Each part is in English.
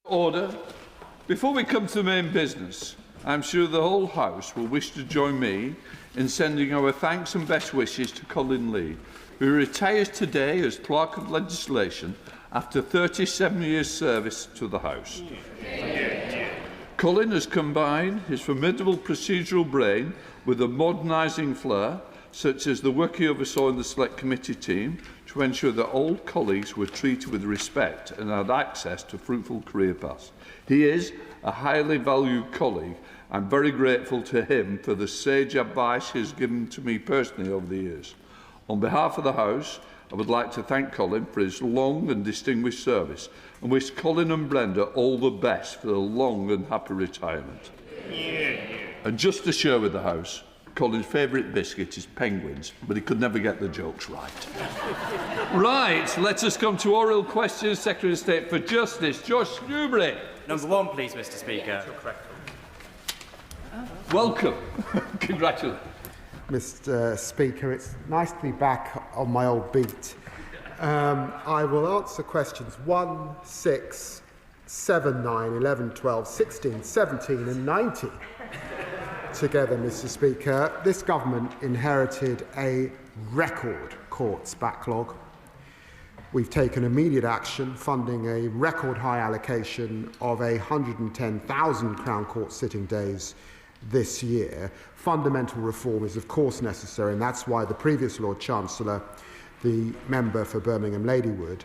Order. Before we come to the main business, I'm sure the whole House will wish to join me in sending our thanks and best wishes to Colin Lee, who retires today as Clerk of Legislation after 37 years' service to the House. Colin has combined his formidable procedural brain with a modernising flair, such as the work he oversaw in the Select Committee team, to ensure that all colleagues were treated with respect and had access to fruitful career paths. He is a highly valued colleague. I'm very grateful to him for the sage advice he has given to me personally over the years. On behalf of the House, I would like to thank Colin for his long and distinguished service and wish Colin and Brenda all the best for a long and happy retirement. And just to share with the House, Colin's favourite biscuit is penguins, but he could never get the jokes right. Right, let us come to oral questions. Secretary of State for Justice, Josh Newbery. Number 1, please, Mr. Speaker. Welcome. Congratulations. Mr. Speaker, it's nice to be back on my old beat. I will answer questions 1, 6, 7, 9, 11, 12, 16, 17 and 19. Together, Mr. Speaker, this government inherited a record courts backlog. We've taken immediate action, funding a record high allocation of 110,000 Crown Court sitting days this year. Fundamental reform is of course necessary, and that's why the previous Lord Chancellor, the member for Birmingham Ladywood,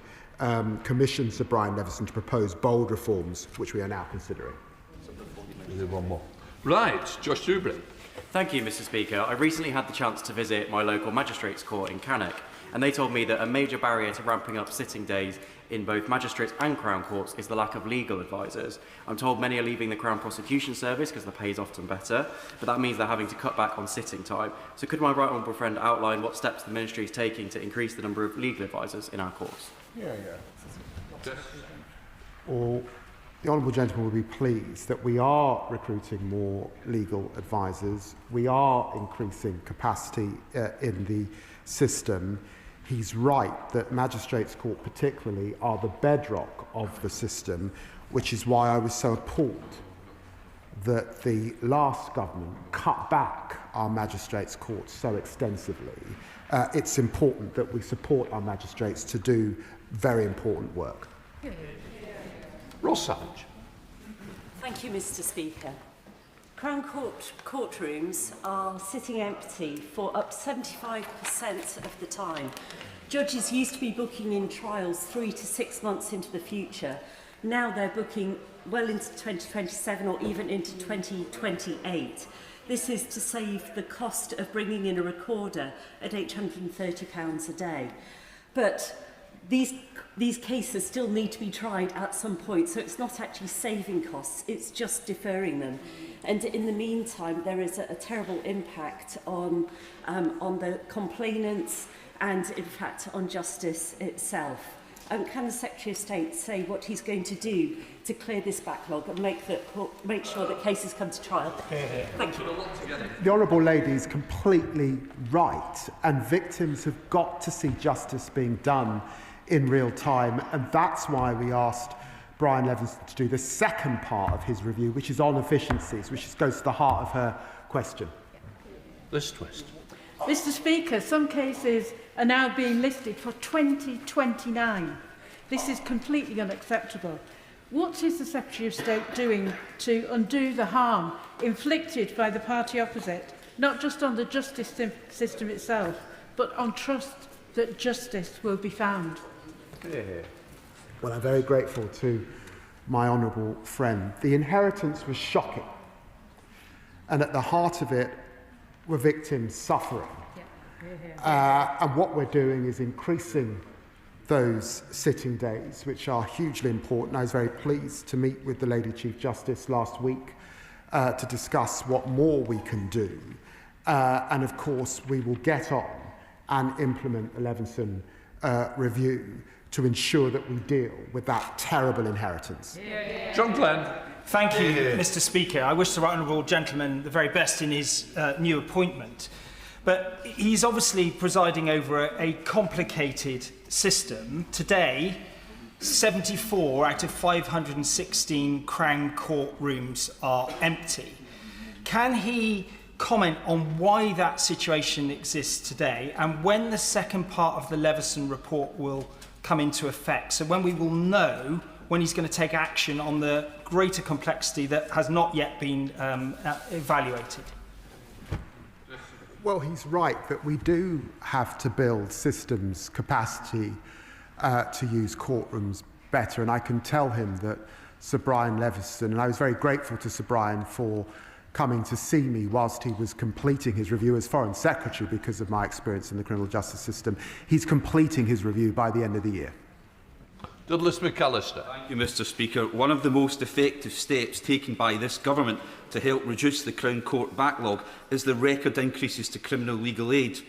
commissioned Sir Brian Leveson to propose bold reforms, which we are now considering. One more. Right, Josh Newbery. Thank you, Mr. Speaker. I recently had the chance to visit my local magistrates' court in Cannock, and they told me that a major barrier to ramping up sitting days in both magistrates and Crown courts is the lack of legal advisors. I'm told many are leaving the Crown Prosecution Service because the pay is often better, but that means they're having to cut back on sitting time. So could my right honourable friend outline what steps the Ministry is taking to increase the number of legal advisors in our courts? Or the honourable gentleman will be pleased that we are recruiting more legal advisors. We are increasing capacity in the system. He's right that Magistrates' Court particularly are the bedrock of the system, which is why I was so appalled that the last government cut back our Magistrates' Court so extensively. It's important that we support our magistrates to do very important work. Ross Savage. Thank you, Mr. Speaker. Crown Court courtrooms are sitting empty for up to 75% of the time. Judges used to be booking in trials 3 to 6 months into the future. Now they're booking well into 2027 or even into 2028. This is to save the cost of bringing in a recorder at £830 a day. But these cases still need to be tried at some point, so it's not actually saving costs, it's just deferring them. And in the meantime, there is a terrible impact on the complainants and, in fact, on justice itself. Can the Secretary of State say what he's going to do to clear this backlog and make sure that cases come to trial? Thank you. The Honourable Lady is completely right, and victims have got to see justice being done in real time, and that's why we asked Brian Leveson to do the second part of his review, which is on efficiencies, which goes to the heart of her question. Liz Twist. Mr. Speaker, some cases are now being listed for 2029. This is completely unacceptable. What is the Secretary of State doing to undo the harm inflicted by the party opposite, not just on the justice system itself, but on trust that justice will be found? Well, I'm very grateful to my honourable friend. The inheritance was shocking, and at the heart of it were victims suffering. And what we're doing is increasing those sitting days, which are hugely important. I was very pleased to meet with the Lady Chief Justice last week to discuss what more we can do. And of course, we will get on and implement the Leveson review to ensure that we deal with that terrible inheritance. John Glenn. Thank you, Mr. Speaker. I wish the right honourable gentleman the very best in his new appointment. But he's obviously presiding over a complicated system. Today, 74 out of 516 Crown Court rooms are empty. Can he comment on why that situation exists today and when the second part of the Leveson report will come into effect? So when we will know when he's going to take action on the greater complexity that has not yet been evaluated. Well, he's right that we do have to build systems capacity to use courtrooms better, and I can tell him that Sir Brian Leveson, and I was very grateful to Sir Brian for coming to see me whilst he was completing his review as Foreign Secretary because of my experience in the criminal justice system. He's completing his review by the end of the year. Douglas McAllister. Thank you, Mr. Speaker. One of the most effective steps taken by this government to help reduce the Crown Court backlog is the record increases to criminal legal aid.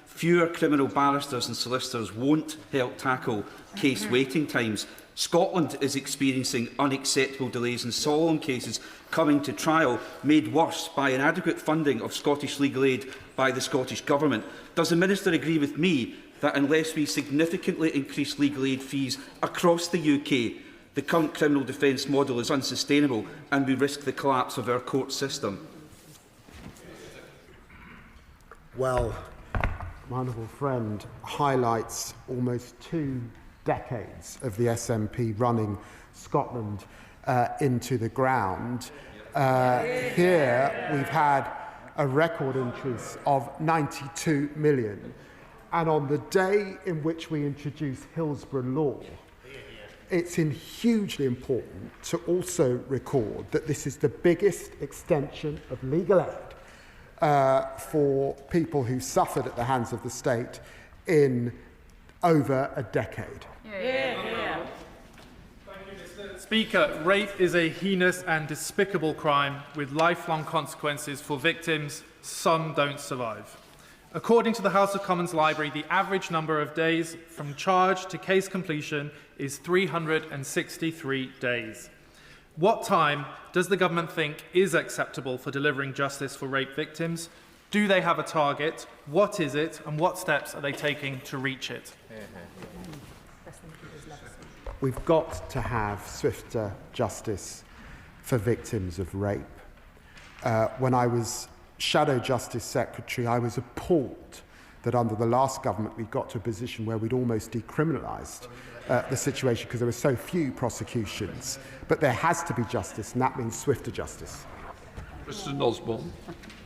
Fewer criminal barristers and solicitors won't help tackle case waiting times. Scotland is experiencing unacceptable delays in solemn cases coming to trial, made worse by inadequate funding of Scottish legal aid by the Scottish Government. Does the Minister agree with me that unless we significantly increase legal aid fees across the UK, the current criminal defence model is unsustainable and we risk the collapse of our court system? Well, my honourable friend highlights almost 2 decades of the SNP running Scotland into the ground. Here we've had a record increase of 92 million. And on the day in which we introduce Hillsborough law, it's hugely important to also record that this is the biggest extension of legal aid for people who suffered at the hands of the state in over a decade. Speaker, rape is a heinous and despicable crime with lifelong consequences for victims. Some don't survive. According to the House of Commons Library, the average number of days from charge to case completion is 363 days. What time does the government think is acceptable for delivering justice for rape victims? Do they have a target? What is it? And what steps are they taking to reach it? We've got to have swifter justice for victims of rape. When I was Shadow Justice Secretary, I was appalled that under the last government we got to a position where we'd almost decriminalised the situation because there were so few prosecutions. But there has to be justice, and that means swifter justice. Mr. Osborne.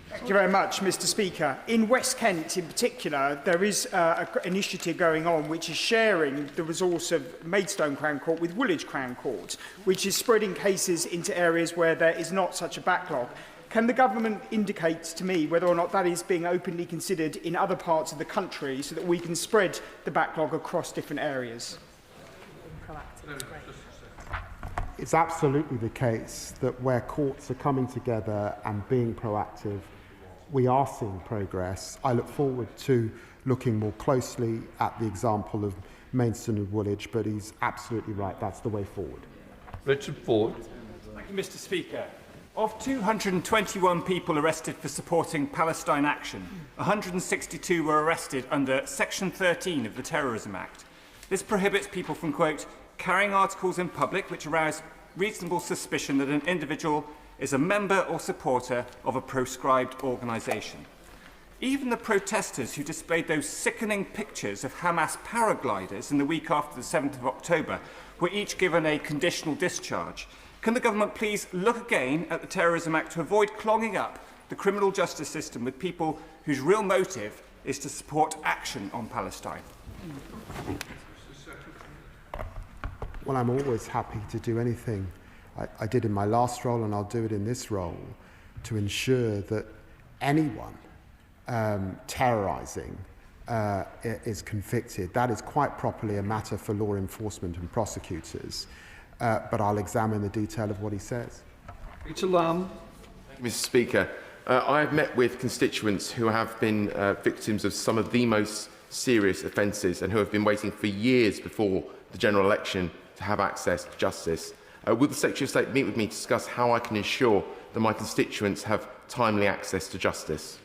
Thank you very much, Mr. Speaker. In West Kent, in particular, there is an initiative going on which is sharing the resource of Maidstone Crown Court with Woolwich Crown Court, which is spreading cases into areas where there is not such a backlog. Can the government indicate to me whether or not that is being openly considered in other parts of the country so that we can spread the backlog across different areas? It's absolutely the case that where courts are coming together and being proactive, we are seeing progress. I look forward to looking more closely at the example of Maidstone and Woolwich, but he's absolutely right, that's the way forward. Richard Ford. Thank you, Mr. Speaker. Of 221 people arrested for supporting Palestine Action, 162 were arrested under Section 13 of the Terrorism Act. This prohibits people from, quote, carrying articles in public which arouse reasonable suspicion that an individual is a member or supporter of a proscribed organisation. Even the protesters who displayed those sickening pictures of Hamas paragliders in the week after the 7th of October were each given a conditional discharge. Can the government please look again at the Terrorism Act to avoid clogging up the criminal justice system with people whose real motive is to support action on Palestine? Well, I'm always happy to do anything I did in my last role, and I'll do it in this role, to ensure that anyone terrorising is convicted. That is quite properly a matter for law enforcement and prosecutors. But I'll examine the detail of what he says. Peter Lamb. Thank you, Mr. Speaker. I have met with constituents who have been victims of some of the most serious offences and who have been waiting for years before the general election to have access to justice. Will the Secretary of State meet with me to discuss how I can ensure that my constituents have timely access to justice?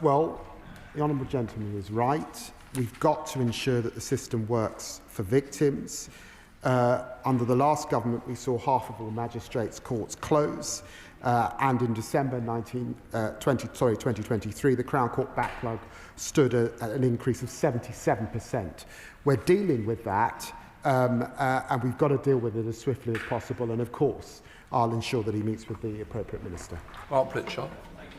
Well, the honourable gentleman is right We've got to ensure that the system works for victims. Under the last government, we saw half of all magistrates' courts close. And in December 2023, the Crown Court backlog stood at an increase of 77%. We're dealing with that, and we've got to deal with it as swiftly as possible. And of course, I'll ensure that he meets with the appropriate minister. Mark Pritchard.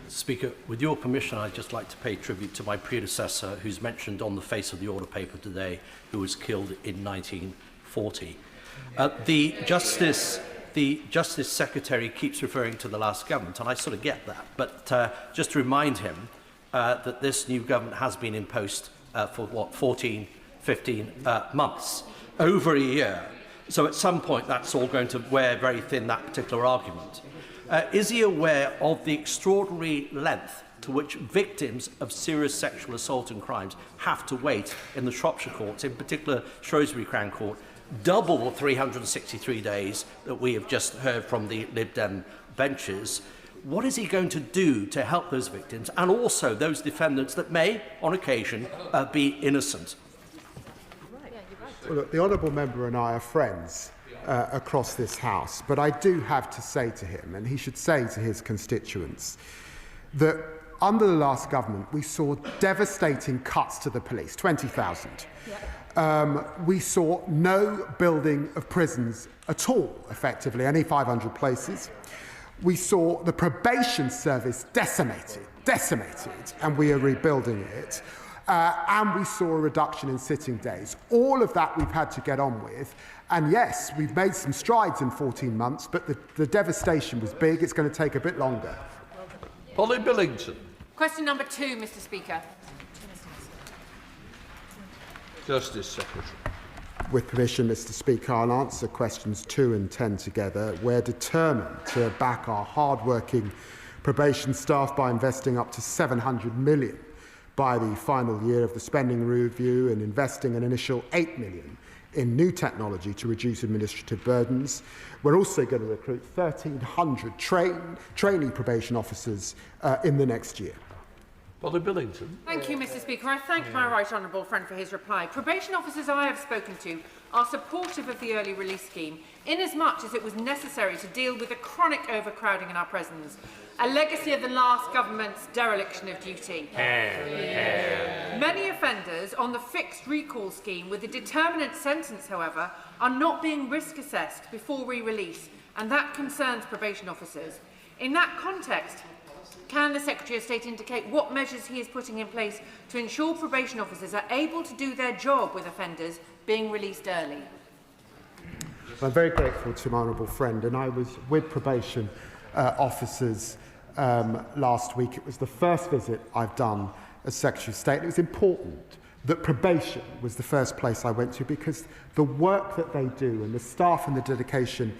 Speaker, with your permission, I'd just like to pay tribute to my predecessor, who's mentioned on the face of the order paper today, who was killed in 1940. The Justice Secretary keeps referring to the last government, and I sort of get that. But just to remind him that this new government has been in post for, 14, 15 months, over a year. So at some point, that's all going to wear very thin, that particular argument. Is he aware of the extraordinary length to which victims of serious sexual assault and crimes have to wait in the Shropshire courts, in particular Shrewsbury Crown Court, double 363 days that we have just heard from the Lib Dem benches? What is he going to do to help those victims and also those defendants that may, on occasion, be innocent? Well, look, the honourable member and I are friends across this House, but I do have to say to him, and he should say to his constituents, that under the last government we saw devastating cuts to the police, 20,000. We saw no building of prisons at all, effectively, only 500 places. We saw the probation service decimated, and we are rebuilding it. And we saw a reduction in sitting days. All of that we've had to get on with. And yes, we've made some strides in 14 months, but the devastation was big. It's going to take a bit longer. Polly Billington. Question number 2, Mr. Speaker. Justice Secretary. With permission, Mr. Speaker, I'll answer questions 2 and 10 together. We're determined to back our hard-working probation staff by investing up to £700 million by the final year of the spending review and investing an initial £8 million in new technology to reduce administrative burdens. We're also going to recruit 1,300 trainee probation officers in the next year. Polly Billington. Thank you, Mr. Speaker. I thank my right honourable friend for his reply. Probation officers I have spoken to are supportive of the early release scheme, inasmuch as it was necessary to deal with the chronic overcrowding in our prisons, a legacy of the last government's dereliction of duty. Many offenders on the fixed recall scheme with a determinate sentence, however, are not being risk assessed before re-release, and that concerns probation officers. In that context, can the Secretary of State indicate what measures he is putting in place to ensure probation officers are able to do their job with offenders being released early? I'm very grateful to my honourable friend, and I was with probation officers last week. It was the first visit I've done as Secretary of State. It was important that probation was the first place I went to, because the work that they do and the staff and the dedication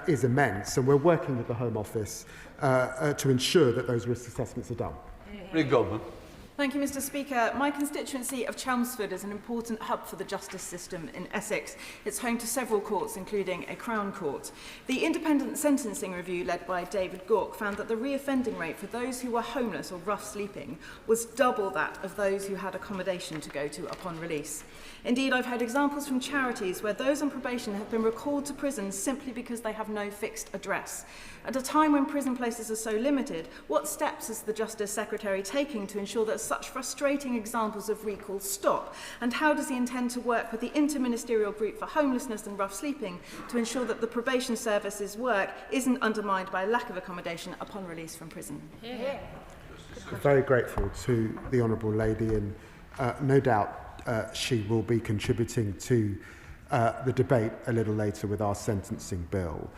is immense, and we're working with the Home Office to ensure that those risk assessments are done. Rick Goldman. Thank you, Mr. Speaker. My constituency of Chelmsford is an important hub for the justice system in Essex. It's home to several courts, including a Crown Court. The independent sentencing review led by David Gawke found that the reoffending rate for those who were homeless or rough sleeping was double that of those who had accommodation to go to upon release. Indeed, I've had examples from charities where those on probation have been recalled to prison simply because they have no fixed address. At a time when prison places are so limited, what steps is the Justice Secretary taking to ensure that such frustrating examples of recall stop? And how does he intend to work with the Interministerial Group for Homelessness and Rough Sleeping to ensure that the probation service's work isn't undermined by lack of accommodation upon release from prison? I'm very grateful to the Honourable Lady, and no doubt she will be contributing to the debate a little later with our sentencing bill.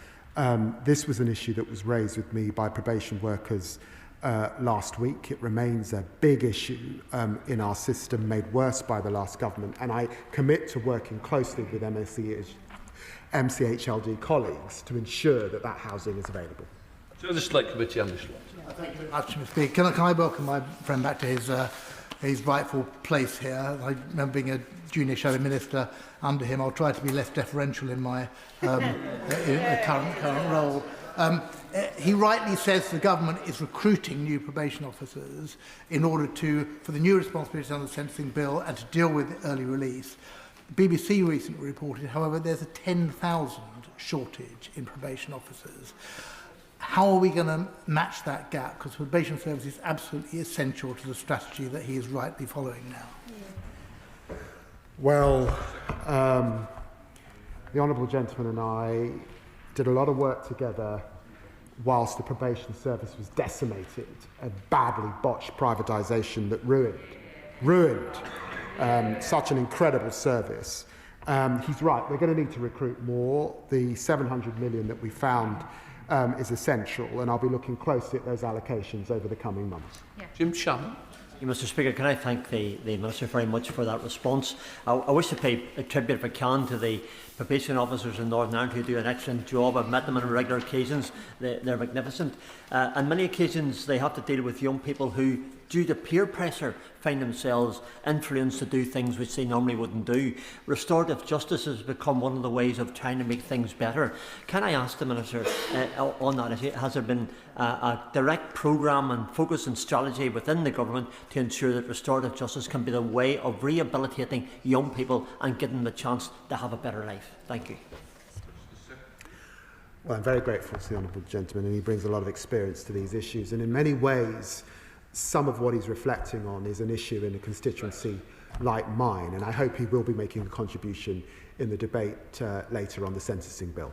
This was an issue that was raised with me by probation workers last week. It remains a big issue in our system, made worse by the last government, and I commit to working closely with MCHLD colleagues to ensure that that housing is available. So the Select Committee, Andy Slot. Thank you very much, Mr. Speaker. Can I welcome my friend back to his rightful place here? I remember being a junior shadow minister under him. I'll try to be less deferential in my current role. He rightly says the government is recruiting new probation officers in order for the new responsibilities under the sentencing bill and to deal with early release. The BBC recently reported, however, there's a 10,000 shortage in probation officers. How are we going to match that gap? Because probation service is absolutely essential to the strategy that he is rightly following now. Well, the Honourable Gentleman and I did a lot of work together whilst the probation service was decimated, a badly botched privatisation that ruined such an incredible service. He's right, we're going to need to recruit more. The 700 million that we found is essential, and I'll be looking closely at those allocations over the coming months. Yeah. Jim Shannon. Mr. Speaker, can I thank the Minister very much for that response. I wish to pay a tribute, if I can, to the probation officers in Northern Ireland who do an excellent job. I've met them on regular occasions. They're magnificent. On many occasions they have to deal with young people who, due to peer pressure, find themselves influenced to do things which they normally wouldn't do. Restorative justice has become one of the ways of trying to make things better. Can I ask the Minister on that issue, has there been a direct programme and focus and strategy within the government to ensure that restorative justice can be the way of rehabilitating young people and giving them the chance to have a better life? Thank you. Well, I'm very grateful to the Honourable Gentleman, and he brings a lot of experience to these issues, and in many ways some of what he's reflecting on is an issue in a constituency like mine, and I hope he will be making a contribution in the debate later on the sentencing bill.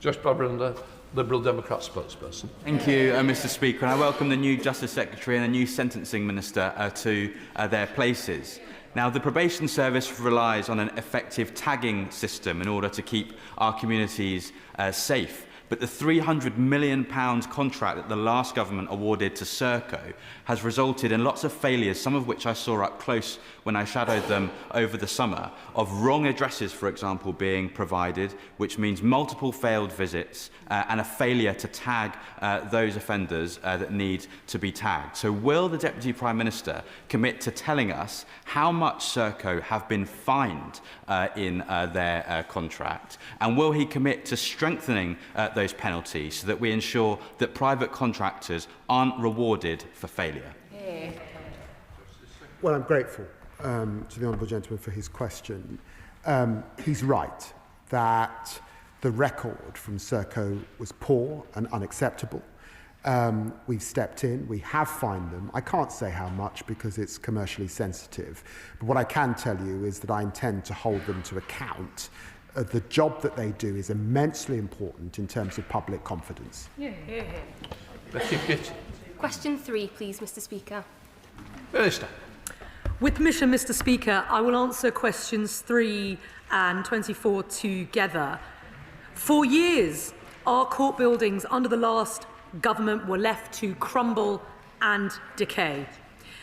Josh Brabender, Liberal Democrat spokesperson. Thank you, Mr. Speaker, and I welcome the new Justice Secretary and the new Sentencing Minister to their places. Now, the probation service relies on an effective tagging system in order to keep our communities safe. But the £300 million contract that the last government awarded to Serco has resulted in lots of failures, some of which I saw up close when I shadowed them over the summer, of wrong addresses, for example, being provided, which means multiple failed visits and a failure to tag those offenders that need to be tagged. So will the Deputy Prime Minister commit to telling us how much Serco have been fined in their contract? And will he commit to strengthening those penalties so that we ensure that private contractors aren't rewarded for failure? Yeah. Well, I'm grateful to the Honourable Gentleman for his question. He's right that the record from Serco was poor and unacceptable. We've stepped in, we have fined them. I can't say how much because it's commercially sensitive, but what I can tell you is that I intend to hold them to account. The job that they do is immensely important in terms of public confidence. Question 3, please, Mr. Speaker. Minister. With permission, Mr. Speaker, I will answer questions 3 and 24 together. For years, our court buildings under the last government were left to crumble and decay.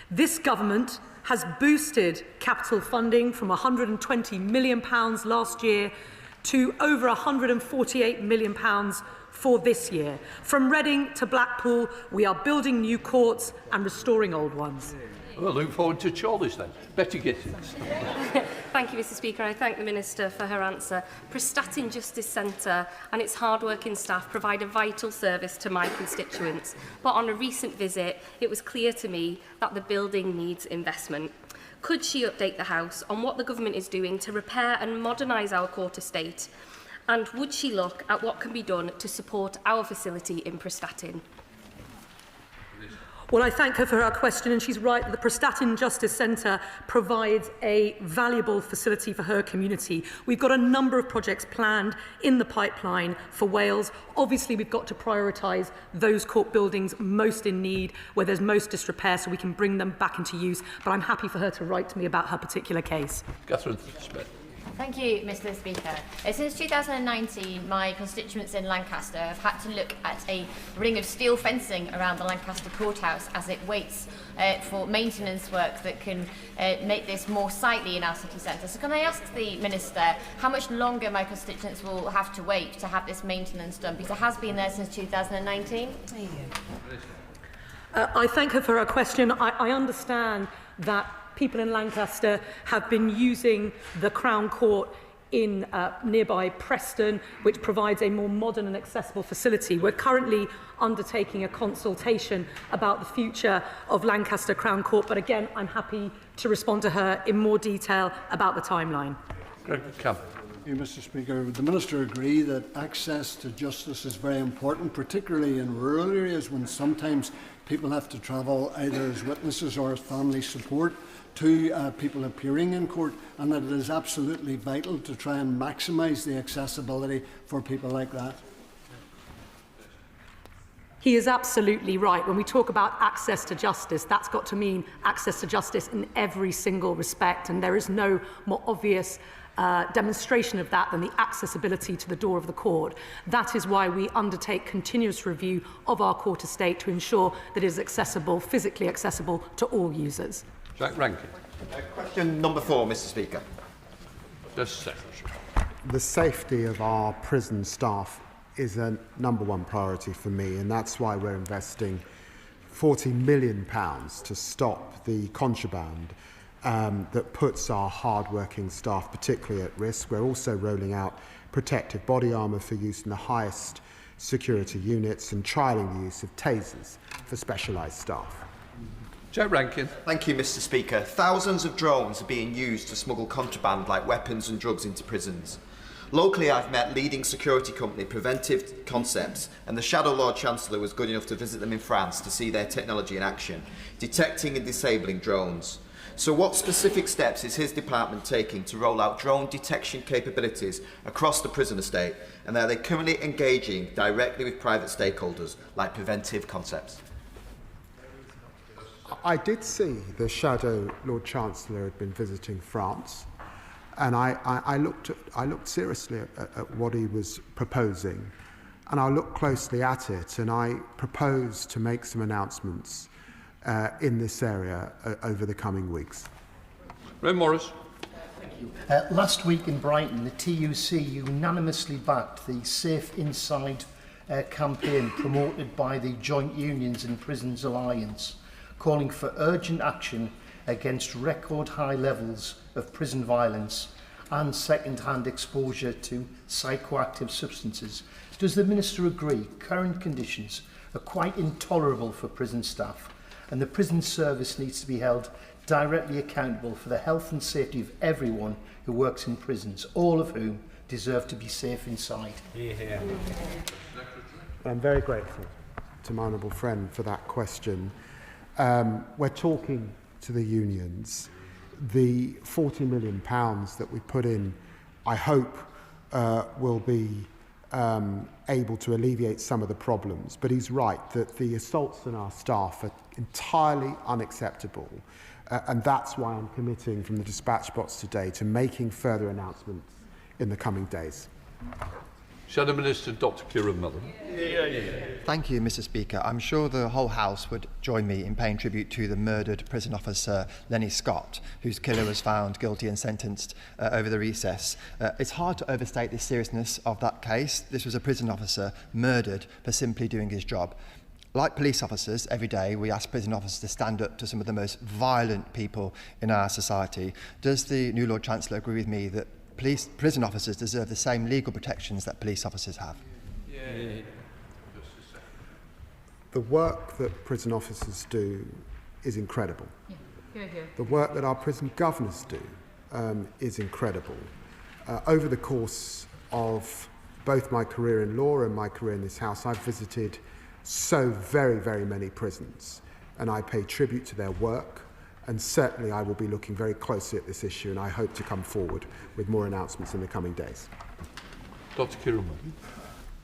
This government has boosted capital funding from £120 million last year to over £148 million for this year. From Reading to Blackpool, we are building new courts and restoring old ones. Well, look forward to Chorley's then. Betty Gittins. Thank you, Mr. Speaker. I thank the Minister for her answer. Prestatyn Justice Centre and its hard-working staff provide a vital service to my constituents. But on a recent visit, it was clear to me that the building needs investment. Could she update the House on what the government is doing to repair and modernise our court estate? And would she look at what can be done to support our facility in Prestatyn? Well, I thank her for her question, and she's right that the Prestatyn Justice Centre provides a valuable facility for her community. We've got a number of projects planned in the pipeline for Wales. Obviously, we've got to prioritise those court buildings most in need, where there's most disrepair, so we can bring them back into use. But I'm happy for her to write to me about her particular case. Catherine Smith. Thank you, Mr. Speaker. Since 2019, my constituents in Lancaster have had to look at a ring of steel fencing around the Lancaster courthouse as it waits for maintenance work that can make this more sightly in our city centre. So can I ask the Minister how much longer my constituents will have to wait to have this maintenance done? Because it has been there since 2019. I thank her for her question. I understand that people in Lancaster have been using the Crown Court in nearby Preston, which provides a more modern and accessible facility. We're currently undertaking a consultation about the future of Lancaster Crown Court, but again, I'm happy to respond to her in more detail about the timeline. Thank you, Mr. Speaker. Would the Minister agree that access to justice is very important, particularly in rural areas when sometimes people have to travel either as witnesses or as family support to people appearing in court, and that it is absolutely vital to try and maximise the accessibility for people like that? He is absolutely right. When we talk about access to justice, that's got to mean access to justice in every single respect, and there is no more obvious demonstration of that than the accessibility to the door of the court. That is why we undertake continuous review of our court estate to ensure that it is accessible, physically accessible to all users. Jack Rankin. Question number 4, Mr. Speaker. Justice Secretary. The safety of our prison staff is a #1 priority for me, and that's why we're investing £40 million to stop the contraband that puts our hard-working staff particularly at risk. We're also rolling out protective body armour for use in the highest security units and trialling the use of tasers for specialised staff. Jack Rankin. Thank you, Mr. Speaker. Thousands of drones are being used to smuggle contraband like weapons and drugs into prisons. Locally, I've met leading security company Preventive Concepts, and the Shadow Lord Chancellor was good enough to visit them in France to see their technology in action, detecting and disabling drones. So what specific steps is his department taking to roll out drone detection capabilities across the prison estate, and are they currently engaging directly with private stakeholders like Preventive Concepts? I did see the Shadow Lord Chancellor had been visiting France, and I looked seriously at what he was proposing, and I looked closely at it, and I propose to make some announcements in this area over the coming weeks. Ray Morris. Last week in Brighton, the TUC unanimously backed the Safe Inside campaign promoted by the Joint Unions and Prisons Alliance, calling for urgent action against record high levels of prison violence and second-hand exposure to psychoactive substances. Does the Minister agree current conditions are quite intolerable for prison staff, and the prison service needs to be held directly accountable for the health and safety of everyone who works in prisons, all of whom deserve to be safe inside? Yeah. I'm very grateful to my honourable friend for that question. We're talking to the unions. The £40 million that we put in, I hope, will be able to alleviate some of the problems. But he's right that the assaults on our staff are entirely unacceptable. And that's why I'm committing from the dispatch box today to making further announcements in the coming days. Shadow Minister Dr. Kieran Mullen. Thank you, Mr. Speaker. I'm sure the whole House would join me in paying tribute to the murdered prison officer Lenny Scott, whose killer was found guilty and sentenced over the recess. It's hard to overstate the seriousness of that case. This was a prison officer murdered for simply doing his job. Like police officers, every day we ask prison officers to stand up to some of the most violent people in our society. Does the new Lord Chancellor agree with me that prison officers deserve the same legal protections that police officers have? Yeah. The work that prison officers do is incredible. Yeah. The work that our prison governors do is incredible. Over the course of both my career in law and my career in this House, I've visited so very, very many prisons, and I pay tribute to their work. And certainly I will be looking very closely at this issue, and I hope to come forward with more announcements in the coming days. Dr. Kieran Mullen.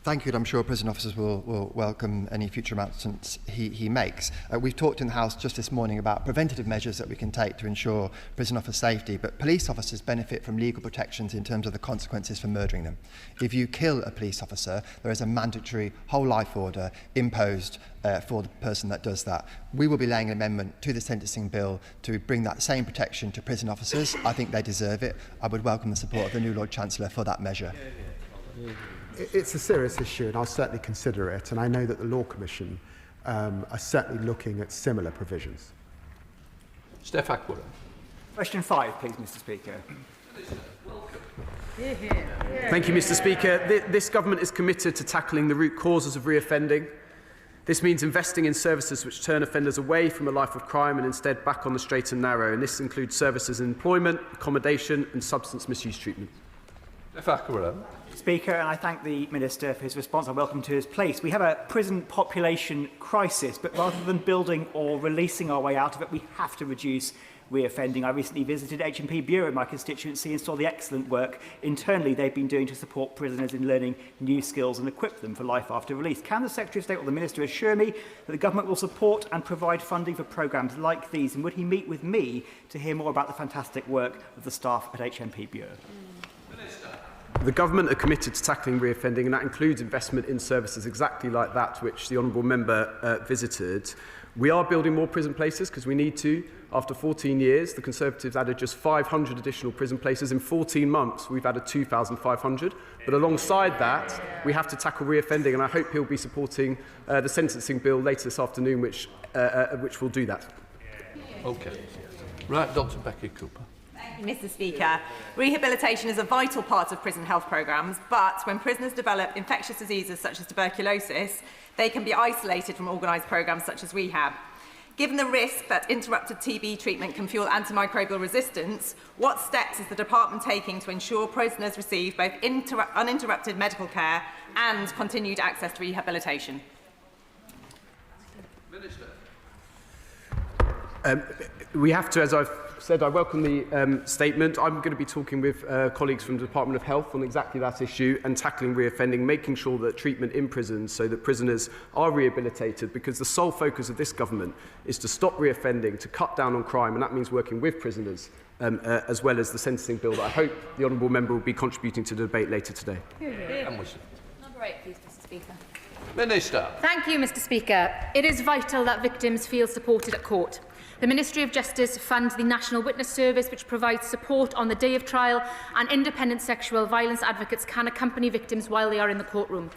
Thank you, and I'm sure prison officers will welcome any future announcements he makes. We've talked in the House just this morning about preventative measures that we can take to ensure prison officer safety, but police officers benefit from legal protections in terms of the consequences for murdering them. If you kill a police officer, there is a mandatory whole life order imposed for the person that does that. We will be laying an amendment to the sentencing bill to bring that same protection to prison officers. I think they deserve it. I would welcome the support of the new Lord Chancellor for that measure. It's a serious issue, and I'll certainly consider it, and I know that the Law Commission are certainly looking at similar provisions. Steph Ackworth. Question 5, please, Mr. Speaker. Thank you, Mr. Speaker. This government is committed to tackling the root causes of reoffending. This means investing in services which turn offenders away from a life of crime and instead back on the straight and narrow. And this includes services in employment, accommodation and substance misuse treatment. Speaker, and I thank the Minister for his response. I welcome him to his place. We have a prison population crisis, but rather than building or releasing our way out of it, we have to reduce reoffending. I recently visited HMP Bureau in my constituency and saw the excellent work internally they've been doing to support prisoners in learning new skills and equip them for life after release. Can the Secretary of State or the Minister assure me that the Government will support and provide funding for programmes like these? And would he meet with me to hear more about the fantastic work of the staff at HMP Bureau? The Government are committed to tackling reoffending, and that includes investment in services exactly like that which the Honourable Member visited. We are building more prison places because we need to. After 14 years, the Conservatives added just 500 additional prison places. In 14 months, we've added 2,500. But alongside that, we have to tackle reoffending, and I hope he'll be supporting the sentencing bill later this afternoon, which will do that. Okay. Right, Dr. Becky Cooper. Thank you, Mr. Speaker. Rehabilitation is a vital part of prison health programmes, but when prisoners develop infectious diseases such as tuberculosis, they can be isolated from organised programmes such as rehab. Given the risk that interrupted TB treatment can fuel antimicrobial resistance, what steps is the Department taking to ensure prisoners receive both uninterrupted medical care and continued access to rehabilitation? Minister. We have to, as I've said, I welcome the statement. I'm going to be talking with colleagues from the Department of Health on exactly that issue and tackling reoffending, making sure that treatment in prisons so that prisoners are rehabilitated, because the sole focus of this government is to stop reoffending, to cut down on crime, and that means working with prisoners as well as the sentencing bill that I hope the Honourable Member will be contributing to the debate later today. Number 8, please, Mr. Speaker. Minister. Thank you, Mr. Speaker. It is vital that victims feel supported at court. The Ministry of Justice funds the National Witness Service, which provides support on the day of trial, and independent sexual violence advocates can accompany victims while they are in the courtroom.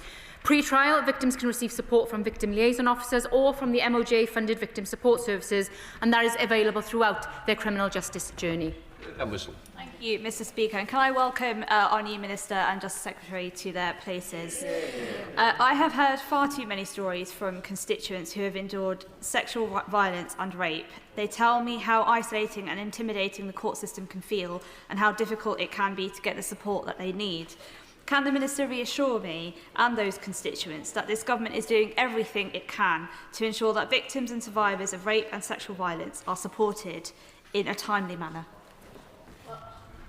Pre-trial, victims can receive support from victim liaison officers or from the MOJ-funded victim support services, and that is available throughout their criminal justice journey. Thank you, Mr. Speaker. And can I welcome our new Minister and Justice Secretary to their places? I have heard far too many stories from constituents who have endured sexual violence and rape. They tell me how isolating and intimidating the court system can feel and how difficult it can be to get the support that they need. Can the Minister reassure me and those constituents that this government is doing everything it can to ensure that victims and survivors of rape and sexual violence are supported in a timely manner?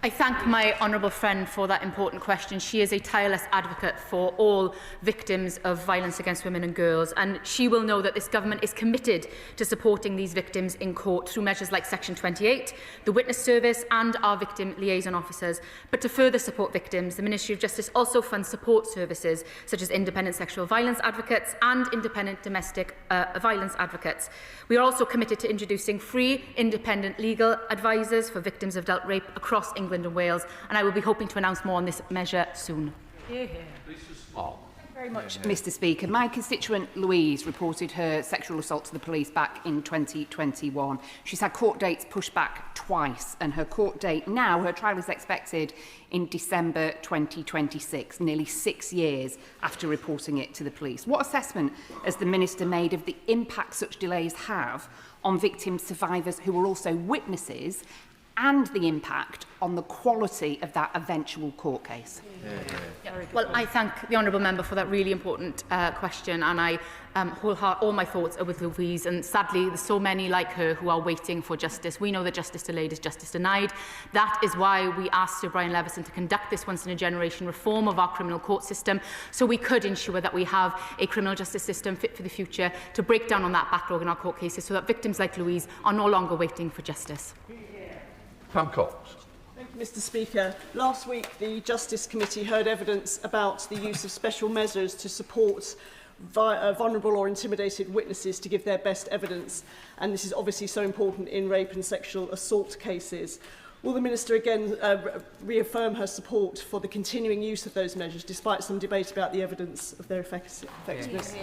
I thank my honourable friend for that important question. She is a tireless advocate for all victims of violence against women and girls, and she will know that this government is committed to supporting these victims in court through measures like Section 28, the Witness Service and our victim liaison officers. But to further support victims, the Ministry of Justice also funds support services such as independent sexual violence advocates and independent domestic violence advocates. We are also committed to introducing free independent legal advisors for victims of adult rape across England and Wales, and I will be hoping to announce more on this measure soon. Thank you very much, Mr. Speaker. My constituent Louise reported her sexual assault to the police back in 2021. She's had court dates pushed back twice, and her court date now, her trial is expected in December 2026, nearly 6 years after reporting it to the police. What assessment has the Minister made of the impact such delays have on victims, survivors who are also witnesses, and the impact on the quality of that eventual court case? Well, I thank the honourable member for that really important question, and I all my thoughts are with Louise, and sadly there's so many like her who are waiting for justice. We know that justice delayed is justice denied. That is why we asked Sir Brian Levison to conduct this once-in-a-generation reform of our criminal court system, so we could ensure that we have a criminal justice system fit for the future to break down on that backlog in our court cases, so that victims like Louise are no longer waiting for justice. Pam Cox. Thank you, Mr. Speaker. Last week, the Justice Committee heard evidence about the use of special measures to support vulnerable or intimidated witnesses to give their best evidence, and this is obviously so important in rape and sexual assault cases. Will the Minister again reaffirm her support for the continuing use of those measures, despite some debate about the evidence of their effectiveness?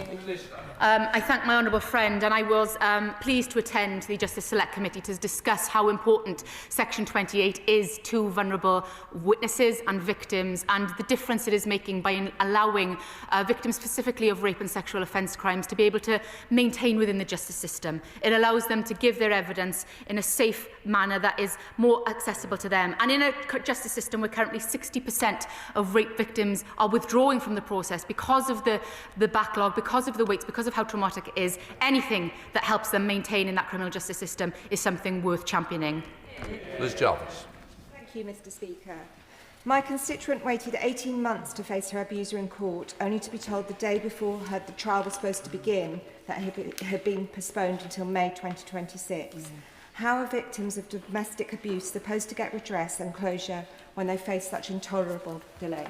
I thank my honourable friend, and I was pleased to attend the Justice Select Committee to discuss how important Section 28 is to vulnerable witnesses and victims, and the difference it is making by allowing victims specifically of rape and sexual offence crimes to be able to maintain within the justice system. It allows them to give their evidence in a safe manner that is more accessible to them. And in a justice system where currently 60% of rape victims are withdrawing from the process because of the backlog, because of the waits, because of how traumatic it is, anything that helps them maintain in that criminal justice system is something worth championing. Liz Jarvis. Thank you, Mr. Speaker. My constituent waited 18 months to face her abuser in court, only to be told the day before the trial was supposed to begin that it had been postponed until May 2026. How are victims of domestic abuse supposed to get redress and closure when they face such intolerable delays?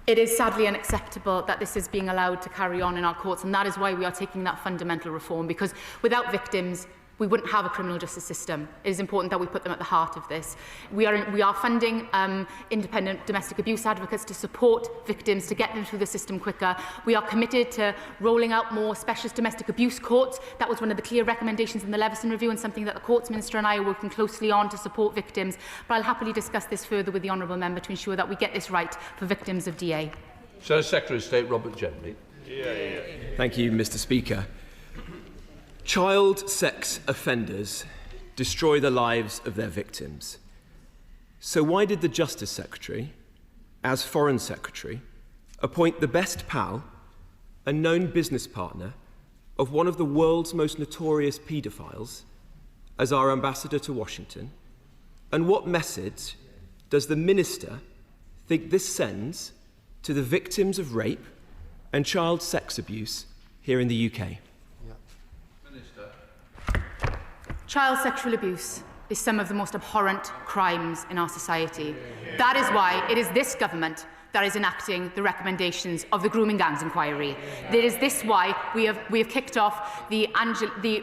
It is sadly unacceptable that this is being allowed to carry on in our courts, and that is why we are taking that fundamental reform, because without victims, we wouldn't have a criminal justice system. It is important that we put them at the heart of this. We are funding independent domestic abuse advocates to support victims, to get them through the system quicker. We are committed to rolling out more specialist domestic abuse courts. That was one of the clear recommendations in the Leveson Review, and something that the Courts Minister and I are working closely on to support victims. But I'll happily discuss this further with the Honourable Member to ensure that we get this right for victims of DA. Sir Secretary of State Robert Jenry. Thank you, Mr. Speaker. Child sex offenders destroy the lives of their victims. So why did the Justice Secretary, as Foreign Secretary, appoint the best pal and known business partner of one of the world's most notorious paedophiles as our ambassador to Washington? And what message does the Minister think this sends to the victims of rape and child sex abuse here in the UK? Child sexual abuse is some of the most abhorrent crimes in our society. That is why it is this government that is enacting the recommendations of the Grooming Gangs Inquiry. It is this why we have kicked off the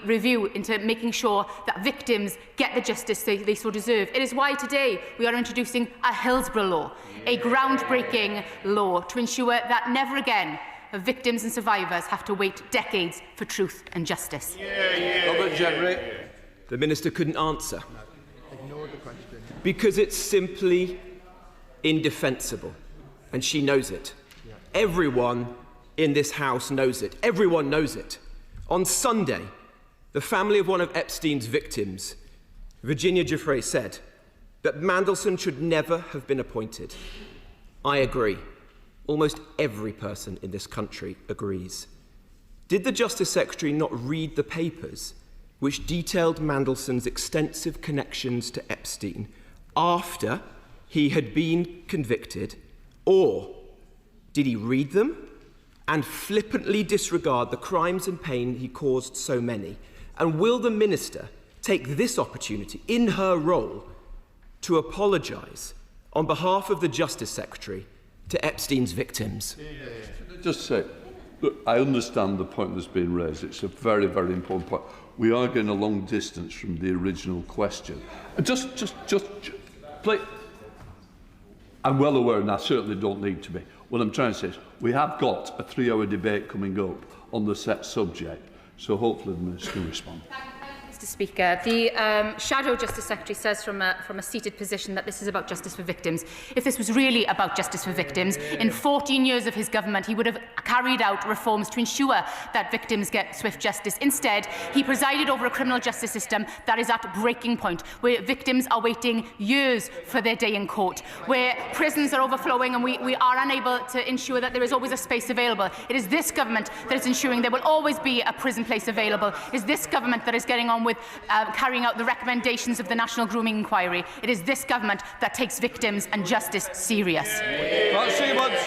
review into making sure that victims get the justice they so deserve. It is why today we are introducing a Hillsborough law, a groundbreaking law to ensure that never again victims and survivors have to wait decades for truth and justice. Robert Jenry. The Minister couldn't answer. Ignore the question. Because it's simply indefensible, and she knows it. Everyone in this House knows it. Everyone knows it. On Sunday, the family of one of Epstein's victims, Virginia Giuffre, said that Mandelson should never have been appointed. I agree. Almost every person in this country agrees. Did the Justice Secretary not read the papers which detailed Mandelson's extensive connections to Epstein after he had been convicted, or did he read them and flippantly disregard the crimes and pain he caused so many? And will the Minister take this opportunity in her role to apologise on behalf of the Justice Secretary to Epstein's victims? Just say, look, I understand the point that's been raised. It's a very, very important point. We are going a long distance from the original question. Just play. I'm well aware, and I certainly don't need to be. What I'm trying to say is we have got a 3-hour debate coming up on the set subject, so hopefully the Minister can respond. Mr. Speaker, the Shadow Justice Secretary says from a seated position that this is about justice for victims. If this was really about justice for victims, in 14 years of his government, he would have carried out reforms to ensure that victims get swift justice. Instead, he presided over a criminal justice system that is at breaking point, where victims are waiting years for their day in court, where prisons are overflowing and we are unable to ensure that there is always a space available. It is this government that is ensuring there will always be a prison place available. It is this government that is getting on with carrying out the recommendations of the National Grooming Inquiry. It is this government that takes victims and justice serious. Question number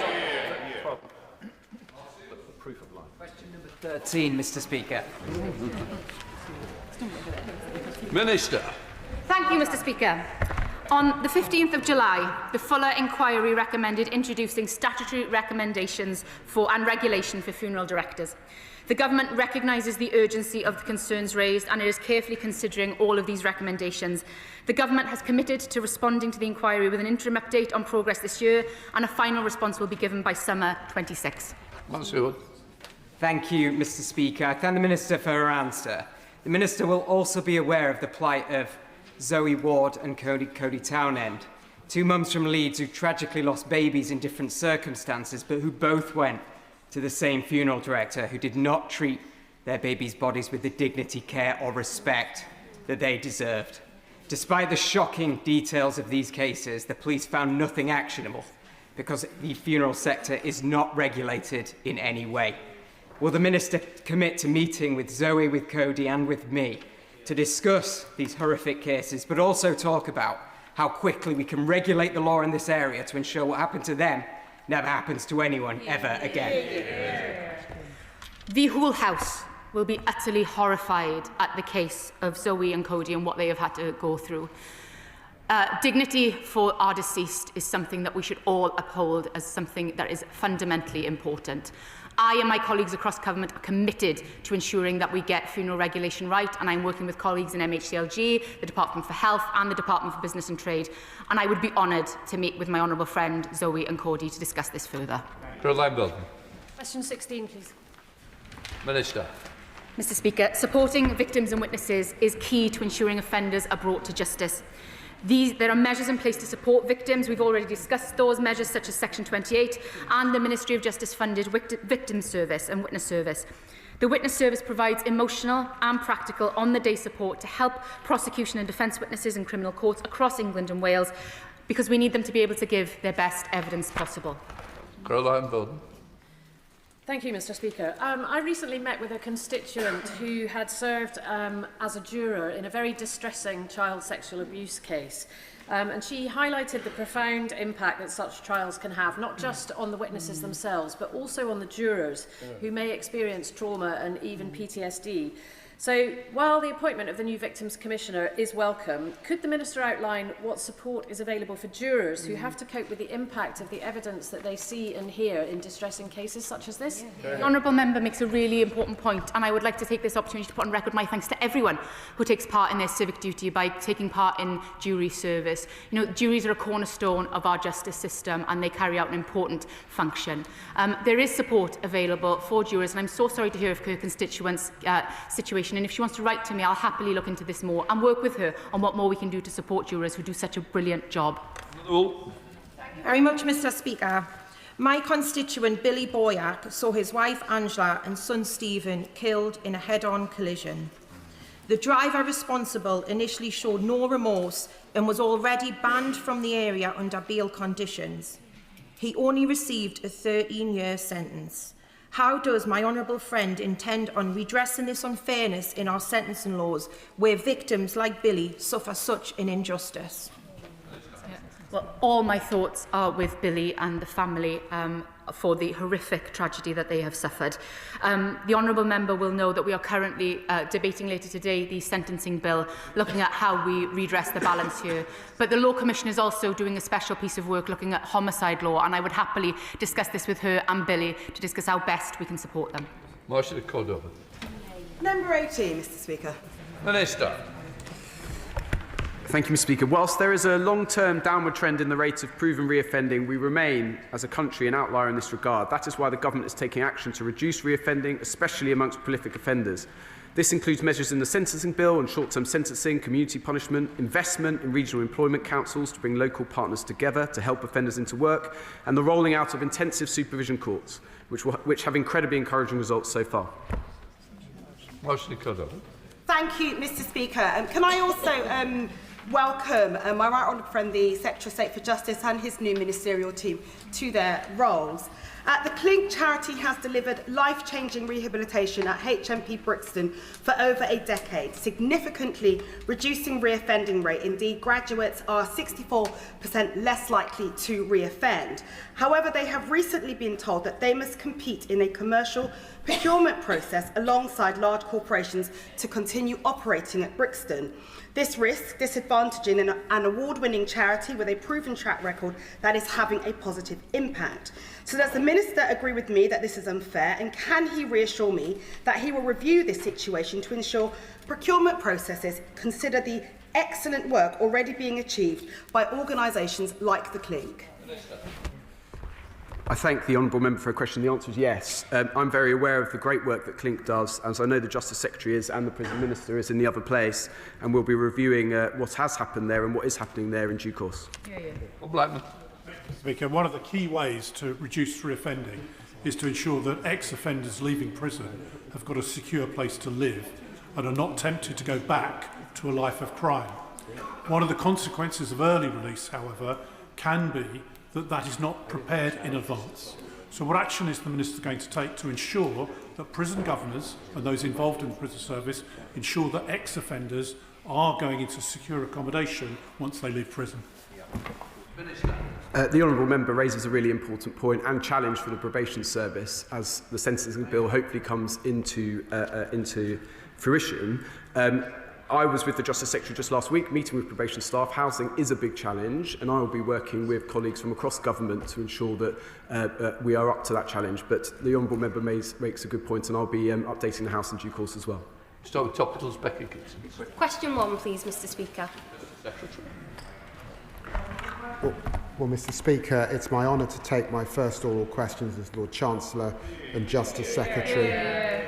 13, Mr. Speaker. Minister. Thank you, Mr. Speaker. On the 15th of July, the Fuller Inquiry recommended introducing statutory recommendations and regulation for funeral directors. The Government recognises the urgency of the concerns raised and it is carefully considering all of these recommendations. The Government has committed to responding to the inquiry with an interim update on progress this year, and a final response will be given by summer 26. Thank you, Mr. Speaker. I thank the Minister for her answer. The Minister will also be aware of the plight of Zoe Ward and Cody Townend, two mums from Leeds who tragically lost babies in different circumstances, but who both went to the same funeral director who did not treat their babies' bodies with the dignity, care or respect that they deserved. Despite the shocking details of these cases, the police found nothing actionable because the funeral sector is not regulated in any way. Will the Minister commit to meeting with Zoe, with Cody and with me to discuss these horrific cases, but also talk about how quickly we can regulate the law in this area to ensure what happened to them never happens to anyone ever again? The whole House will be utterly horrified at the case of Zoe and Cody and what they have had to go through. Dignity for our deceased is something that we should all uphold as something that is fundamentally important. I and my colleagues across government are committed to ensuring that we get funeral regulation right, and I'm working with colleagues in MHCLG, the Department for Health and the Department for Business and Trade, and I would be honoured to meet with my honourable friend Zoe and Cody to discuss this further. Question 16, please. Minister. Mr. Speaker, supporting victims and witnesses is key to ensuring offenders are brought to justice. There are measures in place to support victims. We've already discussed those measures, such as Section 28 and the Ministry of Justice funded Victim Service and Witness Service. The Witness Service provides emotional and practical on-the-day support to help prosecution and defence witnesses in criminal courts across England and Wales, because we need them to be able to give their best evidence possible. Caroline Bowden. Thank you, Mr. Speaker. I recently met with a constituent who had served as a juror in a very distressing child sexual abuse case. And she highlighted the profound impact that such trials can have, not just on the witnesses themselves, but also on the jurors who may experience trauma and even PTSD. So, while the appointment of the new Victims Commissioner is welcome, could the Minister outline what support is available for jurors who have to cope with the impact of the evidence that they see and hear in distressing cases such as this? The honourable member makes a really important point, and I would like to take this opportunity to put on record my thanks to everyone who takes part in their civic duty by taking part in jury service. You know, juries are a cornerstone of our justice system and they carry out an important function. There is support available for jurors, and I'm so sorry to hear of her constituent's situation. And if she wants to write to me, I'll happily look into this more and work with her on what more we can do to support jurors who do such a brilliant job. Thank you very much, Mr. Speaker. My constituent Billy Boyack saw his wife Angela and son Stephen killed in a head-on collision. The driver responsible initially showed no remorse and was already banned from the area under bail conditions. He only received a 13-year sentence. How does my honourable friend intend on redressing this unfairness in our sentencing laws, where victims like Billy suffer such an injustice? Well, all my thoughts are with Billy and the family for the horrific tragedy that they have suffered. The honourable member will know that we are currently debating later today the sentencing bill, looking at how we redress the balance here. But the Law Commission is also doing a special piece of work looking at homicide law, and I would happily discuss this with her and Billy to discuss how best we can support them. Motion to call over. Number 18, Mr. Speaker. Minister. Thank you, Mr. Speaker. Whilst there is a long-term downward trend in the rate of proven reoffending, we remain, as a country, an outlier in this regard. That is why the Government is taking action to reduce reoffending, especially amongst prolific offenders. This includes measures in the sentencing bill on short-term sentencing, community punishment, investment in regional employment councils to bring local partners together to help offenders into work, and the rolling out of intensive supervision courts, which have incredibly encouraging results so far. Motion to call over. Thank you, Mr. Speaker. Can I also welcome my right honourable friend, the Secretary of State for Justice, and his new ministerial team to their roles. The Clink charity has delivered life-changing rehabilitation at HMP Brixton for over a decade, significantly reducing reoffending rate. Indeed, graduates are 64% less likely to reoffend. However, they have recently been told that they must compete in a commercial procurement process alongside large corporations to continue operating at Brixton. This risks disadvantaging an award-winning charity with a proven track record that is having a positive impact. So does the Minister agree with me that this is unfair, and can he reassure me that he will review this situation to ensure procurement processes consider the excellent work already being achieved by organisations like the Clink? I thank the Honourable Member for a question. The answer is yes. I'm very aware of the great work that Clink does, as I know the Justice Secretary is and the Prison Minister is in the other place, and we'll be reviewing what has happened there and what is happening there in due course. Blackman. Speaker, one of the key ways to reduce reoffending is to ensure that ex-offenders leaving prison have got a secure place to live and are not tempted to go back to a life of crime. One of the consequences of early release, however, can be that is not prepared in advance. So what action is the Minister going to take to ensure that prison governors and those involved in the prison service ensure that ex-offenders are going into secure accommodation once they leave prison? The Honourable Member raises a really important point and challenge for the Probation Service as the Sentencing Bill hopefully comes into fruition. I was with the Justice Secretary just last week, meeting with probation staff. Housing is a big challenge, and I will be working with colleagues from across government to ensure that we are up to that challenge. But the Honourable Member makes a good point, and I'll be updating the House in due course as well. Start with Topicals, Becky Gibson. Question 1, please, Mr Speaker. Secretary. Well, Mr Speaker, it's my honour to take my first oral questions as Lord Chancellor and Justice Secretary.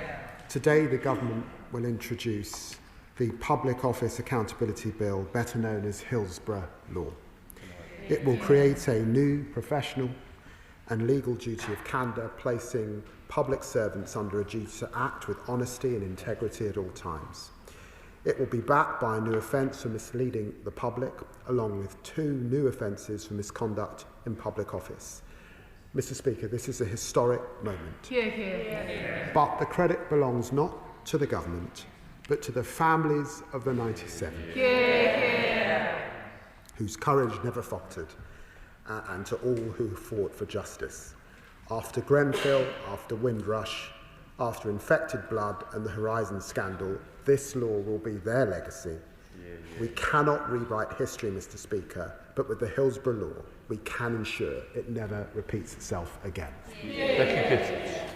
Today, the Government will introduce the Public Office Accountability Bill, better known as Hillsborough Law. It will create a new professional and legal duty of candour, placing public servants under a duty to act with honesty and integrity at all times. It will be backed by a new offence for misleading the public, along with 2 new offences for misconduct in public office. Mr Speaker, this is a historic moment. But the credit belongs not to the Government, but to the families of the 97, whose courage never faltered, and to all who fought for justice. After Grenfell, after Windrush, after Infected Blood and the Horizon scandal, this law will be their legacy. We cannot rewrite history, Mr Speaker, but with the Hillsborough Law, we can ensure it never repeats itself again.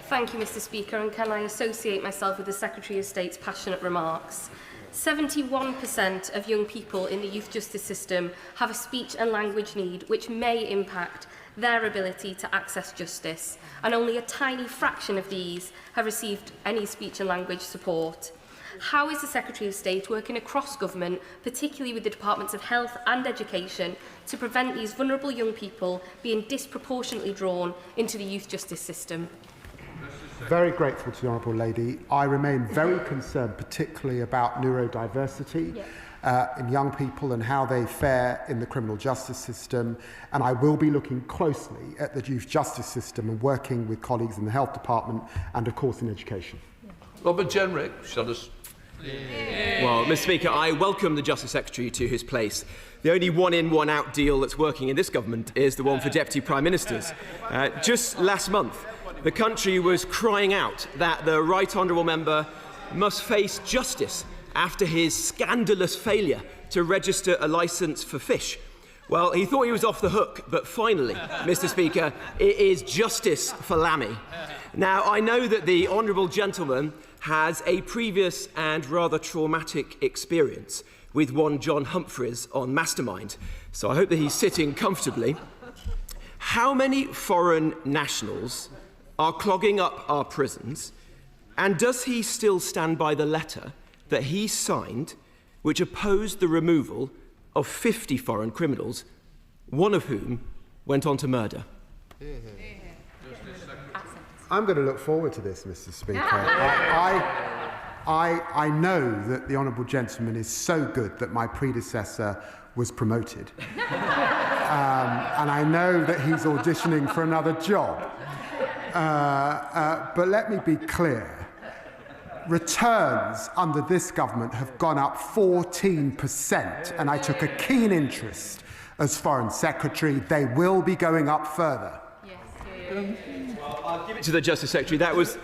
Thank you, Mr Speaker, and can I associate myself with the Secretary of State's passionate remarks? 71% of young people in the youth justice system have a speech and language need which may impact their ability to access justice, and only a tiny fraction of these have received any speech and language support. How is the Secretary of State working across government, particularly with the Departments of Health and Education, to prevent these vulnerable young people being disproportionately drawn into the youth justice system? Very grateful to the Honourable Lady. I remain very concerned particularly about neurodiversity in young people and how they fare in the criminal justice system, and I will be looking closely at the youth justice system and working with colleagues in the Health Department and of course in education. Robert Jenrick, Shadows. Well, Mr Speaker, I welcome the Justice Secretary to his place. The only one-in, one-out deal that's working in this government is the one for Deputy Prime Ministers. Just last month, the country was crying out that the Right Honourable Member must face justice after his scandalous failure to register a licence for fish. Well, he thought he was off the hook, but finally, Mr Speaker, it is justice for Lammy. Now, I know that the Honourable Gentleman has a previous and rather traumatic experience with one John Humphreys on Mastermind, so I hope that he's sitting comfortably. How many foreign nationals are clogging up our prisons, and does he still stand by the letter that he signed which opposed the removal of 50 foreign criminals, one of whom went on to murder? I'm going to look forward to this, Mr Speaker. I know that the Honourable Gentleman is so good that my predecessor was promoted. And I know that he's auditioning for another job. But let me be clear. Returns under this government have gone up 14%, and I took a keen interest as Foreign Secretary. They will be going up further. Well, I'll give it to the Justice Secretary. That was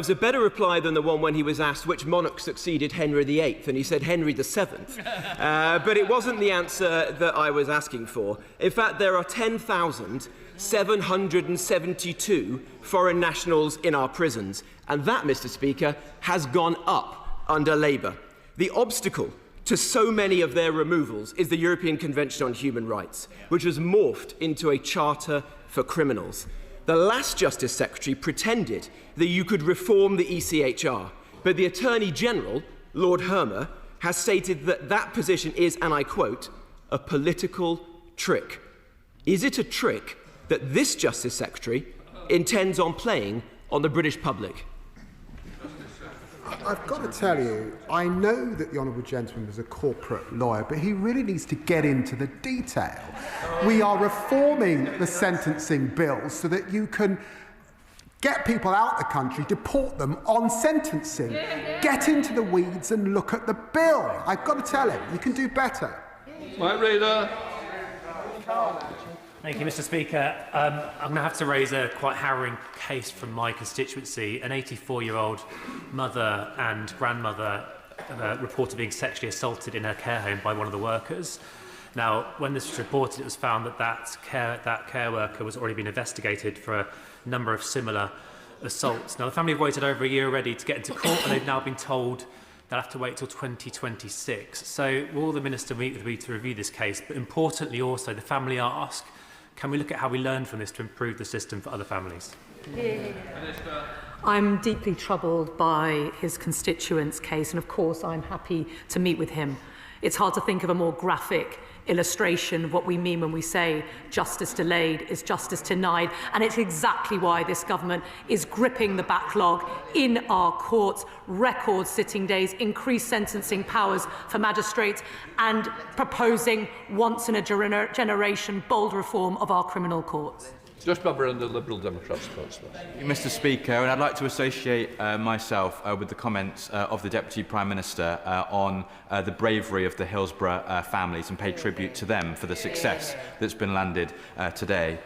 a better reply than the one when he was asked which monarch succeeded Henry VIII, and he said Henry VII. But it wasn't the answer that I was asking for. In fact, there are 10,000 772 foreign nationals in our prisons. And that, Mr. Speaker, has gone up under Labour. The obstacle to so many of their removals is the European Convention on Human Rights, which has morphed into a charter for criminals. The last Justice Secretary pretended that you could reform the ECHR, but the Attorney General, Lord Hermer, has stated that that position is, and I quote, a political trick. Is it a trick that this Justice Secretary intends on playing on the British public? I've got to tell you, I know that the Honourable Gentleman was a corporate lawyer, but he really needs to get into the detail. We are reforming the sentencing bill so that you can get people out of the country, deport them on sentencing. Get into the weeds and look at the bill. I've got to tell him, you can do better. Mike Reader. Thank you, Mr. Speaker. I'm going to have to raise a quite harrowing case from my constituency. An 84-year-old mother and grandmother reported being sexually assaulted in her care home by one of the workers. Now, when this was reported, it was found that that care worker was already being investigated for a number of similar assaults. Now, the family have waited over a year already to get into court, and they've now been told they'll have to wait till 2026. So will the Minister meet with me to review this case? But importantly also, the family ask, can we look at how we learn from this to improve the system for other families? I'm deeply troubled by his constituent's case, and of course I'm happy to meet with him. It's hard to think of a more graphic illustration of what we mean when we say justice delayed is justice denied, and it's exactly why this government is gripping the backlog in our courts, record sitting days, increased sentencing powers for magistrates, and proposing once in a generation bold reform of our criminal courts. Just member under Liberal Democrats, Mr. Speaker, and I'd like to associate myself with the comments of the Deputy Prime Minister on the bravery of the Hillsborough families and pay tribute to them for the success that's been landed today.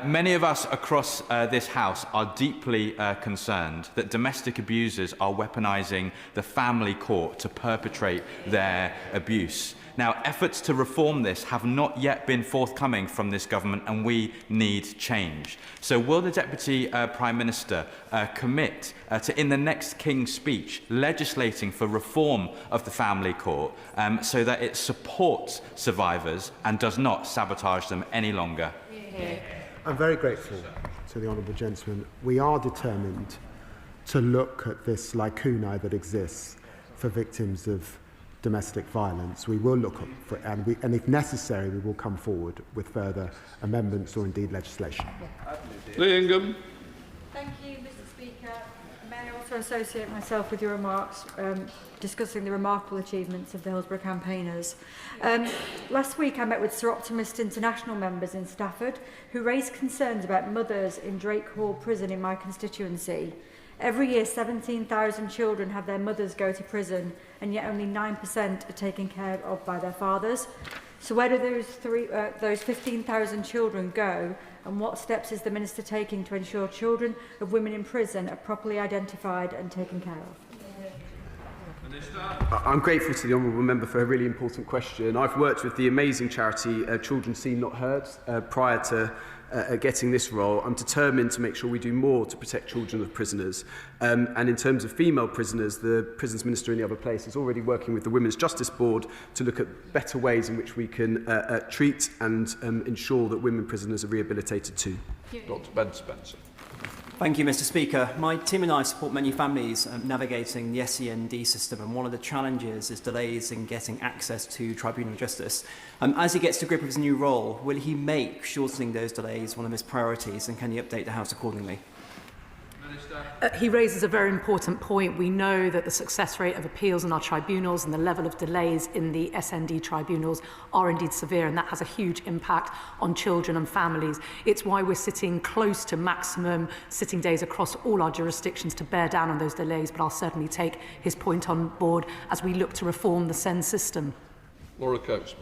Many of us across this House are deeply concerned that domestic abusers are weaponising the family court to perpetrate their abuse. Now, efforts to reform this have not yet been forthcoming from this government, and we need change. So will the Deputy Prime Minister commit to, in the next King's speech, legislating for reform of the family court so that it supports survivors and does not sabotage them any longer? I'm very grateful to the Honourable Gentleman. We are determined to look at this lacunae that exists for victims of domestic violence. We will look for it, and if necessary, we will come forward with further amendments or indeed legislation. Lee Ingham. Thank you, Mr. Speaker. May I also associate myself with your remarks discussing the remarkable achievements of the Hillsborough campaigners. Last week I met with Sir Optimist International members in Stafford who raised concerns about mothers in Drake Hall Prison in my constituency. Every year 17,000 children have their mothers go to prison, and yet only 9% are taken care of by their fathers. So where do those 15,000 children go, and what steps is the Minister taking to ensure children of women in prison are properly identified and taken care of? I'm grateful to the Honourable Member for a really important question. I've worked with the amazing charity Children Seen Not Heard prior to getting this role. I'm determined to make sure we do more to protect children of prisoners. And in terms of female prisoners, the Prisons Minister in the other place is already working with the Women's Justice Board to look at better ways in which we can treat and ensure that women prisoners are rehabilitated too. Dr. Ben Spencer. Thank you, Mr. Speaker. My team and I support many families navigating the SEND system, and one of the challenges is delays in getting access to tribunal justice. As he gets to grip with his new role, will he make shortening those delays one of his priorities, and can he update the House accordingly? He raises a very important point. We know that the success rate of appeals in our tribunals and the level of delays in the SND tribunals are indeed severe, and that has a huge impact on children and families. It's why we're sitting close to maximum sitting days across all our jurisdictions to bear down on those delays, but I'll certainly take his point on board as we look to reform the SEND system. Laura Coates.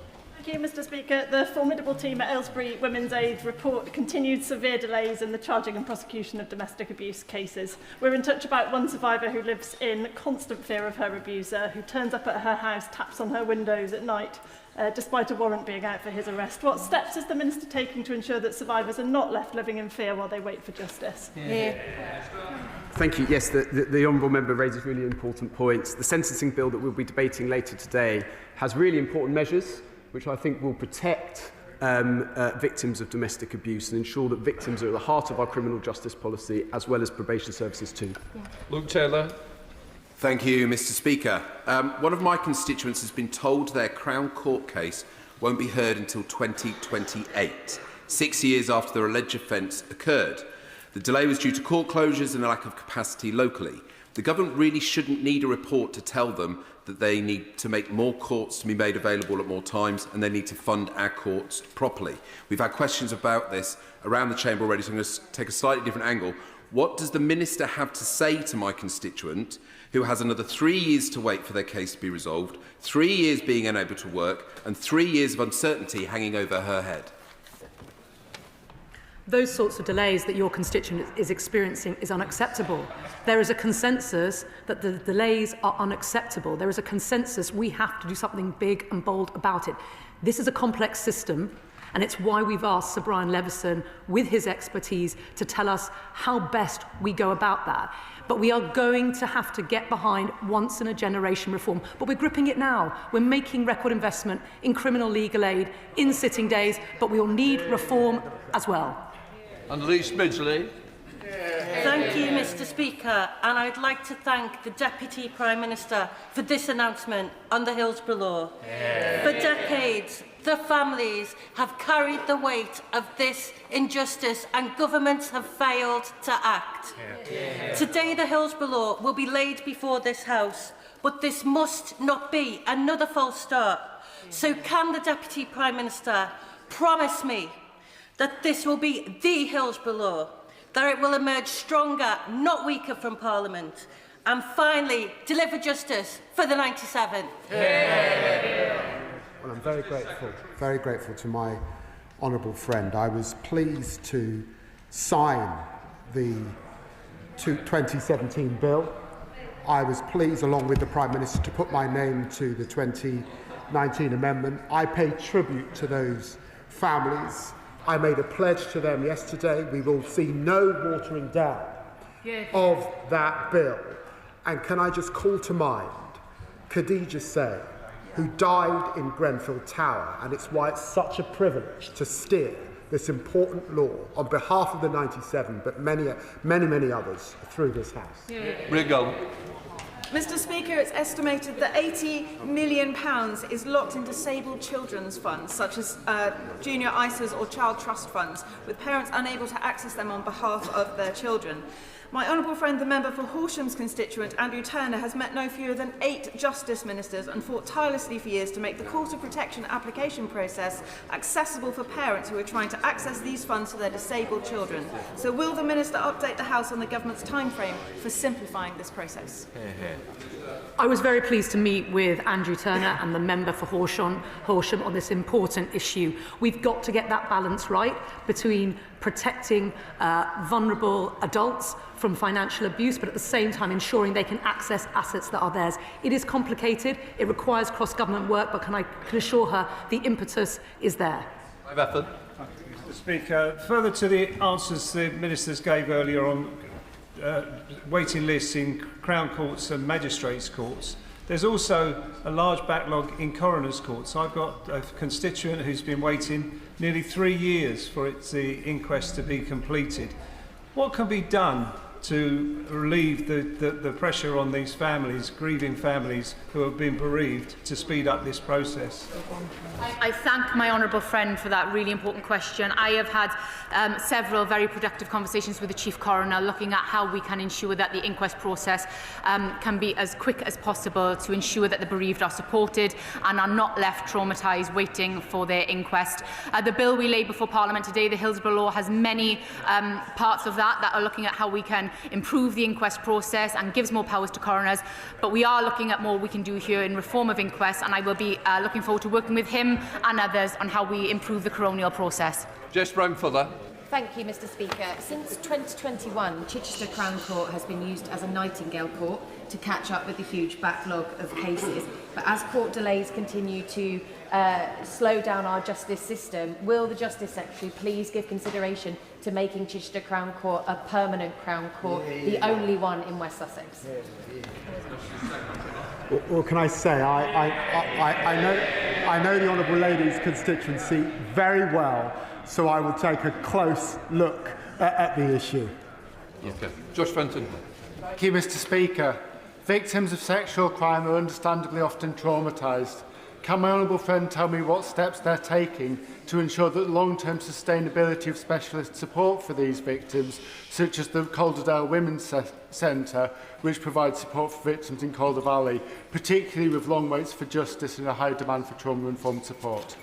Thank you, Mr. Speaker. The formidable team at Aylesbury Women's Aid report continued severe delays in the charging and prosecution of domestic abuse cases. We're in touch about one survivor who lives in constant fear of her abuser, who turns up at her house, taps on her windows at night, despite a warrant being out for his arrest. What steps is the Minister taking to ensure that survivors are not left living in fear while they wait for justice? Thank you. Yes, the Honourable Member raises really important points. The sentencing bill that we'll be debating later today has really important measures which I think will protect victims of domestic abuse and ensure that victims are at the heart of our criminal justice policy, as well as probation services too. Luke Taylor. Thank you, Mr. Speaker. One of my constituents has been told their Crown Court case won't be heard until 2028, 6 years after their alleged offence occurred. The delay was due to court closures and a lack of capacity locally. The government really shouldn't need a report to tell them that they need to make more courts to be made available at more times, and they need to fund our courts properly. We've had questions about this around the chamber already, so I'm going to take a slightly different angle. What does the Minister have to say to my constituent who has another 3 years to wait for their case to be resolved, 3 years being unable to work, and 3 years of uncertainty hanging over her head? Those sorts of delays that your constituent is experiencing is unacceptable. There is a consensus that the delays are unacceptable. There is a consensus we have to do something big and bold about it. This is a complex system, and it's why we've asked Sir Brian Levison, with his expertise, to tell us how best we go about that. But we are going to have to get behind once-in-a-generation reform. But we're gripping it now. We're making record investment in criminal legal aid, in sitting days, but we'll need reform as well. Annalise Midgley. Thank you, Mr. Speaker, and I'd like to thank the Deputy Prime Minister for this announcement on the Hillsborough Law. For decades, the families have carried the weight of this injustice and governments have failed to act. Today, the Hillsborough Law will be laid before this House, but this must not be another false start. So can the Deputy Prime Minister promise me that this will be the Hillsborough Law, that it will emerge stronger, not weaker from Parliament, and finally deliver justice for the 97? Well, I'm very grateful to my honourable friend. I was pleased to sign the 2017 bill. I was pleased, along with the Prime Minister, to put my name to the 2019 amendment. I pay tribute to those families. I made a pledge to them yesterday. We will see no watering down of that bill. And can I just call to mind Khadija Say, who died in Grenfell Tower, and it's why it's such a privilege to steer this important law on behalf of the 97, but many others through this House. Regal. Mr. Speaker, it's estimated that £80 million is locked in disabled children's funds, such as junior ISAs or child trust funds, with parents unable to access them on behalf of their children. My honourable friend, the member for Horsham's constituent, Andrew Turner, has met no fewer than 8 Justice Ministers and fought tirelessly for years to make the Court of Protection application process accessible for parents who are trying to access these funds for their disabled children. So will the Minister update the House on the Government's timeframe for simplifying this process? I was very pleased to meet with Andrew Turner and the member for Horsham on this important issue. We've got to get that balance right between protecting vulnerable adults from financial abuse, but at the same time ensuring they can access assets that are theirs. It is complicated, it requires cross-government work, but I can assure her the impetus is there. Mr. Speaker, further to the answers the ministers gave earlier on waiting lists in Crown Courts and Magistrates' Courts, there's also a large backlog in Coroners' Courts. I've got a constituent who's been waiting nearly 3 years for the inquest to be completed. What can be done to relieve the pressure on these families, grieving families who have been bereaved, to speed up this process? I thank my honourable friend for that really important question. I have had several very productive conversations with the Chief Coroner looking at how we can ensure that the inquest process can be as quick as possible to ensure that the bereaved are supported and are not left traumatised waiting for their inquest. The bill we laid before Parliament today, the Hillsborough Law, has many parts of that are looking at how we can improve the inquest process and gives more powers to coroners. But we are looking at more we can do here in reform of inquests, and I will be looking forward to working with him and others on how we improve the coronial process. Jess Brown-Fuller. Thank you, Mr. Speaker. Since 2021, Chichester Crown Court has been used as a Nightingale court to catch up with the huge backlog of cases. But as court delays continue to slow down our justice system, will the Justice Secretary please give consideration to making Chichester Crown Court a permanent Crown Court, the only one in West Sussex? Well, can I say, I know the Honourable Lady's constituency very well, so I will take a close look at the issue. Okay. Josh Fenton. Thank you, Mr. Speaker. Victims of sexual crime are understandably often traumatised. Can my honourable friend tell me what steps they're taking to ensure that the long-term sustainability of specialist support for these victims, such as the Calderdale Women's Centre, which provides support for victims in Calder Valley, particularly with long waits for justice and a high demand for trauma-informed support?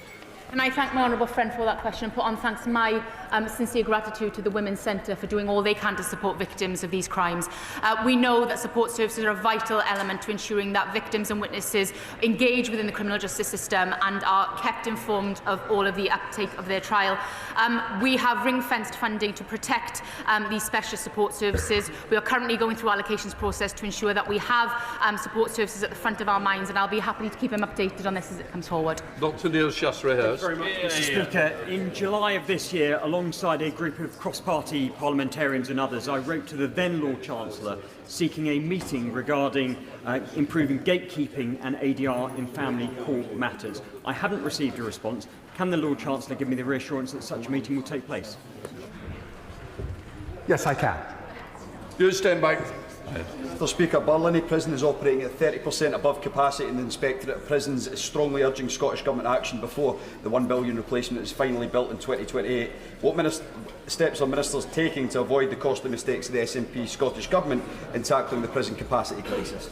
Can I thank my honourable friend for that question and put on thanks my sincere gratitude to the Women's Centre for doing all they can to support victims of these crimes. We know that support services are a vital element to ensuring that victims and witnesses engage within the criminal justice system and are kept informed of all of the uptake of their trial. We have ring-fenced funding to protect these specialist support services. We are currently going through allocations process to ensure that we have support services at the front of our minds, and I'll be happy to keep them updated on this as it comes forward. Dr Neil Shasrehurst. Very much, Mr. Speaker. In July of this year, alongside a group of cross-party parliamentarians and others, I wrote to the then Lord Chancellor seeking a meeting regarding improving gatekeeping and ADR in family court matters. I haven't received a response. Can the Lord Chancellor give me the reassurance that such a meeting will take place? Yes, I can. You stand back. Mr. Speaker, Barlinnie Prison is operating at 30% above capacity, and the Inspectorate of Prisons is strongly urging Scottish Government action before the £1 billion replacement is finally built in 2028. What steps are ministers taking to avoid the costly mistakes of the SNP Scottish Government in tackling the prison capacity crisis?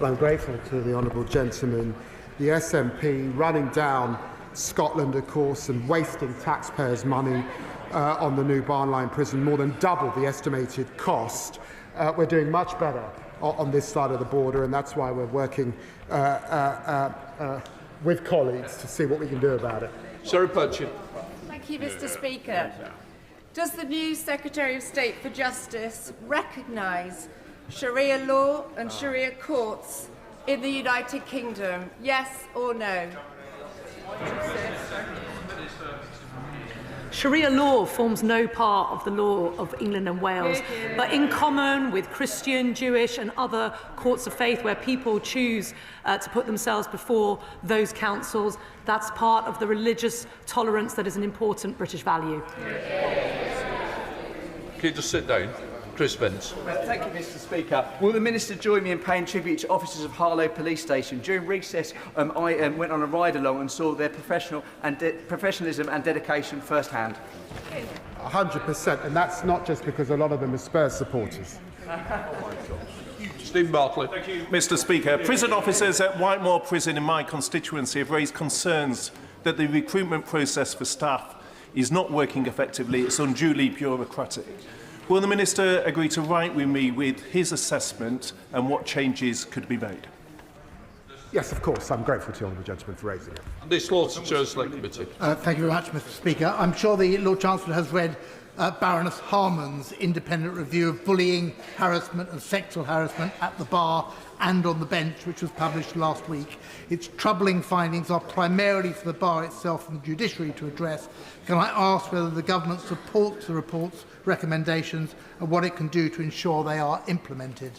Well, I'm grateful to the honourable gentleman. The SNP running down Scotland, of course, and wasting taxpayers' money on the new Barnline prison, more than double the estimated cost. We're doing much better on this side of the border, and that's why we're working with colleagues to see what we can do about it. Sarah Purchase. Thank you, Mr. Speaker. Does the new Secretary of State for Justice recognise Sharia law and Sharia courts in the United Kingdom? Yes or no? Sharia law forms no part of the law of England and Wales, but in common with Christian, Jewish and other courts of faith where people choose to put themselves before those councils, that's part of the religious tolerance that is an important British value. Can you just sit down? Chris Spence. Thank you, Mr. Speaker. Will the Minister join me in paying tribute to officers of Harlow Police Station? During recess, I went on a ride-along and saw their professionalism and dedication firsthand. 100%, and that's not just because a lot of them are Spurs supporters. Steve Bartlett. Thank you, Mr. Speaker. Prison officers at Whitemoor Prison in my constituency have raised concerns that the recruitment process for staff is not working effectively. It's unduly bureaucratic. Will the Minister agree to write with me with his assessment and what changes could be made? Yes, of course. I'm grateful to the honourable gentleman for raising it. The Slaughter Select Committee. Thank you very much, Mr. Speaker. I'm sure the Lord Chancellor has read Baroness Harman's independent review of bullying, harassment and sexual harassment at the bar and on the bench, which was published last week. Its troubling findings are primarily for the bar itself and the judiciary to address. Can I ask whether the government supports the report's recommendations and what it can do to ensure they are implemented?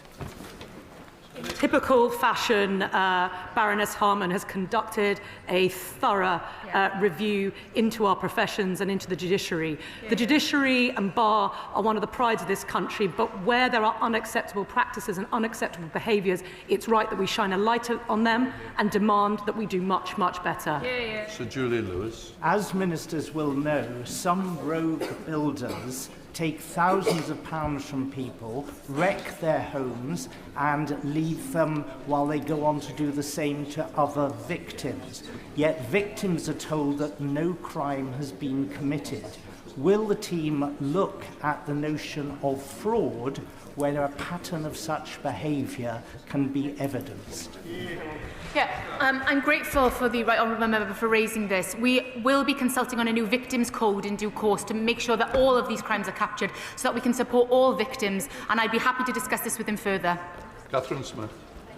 In typical fashion, Baroness Harman has conducted a thorough review into our professions and into the judiciary. The judiciary and bar are one of the prides of this country, but where there are unacceptable practices and unacceptable behaviours, it's right that we shine a light on them and demand that we do much, much better. Sir Julian Lewis. As ministers will know, some rogue builders take thousands of pounds from people, wreck their homes and leave them while they go on to do the same to other victims. Yet victims are told that no crime has been committed. will the team look at the notion of fraud where a pattern of such behaviour can be evidenced? Yeah, I'm grateful for the Right Honourable Member for raising this. We will be consulting on a new victims code in due course to make sure that all of these crimes are captured so that we can support all victims, and I'd be happy to discuss this with him further. Catherine Smith.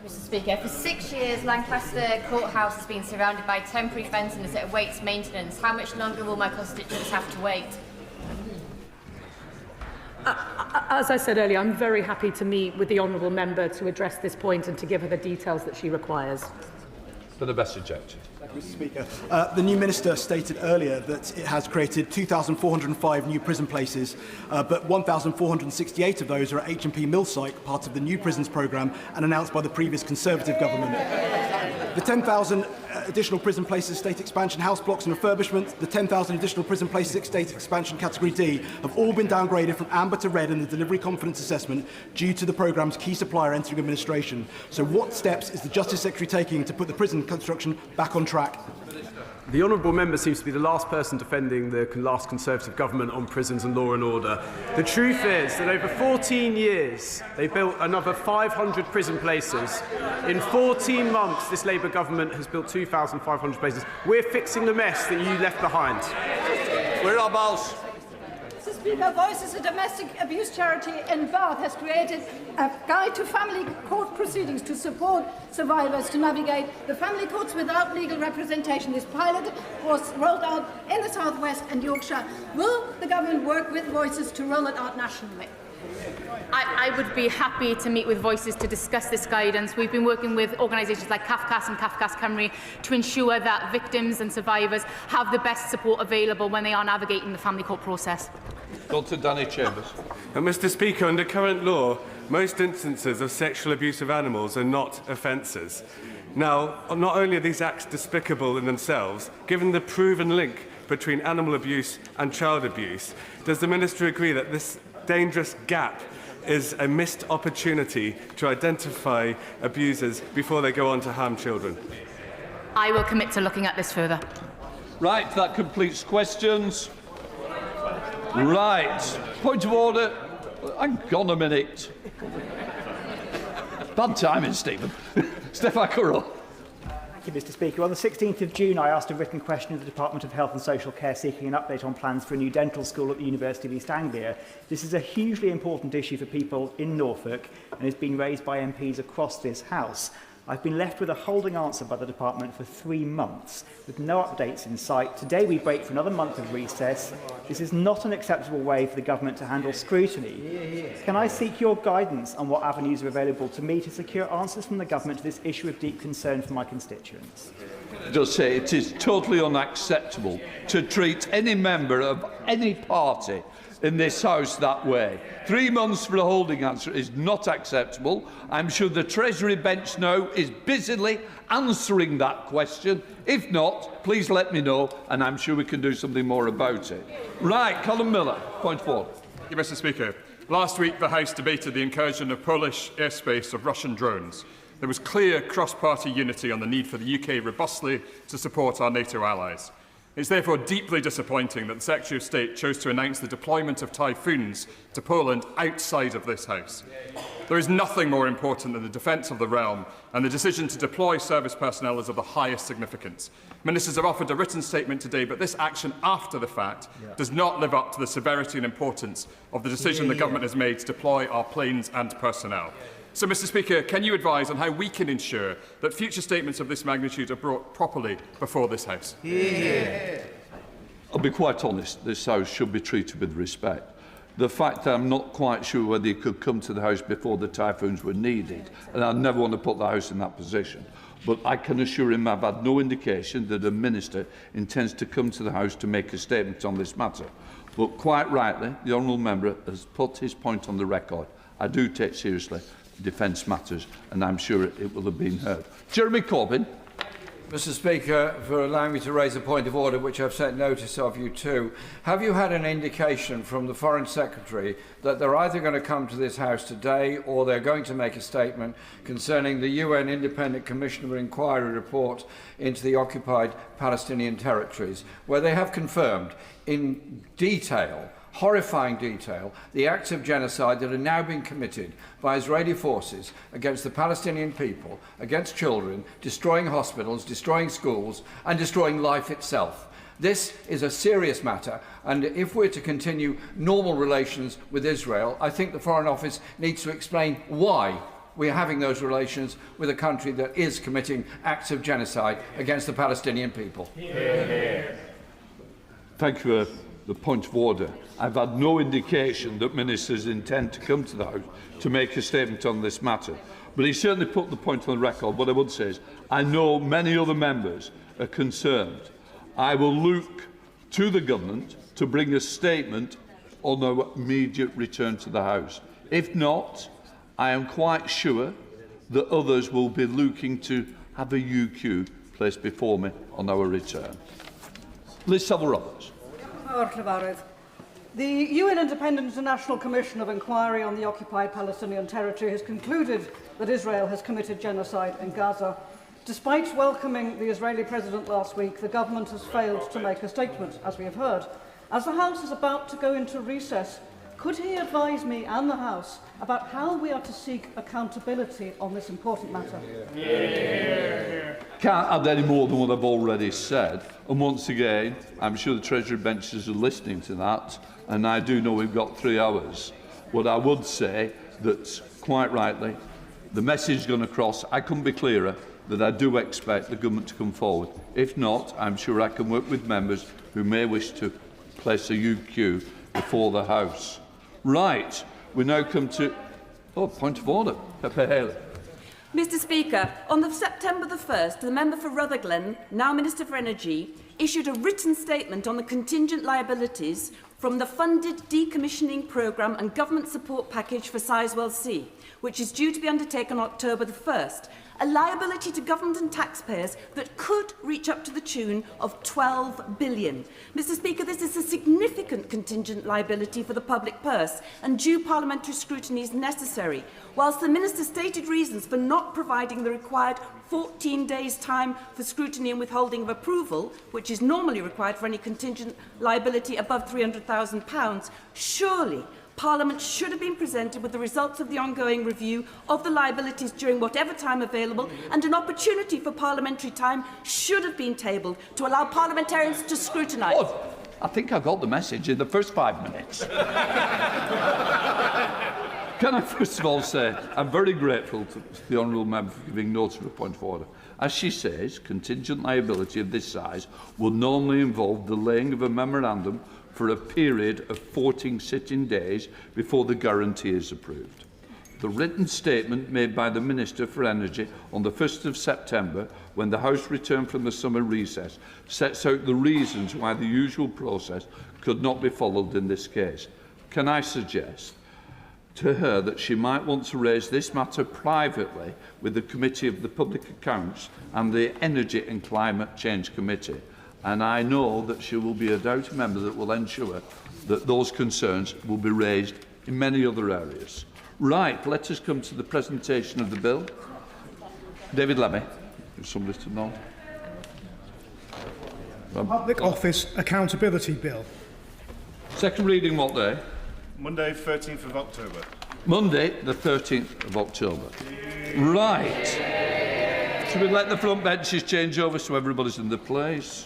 Mr Speaker, for 6 years Lancaster Courthouse has been surrounded by temporary fencing as it awaits maintenance. How much longer will my constituents have to wait? As I said earlier, I'm very happy to meet with the Honourable Member to address this point and to give her the details that she requires. For the best objection. Thank you, Mr Speaker. The new Minister stated earlier that it has created 2,405 new prison places, but 1,468 of those are at H&P Millsike, part of the new prisons programme and announced by the previous Conservative government. The 10,000 additional prison places, state expansion, house blocks and refurbishment, the 10,000 additional prison places, state expansion category D, have all been downgraded from amber to red in the delivery confidence assessment due to the programme's key supplier entering administration. So what steps is the Justice Secretary taking to put the prison construction back on track? The Honourable Member seems to be the last person defending the last Conservative government on prisons and law and order. The truth is that over 14 years, they built another 500 prison places. In 14 months, this Labour government has built 2,500 places. We're fixing the mess that you left behind. We're our boss. Mr Speaker, Voices, a domestic abuse charity in Bath, has created a guide to family court proceedings to support survivors to navigate the family courts without legal representation. This pilot was rolled out in the South West and Yorkshire. Will the government work with Voices to roll it out nationally? I would be happy to meet with Voices to discuss this guidance. We've been working with organisations like Cafcas and Cafcas Cymru to ensure that victims and survivors have the best support available when they are navigating the family court process. Dr. Danny Chambers. Mr Speaker, under current law, most instances of sexual abuse of animals are not offences. Now, not only are these acts despicable in themselves, given the proven link between animal abuse and child abuse, does the Minister agree that this dangerous gap is a missed opportunity to identify abusers before they go on to harm children? I will commit to looking at this further. Right, that completes questions. Right, point of order. Hang on a minute. Bad timing, Stephen. Stefan Currow. Thank you, Mr Speaker. On the 16th of June, I asked a written question of the Department of Health and Social Care seeking an update on plans for a new dental school at the University of East Anglia. This is a hugely important issue for people in Norfolk and has been raised by MPs across this House. I've been left with a holding answer by the department for 3 months, with no updates in sight. Today we break for another month of recess. This is not an acceptable way for the government to handle scrutiny. Can I seek your guidance on what avenues are available to me to secure answers from the government to this issue of deep concern for my constituents? Just say it is totally unacceptable to treat any member of any party in this House that way. 3 months for a holding answer is not acceptable. I'm sure the Treasury bench now is busily answering that question. If not, please let me know, and I'm sure we can do something more about it. Right, Colin Miller, point 4. Thank you, Mr Speaker. Last week, the House debated the incursion of Polish airspace of Russian drones. There was clear cross-party unity on the need for the UK robustly to support our NATO allies. It's therefore deeply disappointing that the Secretary of State chose to announce the deployment of Typhoons to Poland outside of this House. There is nothing more important than the defence of the realm, and the decision to deploy service personnel is of the highest significance. Ministers have offered a written statement today, but this action after the fact does not live up to the severity and importance of the decision the government has made to deploy our planes and personnel. So, Mr Speaker, can you advise on how we can ensure that future statements of this magnitude are brought properly before this House? I'll be quite honest, this House should be treated with respect. The fact that I'm not quite sure whether he could come to the House before the Typhoons were needed, and I never want to put the House in that position. But I can assure him I've had no indication that a Minister intends to come to the House to make a statement on this matter. But quite rightly, the Honourable Member has put his point on the record. I do take seriously defence matters, and I'm sure it will have been heard. Jeremy Corbyn. Mr Speaker, for allowing me to raise a point of order which I've sent notice of you to. Have you had an indication from the Foreign Secretary that they're either going to come to this House today or they're going to make a statement concerning the UN Independent Commission of Inquiry report into the occupied Palestinian territories, where they have confirmed in detail, horrifying detail, the acts of genocide that are now being committed by Israeli forces against the Palestinian people, against children, destroying hospitals, destroying schools, and destroying life itself. This is a serious matter, and if we're to continue normal relations with Israel, I think the Foreign Office needs to explain why we're having those relations with a country that is committing acts of genocide against the Palestinian people. Thank you for the point of order. I've had no indication that ministers intend to come to the House to make a statement on this matter. But he certainly put the point on the record. What I would say is, I know many other members are concerned. I will look to the government to bring a statement on our immediate return to the House. If not, I am quite sure that others will be looking to have a UQ placed before me on our return. Liz Savile-Roberts. The UN Independent International Commission of Inquiry on the Occupied Palestinian Territory has concluded that Israel has committed genocide in Gaza. Despite welcoming the Israeli president last week, the government has failed to make a statement, as we have heard. As the House is about to go into recess, could he advise me and the House about how we are to seek accountability on this important matter? Can't add any more than what I've already said. And once again, I'm sure the Treasury benches are listening to that, and I do know we've got 3 hours. What I would say that, quite rightly, the message is going across. I couldn't be clearer that I do expect the government to come forward. If not, I'm sure I can work with members who may wish to place a UQ before the House. Right, we now come to... Oh, point of order. Pepper Haley. Mr Speaker, on September the 1st, the member for Rutherglen, now Minister for Energy, issued a written statement on the contingent liabilities from the funded decommissioning programme and government support package for Sizewell C, which is due to be undertaken on October the 1st, a liability to government and taxpayers that could reach up to the tune of £12 billion. Mr Speaker, this is a significant contingent liability for the public purse, and due parliamentary scrutiny is necessary. Whilst the Minister stated reasons for not providing the required 14 days' time for scrutiny and withholding of approval, which is normally required for any contingent liability above £300,000, surely Parliament should have been presented with the results of the ongoing review of the liabilities during whatever time available, and an opportunity for parliamentary time should have been tabled to allow parliamentarians to scrutinise. Oh, I think I got the message in the first 5 minutes. Can I first of all say I'm very grateful to the honourable member for giving notice of a point of order. As she says, contingent liability of this size will normally involve the laying of a memorandum for a period of 14 sitting days before the guarantee is approved. The written statement made by the Minister for Energy on the 1st of September, when the House returned from the summer recess, sets out the reasons why the usual process could not be followed in this case. Can I suggest to her that she might want to raise this matter privately with the Committee of the Public Accounts and the Energy and Climate Change Committee? And I know that she will be a doughty member that will ensure that those concerns will be raised in many other areas. Right, let us come to the presentation of the bill. David Lemmy, if somebody to know. Public Office Accountability Bill. Second reading what day? Monday, 13th of October. Monday, the 13th of October. Right. Should we let the front benches change over so everybody's in the place?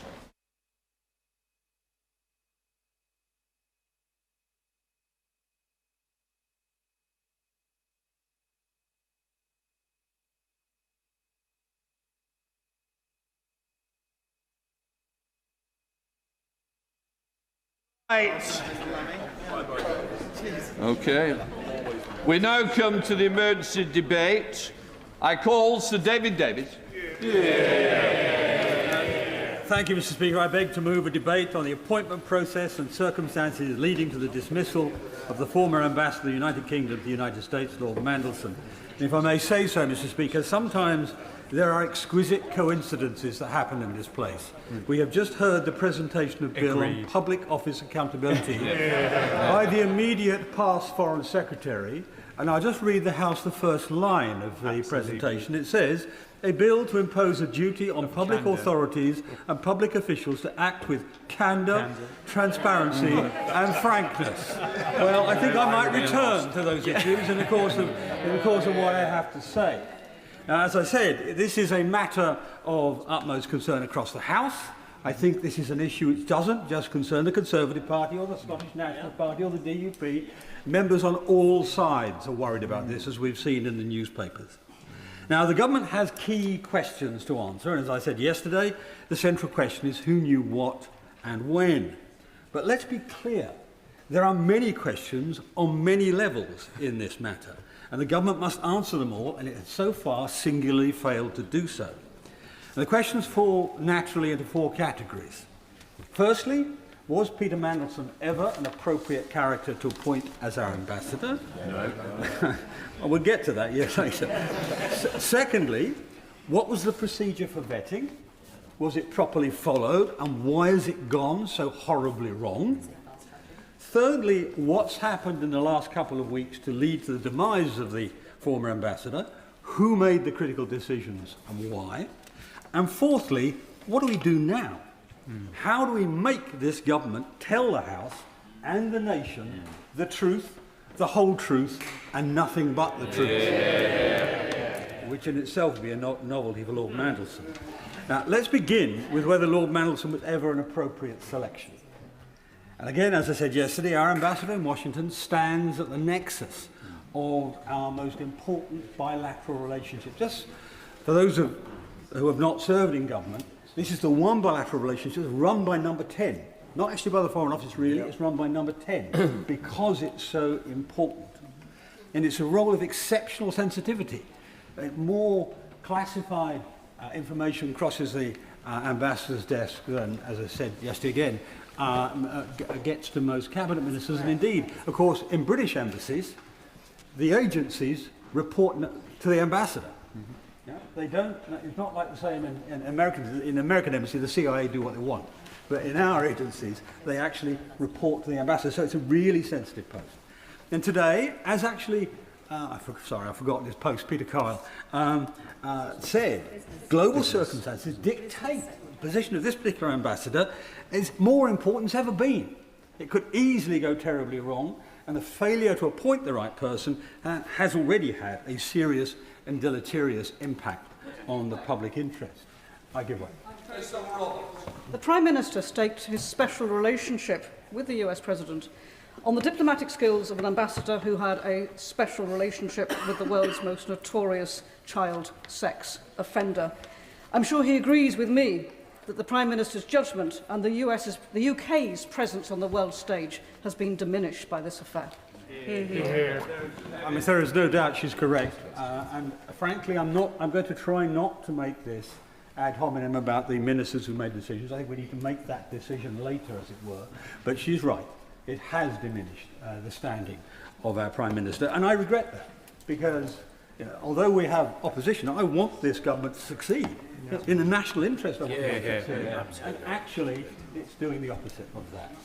Right. Okay. We now come to the emergency debate. I call Sir David Davis. Thank you, Mr Speaker. I beg to move a debate on the appointment process and circumstances leading to the dismissal of the former Ambassador of the United Kingdom to the United States, Lord Mandelson. If I may say so, Mr. Speaker, sometimes there are exquisite coincidences that happen in this place. We have just heard the presentation of Bill on public office accountability by the immediate past Foreign Secretary, and I'll just read the House the first line of the presentation. It says, a bill to impose a duty on public authorities and public officials to act with candour, transparency and frankness. Well, I think I might return to those issues in the course of what I have to say. Now, as I said, this is a matter of utmost concern across the House. I think this is an issue which doesn't just concern the Conservative Party or the Scottish National Party or the DUP. Members on all sides are worried about this, as we've seen in the newspapers. Now, the government has key questions to answer, and as I said yesterday, the central question is who knew what and when. But let's be clear, there are many questions on many levels in this matter, and the government must answer them all, and it has so far singularly failed to do so. And the questions fall naturally into four categories. Firstly, was Peter Mandelson ever an appropriate character to appoint as our ambassador? No. Well, we'll get to that later. Secondly, what was the procedure for vetting? Was it properly followed, and why has it gone so horribly wrong? Thirdly, what's happened in the last couple of weeks to lead to the demise of the former ambassador? Who made the critical decisions and why? And fourthly, what do we do now? How do we make this government tell the House and the nation the truth, the whole truth, and nothing but the truth? Which in itself would be a novelty for Lord Mandelson. Now, let's begin with whether Lord Mandelson was ever an appropriate selection. And again, as I said yesterday, our ambassador in Washington stands at the nexus of our most important bilateral relationship. Just for those who have not served in government, this is the one bilateral relationship run by number 10. Not actually by the Foreign Office, really, it's run by number 10 because it's so important. And it's a role of exceptional sensitivity. More classified information crosses the ambassador's desk than, as I said yesterday again, gets to most cabinet ministers. And indeed, of course, in British embassies, the agencies report to the ambassador. Yeah, they don't. It's not like the same in American embassy. The CIA do what they want, but in our agencies, they actually report to the ambassador. So it's a really sensitive post. And today, as actually, I've forgotten his post. Peter Kyle said, global circumstances dictate the position of this particular ambassador is more important than it's ever been. It could easily go terribly wrong, and the failure to appoint the right person has already had a serious and deleterious impact on the public interest. I give way. The Prime Minister staked his special relationship with the US President on the diplomatic skills of an ambassador who had a special relationship with the world's most notorious child sex offender. I'm sure he agrees with me that the Prime Minister's judgment and the UK's presence on the world stage has been diminished by this affair. I mean, there is no doubt she's correct, and frankly, I'm going to try not to make this ad hominem about the ministers who made decisions. I think we need to make that decision later, as it were. But she's right; it has diminished the standing of our Prime Minister, and I regret that because, although we have opposition, I want this government to succeed. It's in the national interest of it, and actually, it's doing the opposite of that.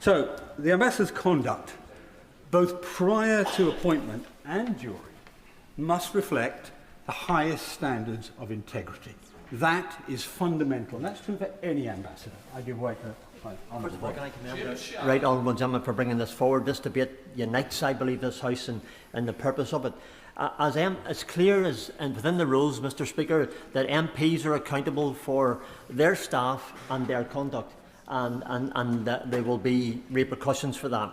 So, the ambassador's conduct, both prior to appointment and during, must reflect the highest standards of integrity. That is fundamental, and that's true for any ambassador. I give way to First of all, can I commend the right honourable gentleman for bringing this forward. This debate unites, I believe, this House and the purpose of it. It's clear and within the rules, Mr. Speaker, that MPs are accountable for their staff and their conduct, and that there will be repercussions for that.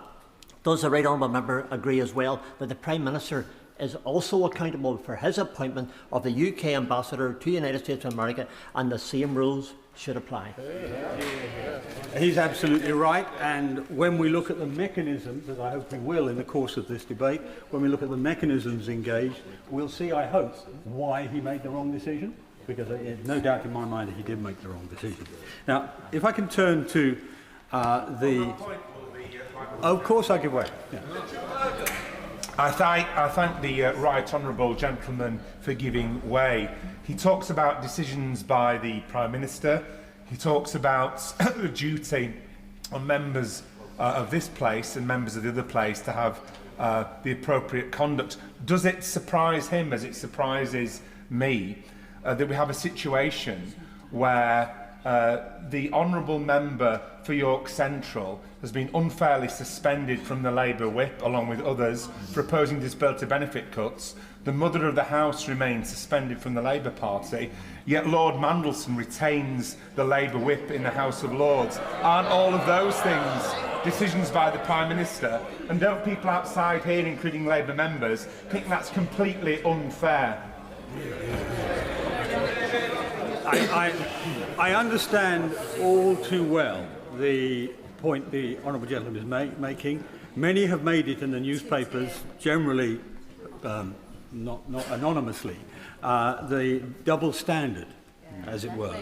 Does the right honourable member agree as well that the Prime Minister is also accountable for his appointment of the UK ambassador to the United States of America, and the same rules should apply? He's absolutely right, and when we look at the mechanisms, as I hope we will in the course of this debate, when we look at the mechanisms engaged, we'll see, I hope, why he made the wrong decision, because there's no doubt in my mind that he did make the wrong decision. Now, if I can turn to Of course I give way. Yeah. I thank the right honourable gentleman for giving way. He talks about decisions by the Prime Minister. He talks about the duty on members of this place and members of the other place to have the appropriate conduct. Does it surprise him, as it surprises me, that we have a situation where the honourable member for York Central has been unfairly suspended from the Labour whip, along with others, for opposing disability benefit cuts? The Mother of the House remains suspended from the Labour Party, yet Lord Mandelson retains the Labour whip in the House of Lords. Aren't all of those things decisions by the Prime Minister? And don't people outside here, including Labour members, think that's completely unfair? I understand all too well the point the honourable gentleman is making. Many have made it in the newspapers, generally not anonymously, the double standard, as it were,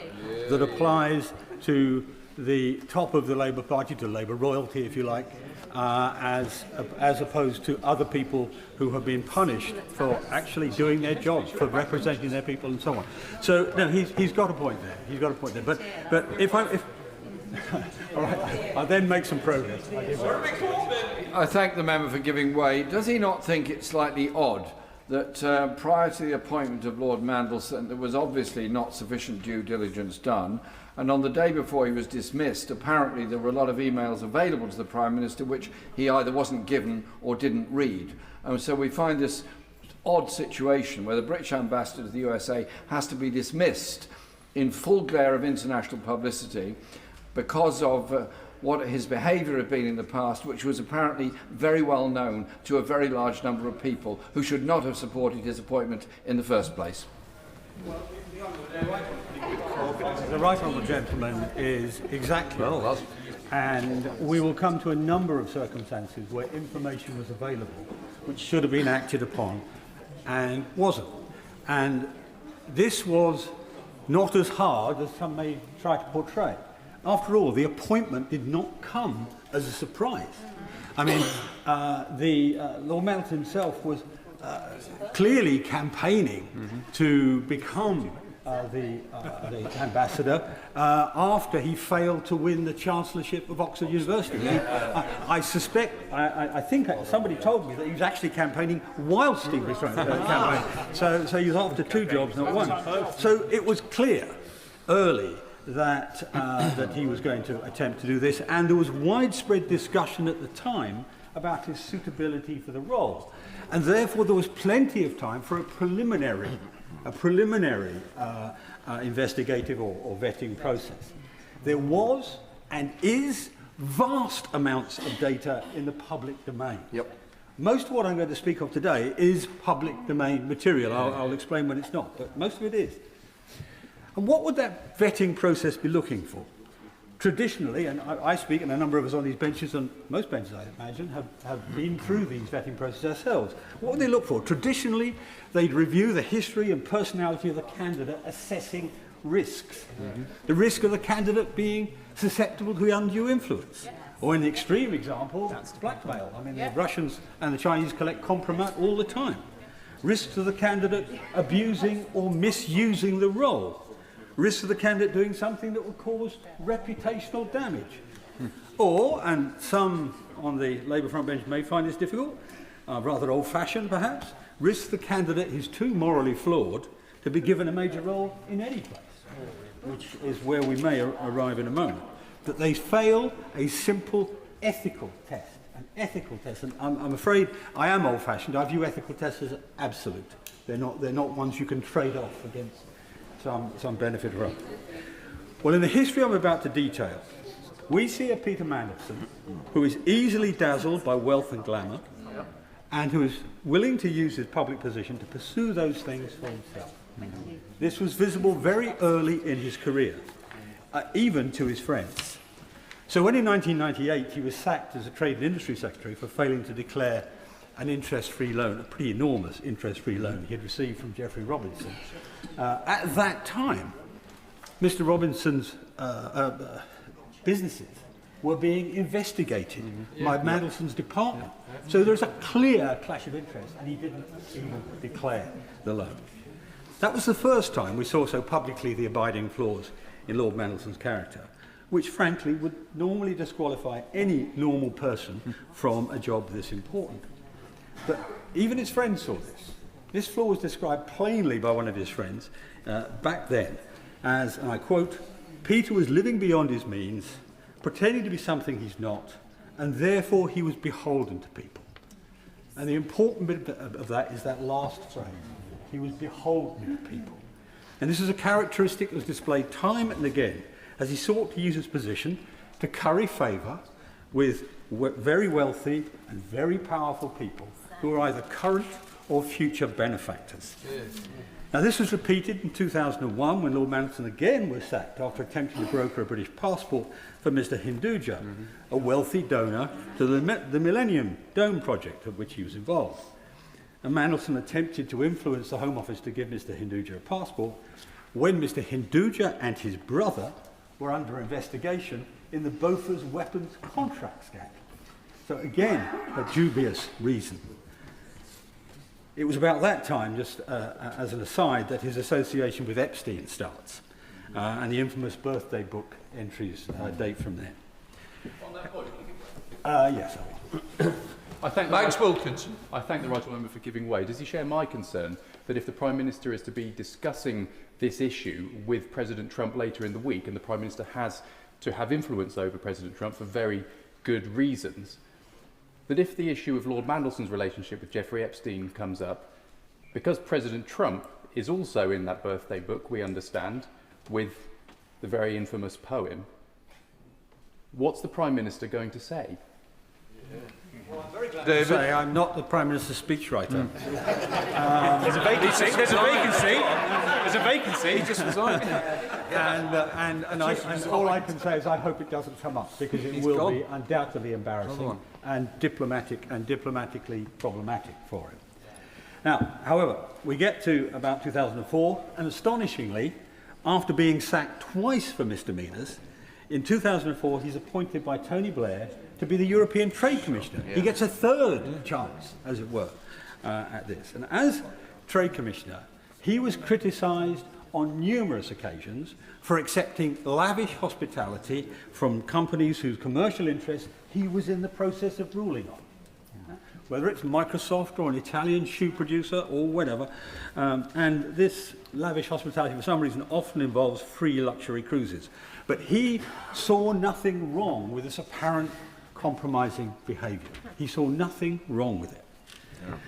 that applies to the top of the Labour Party, to Labour royalty, if you like, as opposed to other people who have been punished for actually doing their jobs, for representing their people and so on. So, no, he's got a point there. He's got a point there. But if all right, I'll then make some progress. I thank the member for giving way. Does he not think it's slightly odd that prior to the appointment of Lord Mandelson, there was obviously not sufficient due diligence done, and on the day before he was dismissed, apparently there were a lot of emails available to the Prime Minister which he either wasn't given or didn't read. And so we find this odd situation where the British ambassador to the USA has to be dismissed in full glare of international publicity because of what his behaviour had been in the past, which was apparently very well known to a very large number of people who should not have supported his appointment in the first place. The right honourable gentleman is exactly right. And we will come to a number of circumstances where information was available which should have been acted upon and wasn't. And this was not as hard as some may try to portray. After all, the appointment did not come as a surprise. I mean, Lord Mandelson himself was clearly campaigning to become the ambassador after he failed to win the chancellorship of Oxford University. I suspect, I think somebody told me that he was actually campaigning whilst he was trying to campaign. So he was after two jobs, not one. So it was clear early that he was going to attempt to do this, and there was widespread discussion at the time about his suitability for the role, and therefore there was plenty of time for a preliminary investigative or vetting process. There was and is vast amounts of data in the public domain. Most of what I'm going to speak of today is public domain material. I'll explain when it's not, but most of it is. And what would that vetting process be looking for? Traditionally, and I speak, and a number of us on these benches, and most benches I imagine, have been through these vetting processes ourselves. What would they look for? Traditionally, they'd review the history and personality of the candidate, assessing risks. The risk of the candidate being susceptible to undue influence. Or in the extreme example, blackmail. I mean, the Russians and the Chinese collect compromise all the time. Risks of the candidate abusing or misusing the role. Risks of the candidate doing something that will cause reputational damage. Or, and some on the Labour front bench may find this difficult, rather old-fashioned perhaps, risks the candidate is too morally flawed to be given a major role in any place, which is where we may arrive in a moment. That they fail a simple ethical test. An ethical test, and I'm afraid I am old-fashioned. I view ethical tests as absolute. They're not ones you can trade off against some benefit or other. Well, in the history I'm about to detail, we see a Peter Mandelson who is easily dazzled by wealth and glamour, and who is willing to use his public position to pursue those things for himself. This was visible very early in his career, even to his friends. So when in 1998 he was sacked as a Trade and Industry Secretary for failing to declare an interest-free loan, a pretty enormous interest-free loan he had received from Geoffrey Robinson. At that time, Mr. Robinson's businesses were being investigated by Mandelson's department. So there's a clear clash of interest, and he didn't even declare the loan. That was the first time we saw so publicly the abiding flaws in Lord Mandelson's character, which frankly would normally disqualify any normal person from a job this important. But even his friends saw this. This flaw was described plainly by one of his friends back then as, and I quote, "Peter was living beyond his means, pretending to be something he's not, and therefore he was beholden to people." And the important bit of that is that last phrase. He was beholden to people. And this is a characteristic that was displayed time and again as he sought to use his position to curry favour with very wealthy and very powerful people who are either current or future benefactors. Now, this was repeated in 2001 when Lord Mandelson again was sacked after attempting to broker a British passport for Mr. Hinduja, a wealthy donor to the Millennium Dome project of which he was involved. And Mandelson attempted to influence the Home Office to give Mr. Hinduja a passport when Mr. Hinduja and his brother were under investigation in the Bofors weapons contract scandal. So again, a dubious reason. It was about that time, just as an aside, that his association with Epstein starts, and the infamous birthday book entries date from there. On that point, yes. I thank Max Wilkinson. I thank the right member for giving way. Does he share my concern that if the Prime Minister is to be discussing this issue with President Trump later in the week, and the Prime Minister has to have influence over President Trump for very good reasons, that if the issue of Lord Mandelson's relationship with Jeffrey Epstein comes up, because President Trump is also in that birthday book, we understand, with the very infamous poem, what's the Prime Minister going to say? Well, I'm very glad to say I'm not the Prime Minister's speechwriter. There's a vacancy. There's a vacancy. He just resigned. And all I can say is I hope it doesn't come up, because it will be undoubtedly embarrassing and diplomatically problematic for him. Now, however, we get to about 2004, and astonishingly, after being sacked twice for misdemeanours, in 2004 he's appointed by Tony Blair to be the European Trade Commissioner. He gets a third chance, as it were, at this. And as Trade Commissioner, he was criticised on numerous occasions for accepting lavish hospitality from companies whose commercial interests he was in the process of ruling on. Whether it's Microsoft or an Italian shoe producer or whatever. And this lavish hospitality, for some reason, often involves free luxury cruises. But he saw nothing wrong with this apparent compromising behaviour. He saw nothing wrong with it.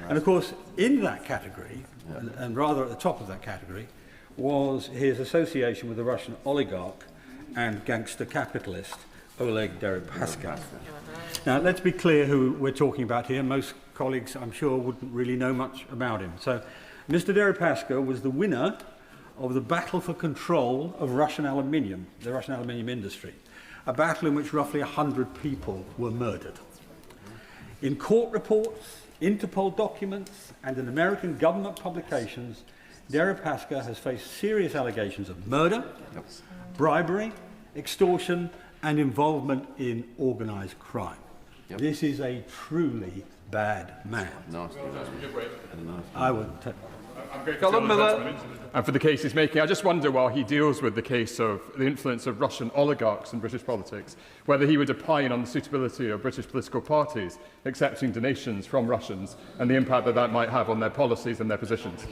And of course, in that category, and rather at the top of that category, was his association with the Russian oligarch and gangster capitalist Oleg Deripaska. Now, let's be clear who we're talking about here. Most colleagues, I'm sure, wouldn't really know much about him. So, Mr. Deripaska was the winner of the battle for control of Russian aluminium, the Russian aluminium industry, a battle in which roughly 100 people were murdered. In court reports, Interpol documents, and in American government publications, Deripaska has faced serious allegations of murder, bribery, extortion, and involvement in organised crime. This is a truly bad man. I wouldn't tell. Colin Miller. And for the case he's making, I just wonder, while he deals with the case of the influence of Russian oligarchs in British politics, whether he would opine on the suitability of British political parties accepting donations from Russians and the impact that that might have on their policies and their positions.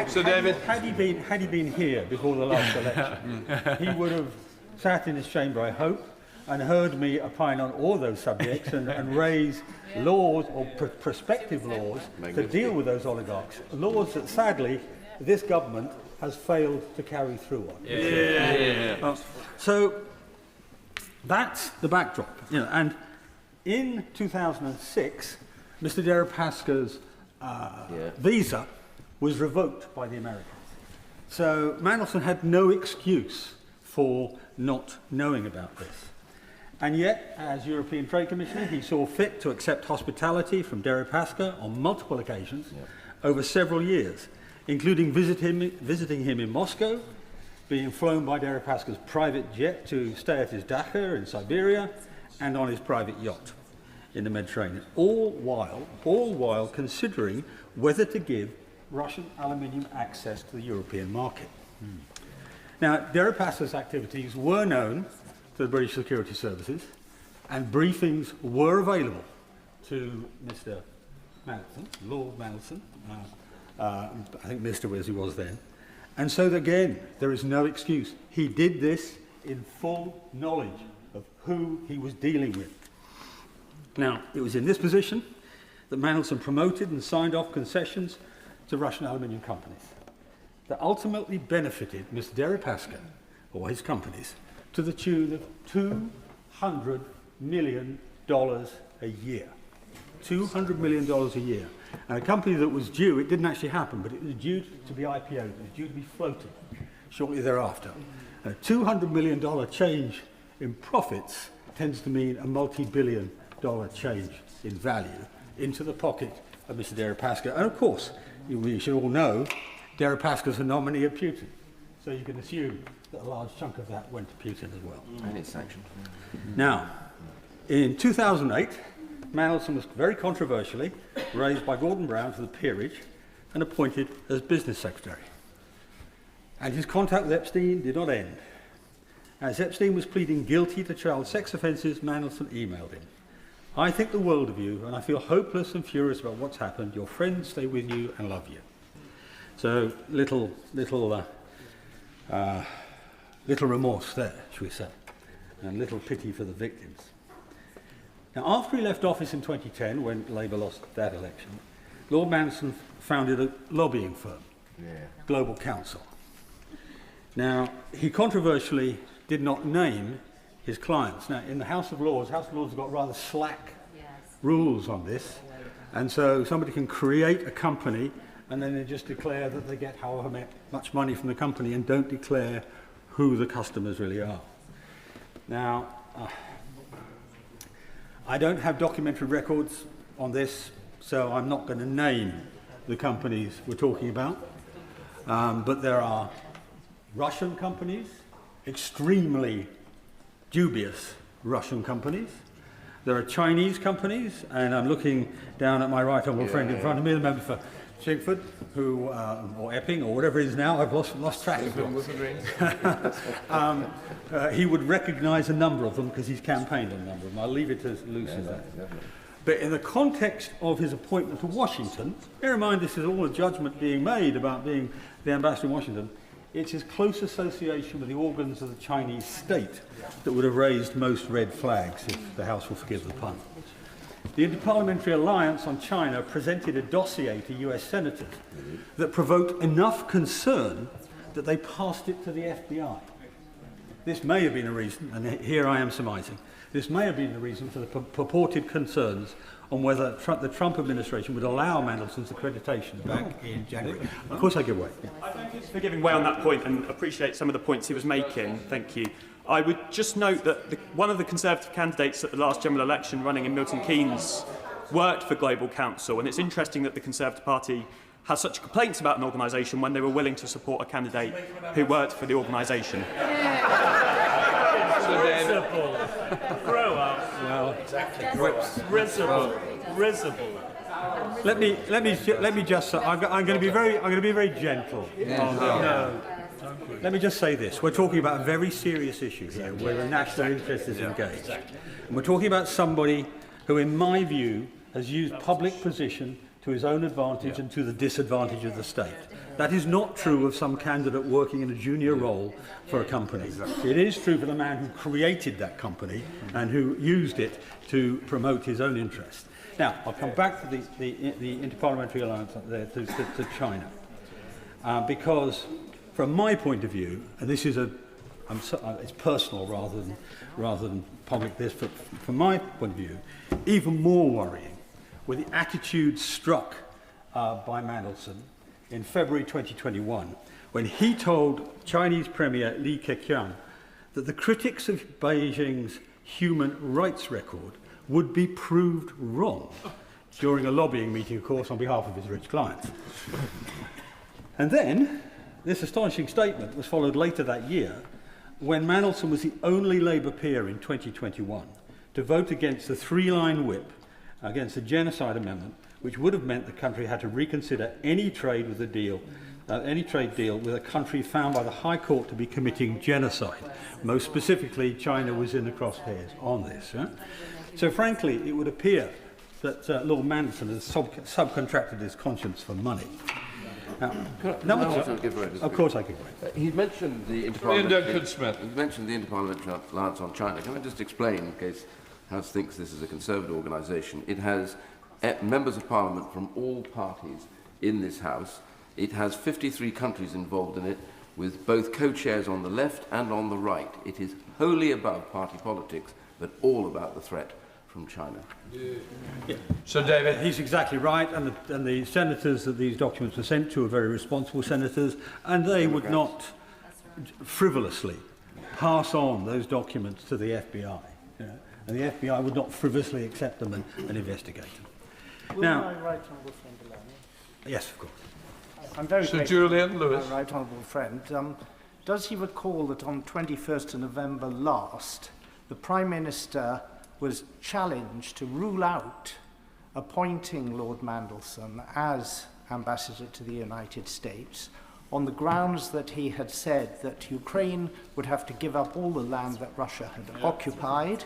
So, David, had he been here before the last election, he would have sat in his chamber, I hope, and heard me opine on all those subjects and raise laws or prospective laws to deal with those oligarchs. Laws that, sadly, this government has failed to carry through on. So that's the backdrop. And in 2006, Mr. Deripaska's visa was revoked by the Americans. So Mandelson had no excuse for not knowing about this. And yet, as European Trade Commissioner, he saw fit to accept hospitality from Deripaska on multiple occasions over several years, including visiting him in Moscow, being flown by Deripaska's private jet to stay at his Dakar in Siberia and on his private yacht in the Mediterranean, all while considering whether to give Russian aluminium access to the European market. Now, Deripaska's activities were known to the British security services, and briefings were available to Mr. Mandelson, Lord Mandelson, I think Mr. was he was then. And so, again, there is no excuse. He did this in full knowledge of who he was dealing with. Now, it was in this position that Mandelson promoted and signed off concessions to Russian aluminium companies that ultimately benefited Mr. Deripaska, or his companies, to the tune of $200 million a year. $200 million a year. And a company that was due, it didn't actually happen, but it was due to be IPO'd, it was due to be floated shortly thereafter. A $200 million change in profits tends to mean a multi-billion dollar change in value into the pocket of Mr. Deripaska. And of course, we should all know, Deripaska's a nominee of Putin. So you can assume that a large chunk of that went to Putin as well. And it's sanctioned. Now, in 2008, Mandelson was very controversially raised by Gordon Brown to the peerage and appointed as business secretary. And his contact with Epstein did not end. As Epstein was pleading guilty to child sex offences, Mandelson emailed him. I think the world of you, and I feel hopeless and furious about what's happened. Your friends stay with you and love you. So little remorse there, shall we say, and little pity for the victims. Now, after he left office in 2010, when Labour lost that election, Lord Mandelson founded a lobbying firm, Global Counsel. Now, he controversially did not name his clients. Now, in the House of Lords have got rather slack rules on this, and so somebody can create a company and then they just declare that they get however much money from the company and don't declare who the customers really are. Now, I don't have documentary records on this, so I'm not going to name the companies we're talking about, but there are Russian companies, extremely dubious Russian companies. There are Chinese companies, and I'm looking down at my right honourable friend in front of me, the member for Chingford, who, or Epping, or whatever it is now, I've lost track of him. He would recognise a number of them because he's campaigned on a number of them. I'll leave it as loose as that. But in the context of his appointment to Washington, bear in mind this is all a judgment being made about being the ambassador in Washington, it's his close association with the organs of the Chinese state that would have raised most red flags, if the House will forgive the pun. The Interparliamentary Alliance on China presented a dossier to US senators that provoked enough concern that they passed it to the FBI. This may have been a reason, and here I am surmising, this may have been the reason for the purported concerns on whether the Trump administration would allow Mandelson's accreditation back in January. Of course I give way. I thank you for giving way on that point and appreciate some of the points he was making. Thank you. I would just note that one of the Conservative candidates at the last general election running in Milton Keynes worked for Global Counsel, and it's interesting that the Conservative Party has such complaints about an organisation when they were willing to support a candidate who worked for the organisation. Risible. Grow up. Well, exactly. Risible. Let me just. I'm going to be very gentle. Let me just say this. We're talking about a very serious issue here where the national interest is engaged. And we're talking about somebody who, in my view, has used public position to his own advantage and to the disadvantage of the state. That is not true of some candidate working in a junior role for a company. It is true for the man who created that company and who used it to promote his own interest. Now, I'll come back to the Interparliamentary Alliance to China. Because from my point of view, and this is it's personal rather than public this, but from my point of view, even more worrying were the attitudes struck by Mandelson in February 2021 when he told Chinese Premier Li Keqiang that the critics of Beijing's human rights record would be proved wrong during a lobbying meeting, of course, on behalf of his rich clients. And then, This astonishing statement was followed later that year when Mandelson was the only Labour peer in 2021 to vote against the three-line whip against the genocide amendment, which would have meant the country had to reconsider any trade deal with a country found by the High Court to be committing genocide. Most specifically, China was in the crosshairs on this. Yeah? So frankly, it would appear that Lord Mandelson has subcontracted his conscience for money. Of course I can. He mentioned the Interparliamentary Alliance on China. Can I just explain, in case House thinks this is a Conservative organisation? It has members of Parliament from all parties in this House. It has 53 countries involved in it, with both co-chairs on the left and on the right. It is wholly above party politics, but all about the threat from China. Yeah. So, David, he's exactly right, and the senators that these documents were sent to are very responsible senators, and they would not frivolously pass on those documents to the FBI. You know? And the FBI would not frivolously accept them and investigate them. Will now, my right honourable friend allow me? Yes, of course. I'm very Sir grateful Julian Lewis. to my right honourable friend. Does he recall that on 21st of November last, the Prime Minister was challenged to rule out appointing Lord Mandelson as Ambassador to the United States on the grounds that he had said that Ukraine would have to give up all the land that Russia had occupied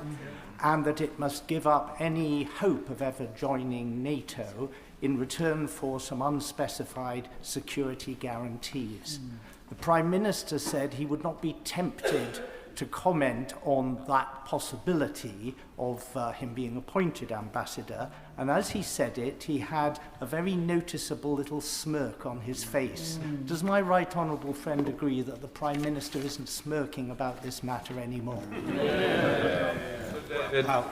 and that it must give up any hope of ever joining NATO in return for some unspecified security guarantees. The Prime Minister said he would not be tempted to comment on that possibility of him being appointed ambassador, and as he said it, he had a very noticeable little smirk on his face. Does my right honourable friend agree that the Prime Minister isn't smirking about this matter anymore?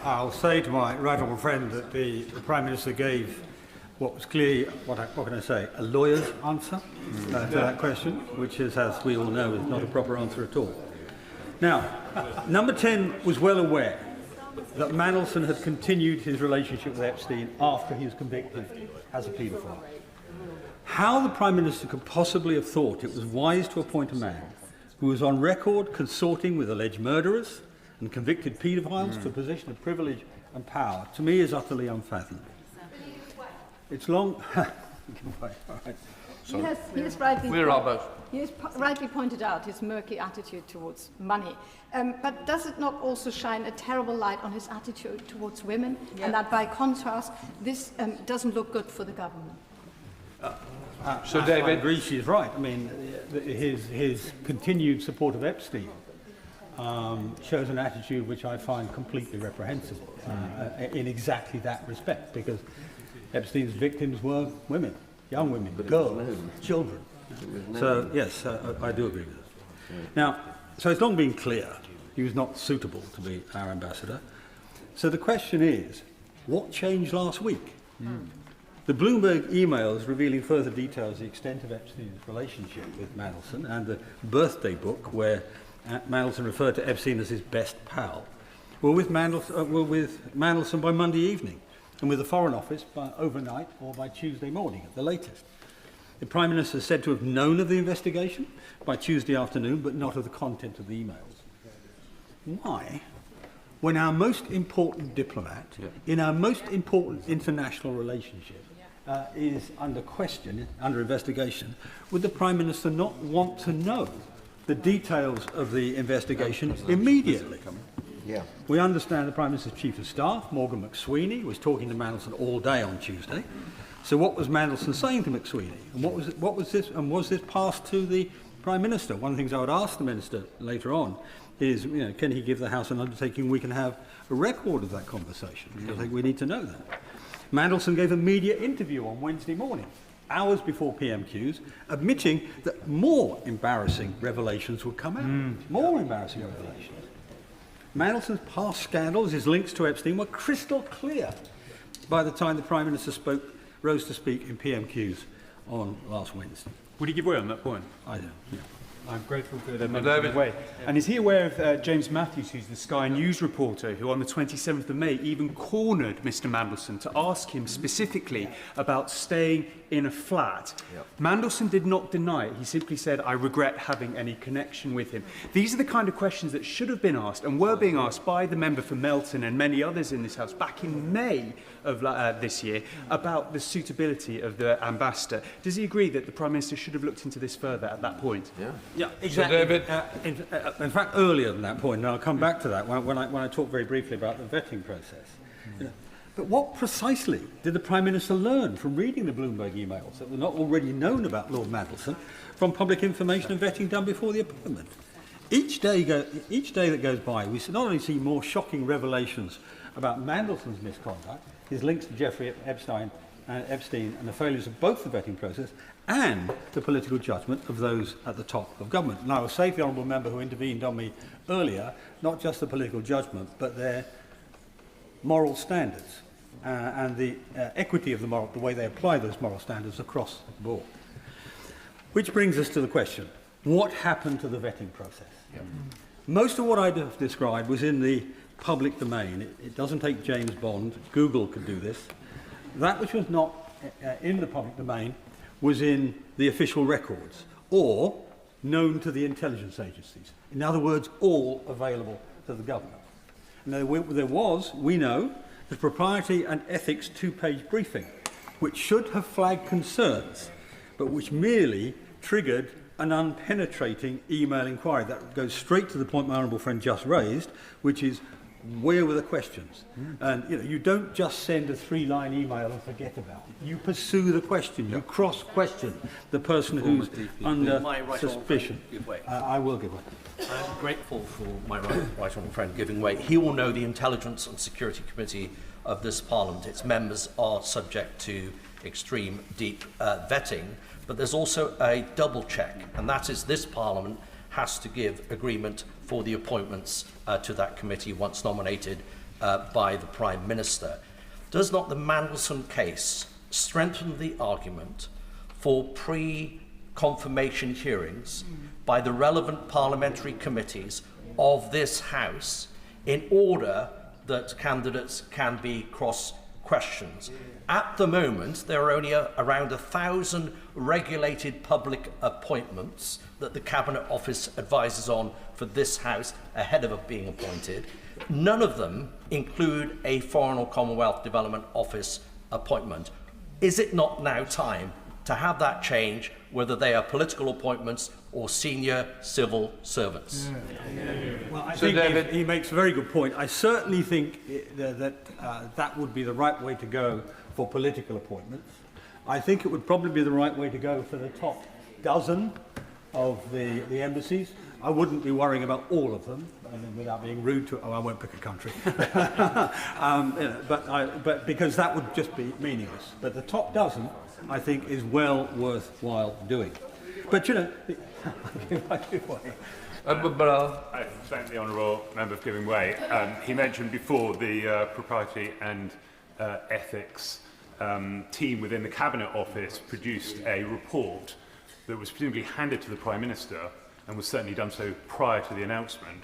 I'll say to my right honourable friend that the Prime Minister gave what was clearly, what can I say, a lawyer's answer to that question, which is, as we all know, is not a proper answer at all. Now, Number 10 was well aware that Mandelson had continued his relationship with Epstein after he was convicted as a paedophile. How the Prime Minister could possibly have thought it was wise to appoint a man who was on record consorting with alleged murderers and convicted paedophiles to a position of privilege and power, to me, is utterly unfathomable. It's long... He has rightly pointed out his murky attitude towards money. But does it not also shine a terrible light on his attitude towards women? And that, by contrast, this doesn't look good for the government? So, David, I agree she's right. I mean, his continued support of Epstein shows an attitude which I find completely reprehensible in exactly that respect, because Epstein's victims were women. Young women, girls, children. So, yes, I do agree with that. Now, so it's long been clear he was not suitable to be our ambassador. So the question is, what changed last week? The Bloomberg emails revealing further details of the extent of Epstein's relationship with Mandelson, and the birthday book where Mandelson referred to Epstein as his best pal, were with Mandelson by Monday evening, and with the Foreign Office by overnight or by Tuesday morning at the latest. The Prime Minister is said to have known of the investigation by Tuesday afternoon, but not of the content of the emails. Why, when our most important diplomat, in our most important international relationship, is under question, under investigation, would the Prime Minister not want to know the details of the investigation immediately? Yeah. We understand the Prime Minister's Chief of Staff, Morgan McSweeney, was talking to Mandelson all day on Tuesday. So what was Mandelson saying to McSweeney? And what was this? And was this passed to the Prime Minister? One of the things I would ask the Minister later on is, can he give the House an undertaking we can have a record of that conversation? Because I think we need to know that. Mandelson gave a media interview on Wednesday morning, hours before PMQs, admitting that more embarrassing revelations would come out. More embarrassing revelations. Mandelson's past scandals, his links to Epstein, were crystal clear by the time the Prime Minister rose to speak in PMQs on last Wednesday. Would he give way on that point? I don't. Yeah. I'm grateful for the member giving way. And is he aware of James Matthews, who's the Sky News reporter, who on the 27th of May even cornered Mr Mandelson to ask him specifically about staying in a flat? Yep. Mandelson did not deny it. He simply said, I regret having any connection with him. These are the kind of questions that should have been asked and were being asked by the member for Melton and many others in this House back in May of this year about the suitability of the ambassador. Does he agree that the Prime Minister should have looked into this further at that point? Yeah, exactly. So David, in fact, earlier than that point, and I'll come back to that when I talk very briefly about the vetting process. You know, but what precisely did the Prime Minister learn from reading the Bloomberg emails that were not already known about Lord Mandelson from public information and vetting done before the appointment? Each day that goes by, we not only see more shocking revelations about Mandelson's misconduct, his links to Jeffrey Epstein and the failures of both the vetting process and the political judgment of those at the top of government. And I will say to the honourable member who intervened on me earlier, not just the political judgment, but their moral standards and the equity of the way they apply those moral standards across the board. Which brings us to the question, what happened to the vetting process? Yep. Most of what I have described was in the public domain. It doesn't take James Bond. Google could do this. That which was not in the public domain was in the official records or known to the intelligence agencies. In other words, all available to the government. And there was, we know, the Propriety and Ethics two-page briefing, which should have flagged concerns, but which merely triggered an unpenetrating email inquiry that goes straight to the point my honourable friend just raised, which is, where were the questions? And you don't just send a 3-line email and forget about it. You pursue the question. You cross-question the person who's under suspicion. I will give way. I'm grateful for my right honourable friend giving way. He will know the Intelligence and Security Committee of this Parliament. Its members are subject to extreme deep vetting, but there's also a double check, and that is this Parliament has to give agreement for the appointments to that committee once nominated by the Prime Minister. Does not the Mandelson case strengthen the argument for pre-confirmation hearings by the relevant parliamentary committees of this House in order that candidates can be cross-questioned? At the moment, there are only around 1,000 regulated public appointments that the Cabinet Office advises on for this House ahead of being appointed. None of them include a Foreign or Commonwealth Development Office appointment. Is it not now time to have that change, whether they are political appointments or senior civil servants? Well, I think he makes a very good point. I certainly think that would be the right way to go for political appointments. I think it would probably be the right way to go for the top dozen of the embassies. I wouldn't be worrying about all of them, without being rude to. I won't pick a country, but because that would just be meaningless. But the top dozen, I think, is well worthwhile doing. But I give way. I thank the honourable member for giving way. He mentioned before the Propriety and Ethics team within the Cabinet Office produced a report that was presumably handed to the Prime Minister and was certainly done so prior to the announcement.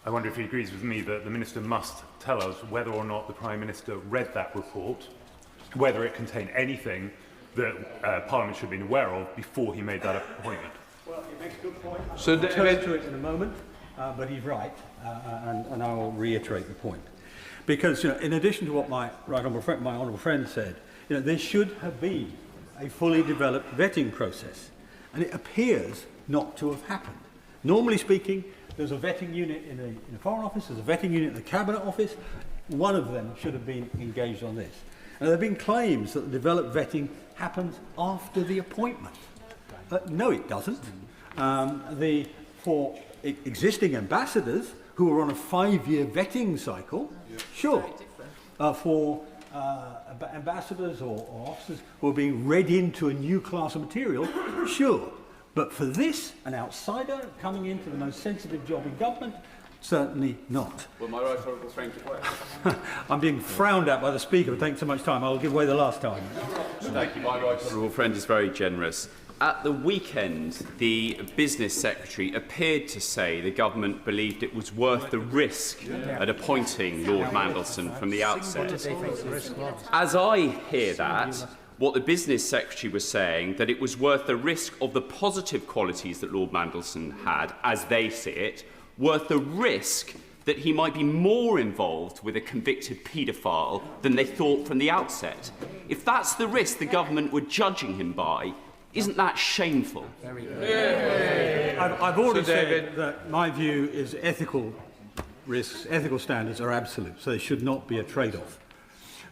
I wonder if he agrees with me that the Minister must tell us whether or not the Prime Minister read that report, whether it contained anything that Parliament should have been aware of before he made that appointment. Well, he makes a good point. So I'll turn to it in a moment, but he's right, and I will reiterate the point. Because in addition to what my honourable friend said, there should have been a fully developed vetting process, and it appears not to have happened. Normally speaking, there's a vetting unit in the Foreign Office, there's a vetting unit in the Cabinet Office. One of them should have been engaged on this. And there have been claims that the developed vetting happens after the appointment. No, it doesn't. For existing ambassadors who are on a 5-year vetting cycle, sure. For ambassadors or officers who are being read into a new class of material, sure. But for this, an outsider coming into the most sensitive job in government, certainly not. Well, my right honourable friend give way. I'm being frowned at by the Speaker for taking so much time. I will give way the last time. Thank you. My right honourable friend is very generous. At the weekend, the Business Secretary appeared to say the government believed it was worth the risk at appointing Lord Mandelson from the outset. As I hear that, what the Business Secretary was saying, that it was worth the risk of the positive qualities that Lord Mandelson had, as they see it, worth the risk that he might be more involved with a convicted paedophile than they thought from the outset. If that's the risk the government were judging him by, isn't that shameful? I've already said that my view is ethical risks, ethical standards are absolute, so they should not be a trade-off.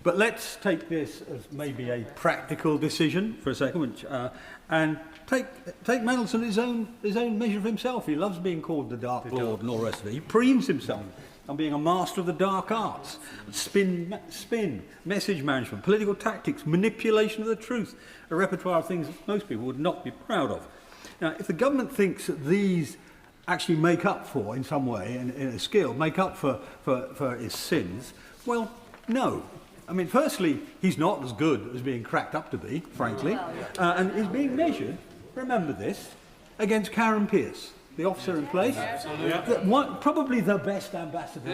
But let's take this as maybe a practical decision for a second, which, and take Mandelson his own measure of himself. He loves being called the Dark Lord and all the rest of it. He preens himself on being a master of the dark arts, spin, message management, political tactics, manipulation of the truth, a repertoire of things that most people would not be proud of. Now, if the government thinks that these actually make up for, in some way, in a skill, make up for his sins, well, no. I mean, firstly, he's not as good as being cracked up to be, frankly, and he's being measured, remember this, against Karen Pierce, the officer in place, probably the best ambassador,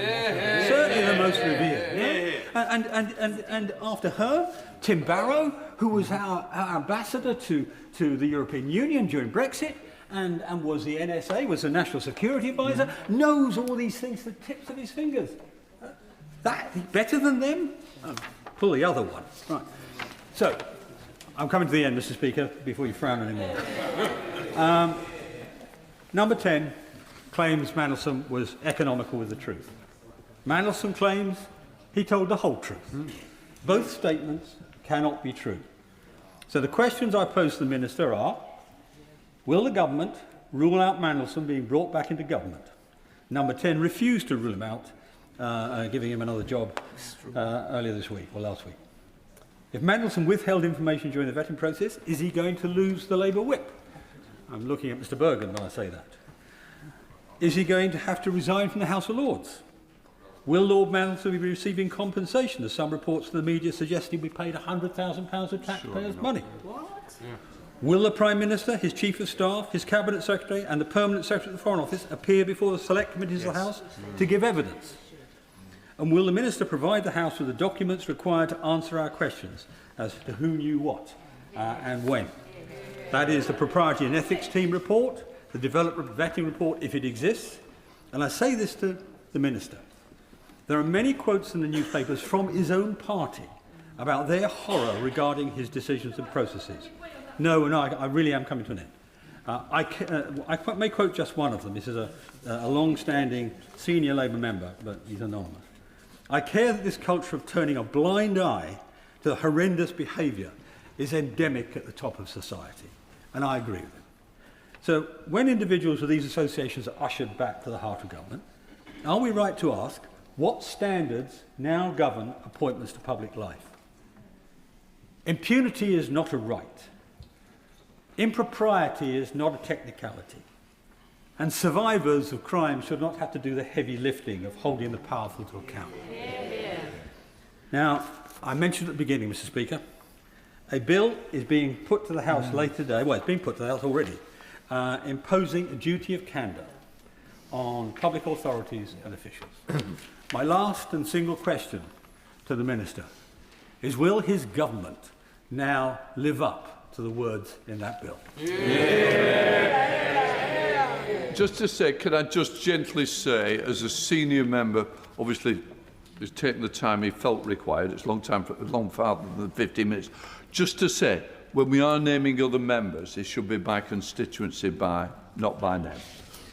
certainly the most revered. And after her, Tim Barrow, who was our ambassador to the European Union during Brexit, and was the NSA, was the National Security Advisor, knows all these things to the tips of his fingers. That better than them? Oh, pull the other one. Right. So, I'm coming to the end, Mr. Speaker, before you frown anymore. Number 10 claims Mandelson was economical with the truth. Mandelson claims he told the whole truth. Both statements cannot be true. So the questions I pose to the Minister are, will the government rule out Mandelson being brought back into government? Number 10 refused to rule him out, giving him another job earlier this week, or last week. If Mandelson withheld information during the vetting process, is he going to lose the Labour whip? I'm looking at Mr Bergen when I say that. Is he going to have to resign from the House of Lords? Will Lord Mandelson be receiving compensation, as some reports to the media suggest he'll be paid £100,000 of taxpayers' money? What? Yeah. Will the Prime Minister, his Chief of Staff, his Cabinet Secretary and the Permanent Secretary of the Foreign Office appear before the Select Committees of the House to give evidence? And will the Minister provide the House with the documents required to answer our questions as to who knew what and when? That is the Propriety and Ethics Team report, the Development Vetting report, if it exists. And I say this to the Minister. There are many quotes in the newspapers from his own party about their horror regarding his decisions and processes. No, I really am coming to an end. I may quote just one of them. This is a long-standing senior Labour member, but he's anonymous. I care that this culture of turning a blind eye to the horrendous behaviour is endemic at the top of society. And I agree with him. So when individuals with these associations are ushered back to the heart of government, are we right to ask what standards now govern appointments to public life? Impunity is not a right. Impropriety is not a technicality. And survivors of crime should not have to do the heavy lifting of holding the powerful to account. Now, I mentioned at the beginning, Mr. Speaker, a bill is being put to the House later today, well, it's been put to the House already, imposing a duty of candour on public authorities and officials. My last and single question to the Minister is, will his government now live up to the words in that bill? Just to say, can I just gently say, as a senior member, obviously, who's taken the time he felt required, it's long farther than 15 minutes, just to say, when we are naming other members, it should be by constituency, not by name.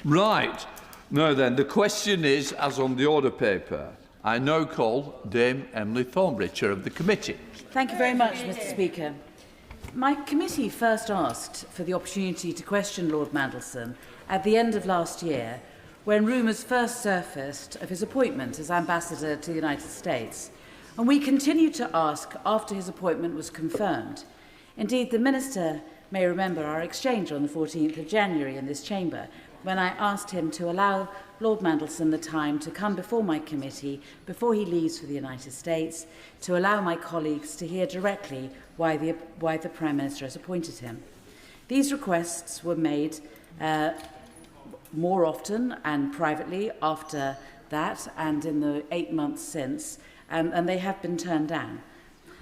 Right. Now then, the question is, as on the order paper, I now call Dame Emily Thornbury, Chair of the Committee. Thank you very much, Mr. Speaker. My committee first asked for the opportunity to question Lord Mandelson at the end of last year, when rumours first surfaced of his appointment as Ambassador to the United States. And we continued to ask after his appointment was confirmed. Indeed, the Minister may remember our exchange on the 14th of January in this chamber, when I asked him to allow Lord Mandelson the time to come before my committee before he leaves for the United States, to allow my colleagues to hear directly why the Prime Minister has appointed him. These requests were made more often and privately after that and in the 8 months since, and they have been turned down.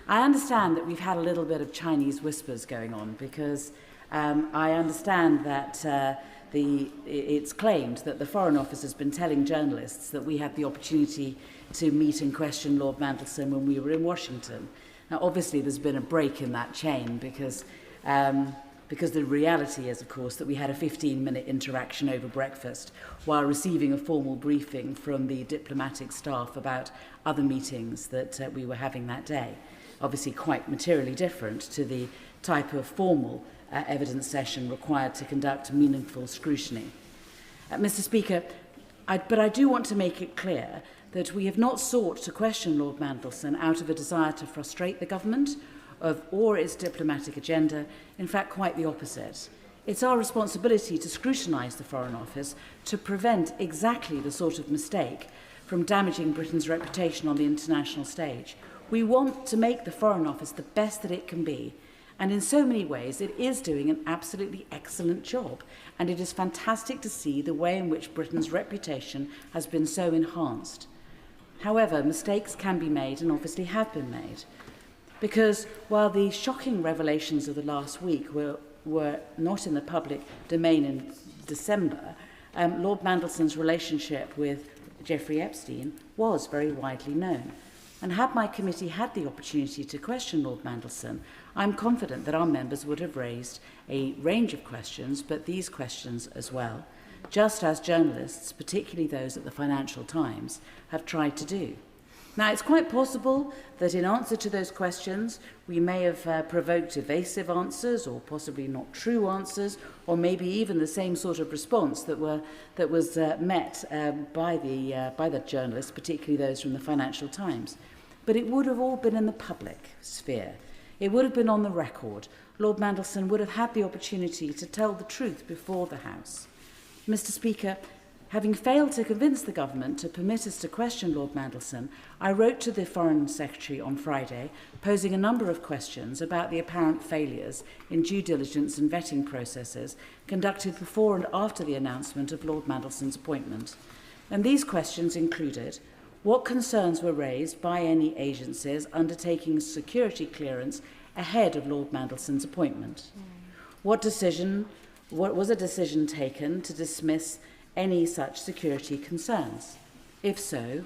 I understand that we've had a little bit of Chinese whispers going on because I understand that it's claimed that the Foreign Office has been telling journalists that we had the opportunity to meet and question Lord Mandelson when we were in Washington. Now, obviously, there's been a break in that chain because the reality is, of course, that we had a 15-minute interaction over breakfast while receiving a formal briefing from the diplomatic staff about other meetings that we were having that day. Obviously, quite materially different to the type of formal evidence session required to conduct meaningful scrutiny. Mr. Speaker, but I do want to make it clear that we have not sought to question Lord Mandelson out of a desire to frustrate the government or its diplomatic agenda. In fact, quite the opposite. It's our responsibility to scrutinise the Foreign Office to prevent exactly the sort of mistake from damaging Britain's reputation on the international stage. We want to make the Foreign Office the best that it can be. And in so many ways, it is doing an absolutely excellent job. And it is fantastic to see the way in which Britain's reputation has been so enhanced. However, mistakes can be made and obviously have been made. Because while the shocking revelations of the last week were not in the public domain in December, Lord Mandelson's relationship with Jeffrey Epstein was very widely known. And had my committee had the opportunity to question Lord Mandelson, I'm confident that our members would have raised a range of questions, but these questions as well, just as journalists, particularly those at the Financial Times, have tried to do. Now, it's quite possible that in answer to those questions, we may have provoked evasive answers or possibly not true answers, or maybe even the same sort of response that was met by the journalists, particularly those from the Financial Times. But it would have all been in the public sphere. It would have been on the record. Lord Mandelson would have had the opportunity to tell the truth before the House. Mr. Speaker, having failed to convince the government to permit us to question Lord Mandelson, I wrote to the Foreign Secretary on Friday, posing a number of questions about the apparent failures in due diligence and vetting processes conducted before and after the announcement of Lord Mandelson's appointment. And these questions included: what concerns were raised by any agencies undertaking security clearance ahead of Lord Mandelson's appointment? What was a decision taken to dismiss any such security concerns? If so,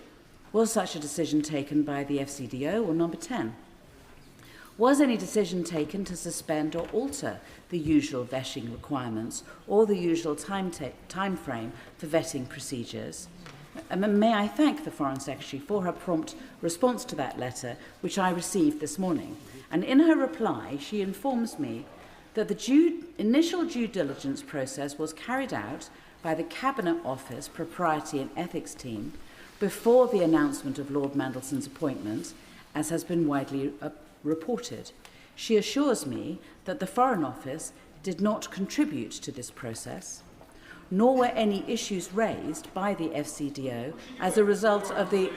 was such a decision taken by the FCDO or Number 10? Was any decision taken to suspend or alter the usual vetting requirements or the usual time frame for vetting procedures? And may I thank the Foreign Secretary for her prompt response to that letter, which I received this morning. And in her reply, she informs me that the initial due diligence process was carried out by the Cabinet Office Propriety and Ethics team before the announcement of Lord Mandelson's appointment, as has been widely reported. She assures me that the Foreign Office did not contribute to this process, nor were any issues raised by the FCDO as a result of the...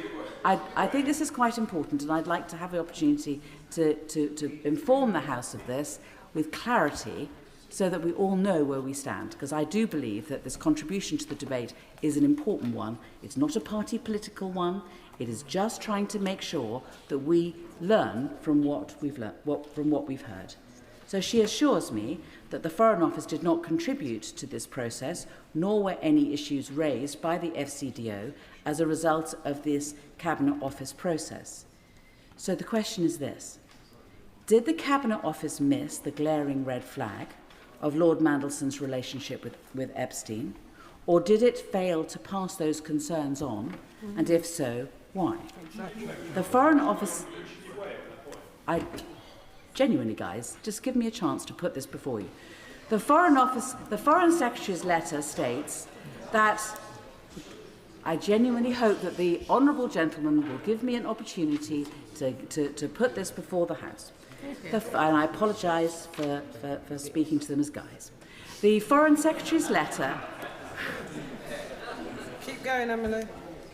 I think this is quite important, and I'd like to have the opportunity to inform the House of this with clarity so that we all know where we stand, because I do believe that this contribution to the debate is an important one. It's not a party political one. It is just trying to make sure that we learn from what we've heard. So she assures me that the Foreign Office did not contribute to this process, nor were any issues raised by the FCDO as a result of this Cabinet Office process. So the question is this: did the Cabinet Office miss the glaring red flag of Lord Mandelson's relationship with Epstein, or did it fail to pass those concerns on, and if so, why? The Foreign Office... Genuinely, guys, just give me a chance to put this before you. The Foreign Secretary's letter states that I genuinely hope that the honourable gentleman will give me an opportunity to put this before the House. And I apologise for speaking to them as guys. The Foreign Secretary's letter... Keep going, Emily.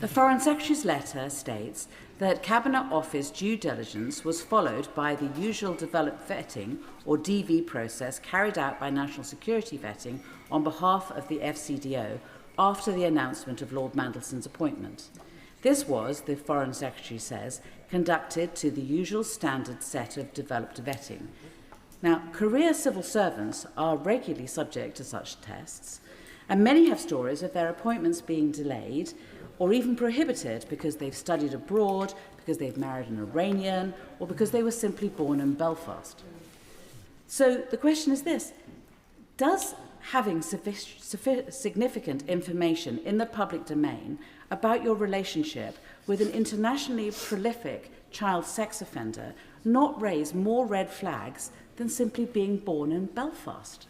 The Foreign Secretary's letter states that Cabinet Office due diligence was followed by the usual developed vetting or DV process carried out by National Security Vetting on behalf of the FCDO after the announcement of Lord Mandelson's appointment. This was, the Foreign Secretary says, conducted to the usual standard set of developed vetting. Now, career civil servants are regularly subject to such tests, and many have stories of their appointments being delayed or even prohibited because they've studied abroad, because they've married an Iranian, or because they were simply born in Belfast. So the question is this: does having significant information in the public domain about your relationship with an internationally prolific child sex offender not raise more red flags than simply being born in Belfast?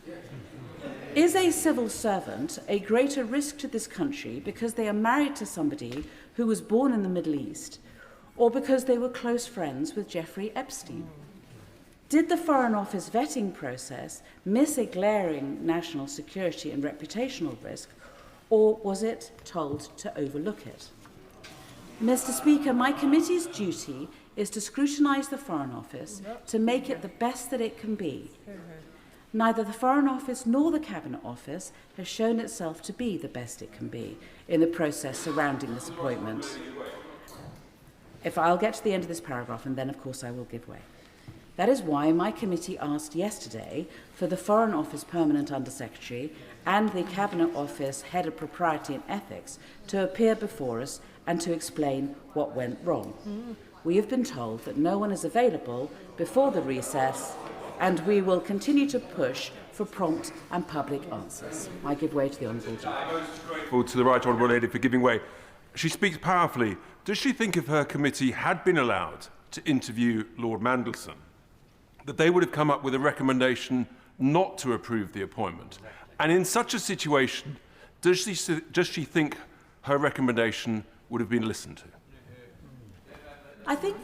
Is a civil servant a greater risk to this country because they are married to somebody who was born in the Middle East, or because they were close friends with Jeffrey Epstein? Did the Foreign Office vetting process miss a glaring national security and reputational risk, or was it told to overlook it? Mr. Speaker, my committee's duty is to scrutinise the Foreign Office to make it the best that it can be. Neither the Foreign Office nor the Cabinet Office has shown itself to be the best it can be in the process surrounding this appointment. I'll get to the end of this paragraph and then, of course, I will give way. That is why my committee asked yesterday for the Foreign Office Permanent Undersecretary and the Cabinet Office Head of Propriety and Ethics to appear before us and to explain what went wrong. We have been told that no one is available before the recess, and we will continue to push for prompt and public answers. I give way to the Honourable Gentleman. To the Right Honourable Lady for giving way. She speaks powerfully. Does she think if her committee had been allowed to interview Lord Mandelson, that they would have come up with a recommendation not to approve the appointment? And in such a situation, does she think her recommendation would have been listened to? I think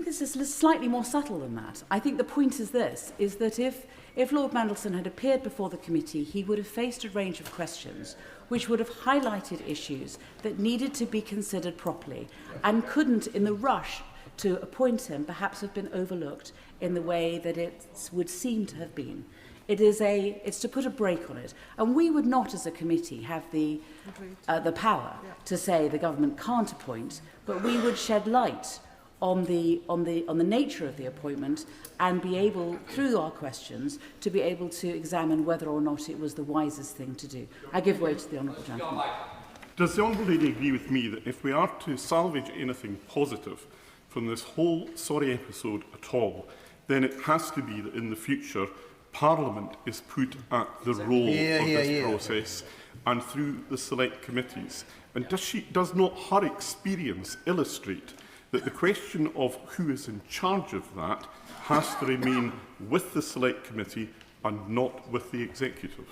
this is slightly more subtle than that. I think the point is this, is that if Lord Mandelson had appeared before the committee, he would have faced a range of questions which would have highlighted issues that needed to be considered properly and couldn't, in the rush to appoint him, perhaps have been overlooked in the way that it would seem to have been. It's to put a brake on it. And we would not, as a committee, have the power to say the government can't appoint, but we would shed light on the nature of the appointment and be able, through our questions, to be able to examine whether or not it was the wisest thing to do. I give way to the Honourable Gentleman. Does the Honourable Lady agree with me that if we are to salvage anything positive from this whole sorry episode at all, then it has to be that in the future Parliament is put at the role of this process and through the select committees? And does not her experience illustrate that the question of who is in charge of that has to remain with the select committee and not with the executive?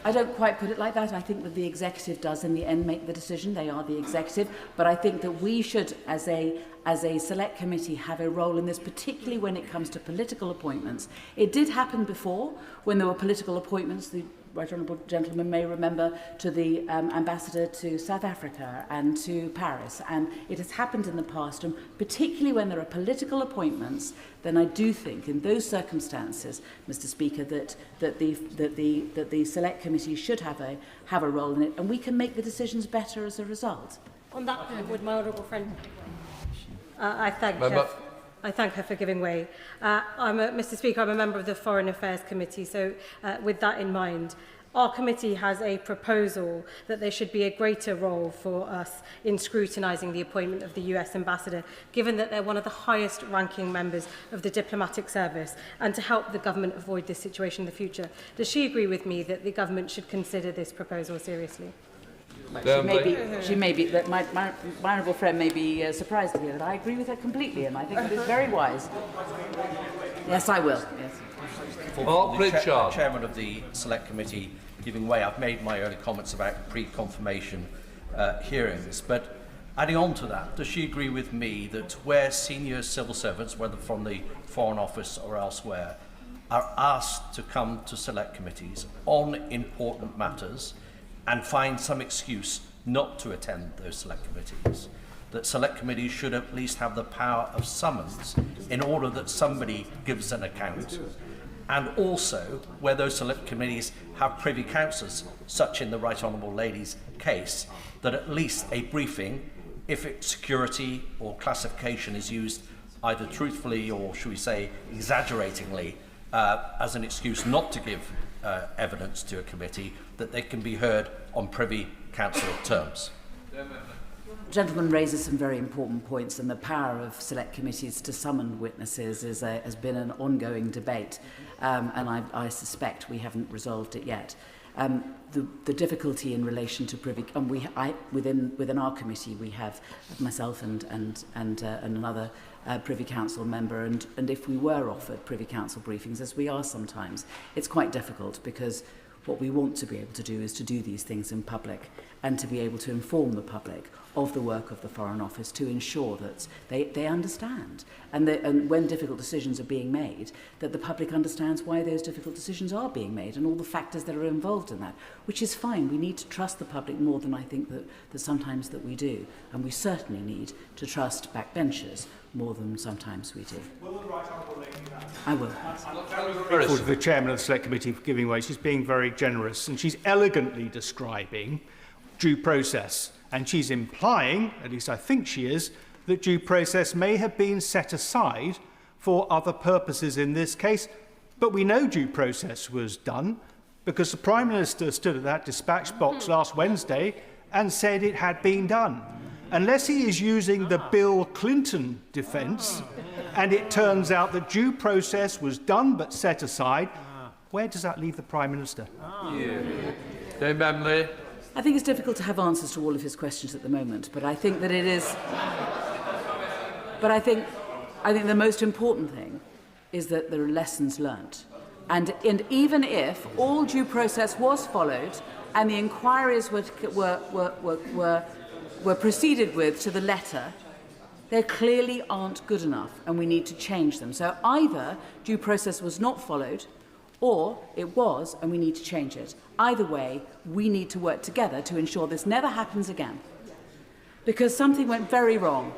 I don't quite put it like that. I think that the executive does in the end make the decision. They are the executive. But I think that we should, as a select committee, have a role in this, particularly when it comes to political appointments. It did happen before when there were political appointments. The Right Honourable Gentleman may remember, to the ambassador to South Africa and to Paris, and it has happened in the past, and particularly when there are political appointments, then I do think in those circumstances, Mr. Speaker, that the select committee should have a role in it, and we can make the decisions better as a result. On that point, would my honourable friend, I thank her for giving way. Mr. Speaker, I'm a member of the Foreign Affairs Committee, so with that in mind, our committee has a proposal that there should be a greater role for us in scrutinising the appointment of the US ambassador, given that they're one of the highest ranking members of the diplomatic service, and to help the government avoid this situation in the future. Does she agree with me that the government should consider this proposal seriously? She may be that my honourable friend may be surprised to hear that I agree with her completely, and I think it is very wise. Yes, I will. Yes. The chairman of the select committee giving way, I've made my early comments about pre-confirmation hearings, but adding on to that, does she agree with me that where senior civil servants, whether from the Foreign Office or elsewhere, are asked to come to select committees on important matters and find some excuse not to attend those select committees, that select committees should at least have the power of summons in order that somebody gives an account, and also where those select committees have privy councillors, such in the Right Honourable Lady's case, that at least a briefing, if it's security or classification is used either truthfully or, should we say, exaggeratingly as an excuse not to give evidence to a committee, that they can be heard on privy council terms. The gentleman raises some very important points, and the power of select committees to summon witnesses has been an ongoing debate, and I suspect we haven't resolved it yet. The difficulty in relation to privy, and within our committee we have myself and another Privy Council member, and if we were offered Privy Council briefings, as we are sometimes, it's quite difficult, because what we want to be able to do is to do these things in public and to be able to inform the public of the work of the Foreign Office, to ensure that they understand, and when difficult decisions are being made, that the public understands why those difficult decisions are being made and all the factors that are involved in that, which is fine. We need to trust the public more than I think that sometimes that we do, and we certainly need to trust backbenchers more than sometimes we do. Will the Right Honourable Lady do that? I will. I'm grateful to the chairman of the Select Committee for giving way. She's being very generous, and she's elegantly describing due process. And she's implying, at least I think she is, that due process may have been set aside for other purposes in this case. But we know due process was done, because the Prime Minister stood at that dispatch box last Wednesday and said it had been done. Unless he is using the Bill Clinton defence, and it turns out that due process was done but set aside, where does that leave the Prime Minister? Dame Emily. I think it's difficult to have answers to all of his questions at the moment, but I think that it is. But I think the most important thing is that there are lessons learnt, and even if all due process was followed and the inquiries were proceeded with to the letter, they clearly aren't good enough, and we need to change them. So either due process was not followed, or it was, and we need to change it. Either way, we need to work together to ensure this never happens again. Because something went very wrong.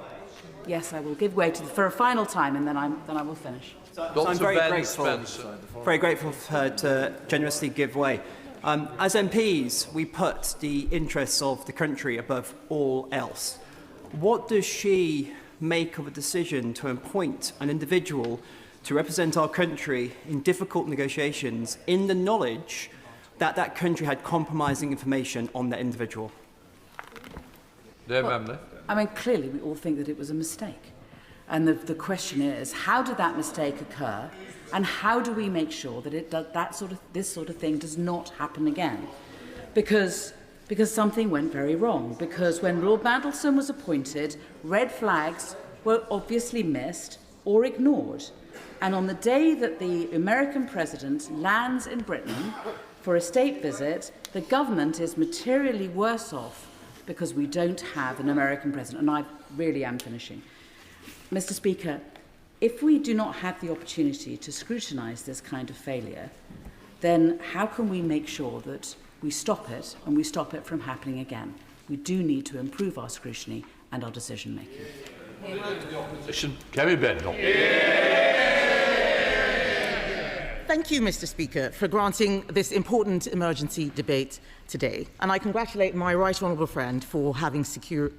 Yes, I will give way for a final time, and then I will finish. So I'm very grateful for her to generously give way. As MPs, we put the interests of the country above all else. What does she make of a decision to appoint an individual to represent our country in difficult negotiations in the knowledge that that country had compromising information on that individual? I mean, clearly we all think that it was a mistake. And the question is, how did that mistake occur? And how do we make sure that this sort of thing does not happen again? Because something went very wrong. Because when Lord Mandelson was appointed, red flags were obviously missed or ignored. And on the day that the American president lands in Britain for a state visit, the government is materially worse off because we don't have an American president. And I really am finishing. Mr. Speaker, if we do not have the opportunity to scrutinise this kind of failure, then how can we make sure that we stop it, and we stop it from happening again? We do need to improve our scrutiny and our decision-making. Kerry Bendel. Thank you, Mr. Speaker, for granting this important emergency debate today, and I congratulate my right honourable friend for having secured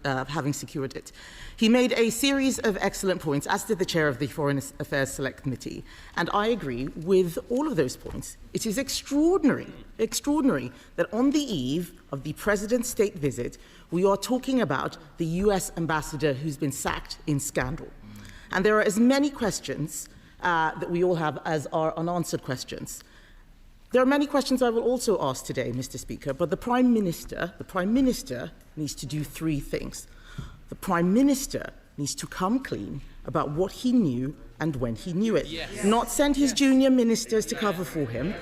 it. He made a series of excellent points, as did the chair of the Foreign Affairs Select Committee, and I agree with all of those points. It is extraordinary that on the eve of the President's state visit, we are talking about the US ambassador who's been sacked in scandal. And there are as many questions that we all have as are unanswered questions. There are many questions I will also ask today, Mr. Speaker, but the Prime Minister needs to do three things. The Prime Minister needs to come clean about what he knew and when he knew it, not send his junior ministers to cover for him.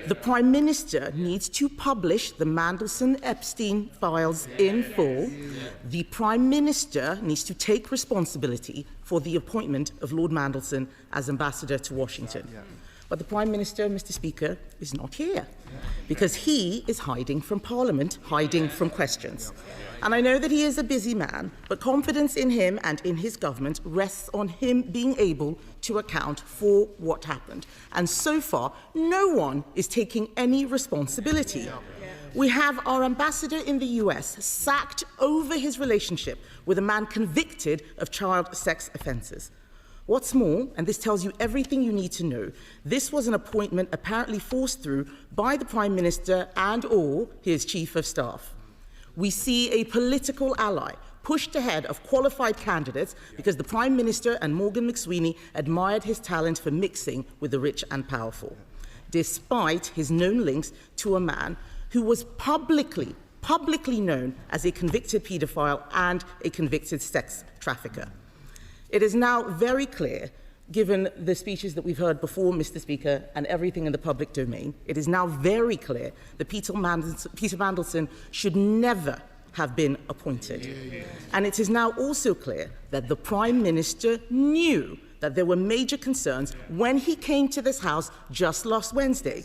The Prime Minister needs to publish the Mandelson-Epstein files in full. The Prime Minister needs to take responsibility for the appointment of Lord Mandelson as ambassador to Washington. But the Prime Minister, Mr. Speaker, is not here because he is hiding from Parliament, hiding from questions. And I know that he is a busy man, but confidence in him and in his government rests on him being able to account for what happened. And so far, no one is taking any responsibility. We have our ambassador in the US sacked over his relationship with a man convicted of child sex offences. What's more, and this tells you everything you need to know, this was an appointment apparently forced through by the Prime Minister and/or his Chief of Staff. We see a political ally pushed ahead of qualified candidates because the Prime Minister and Morgan McSweeney admired his talent for mixing with the rich and powerful, despite his known links to a man who was publicly known as a convicted paedophile and a convicted sex trafficker. It is now very clear, given the speeches that we've heard before, Mr. Speaker, and everything in the public domain, it is now very clear that Peter Mandelson should never have been appointed. And it is now also clear that the Prime Minister knew that there were major concerns when he came to this House just last Wednesday.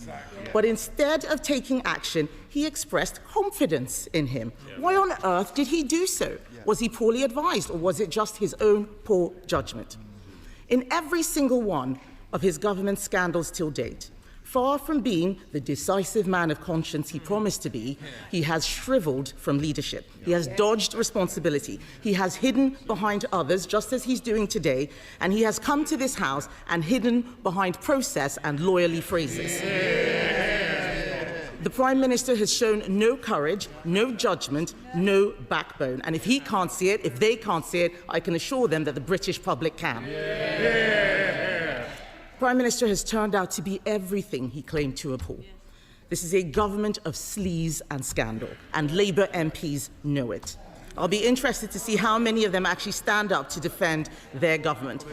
But instead of taking action, he expressed confidence in him. Why on earth did he do so? Was he poorly advised, or was it just his own poor judgment? In every single one of his government scandals till date, far from being the decisive man of conscience he promised to be, he has shriveled from leadership. He has dodged responsibility. He has hidden behind others, just as he's doing today, and he has come to this House and hidden behind process and lawyerly phrases. The Prime Minister has shown no courage, no judgment, no backbone. And if he can't see it, if they can't see it, I can assure them that the British public can. Prime Minister has turned out to be everything he claimed to abhor. This is a government of sleaze and scandal, and Labour MPs know it. I'll be interested to see how many of them actually stand up to defend their government.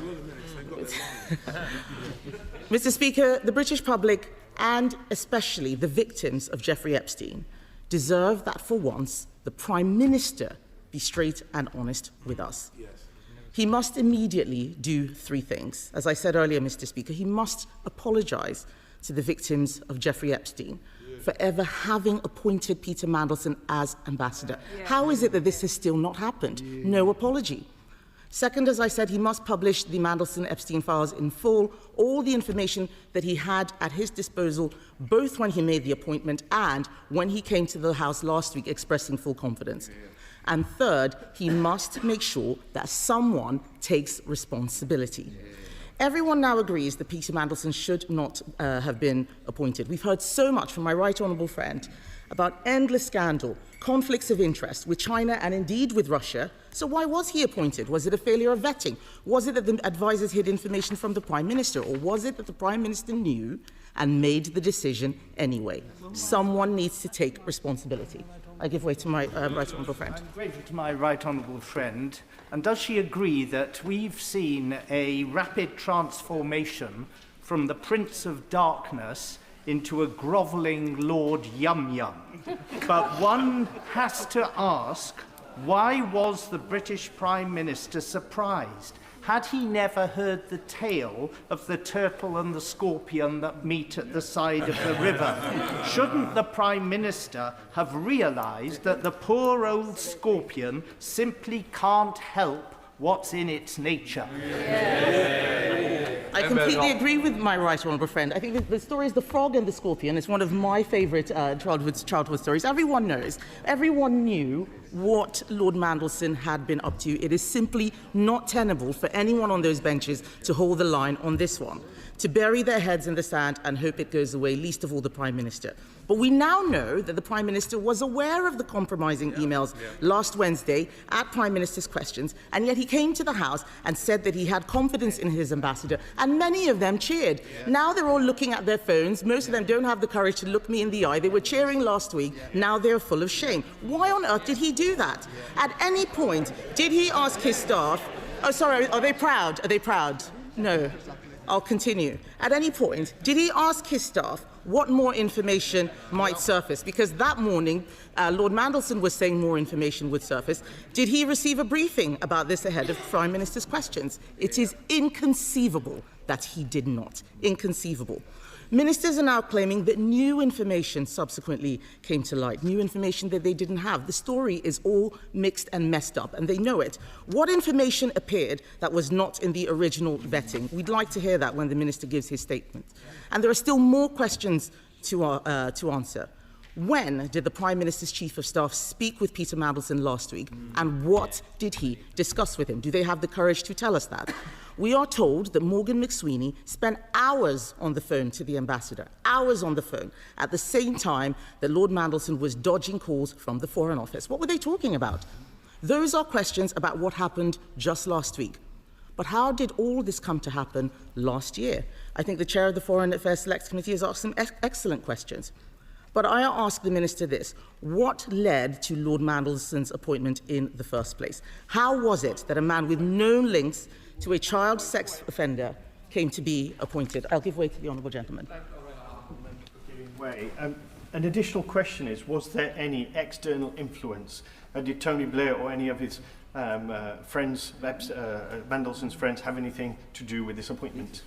Mr. Speaker, the British public, and especially the victims of Jeffrey Epstein, deserve that for once the Prime Minister be straight and honest with us. He must immediately do three things. As I said earlier, Mr. Speaker, he must apologise to the victims of Jeffrey Epstein for ever having appointed Peter Mandelson as ambassador. How is it that this has still not happened? No apology. Second, as I said, he must publish the Mandelson-Epstein files in full, all the information that he had at his disposal, both when he made the appointment and when he came to the House last week expressing full confidence. And third, he must make sure that someone takes responsibility. Everyone now agrees that Peter Mandelson should not have been appointed. We've heard so much from my right honourable friend about endless scandal, conflicts of interest with China and indeed with Russia. So why was he appointed? Was it a failure of vetting? Was it that the advisers hid information from the Prime Minister? Or was it that the Prime Minister knew and made the decision anyway? Someone needs to take responsibility. I give way to my right honourable friend. I'm grateful to my right honourable friend. And does she agree that we've seen a rapid transformation from the Prince of Darkness into a grovelling Lord Yum Yum? But one has to ask, why was the British Prime Minister surprised? Had he never heard the tale of the turtle and the scorpion that meet at the side of the river? Shouldn't the Prime Minister have realised that the poor old scorpion simply can't help what's in its nature? I completely agree with my right honourable friend. I think the story is The Frog and the Scorpion. It's one of my favourite childhood stories. Everyone knows, everyone knew what Lord Mandelson had been up to. It is simply not tenable for anyone on those benches to hold the line on this one, to bury their heads in the sand and hope it goes away, least of all the Prime Minister. But we now know that the Prime Minister was aware of the compromising emails last Wednesday at Prime Minister's questions, and yet he came to the House and said that he had confidence in his ambassador, and many of them cheered. Now they're all looking at their phones. Most of them don't have the courage to look me in the eye. They were cheering last week. Now they're full of shame. Why on earth did he do that? At any point, did he ask his staff, oh, sorry, are they proud? Are they proud? No. I'll continue. At any point, did he ask his staff what more information might surface? Because that morning, Lord Mandelson was saying more information would surface. Did he receive a briefing about this ahead of Prime Minister's questions? It is inconceivable that he did not. Inconceivable. Ministers are now claiming that new information subsequently came to light, new information that they didn't have. The story is all mixed and messed up, and they know it. What information appeared that was not in the original vetting? We'd like to hear that when the Minister gives his statement. And there are still more questions to answer. When did the Prime Minister's Chief of Staff speak with Peter Mandelson last week, and what did he discuss with him? Do they have the courage to tell us that? We are told that Morgan McSweeney spent hours on the phone to the ambassador, hours on the phone, at the same time that Lord Mandelson was dodging calls from the Foreign Office. What were they talking about? Those are questions about what happened just last week. But how did all this come to happen last year? I think the chair of the Foreign Affairs Select Committee has asked some excellent questions. But I ask the Minister this: what led to Lord Mandelson's appointment in the first place? How was it that a man with known links to a child sex offender came to be appointed? I'll give way to the honourable gentleman. An additional question is, was there any external influence? Did Tony Blair or any of his friends, Mandelson's friends, have anything to do with this appointment?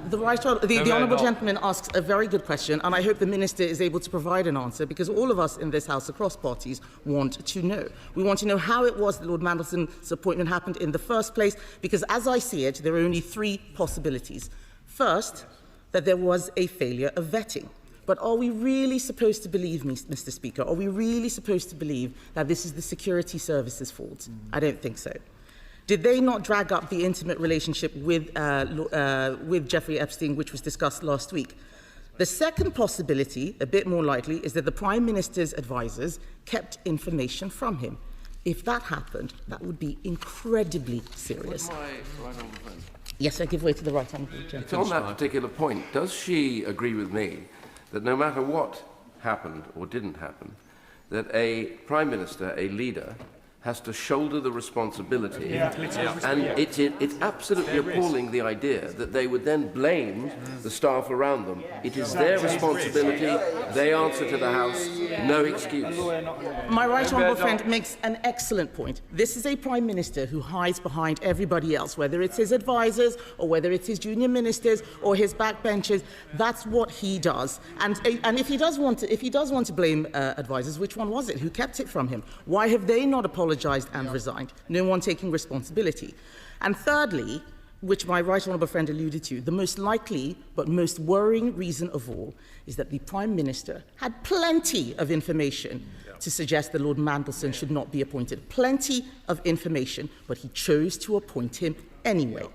The honourable gentleman asks a very good question, and I hope the Minister is able to provide an answer, because all of us in this House across parties want to know. We want to know how it was that Lord Mandelson's appointment happened in the first place, because as I see it, there are only three possibilities. First, that there was a failure of vetting. But are we really supposed to believe, Mr. Speaker, are we really supposed to believe that this is the security services' fault? I don't think so. Did they not drag up the intimate relationship with Jeffrey Epstein, which was discussed last week? The second possibility, a bit more likely, is that the Prime Minister's advisers kept information from him. If that happened, that would be incredibly serious. Yes, I give way to the right honourable gentleman. It's on that particular point. Does she agree with me that no matter what happened or didn't happen, that a Prime Minister, a leader, has to shoulder the responsibility, and it's absolutely appalling, the idea that they would then blame the staff around them. It is their responsibility, they answer to the House, no excuse. My right honourable friend makes an excellent point. This is a Prime Minister who hides behind everybody else, whether it's his advisers or whether it's his junior ministers or his backbenchers. That's what he does. And if he does want to blame advisers, which one was it? Who kept it from him? Why have they not apologised and resigned? No one taking responsibility. And thirdly, which my right honourable friend alluded to, the most likely but most worrying reason of all is that the Prime Minister had plenty of information to suggest that Lord Mandelson should not be appointed. Plenty of information, but he chose to appoint him anyway.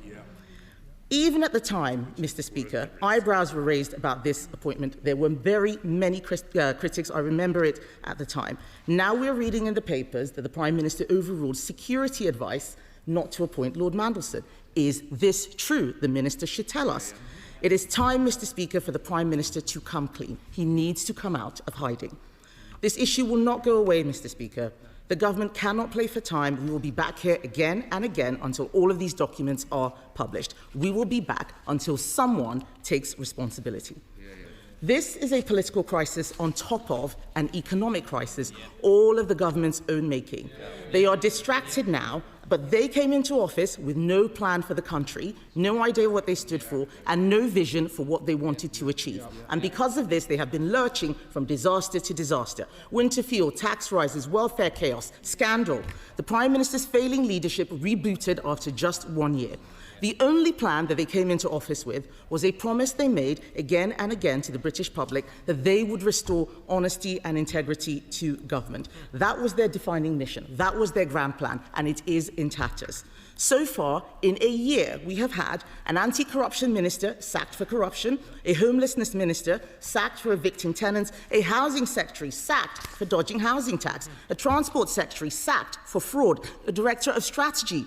Even at the time, Mr. Speaker, eyebrows were raised about this appointment. There were very many critics. I remember it at the time. Now we're reading in the papers that the Prime Minister overruled security advice not to appoint Lord Mandelson. Is this true? The Minister should tell us. It is time, Mr. Speaker, for the Prime Minister to come clean. He needs to come out of hiding. This issue will not go away, Mr. Speaker. The government cannot play for time. We will be back here again and again until all of these documents are published. We will be back until someone takes responsibility. This is a political crisis on top of an economic crisis, all of the government's own making. They are distracted now, but they came into office with no plan for the country, no idea what they stood for, and no vision for what they wanted to achieve. And because of this, they have been lurching from disaster to disaster. Winter fuel, tax rises, welfare chaos, scandal. The Prime Minister's failing leadership rebooted after just 1 year. The only plan that they came into office with was a promise they made again and again to the British public that they would restore honesty and integrity to government. That was their defining mission. That was their grand plan, and it is in tatters. So far, in a year, we have had an anti-corruption minister sacked for corruption, a homelessness minister sacked for evicting tenants, a housing secretary sacked for dodging housing tax, a transport secretary sacked for fraud, a director of strategy.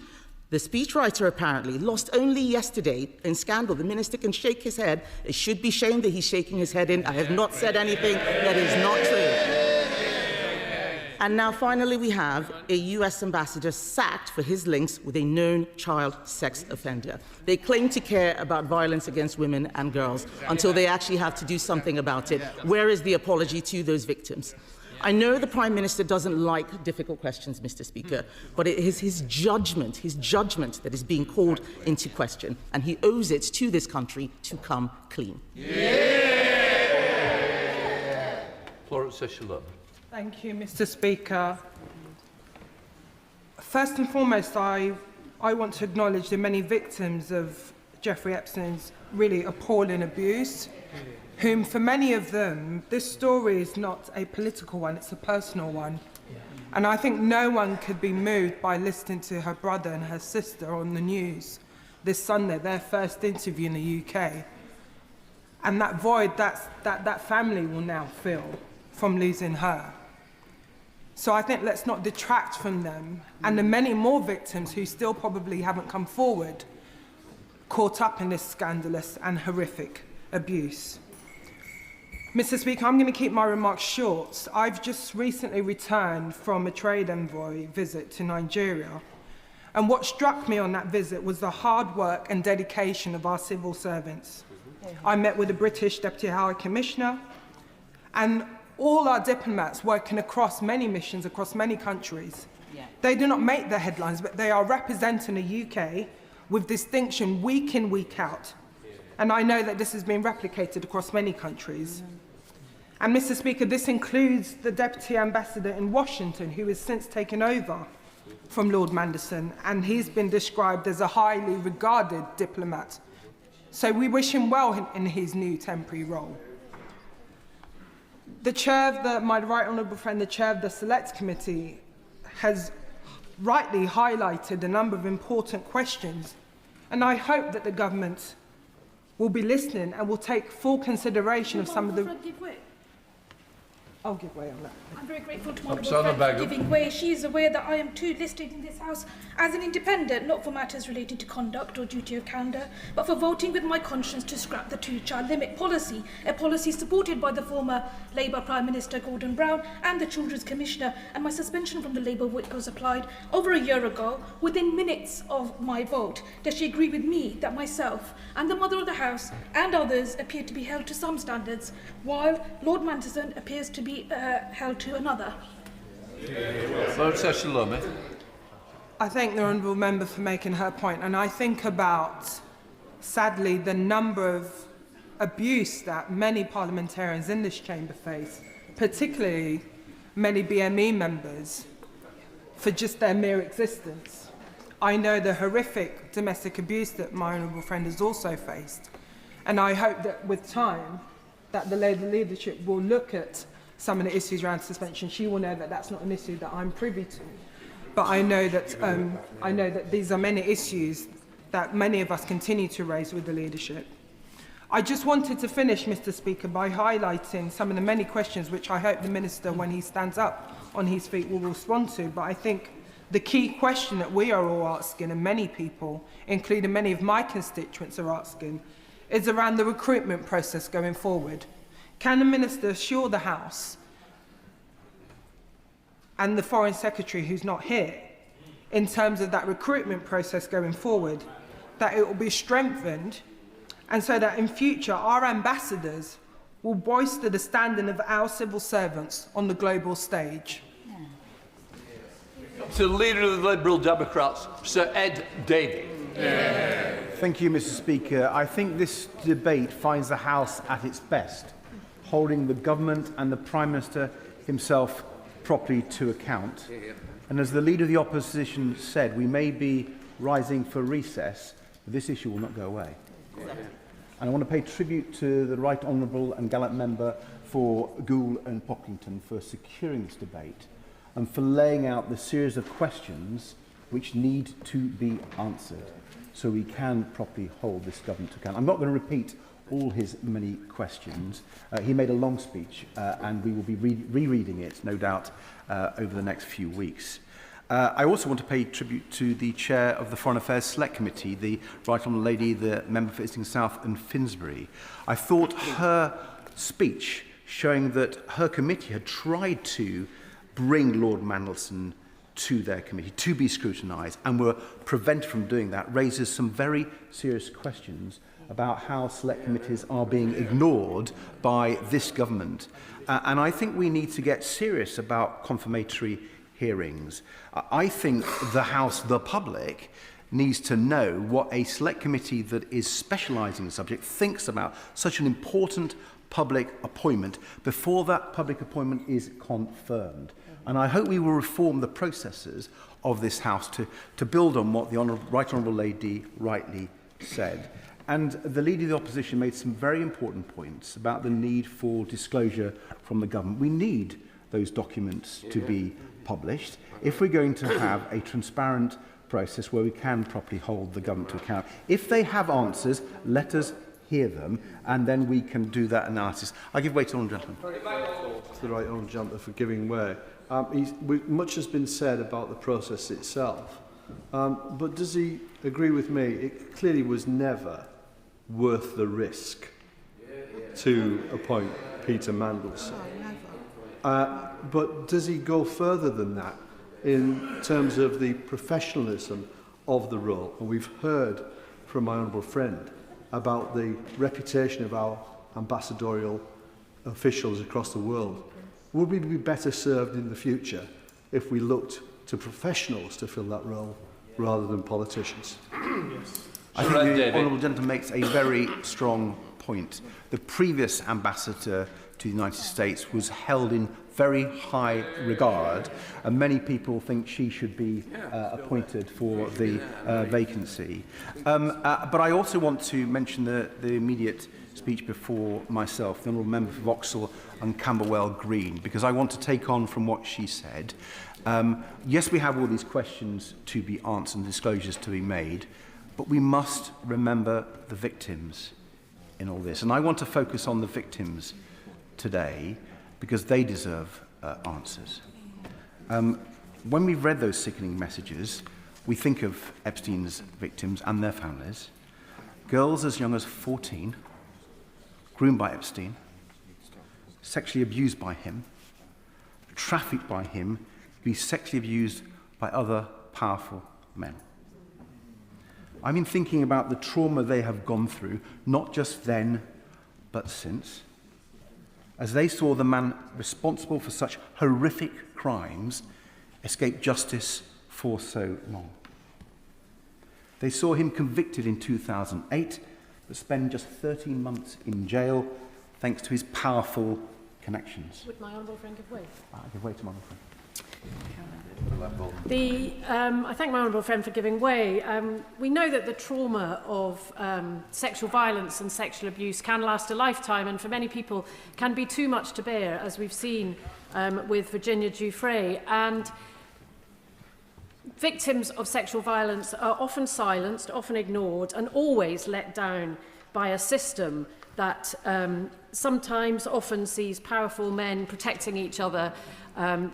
The speechwriter apparently lost only yesterday in scandal. The minister can shake his head. It should be shame that he's shaking his head in. I have not said anything that is not true. And now finally we have a US ambassador sacked for his links with a known child sex offender. They claim to care about violence against women and girls until they actually have to do something about it. Where is the apology to those victims? I know the Prime Minister doesn't like difficult questions, Mr. Speaker, but it is his judgment that is being called into question, and he owes it to this country to come clean. Thank you, Mr. Speaker. First and foremost, I want to acknowledge the many victims of Jeffrey Epstein's really appalling abuse, whom for many of them, this story is not a political one, it's a personal one. And I think no one could be moved by listening to her brother and her sister on the news this Sunday, their first interview in the UK. And that void that family will now fill from losing her. So I think let's not detract from them and the many more victims who still probably haven't come forward, caught up in this scandalous and horrific abuse. Mr. Speaker, I'm going to keep my remarks short. I've just recently returned from a trade envoy visit to Nigeria. And what struck me on that visit was the hard work and dedication of our civil servants. I met with the British Deputy High Commissioner and all our diplomats working across many missions, across many countries. They do not make the headlines, but they are representing the UK with distinction week in, week out. And I know that this has been replicated across many countries. And Mr. Speaker, this includes the Deputy Ambassador in Washington, who has since taken over from Lord Mandelson, and he's been described as a highly regarded diplomat. So we wish him well in his new temporary role. The chair of my right honourable friend, the chair of the Select Committee, has rightly highlighted a number of important questions, and I hope that the government will be listening and will take full consideration of some of the... I'll give way on that. I'm very grateful to my friend for giving way. She is aware that I am too listed in this House as an independent, not for matters relating to conduct or duty of candour, but for voting with my conscience to scrap the two-child limit policy, a policy supported by the former Labour Prime Minister Gordon Brown and the Children's Commissioner, and my suspension from the Labour whip was applied over a year ago, within minutes of my vote. Does she agree with me that myself and the Mother of the House and others appear to be held to some standards, while Lord Mandelson appears to be held to another? I thank the honourable member for making her point, and I think about, sadly, the number of abuse that many parliamentarians in this chamber face, particularly many BME members, for just their mere existence. I know the horrific domestic abuse that my honourable friend has also faced, and I hope that with time that the Labour leadership will look at some of the issues around suspension. She will know that that's not an issue that I'm privy to. But I know that these are many issues that many of us continue to raise with the leadership. I just wanted to finish, Mr. Speaker, by highlighting some of the many questions which I hope the Minister, when he stands up on his feet, will respond to. But I think the key question that we are all asking, and many people, including many of my constituents, are asking, is around the recruitment process going forward. Can the Minister assure the House and the Foreign Secretary, who's not here, in terms of that recruitment process going forward, that it will be strengthened, and so that in future our ambassadors will bolster the standing of our civil servants on the global stage? To the Leader of the Liberal Democrats, Sir Ed Davey. Thank you, Mr. Speaker. I think this debate finds the House at its best, holding the government and the Prime Minister himself properly to account. And as the Leader of the Opposition said, we may be rising for recess, but this issue will not go away. And I want to pay tribute to the Right Honourable and gallant member for Goole and Pocklington for securing this debate and for laying out the series of questions which need to be answered so we can properly hold this government to account. I'm not going to repeat all his many questions. He made a long speech and we will be rereading it, no doubt, over the next few weeks. I also want to pay tribute to the Chair of the Foreign Affairs Select Committee, the Right Honourable Lady, the Member for Islington South and Finsbury. I thought her speech, showing that her committee had tried to bring Lord Mandelson to their committee to be scrutinised and were prevented from doing that, raises some very serious questions about how select committees are being ignored by this government. And I think we need to get serious about confirmatory hearings. I think the House, the public, needs to know what a select committee that is specialising in the subject thinks about such an important public appointment before that public appointment is confirmed. And I hope we will reform the processes of this House to build on what the Right Honourable Lady rightly said. And the Leader of the Opposition made some very important points about the need for disclosure from the government. We need those documents to be published if we're going to have a transparent process where we can properly hold the government to account. If they have answers, let us hear them, and then we can do that analysis. I give way to the Honourable Gentleman. To the Right Honourable Gentleman for giving way. Much has been said about the process itself, but does he agree with me? It clearly was never worth the risk to appoint Peter Mandelson. But does he go further than that in terms of the professionalism of the role? And we've heard from my honourable friend about the reputation of our ambassadorial officials across the world. Would we be better served in the future if we looked to professionals to fill that role rather than politicians? Yes. I think the honourable gentleman makes a very strong point. The previous ambassador to the United States was held in very high regard, and many people think she should be appointed for the vacancy. But I also want to mention the immediate speech before myself, the Honourable Member for Vauxhall and Camberwell Green, because I want to take on from what she said. Yes, we have all these questions to be answered and disclosures to be made, but we must remember the victims in all this. And I want to focus on the victims today because they deserve answers. When we've read those sickening messages, we think of Epstein's victims and their families. Girls as young as 14, groomed by Epstein, sexually abused by him, trafficked by him, be sexually abused by other powerful men. I've been thinking about the trauma they have gone through, not just then, but since, as they saw the man responsible for such horrific crimes escape justice for so long. They saw him convicted in 2008, but spend just 13 months in jail thanks to his powerful connections. Would my honourable friend give way? I'll give way to my honourable friend. I thank my honourable friend for giving way. We know that the trauma of sexual violence and sexual abuse can last a lifetime, and for many people can be too much to bear, as we've seen with Virginia Giuffre. And victims of sexual violence are often silenced, often ignored, and always let down by a system that sometimes often sees powerful men protecting each other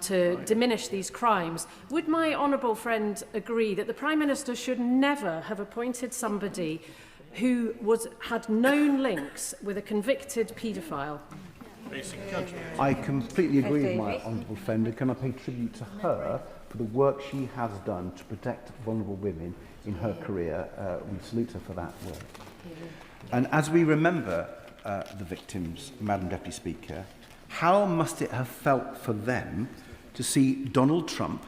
to diminish these crimes. Would my honourable friend agree that the Prime Minister should never have appointed somebody who had known links with a convicted paedophile? I completely agree with my honourable friend, and can I pay tribute to her for the work she has done to protect vulnerable women in her career. We salute her for that work. And as we remember the victims, Madam Deputy Speaker, how must it have felt for them to see Donald Trump,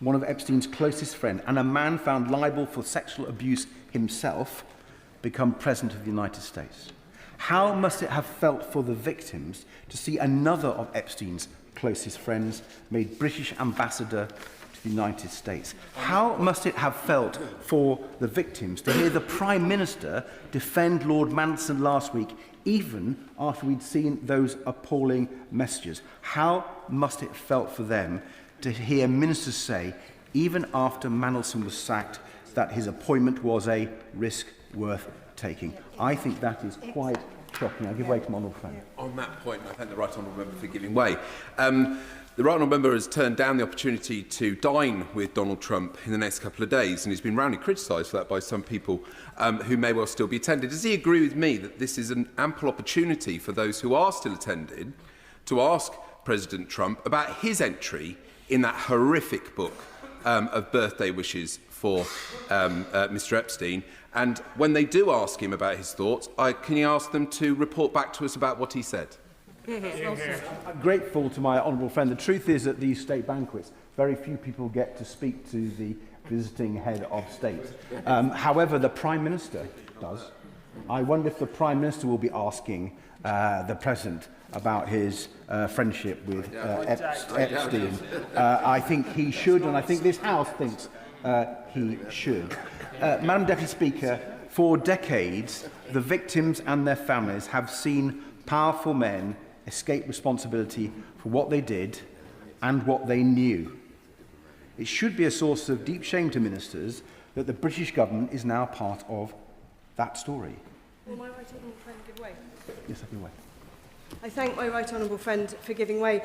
one of Epstein's closest friends, and a man found liable for sexual abuse himself, become President of the United States? How must it have felt for the victims to see another of Epstein's closest friends made British ambassador to the United States? How must it have felt for the victims to hear the Prime Minister defend Lord Mandelson last week, even after we'd seen those appalling messages? How must it have felt for them to hear ministers say, even after Mandelson was sacked, that his appointment was a risk worth taking? I think that is quite shocking. I'll give way to my honourable friend. On that point, I thank the Right Honourable Member for giving way. The Right Honourable Member has turned down the opportunity to dine with Donald Trump in the next couple of days, and he's been roundly criticised for that by some people who may well still be attended. Does he agree with me that this is an ample opportunity for those who are still attended to ask President Trump about his entry in that horrific book of birthday wishes for Mr Epstein. And when they do ask him about his thoughts, can you ask them to report back to us about what he said? I'm grateful to my honourable friend. The truth is, at these state banquets, very few people get to speak to the visiting head of state. However, the Prime Minister does. I wonder if the Prime Minister will be asking the President about his friendship with Epstein. I think he should, and I think this House thinks he should. Madam Deputy Speaker, for decades, the victims and their families have seen powerful men escape responsibility for what they did and what they knew. It should be a source of deep shame to ministers that the British government is now part of that story. Will my right honourable friend give way? Yes, I give way. I thank my right honourable friend for giving way.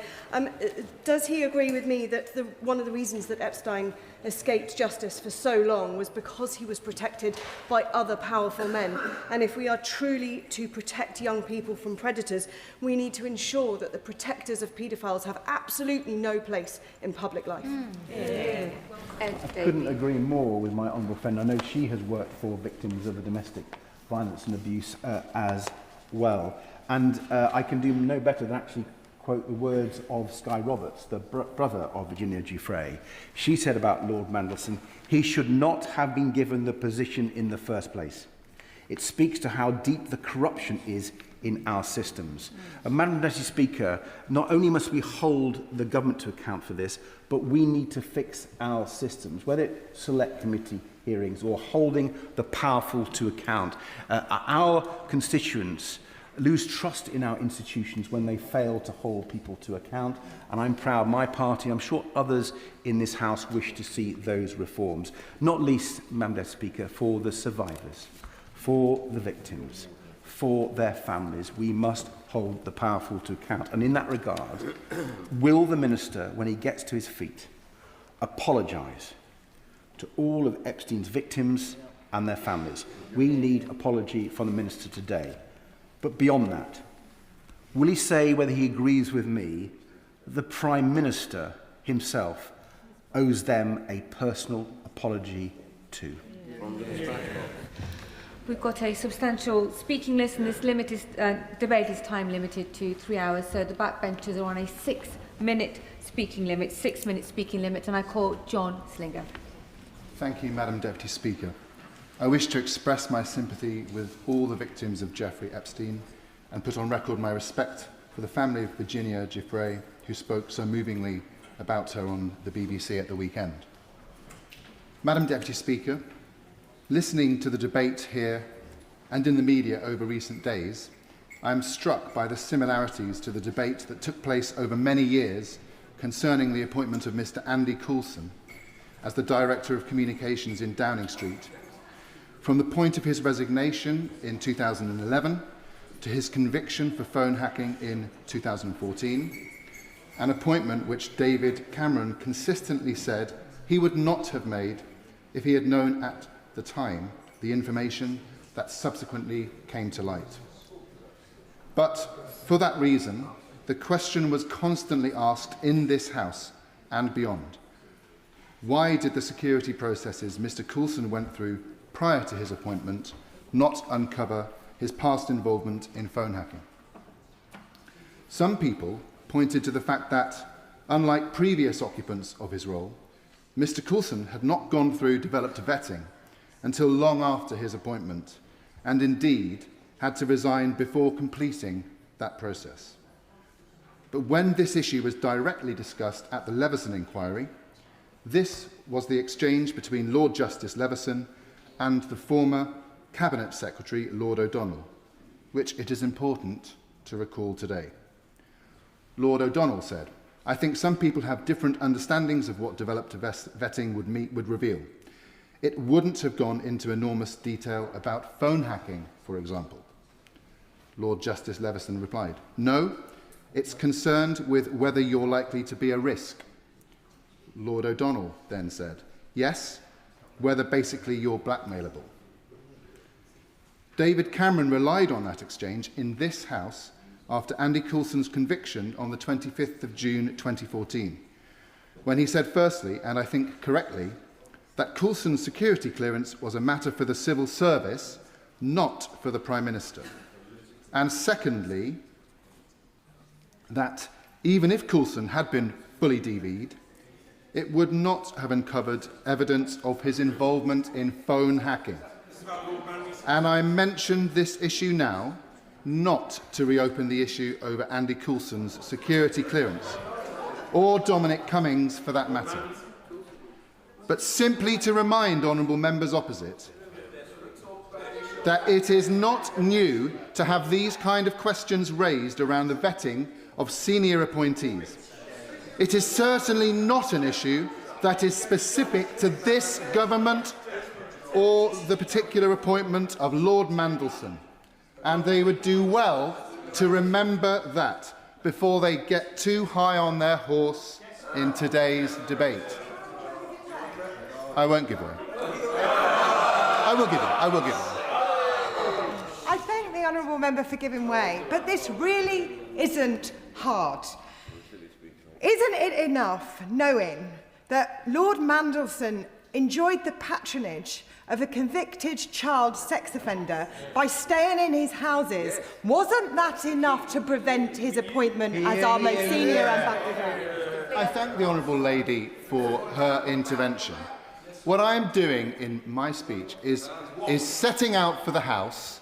Does he agree with me that one of the reasons that Epstein escaped justice for so long was because he was protected by other powerful men? And if we are truly to protect young people from predators, we need to ensure that the protectors of paedophiles have absolutely no place in public life. I couldn't agree more with my honourable friend. I know she has worked for victims of domestic violence and abuse as well. And I can do no better than actually quote the words of Skye Roberts, the brother of Virginia Giuffre. She said about Lord Mandelson, he should not have been given the position in the first place. It speaks to how deep the corruption is in our systems. Madam Deputy Speaker, not only must we hold the government to account for this, but we need to fix our systems, whether it's select committee hearings or holding the powerful to account. Our constituents lose trust in our institutions when they fail to hold people to account, and I'm proud my party, I'm sure others in this House wish to see those reforms, not least, Madam Deputy Speaker, for the survivors, for the victims, for their families. We must hold the powerful to account, and in that regard, will the Minister, when he gets to his feet, apologise to all of Epstein's victims and their families? We need apology from the Minister today. But beyond that, will he say whether he agrees with me that the Prime Minister himself owes them a personal apology too? We've got a substantial speaking list, and this debate is time limited to 3 hours, so the backbenchers are on a 6-minute speaking limit, and I call John Slinger. Thank you, Madam Deputy Speaker. I wish to express my sympathy with all the victims of Jeffrey Epstein and put on record my respect for the family of Virginia Giuffre, who spoke so movingly about her on the BBC at the weekend. Madam Deputy Speaker, listening to the debate here and in the media over recent days, I am struck by the similarities to the debate that took place over many years concerning the appointment of Mr. Andy Coulson as the Director of Communications in Downing Street, from the point of his resignation in 2011 to his conviction for phone hacking in 2014, an appointment which David Cameron consistently said he would not have made if he had known at the time the information that subsequently came to light. But for that reason, the question was constantly asked in this House and beyond. Why did the security processes Mr. Coulson went through prior to his appointment not uncover his past involvement in phone hacking? Some people pointed to the fact that, unlike previous occupants of his role, Mr. Coulson had not gone through developed vetting until long after his appointment, and indeed had to resign before completing that process. But when this issue was directly discussed at the Leveson inquiry, this was the exchange between Lord Justice Leveson and the former Cabinet Secretary, Lord O'Donnell, which it is important to recall today. Lord O'Donnell said, "I think some people have different understandings of what developed vetting would reveal. It wouldn't have gone into enormous detail about phone hacking, for example." Lord Justice Leveson replied, "No, it's concerned with whether you're likely to be a risk." Lord O'Donnell then said, "Yes, whether basically you're blackmailable." David Cameron relied on that exchange in this House after Andy Coulson's conviction on the 25th of June 2014, when he said firstly, and I think correctly, that Coulson's security clearance was a matter for the civil service, not for the Prime Minister. And secondly, that even if Coulson had been fully DV'd, it would not have uncovered evidence of his involvement in phone hacking. And I mention this issue now, not to reopen the issue over Andy Coulson's security clearance, or Dominic Cummings for that matter, but simply to remind honourable members opposite that it is not new to have these kind of questions raised around the vetting of senior appointees. It is certainly not an issue that is specific to this government or the particular appointment of Lord Mandelson, and they would do well to remember that before they get too high on their horse in today's debate. I won't give way. I will give way. I will give way. I thank the honourable member for giving way, but this really isn't hard. Isn't it enough knowing that Lord Mandelson enjoyed the patronage of a convicted child sex offender by staying in his houses? Wasn't that enough to prevent his appointment as our most senior ambassador? I thank the honourable lady for her intervention. What I am doing in my speech is setting out for the House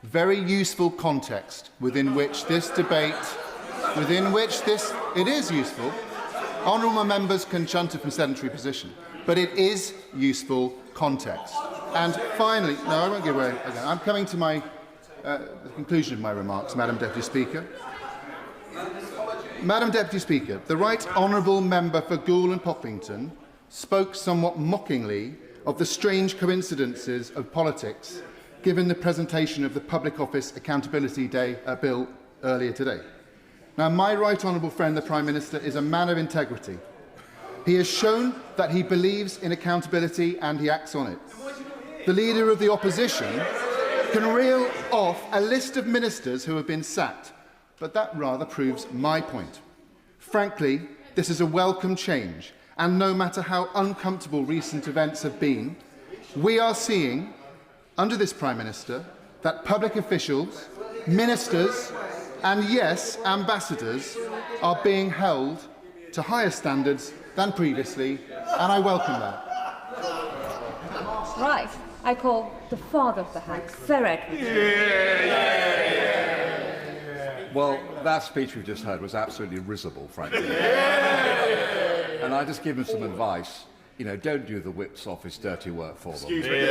very useful context within which this debate, it is useful. Honourable members can shunter from sedentary position, but it is useful context. And finally, no, I won't give way again. I'm coming to my the conclusion of my remarks, Madam Deputy Speaker. Madam Deputy Speaker, the Right Honourable Member for Goole and Poppington spoke somewhat mockingly of the strange coincidences of politics given the presentation of the Public Office Accountability Bill earlier today. Now, my right honourable friend, the Prime Minister, is a man of integrity. He has shown that he believes in accountability and he acts on it. The Leader of the Opposition can reel off a list of ministers who have been sacked, but that rather proves my point. Frankly, this is a welcome change, and no matter how uncomfortable recent events have been, we are seeing, under this Prime Minister, that public officials, ministers, and yes, ambassadors are being held to higher standards than previously, and I welcome that. Right. I call the father of the House, Sir Edward. Well, that speech we've just heard was absolutely risible, frankly. And I just give him some advice. You know, don't do the whip's office dirty work for them. Excuse me.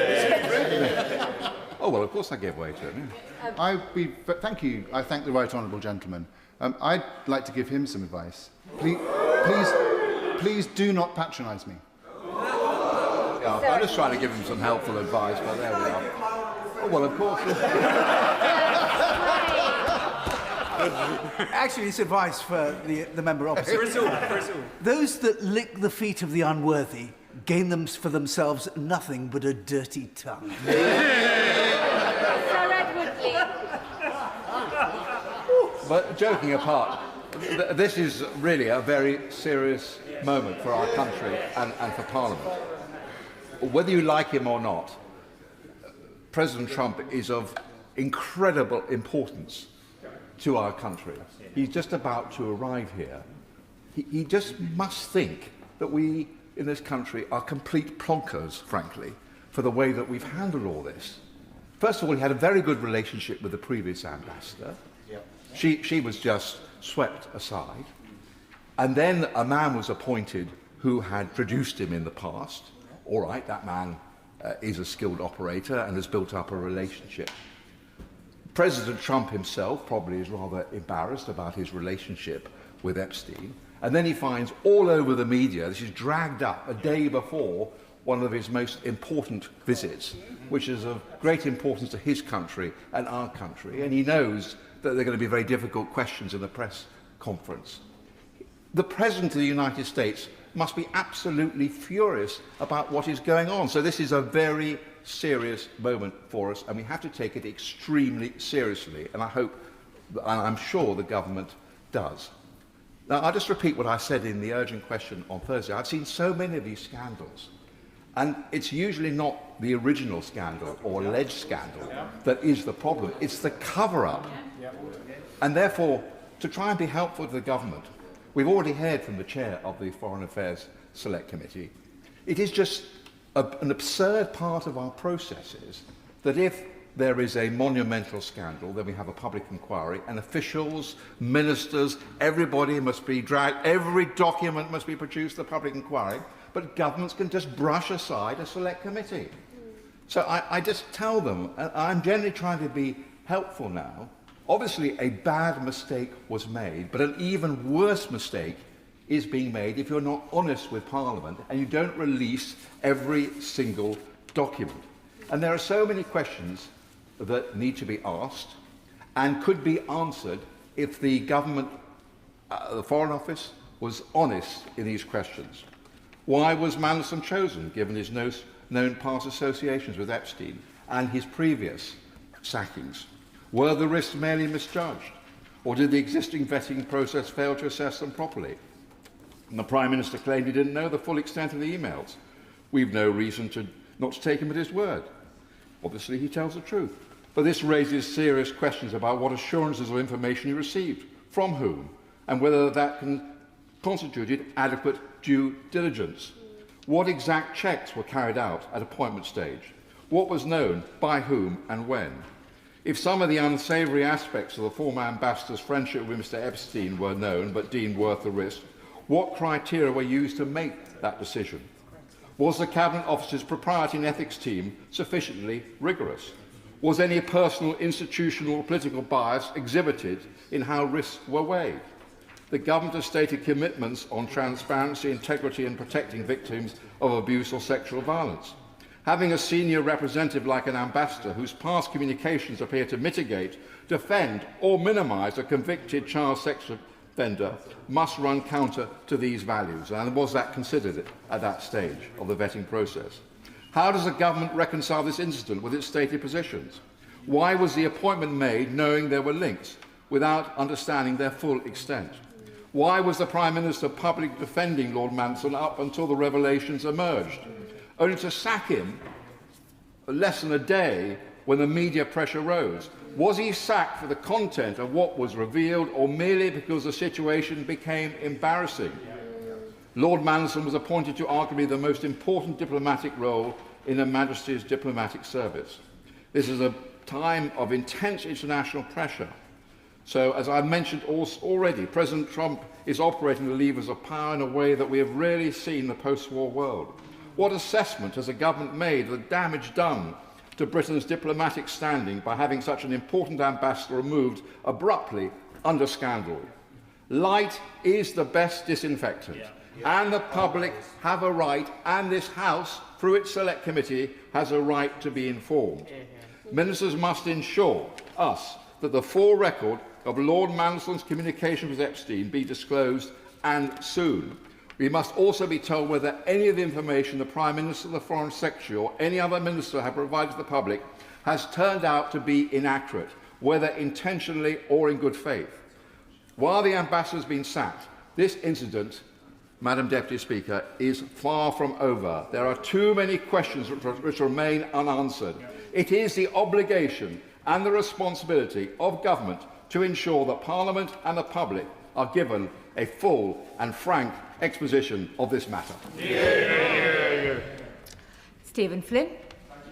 Oh, well, of course I gave way to him. Thank you. I thank the right honourable gentleman. I'd like to give him some advice. Please do not patronise me. Yeah, I'm just trying to give him some helpful advice, but there we are. Oh, well, of course. Actually, it's advice for the member opposite. Those that lick the feet of the unworthy gain them for themselves nothing but a dirty tongue. Sir Edward Lee. But joking apart, this is really a very serious moment for our country and for Parliament. Whether you like him or not, President Trump is of incredible importance to our country. He's just about to arrive here. He just must think that we in this country are complete plonkers, frankly, for the way that we've handled all this. First of all, he had a very good relationship with the previous ambassador. Yep. She was just swept aside. And then a man was appointed who had produced him in the past. All right, that man is a skilled operator and has built up a relationship. President Trump himself probably is rather embarrassed about his relationship with Epstein. And then he finds all over the media, this is dragged up a day before one of his most important visits, which is of great importance to his country and our country. And he knows that there are going to be very difficult questions in the press conference. The President of the United States must be absolutely furious about what is going on. So this is a very serious moment for us, and we have to take it extremely seriously, and I hope, and I'm sure the government does. Now, I'll just repeat what I said in the urgent question on Thursday. I've seen so many of these scandals, And it's usually not the original scandal or alleged scandal that is the problem. It's the cover-up. And therefore, to try and be helpful to the government, we've already heard from the chair of the Foreign Affairs Select Committee. It is just an absurd part of our processes that if there is a monumental scandal, then we have a public inquiry, and officials, ministers, everybody must be dragged, every document must be produced to the public inquiry, but governments can just brush aside a select committee. So I just tell them, I'm generally trying to be helpful now. Obviously, a bad mistake was made, but an even worse mistake is being made if you're not honest with Parliament and you don't release every single document. And there are so many questions that need to be asked and could be answered if the government, the Foreign Office, was honest in these questions. Why was Mandelson chosen, given his known past associations with Epstein and his previous sackings? Were the risks merely misjudged, or did the existing vetting process fail to assess them properly? And the Prime Minister claimed he didn't know the full extent of the emails. We've no reason not to take him at his word. Obviously, he tells the truth. But this raises serious questions about what assurances or information he received, from whom, and whether that constituted adequate due diligence. What exact checks were carried out at appointment stage? What was known, by whom and when? If some of the unsavoury aspects of the former ambassador's friendship with Mr Epstein were known but deemed worth the risk, what criteria were used to make that decision? Was the Cabinet Office's propriety and ethics team sufficiently rigorous? Was any personal, institutional or political bias exhibited in how risks were weighed? The government has stated commitments on transparency, integrity and protecting victims of abuse or sexual violence. Having a senior representative like an ambassador whose past communications appear to mitigate, defend or minimise a convicted child sex offender must run counter to these values. And was that considered at that stage of the vetting process? How does the government reconcile this incident with its stated positions? Why was the appointment made knowing there were links without understanding their full extent? Why was the Prime Minister publicly defending Lord Mandelson up until the revelations emerged, only to sack him less than a day when the media pressure rose? Was he sacked for the content of what was revealed or merely because the situation became embarrassing? Lord Mandelson was appointed to arguably the most important diplomatic role in Her Majesty's diplomatic service. This is a time of intense international pressure. So, as I mentioned already, President Trump is operating the levers of power in a way that we have rarely seen in the post-war world. What assessment has the government made of the damage done to Britain's diplomatic standing by having such an important ambassador removed abruptly under scandal? Light is the best disinfectant, and the public have a right, and this House, through its Select Committee, has a right to be informed. Ministers must ensure that the full record of Lord Mandelson's communication with Epstein be disclosed, and soon. We must also be told whether any of the information the Prime Minister, the Foreign Secretary or any other minister have provided to the public has turned out to be inaccurate, whether intentionally or in good faith. While the ambassador has been sacked, this incident, Madam Deputy Speaker, is far from over. There are too many questions which remain unanswered. It is the obligation and the responsibility of government to ensure that Parliament and the public are given a full and frank exposition of this matter. Stephen Flynn.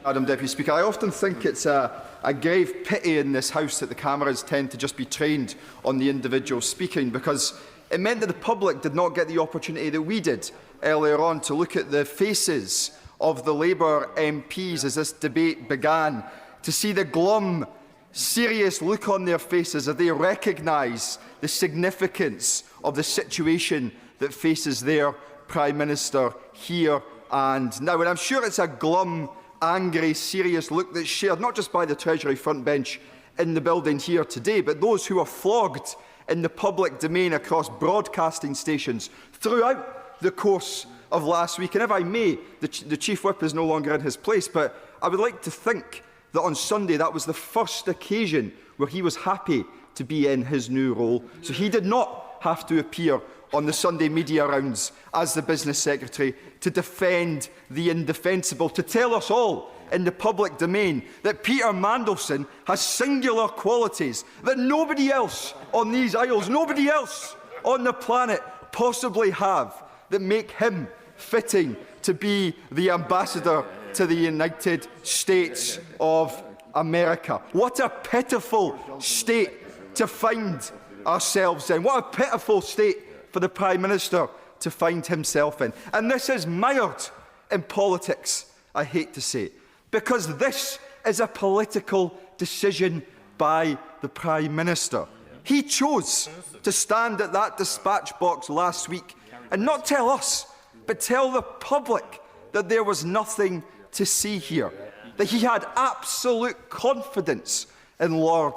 Madam Deputy Speaker, I often think it's a grave pity in this House that the cameras tend to just be trained on the individual speaking, because it meant that the public did not get the opportunity that we did earlier on to look at the faces of the Labour MPs as this debate began, to see the glum, serious look on their faces as they recognise the significance of the situation that faces their Prime Minister here and now. And I'm sure it's a glum, angry, serious look that's shared not just by the Treasury front bench in the building here today, but those who are flogged in the public domain across broadcasting stations throughout the course of last week. And if I may, the Chief Whip is no longer in his place, but I would like to think that on Sunday that was the first occasion where he was happy to be in his new role, so he did not have to appear on the Sunday media rounds as the Business Secretary to defend the indefensible, to tell us all in the public domain that Peter Mandelson has singular qualities that nobody else on these isles, nobody else on the planet possibly have, that make him fitting to be the ambassador to the United States of America. What a pitiful state to find ourselves in. What a pitiful state for the Prime Minister to find himself in. And this is mired in politics, I hate to say, because this is a political decision by the Prime Minister. He chose to stand at that dispatch box last week and not tell us, but tell the public that there was nothing to see here, that he had absolute confidence in Lord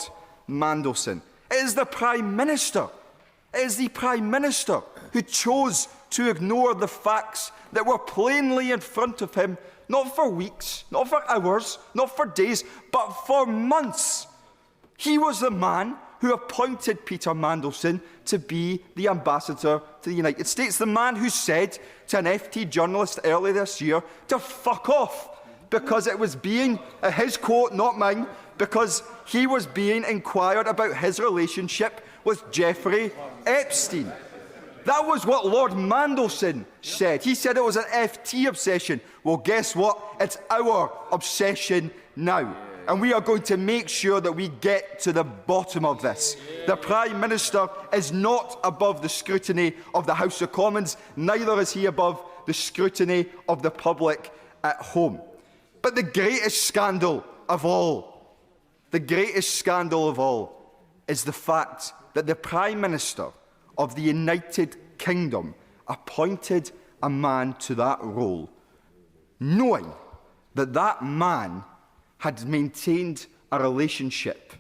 Mandelson. It is the Prime Minister, who chose to ignore the facts that were plainly in front of him, not for weeks, not for hours, not for days, but for months. He was the man who appointed Peter Mandelson to be the ambassador to the United States, the man who said to an FT journalist earlier this year to fuck off, because it was being, his quote, not mine, because he was being inquired about his relationship with Jeffrey Epstein. That was what Lord Mandelson said. He said it was an FT obsession. Well, guess what? It's our obsession now. And we are going to make sure that we get to the bottom of this. The Prime Minister is not above the scrutiny of the House of Commons, neither is he above the scrutiny of the public at home. But the greatest scandal of all, is the fact that the Prime Minister of the United Kingdom appointed a man to that role, knowing that that man had maintained a relationship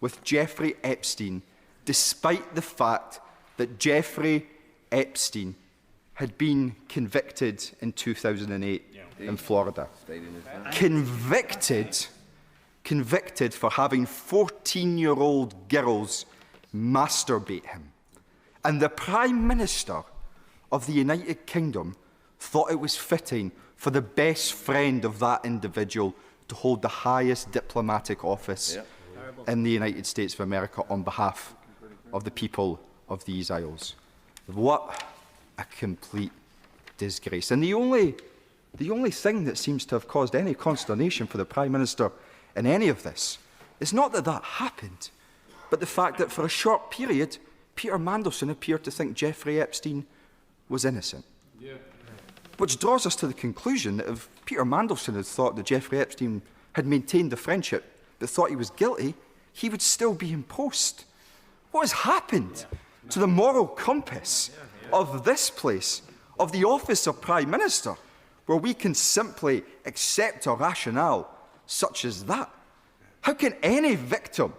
with Jeffrey Epstein, despite the fact that Jeffrey Epstein had been convicted in 2008 in Florida. Convicted for having 14-year-old girls masturbate him. And the Prime Minister of the United Kingdom thought it was fitting for the best friend of that individual to hold the highest diplomatic office in the United States of America on behalf of the people of these isles. What a complete disgrace. And the only thing that seems to have caused any consternation for the Prime Minister in any of this is not that that happened, but the fact that for a short period, Peter Mandelson appeared to think Jeffrey Epstein was innocent. Which draws us to the conclusion that if Peter Mandelson had thought that Jeffrey Epstein had maintained the friendship but thought he was guilty, he would still be in post. What has happened to the moral compass of this place, of the office of Prime Minister, where we can simply accept a rationale such as that? How can any victim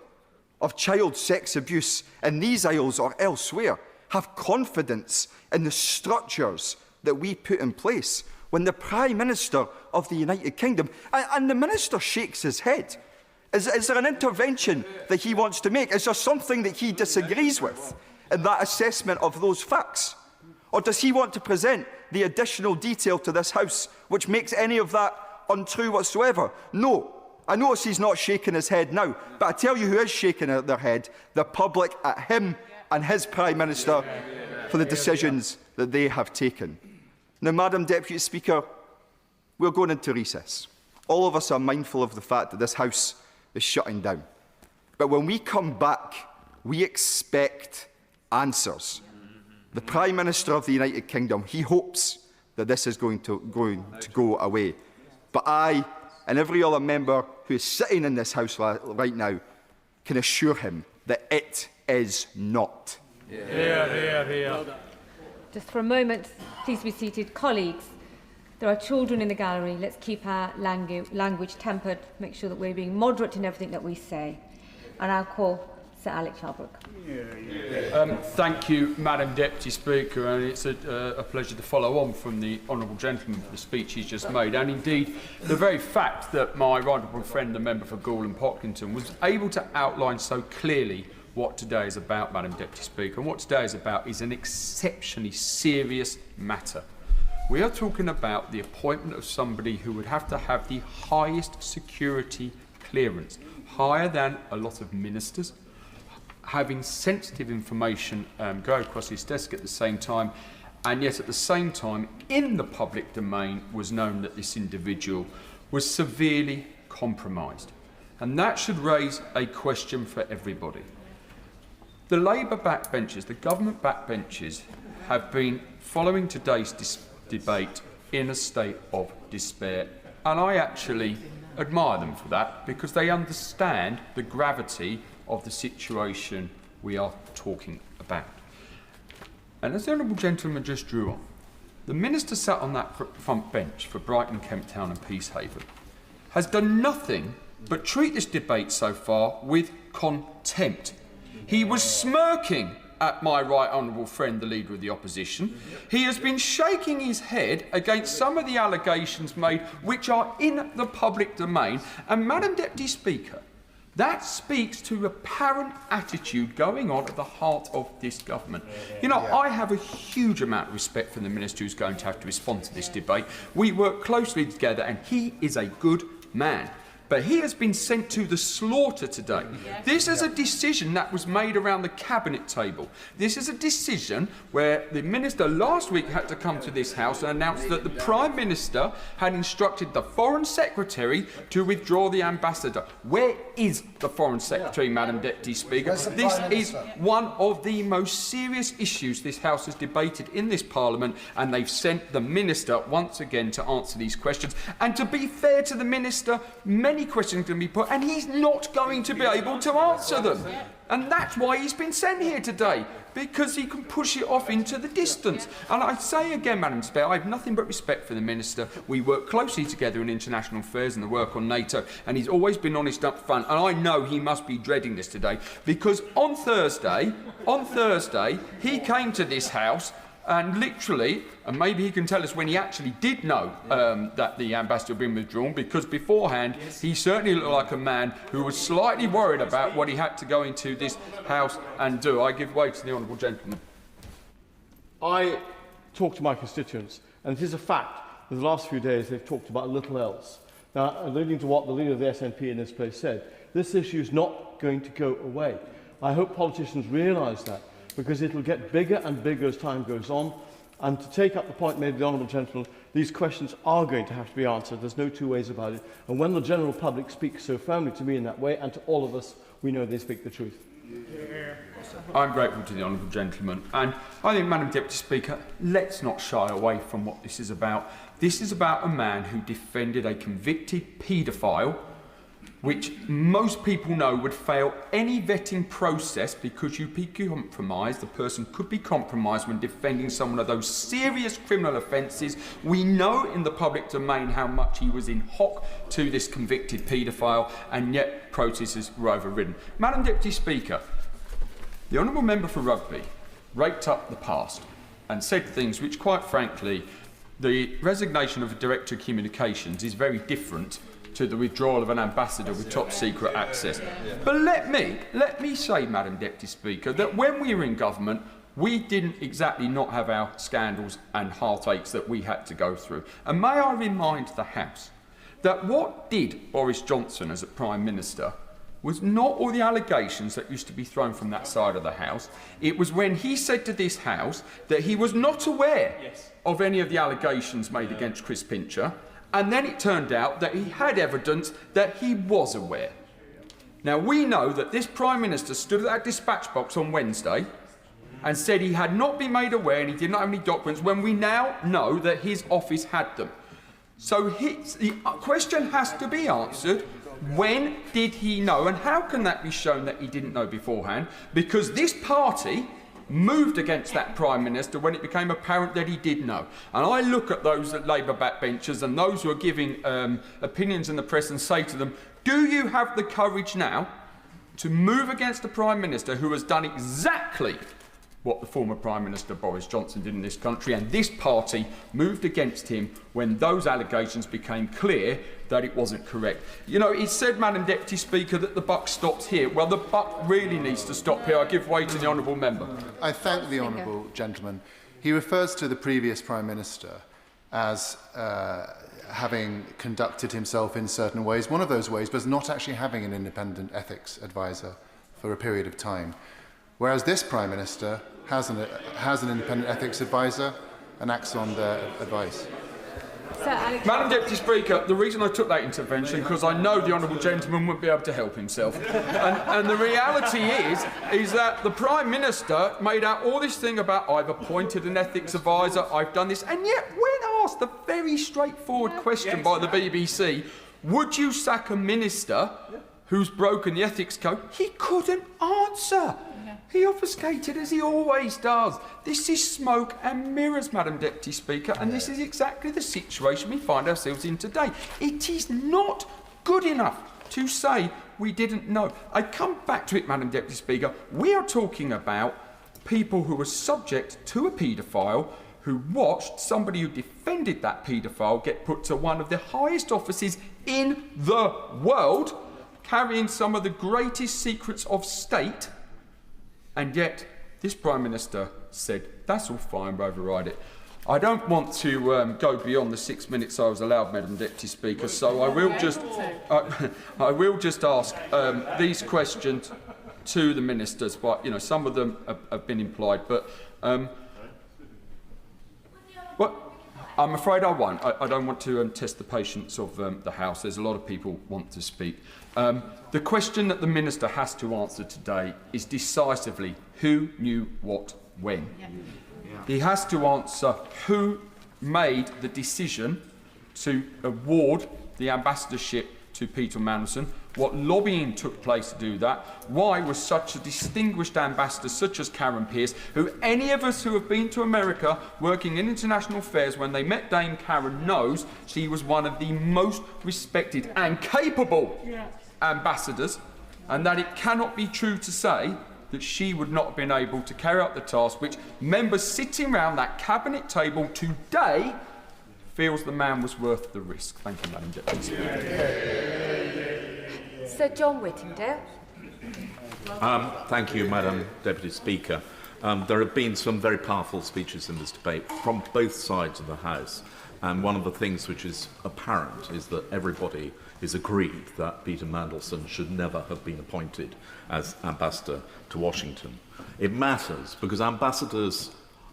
of child sex abuse in these isles or elsewhere have confidence in the structures that we put in place when the Prime Minister of the United Kingdom, and the Minister shakes his head? Is there an intervention that he wants to make? Is there something that he disagrees with in that assessment of those facts? Or does he want to present the additional detail to this House which makes any of that untrue whatsoever? No. I notice he's not shaking his head now, but I tell you who is shaking their head: the public at him and his Prime Minister for the decisions that they have taken. Now, Madam Deputy Speaker, we're going into recess. All of us are mindful of the fact that this House is shutting down. But when we come back, we expect answers. The Prime Minister of the United Kingdom, he hopes that this is going to go away. But I and every other member who is sitting in this House right now can assure him that it is not. Just for a moment, please be seated. Colleagues, there are children in the gallery. Let's keep our language tempered, make sure that we're being moderate in everything that we say. And I'll call Sir Alex Shalbrook. Thank you, Madam Deputy Speaker, and it's a pleasure to follow on from the honourable gentleman for the speech he's just made, and indeed the very fact that my right honourable friend, the member for Goole and Pocklington, was able to outline so clearly what today is about, Madam Deputy Speaker. And what today is about is an exceptionally serious matter. We are talking about the appointment of somebody who would have to have the highest security clearance, higher than a lot of ministers, having sensitive information go across his desk at the same time, and yet at the same time, in the public domain, was known that this individual was severely compromised. And that should raise a question for everybody. The Labour backbenchers, the government backbenchers, have been following today's debate in a state of despair, and I actually admire them for that, because they understand the gravity of the situation we are talking about. And as the Honourable Gentleman just drew on, the Minister sat on that front bench for Brighton, Kemp Town and Peacehaven has done nothing but treat this debate so far with contempt. He was smirking at my right honourable friend, the Leader of the Opposition. He has been shaking his head against some of the allegations made which are in the public domain. And, Madam Deputy Speaker, that speaks to apparent attitude going on at the heart of this government. You know, I have a huge amount of respect for the Minister who's going to have to respond to this debate. We work closely together and he is a good man. But he has been sent to the slaughter today. This is a decision that was made around the cabinet table. This is a decision where the Minister last week had to come to this House and announce that the Prime Minister had instructed the Foreign Secretary to withdraw the ambassador. Where is the Foreign Secretary, Madam Deputy Speaker? This is one of the most serious issues this House has debated in this Parliament, and they've sent the Minister once again to answer these questions. And to be fair to the Minister, many questions can be put and he's not going to be able to answer them. And that's why he's been sent here today, because he can push it off into the distance. And I say again, Madam Speaker, I have nothing but respect for the Minister. We work closely together in international affairs and the work on NATO, and he's always been honest up front. And I know he must be dreading this today, because on Thursday, he came to this House and literally, and maybe he can tell us when he actually did know that the ambassador had been withdrawn, because beforehand he certainly looked like a man who was slightly worried about what he had to go into this House and do. I give way to the Honourable Gentleman. I talk to my constituents, and it is a fact that the last few days they've talked about little else. Now, alluding to what the leader of the SNP in this place said, this issue is not going to go away. I hope politicians realise that, because it will get bigger and bigger as time goes on. And to take up the point made by the Honourable Gentleman, these questions are going to have to be answered. There's no two ways about it. And when the general public speaks so firmly to me in that way, and to all of us, we know they speak the truth. I'm grateful to the Honourable Gentleman. And I think, Madam Deputy Speaker, let's not shy away from what this is about. This is about a man who defended a convicted paedophile, which most people know would fail any vetting process, because you'd be compromised. The person could be compromised when defending someone of those serious criminal offences. We know in the public domain how much he was in hock to this convicted paedophile, and yet protesters were overridden. Madam Deputy Speaker, the Honourable Member for Rugby raked up the past and said things which, quite frankly, the resignation of a Director of Communications is very different to the withdrawal of an ambassador with top secret access. But let me say, Madam Deputy Speaker, that when we were in government, we didn't exactly not have our scandals and heartaches that we had to go through. And may I remind the House that what did Boris Johnson as a Prime Minister was not all the allegations that used to be thrown from that side of the House. It was when he said to this House that he was not aware of any of the allegations made against Chris Pincher, and then it turned out that he had evidence that he was aware. Now, we know that this Prime Minister stood at that dispatch box on Wednesday and said he had not been made aware and he did not have any documents, when we now know that his office had them. So the question has to be answered, when did he know, and how can that be shown that he didn't know beforehand? Because this party moved against that Prime Minister when it became apparent that he did know. And I look at those Labour backbenchers and those who are giving opinions in the press and say to them, do you have the courage now to move against a Prime Minister who has done exactly what the former Prime Minister Boris Johnson did in this country, and this party moved against him when those allegations became clear that it wasn't correct. You know, it's said, Madam Deputy Speaker, that the buck stops here. Well, the buck really needs to stop here. I give way to the honourable member. I thank the honourable gentleman. He refers to the previous Prime Minister as having conducted himself in certain ways. One of those ways was not actually having an independent ethics advisor for a period of time, whereas this Prime Minister has an independent ethics advisor and acts on their advice. Madam Deputy Speaker, the reason I took that intervention because I know the honourable gentleman wouldn't be able to help himself. And the reality is that the Prime Minister made out all this thing about I've appointed an ethics advisor, I've done this, and yet when asked the very straightforward question by the BBC, would you sack a minister who's broken the ethics code, he couldn't answer. He obfuscated as he always does. This is smoke and mirrors, Madam Deputy Speaker, and this is exactly the situation we find ourselves in today. It is not good enough to say we didn't know. I come back to it, Madam Deputy Speaker. We are talking about people who were subject to a paedophile, who watched somebody who defended that paedophile get put to one of the highest offices in the world, carrying some of the greatest secrets of state. And yet, this Prime Minister said, that's all fine, we'll override it. I don't want to go beyond the 6 minutes I was allowed, Madam Deputy Speaker, so I will just ask these questions to the ministers, but you know, some of them have been implied, but I'm afraid I won't. I don't want to test the patience of the House. There's a lot of people want to speak. The question that the Minister has to answer today is decisively who knew what when. He has to answer who made the decision to award the ambassadorship to Peter Mandelson, what lobbying took place to do that, why was such a distinguished ambassador such as Karen Pierce, who any of us who have been to America working in international affairs, when they met Dame Karen knows she was one of the most respected and capable ambassadors, and that it cannot be true to say that she would not have been able to carry out the task which members sitting around that cabinet table today feels the man was worth the risk. Thank you, Madam Deputy Speaker. Sir John Whittingdale. Thank you, Madam Deputy Speaker. There have been some very powerful speeches in this debate from both sides of the House, and one of the things which is apparent is that everybody is agreed that Peter Mandelson should never have been appointed as ambassador to Washington. It matters because ambassadors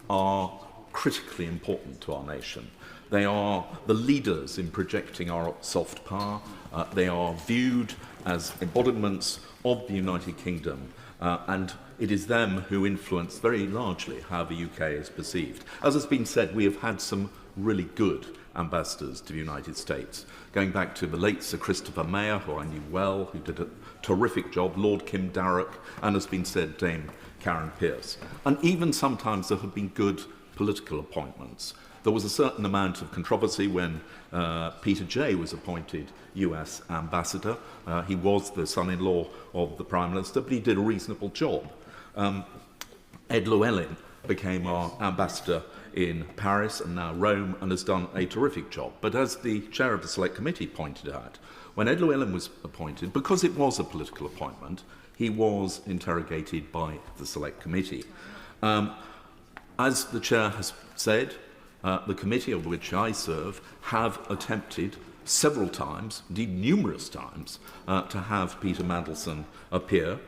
are critically important to our nation. They are the leaders in projecting our soft power. They are viewed as embodiments of the United Kingdom, and it is them who influence very largely how the UK is perceived. As has been said, we have had some really good ambassadors to the United States, going back to the late Sir Christopher Mayer, who I knew well, who did a terrific job, Lord Kim Darroch, and has been said, Dame Karen Pierce. And even sometimes there have been good political appointments. There was a certain amount of controversy when Peter Jay was appointed US ambassador. He was the son-in-law of the Prime Minister, but he did a reasonable job. Ed Llewellyn became our ambassador in Paris and now Rome and has done a terrific job. But as the chair of the Select Committee pointed out, when Ed Llewellyn was appointed, because it was a political appointment, he was interrogated by the Select Committee. As the chair has said, the committee of which I serve have attempted several times, indeed numerous times, to have Peter Mandelson appear.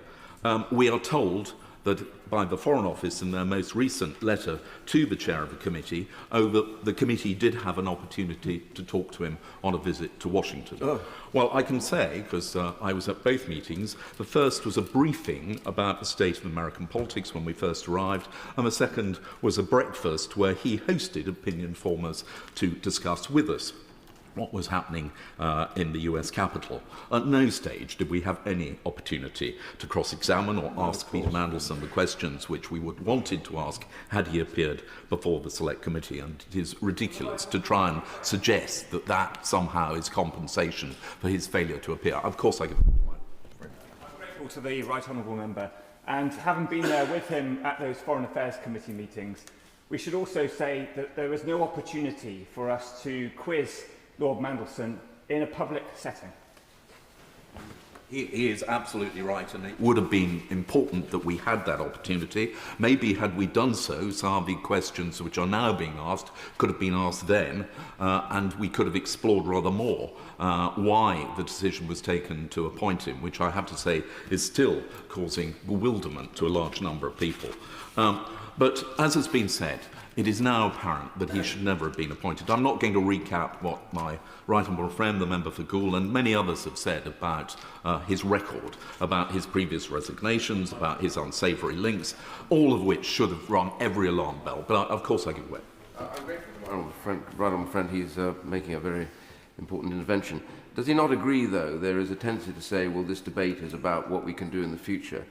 We are told that by the Foreign Office in their most recent letter to the chair of the committee, the committee did have an opportunity to talk to him on a visit to Washington. Well, I can say, because I was at both meetings, the first was a briefing about the state of American politics when we first arrived, and the second was a breakfast where he hosted opinion formers to discuss with us what was happening in the US Capitol. At no stage did we have any opportunity to cross-examine or ask Peter Mandelson the questions which we would wanted to ask had he appeared before the Select Committee, and it is ridiculous to try and suggest that that somehow is compensation for his failure to appear. Of course I can... I'm grateful to the Right Honourable Member And having been there with him at those Foreign Affairs Committee meetings, we should also say that there was no opportunity for us to quiz Lord Mandelson in a public setting. He is absolutely right, and it would have been important that we had that opportunity. Maybe had we done so, some of the questions which are now being asked could have been asked then, and we could have explored rather more why the decision was taken to appoint him, which I have to say is still causing bewilderment to a large number of people. But as has been said, it is now apparent that he should never have been appointed. I'm not going to recap what my right honourable friend, the member for Goole, and many others have said about his record, about his previous resignations, about his unsavoury links, all of which should have rung every alarm bell. But of course I give way. I'm grateful to my right honourable friend. He's making a very important intervention. Does he not agree, though, there is a tendency to say, well, this debate is about what we can do in the future?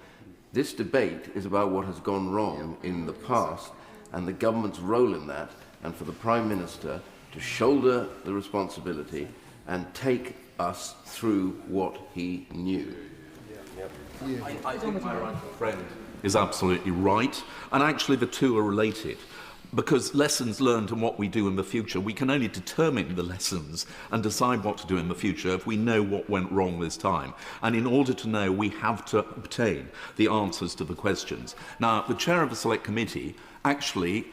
This debate is about what has gone wrong in the past, and the government's role in that, and for the Prime Minister to shoulder the responsibility and take us through what he knew. I think my right friend is absolutely right, and actually the two are related. Because lessons learned and what we do in the future, we can only determine the lessons and decide what to do in the future if we know what went wrong this time. And in order to know, we have to obtain the answers to the questions. Now, the chair of the Select Committee actually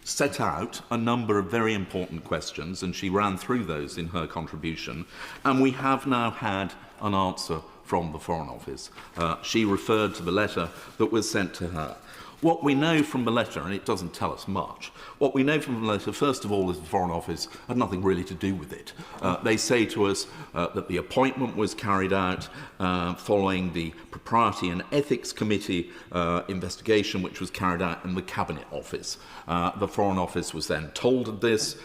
set out a number of very important questions, and she ran through those in her contribution, and we have now had an answer from the Foreign Office. She referred to the letter that was sent to her. What we know from the letter, and it doesn't tell us much, what we know from the letter, first of all, is the Foreign Office had nothing really to do with it. They say to us that the appointment was carried out following the Propriety and Ethics Committee investigation, which was carried out in the Cabinet Office. The Foreign Office was then told of this.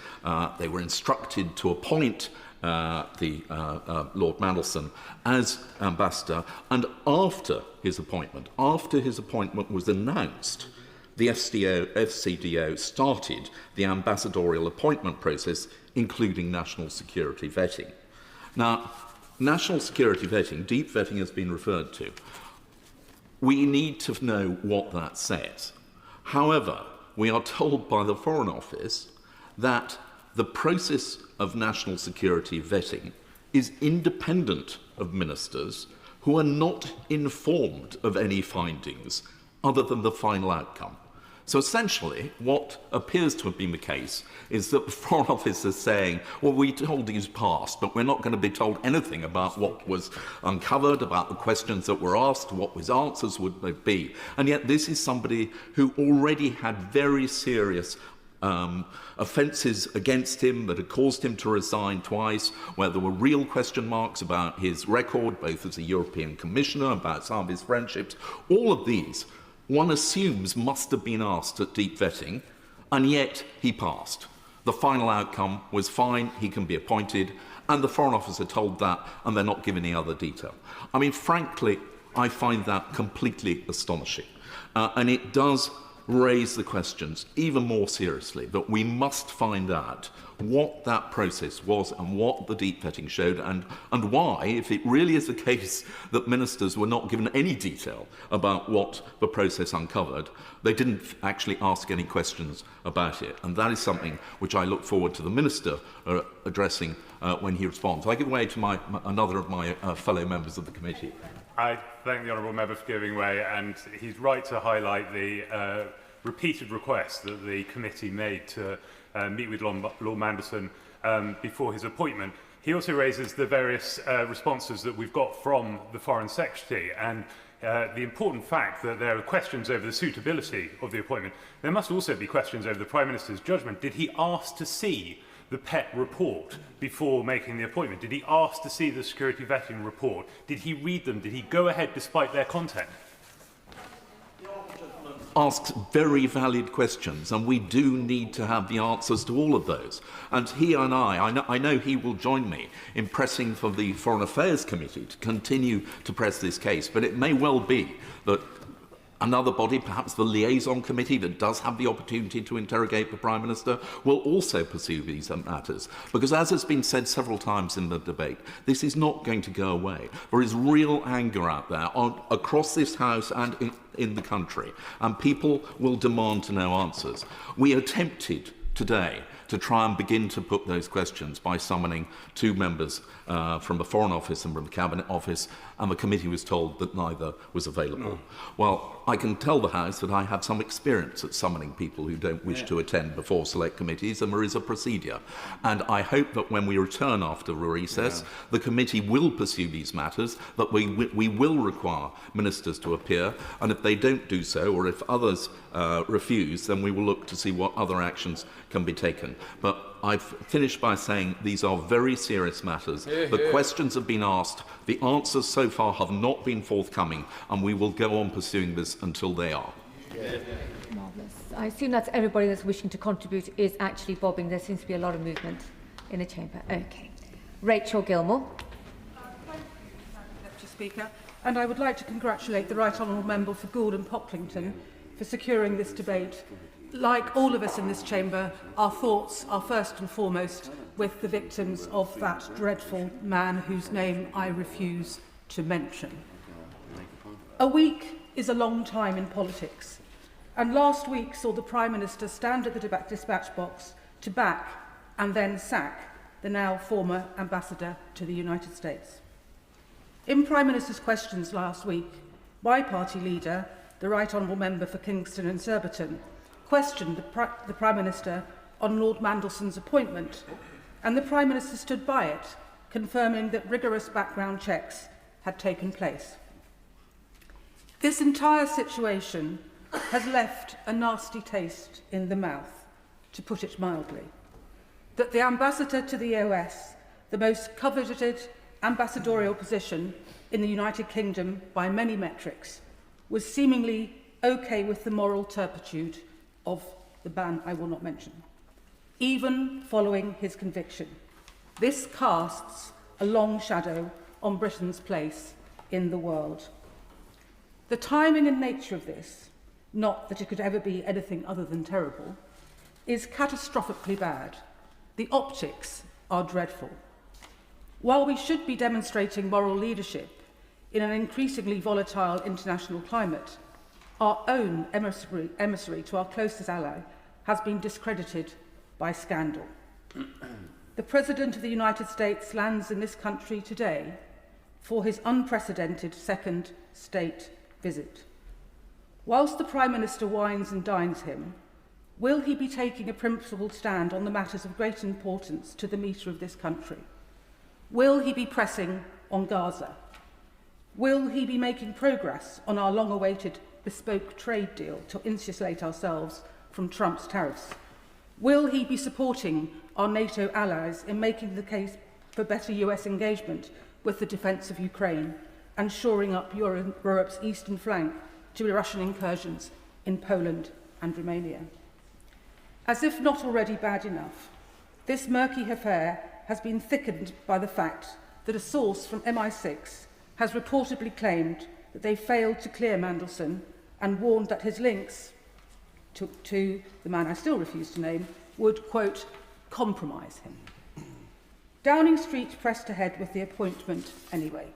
They were instructed to appoint Lord Mandelson as ambassador, and after his appointment was announced, the FCDO started the ambassadorial appointment process, including national security vetting. Now, national security vetting, deep vetting has been referred to. We need to know what that says. However, we are told by the Foreign Office that the process of national security vetting is independent of ministers who are not informed of any findings other than the final outcome. So essentially, what appears to have been the case is that the Foreign Office is saying, well, we told he's passed, but we're not going to be told anything about what was uncovered, about the questions that were asked, what his answers would be. And yet this is somebody who already had very serious offences against him that had caused him to resign twice, where there were real question marks about his record, both as a European Commissioner, about some of his friendships. All of these, one assumes, must have been asked at deep vetting, and yet he passed. The final outcome was fine, he can be appointed, and the Foreign Office are told that, and they're not given any other detail. I mean, frankly, I find that completely astonishing. And it does raise the questions even more seriously, that we must find out what that process was and what the deep vetting showed, and why, if it really is the case that ministers were not given any detail about what the process uncovered, they didn't actually ask any questions about it. And that is something which I look forward to the minister addressing when he responds. I give way to another of my fellow members of the committee. I thank the honourable member for giving way, and he's right to highlight the repeated requests that the committee made to meet with Lord Mandelson before his appointment. He also raises the various responses that we've got from the Foreign Secretary, and the important fact that there are questions over the suitability of the appointment. There must also be questions over the Prime Minister's judgment. Did he ask to see the PET report before making the appointment? Did he ask to see the security vetting report? Did he read them? Did he go ahead despite their content? Asks very valid questions, and we do need to have the answers to all of those. And he and I know he will join me in pressing for the Foreign Affairs Committee to continue to press this case, but it may well be that Another body, perhaps the liaison committee that does have the opportunity to interrogate the Prime Minister, will also pursue these matters. Because as has been said several times in the debate, this is not going to go away. There is real anger out there across this House and in the country, and people will demand to know answers. We attempted today to try and begin to put those questions by summoning 2 members from the Foreign Office and from the Cabinet Office, and the committee was told that neither was available. Well, I can tell the House that I have some experience at summoning people who don't wish to attend before select committees, and there is a procedure. And I hope that when we return after a recess, the committee will pursue these matters, that we will require ministers to appear, and if they don't do so, or if others refuse, then we will look to see what other actions can be taken. But I've finished by saying these are very serious matters. The questions have been asked, the answers so far have not been forthcoming, and we will go on pursuing this until they are. Marvellous. I assume that's everybody that's wishing to contribute is actually bobbing. There seems to be a lot of movement in the chamber. Okay. Rachel Gilmore. Deputy Speaker, and I would like to congratulate the Right Honourable Member for Gould and Pocklington for securing this debate. Like all of us in this chamber, our thoughts are first and foremost with the victims of that dreadful man whose name I refuse to mention. A week is a long time in politics, and last week saw the Prime Minister stand at the dispatch box to back and then sack the now former ambassador to the United States. In Prime Minister's questions last week, my party leader, the Right Honourable Member for Kingston and Surbiton, questioned the Prime Minister on Lord Mandelson's appointment, and the Prime Minister stood by it, confirming that rigorous background checks had taken place. This entire situation has left a nasty taste in the mouth, to put it mildly, that the ambassador to the US, the most coveted ambassadorial position in the United Kingdom by many metrics, was seemingly okay with the moral turpitude of the ban I will not mention, even following his conviction. This casts a long shadow on Britain's place in the world. The timing and nature of this, not that it could ever be anything other than terrible, is catastrophically bad. The optics are dreadful. While we should be demonstrating moral leadership in an increasingly volatile international climate, our own emissary to our closest ally has been discredited by scandal. The President of the United States lands in this country today for his unprecedented second state visit. Whilst the Prime Minister wines and dines him, will he be taking a principled stand on the matters of great importance to the metre of this country? Will he be pressing on Gaza? Will he be making progress on our long-awaited bespoke trade deal to insulate ourselves from Trump's tariffs? Will he be supporting our NATO allies in making the case for better US engagement with the defence of Ukraine and shoring up Europe's eastern flank to Russian incursions in Poland and Romania? As if not already bad enough, this murky affair has been thickened by the fact that a source from MI6 has reportedly claimed that they failed to clear Mandelson and warned that his links to the man I still refuse to name would, quote, compromise him. Downing Street pressed ahead with the appointment anyway.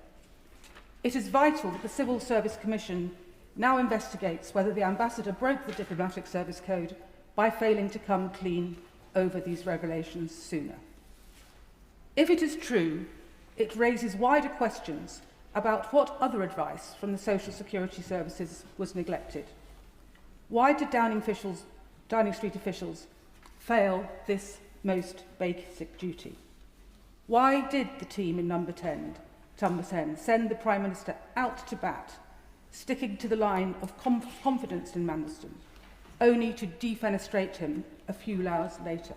It is vital that the Civil Service Commission now investigates whether the ambassador broke the Diplomatic Service Code by failing to come clean over these revelations sooner. If it is true, it raises wider questions about what other advice from the Social Security Services was neglected. Why did Downing Street officials fail this most basic duty? Why did the team in number 10 send the Prime Minister out to bat, sticking to the line of confidence in Mandelson, only to defenestrate him a few hours later?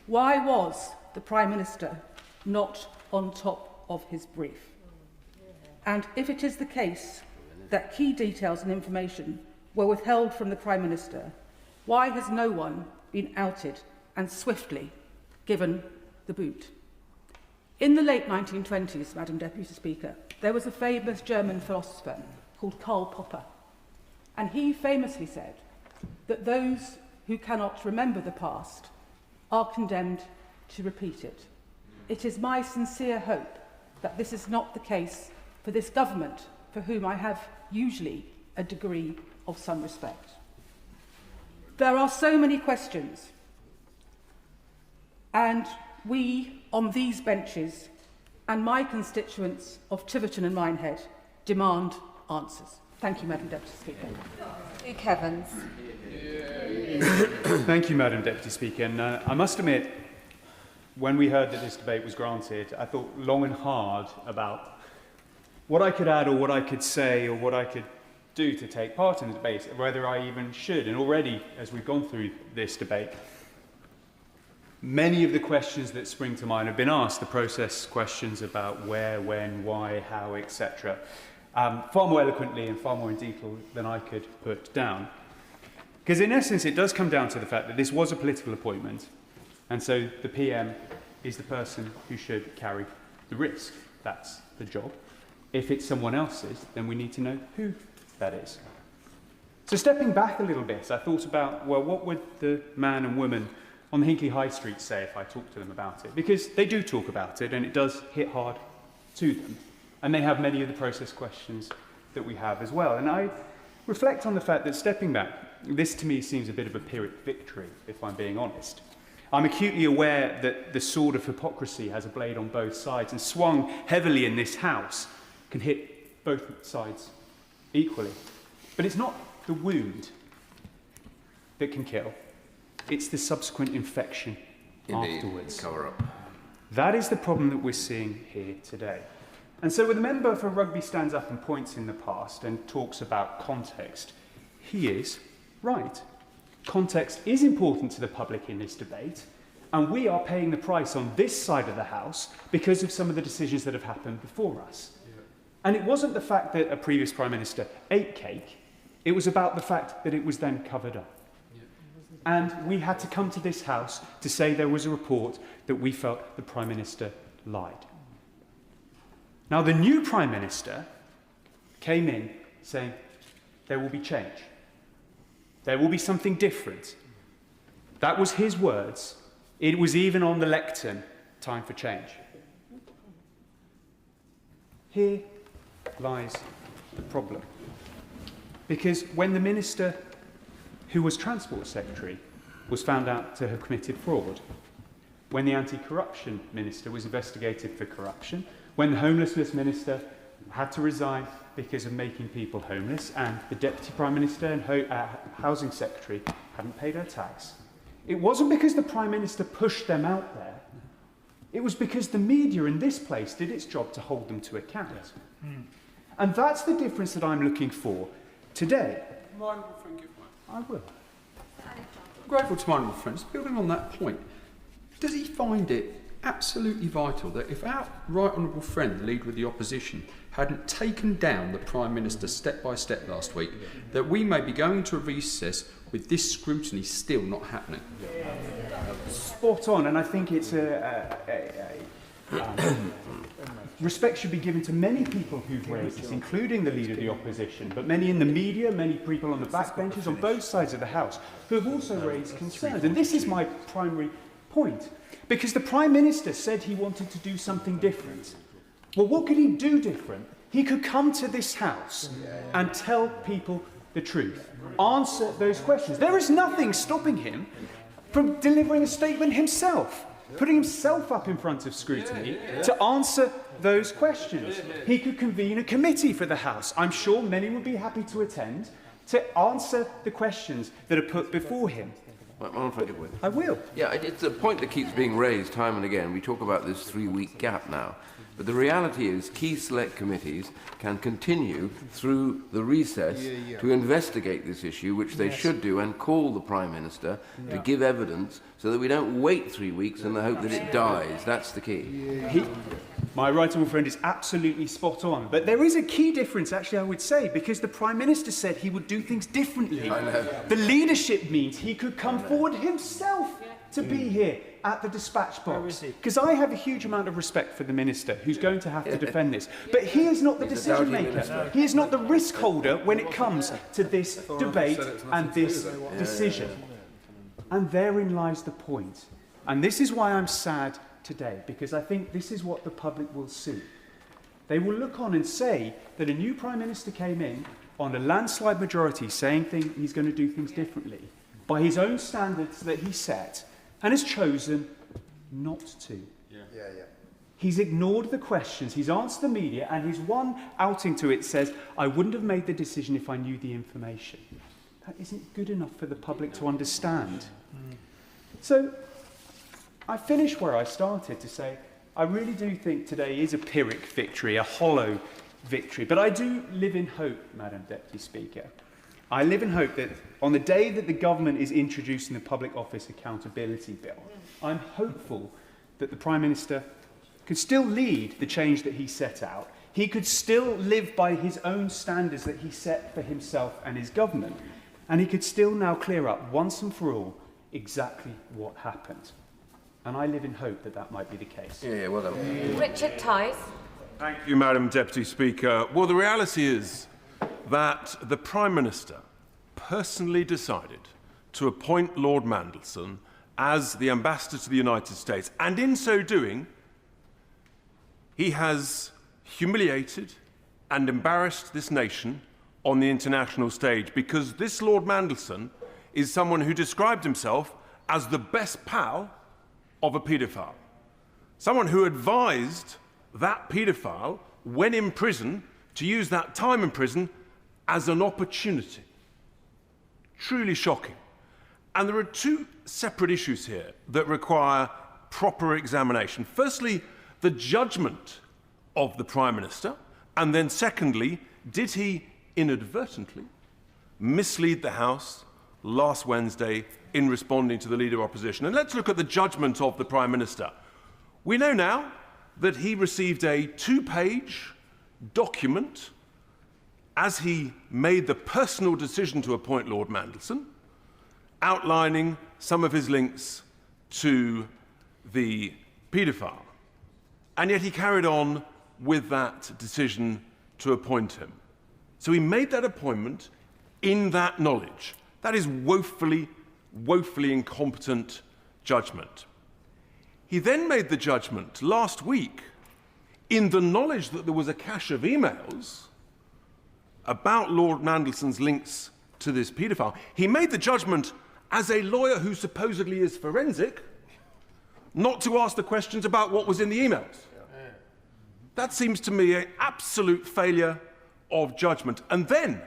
Why was the Prime Minister not on top of his brief? And if it is the case that key details and information were withheld from the Prime Minister, why has no one been outed and swiftly given the boot? In the late 1920s, Madam Deputy Speaker, there was a famous German philosopher called Karl Popper. And he famously said that those who cannot remember the past are condemned to repeat it. It is my sincere hope that this is not the case for this government, for whom I have usually a degree of some respect. There are so many questions, and we on these benches and my constituents of Tiverton and Minehead demand answers. Thank you, Madam Deputy Speaker. Luke Evans. Thank you, Madam Deputy Speaker. And I must admit, when we heard that this debate was granted, I thought long and hard about what I could add or what I could say or what I could do to take part in the debate, whether I even should. And already, as we've gone through this debate, many of the questions that spring to mind have been asked, the process questions about where, when, why, how, etc., far more eloquently and far more in detail than I could put down. Because in essence, it does come down to the fact that this was a political appointment, and so the PM is the person who should carry the risk. That's the job. If it's someone else's, then we need to know who that is. So stepping back a little bit, I thought about, well, what would the man and woman on the Hinckley High Street say if I talked to them about it? Because they do talk about it, and it does hit hard to them. And they have many of the process questions that we have as well. And I reflect on the fact that stepping back, this to me seems a bit of a Pyrrhic victory, if I'm being honest. I'm acutely aware that the sword of hypocrisy has a blade on both sides, and swung heavily in this House can hit both sides equally. But it's not the wound that can kill, it's the subsequent infection afterwards. Cover up. That is the problem that we're seeing here today. And so when the member for Rugby stands up and points in the past and talks about context, he is right. Context is important to the public in this debate, and we are paying the price on this side of the House because of some of the decisions that have happened before us. And it wasn't the fact that a previous Prime Minister ate cake, it was about the fact that it was then covered up. And we had to come to this House to say there was a report that we felt the Prime Minister lied. Now, the new Prime Minister came in saying there will be change. There will be something different. That was his words. It was even on the lectern, time for change. Here lies the problem. Because when the Minister, who was Transport Secretary, was found out to have committed fraud, when the Anti-Corruption Minister was investigated for corruption, when the Homelessness Minister had to resign because of making people homeless, and the Deputy Prime Minister and Housing Secretary hadn't paid her tax, it wasn't because the Prime Minister pushed them out there. It was because the media in this place did its job to hold them to account. Yes. And that's the difference that I'm looking for today. I will. Grateful to my honourable friends. Building on that point, does he find it absolutely vital that if our right honourable friend, the Leader of the Opposition, hadn't taken down the Prime Minister step by step last week, that we may be going to a recess with this scrutiny still not happening? Spot on, and I think it's respect should be given to many people who've raised this, including the Leader of the Opposition, but many in the media, many people on the backbenches on both sides of the House who have also raised concerns. And this is my primary point, because the Prime Minister said he wanted to do something different. Well, what could he do different? He could come to this House and tell people the truth, answer those questions. There is nothing stopping him from delivering a statement himself, putting himself up in front of scrutiny to answer those questions. He could convene a committee for the House. I'm sure many would be happy to attend to answer the questions that are put before him. I will. Yeah, it's a point that keeps being raised time and again. We talk about this 3-week gap now. But the reality is key select committees can continue through the recess to investigate this issue, which they should do, and call the Prime Minister to give evidence so that we don't wait 3 weeks in the hope that it dies. That's the key. My right honourable friend is absolutely spot on. But there is a key difference, actually, I would say, because the Prime Minister said he would do things differently. I know. The leadership means he could come forward himself to be here. at the dispatch box. Because I have a huge amount of respect for the Minister who's going to have to defend this. But he is not the decision maker. He is not the risk holder when it comes to this debate and this decision. And therein lies the point. And this is why I'm sad today, because I think this is what the public will see. They will look on and say that a new Prime Minister came in on a landslide majority saying he's going to do things differently by his own standards that he set and has chosen not to. He's ignored the questions, he's answered the media, and his one outing to it says, I wouldn't have made the decision if I knew the information. That isn't good enough for the public to understand. So I finish where I started to say, I really do think today is a Pyrrhic victory, a hollow victory. But I do live in hope, Madam Deputy Speaker. I live in hope that on the day that the government is introducing the Public Office Accountability Bill, I'm hopeful that the Prime Minister could still lead the change that he set out. He could still live by his own standards that he set for himself and his government. And he could still now clear up once and for all exactly what happened. And I live in hope that that might be the case. Well done. Richard Tice. Thank you, Madam Deputy Speaker. Well, the reality is that the Prime Minister personally decided to appoint Lord Mandelson as the Ambassador to the United States, and in so doing, he has humiliated and embarrassed this nation on the international stage, because this Lord Mandelson is someone who described himself as the best pal of a paedophile. Someone who advised that paedophile, when in prison, to use that time in prison as an opportunity. Truly shocking. And there are two separate issues here that require proper examination. Firstly, the judgment of the Prime Minister, and then secondly, did he inadvertently mislead the House last Wednesday in responding to the Leader of Opposition? And let's look at the judgment of the Prime Minister. We know now that he received a 2-page document as he made the personal decision to appoint Lord Mandelson, outlining some of his links to the paedophile. And yet he carried on with that decision to appoint him. So he made that appointment in that knowledge. That is woefully incompetent judgment. He then made the judgment last week in the knowledge that there was a cache of emails about Lord Mandelson's links to this paedophile. He made the judgment as a lawyer who supposedly is forensic, not to ask the questions about what was in the emails. That seems to me an absolute failure of judgment. And then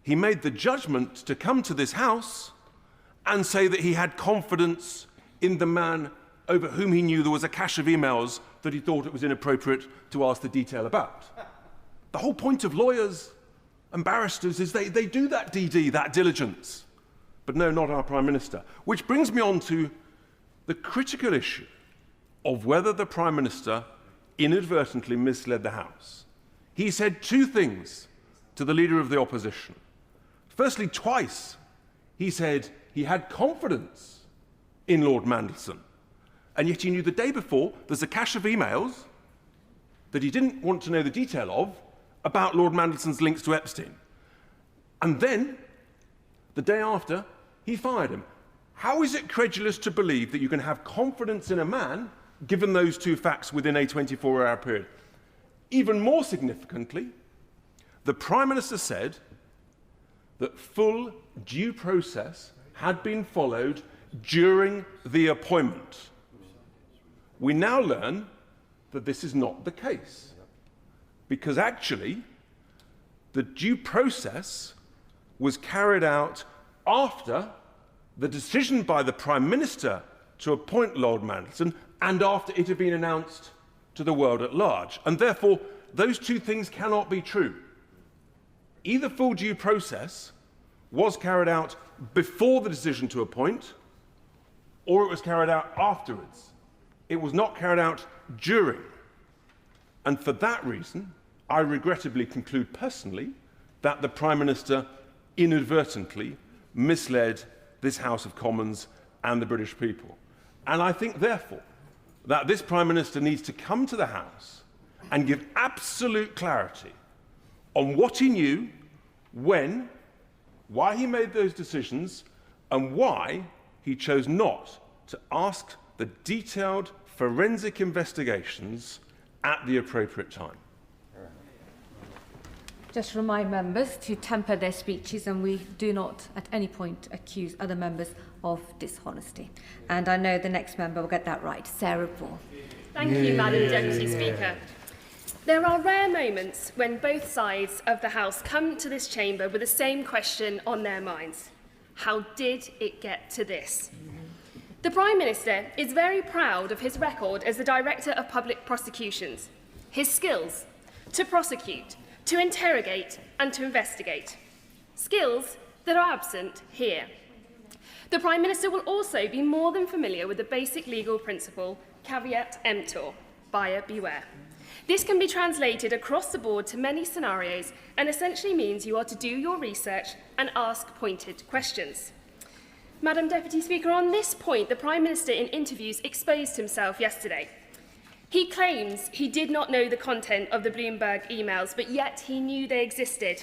he made the judgment to come to this House and say that he had confidence in the man over whom he knew there was a cache of emails that he thought it was inappropriate to ask the detail about. The whole point of lawyers and barristers is they do that DD, that diligence. But no, not our Prime Minister. Which brings me on to the critical issue of whether the Prime Minister inadvertently misled the House. He said two things to the Leader of the Opposition. Firstly, twice, he said he had confidence in Lord Mandelson, and yet he knew the day before there's a cache of emails that he didn't want to know the detail of about Lord Mandelson's links to Epstein. And then, the day after, he fired him. How is it credulous to believe that you can have confidence in a man given those two facts within a 24-hour period? Even more significantly, the Prime Minister said that full due process had been followed during the appointment. We now learn that this is not the case, because actually the due process was carried out after the decision by the Prime Minister to appoint Lord Mandelson and after it had been announced to the world at large. And therefore, those two things cannot be true. Either full due process was carried out before the decision to appoint, or it was carried out afterwards. It was not carried out during. And for that reason, I regrettably conclude personally that the Prime Minister inadvertently misled this House of Commons and the British people. And I think, therefore, that this Prime Minister needs to come to the House and give absolute clarity on what he knew, when, why he made those decisions, and why he chose not to ask the detailed forensic investigations at the appropriate time. Just remind members to temper their speeches, and we do not at any point accuse other members of dishonesty. And I know the next member will get that right. Sarah Ball. Thank you, Madam Deputy Speaker. There are rare moments when both sides of the House come to this chamber with the same question on their minds. How did it get to this? The Prime Minister is very proud of his record as the Director of Public Prosecutions, his skills to prosecute, to interrogate and to investigate. Skills that are absent here. The Prime Minister will also be more than familiar with the basic legal principle, caveat emptor, buyer beware. This can be translated across the board to many scenarios and essentially means you are to do your research and ask pointed questions. Madam Deputy Speaker, on this point, the Prime Minister in interviews exposed himself yesterday. He claims he did not know the content of the Bloomberg emails, but yet he knew they existed.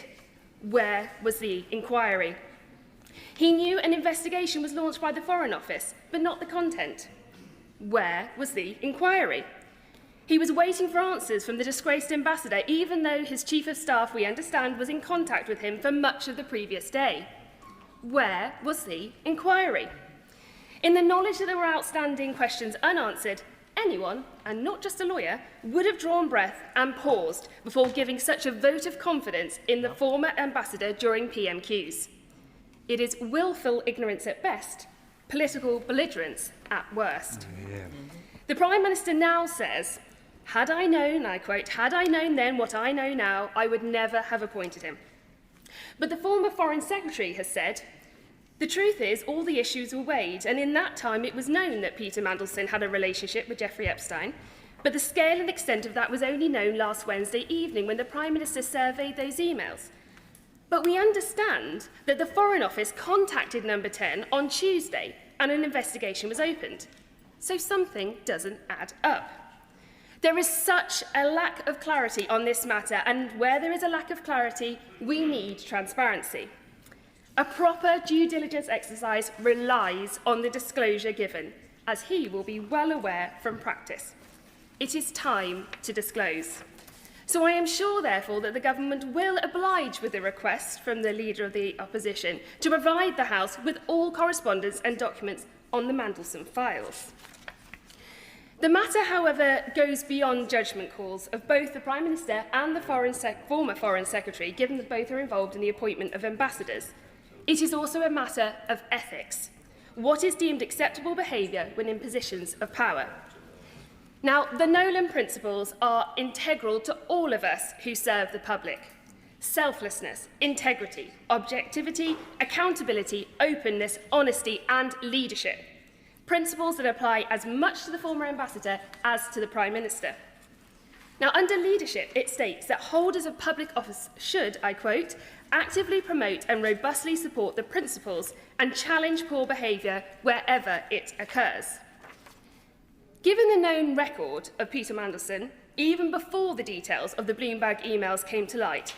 Where was the inquiry? He knew an investigation was launched by the Foreign Office, but not the content. Where was the inquiry? He was waiting for answers from the disgraced ambassador, even though his Chief of Staff, we understand, was in contact with him for much of the previous day. Where was the inquiry? In the knowledge that there were outstanding questions unanswered, anyone, and not just a lawyer, would have drawn breath and paused before giving such a vote of confidence in the former ambassador during PMQs. It is willful ignorance at best, political belligerence at worst. The Prime Minister now says, had I known, I quote, had I known then what I know now, I would never have appointed him. But the former Foreign Secretary has said, the truth is all the issues were weighed, and in that time it was known that Peter Mandelson had a relationship with Jeffrey Epstein, but the scale and extent of that was only known last Wednesday evening when the Prime Minister surveyed those emails. But we understand that the Foreign Office contacted Number 10 on Tuesday and an investigation was opened. So something doesn't add up. There is such a lack of clarity on this matter, and where there is a lack of clarity, we need transparency. A proper due diligence exercise relies on the disclosure given, as he will be well aware from practice. It is time to disclose. So I am sure, therefore, that the government will oblige with the request from the Leader of the Opposition to provide the House with all correspondence and documents on the Mandelson files. The matter, however, goes beyond judgment calls of both the Prime Minister and the former Foreign Secretary, given that both are involved in the appointment of ambassadors. It is also a matter of ethics. What is deemed acceptable behaviour when in positions of power? Now, the Nolan principles are integral to all of us who serve the public. Selflessness, integrity, objectivity, accountability, openness, honesty and leadership. Principles that apply as much to the former ambassador as to the Prime Minister. Now, under leadership, it states that holders of public office should, I quote, actively promote and robustly support the principles and challenge poor behaviour wherever it occurs. Given the known record of Peter Mandelson, even before the details of the Bloomberg emails came to light,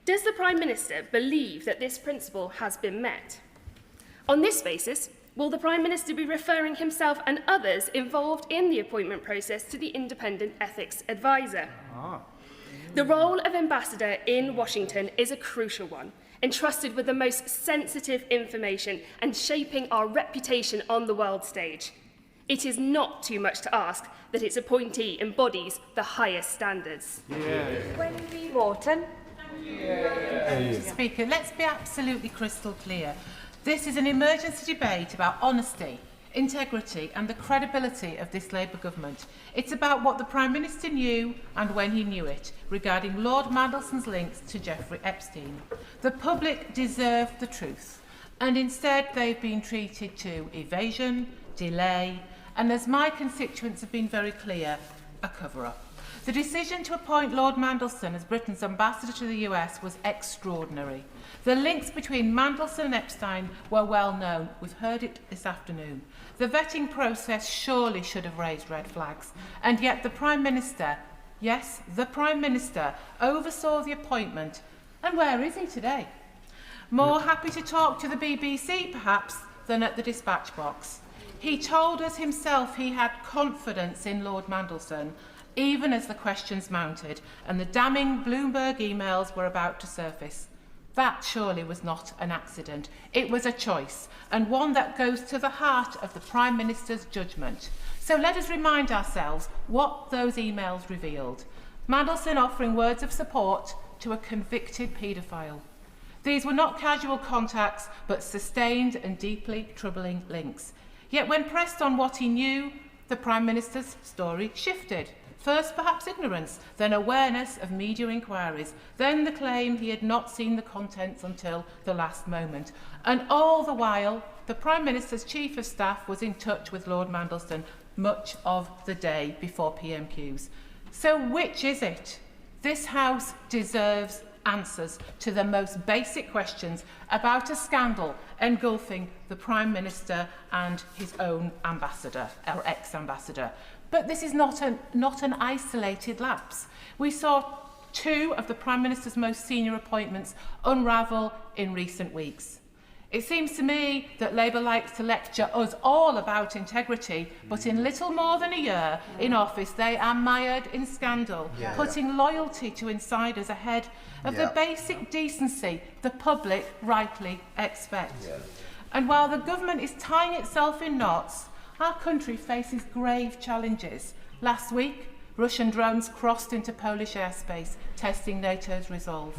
does the Prime Minister believe that this principle has been met? On this basis, will the Prime Minister be referring himself and others involved in the appointment process to the independent ethics advisor? The role of ambassador in Washington is a crucial one, entrusted with the most sensitive information and shaping our reputation on the world stage. It is not too much to ask that its appointee embodies the highest standards. Wendy Wharton. Speaker, let's be absolutely crystal clear. This is an emergency debate about honesty, integrity and the credibility of this Labour government. It's about what the Prime Minister knew and when he knew it regarding Lord Mandelson's links to Jeffrey Epstein. The public deserve the truth, and instead they've been treated to evasion, delay, and as my constituents have been very clear, a cover-up. The decision to appoint Lord Mandelson as Britain's ambassador to the US was extraordinary. The links between Mandelson and Epstein were well known. We've heard it this afternoon. The vetting process surely should have raised red flags. And yet the Prime Minister, yes, the Prime Minister, oversaw the appointment. And where is he today? More happy to talk to the BBC, perhaps, than at the dispatch box. He told us himself he had confidence in Lord Mandelson, even as the questions mounted and the damning Bloomberg emails were about to surface. That surely was not an accident. It was a choice, and one that goes to the heart of the Prime Minister's judgment. So let us remind ourselves what those emails revealed. Mandelson offering words of support to a convicted paedophile. These were not casual contacts, but sustained and deeply troubling links. Yet when pressed on what he knew, the Prime Minister's story shifted. First, perhaps ignorance, then awareness of media inquiries, then the claim he had not seen the contents until the last moment. And all the while, the Prime Minister's Chief of Staff was in touch with Lord Mandelson much of the day before PMQs. So which is it? This House deserves answers to the most basic questions about a scandal engulfing the Prime Minister and his own ambassador, or ex-ambassador. But this is not an isolated lapse. We saw two of the Prime Minister's most senior appointments unravel in recent weeks. It seems to me that Labour likes to lecture us all about integrity, but in little more than a year in office, they are mired in scandal, putting loyalty to insiders ahead of the basic decency the public rightly expects. And while the government is tying itself in knots, our country faces grave challenges. Last week, Russian drones crossed into Polish airspace, testing NATO's resolve.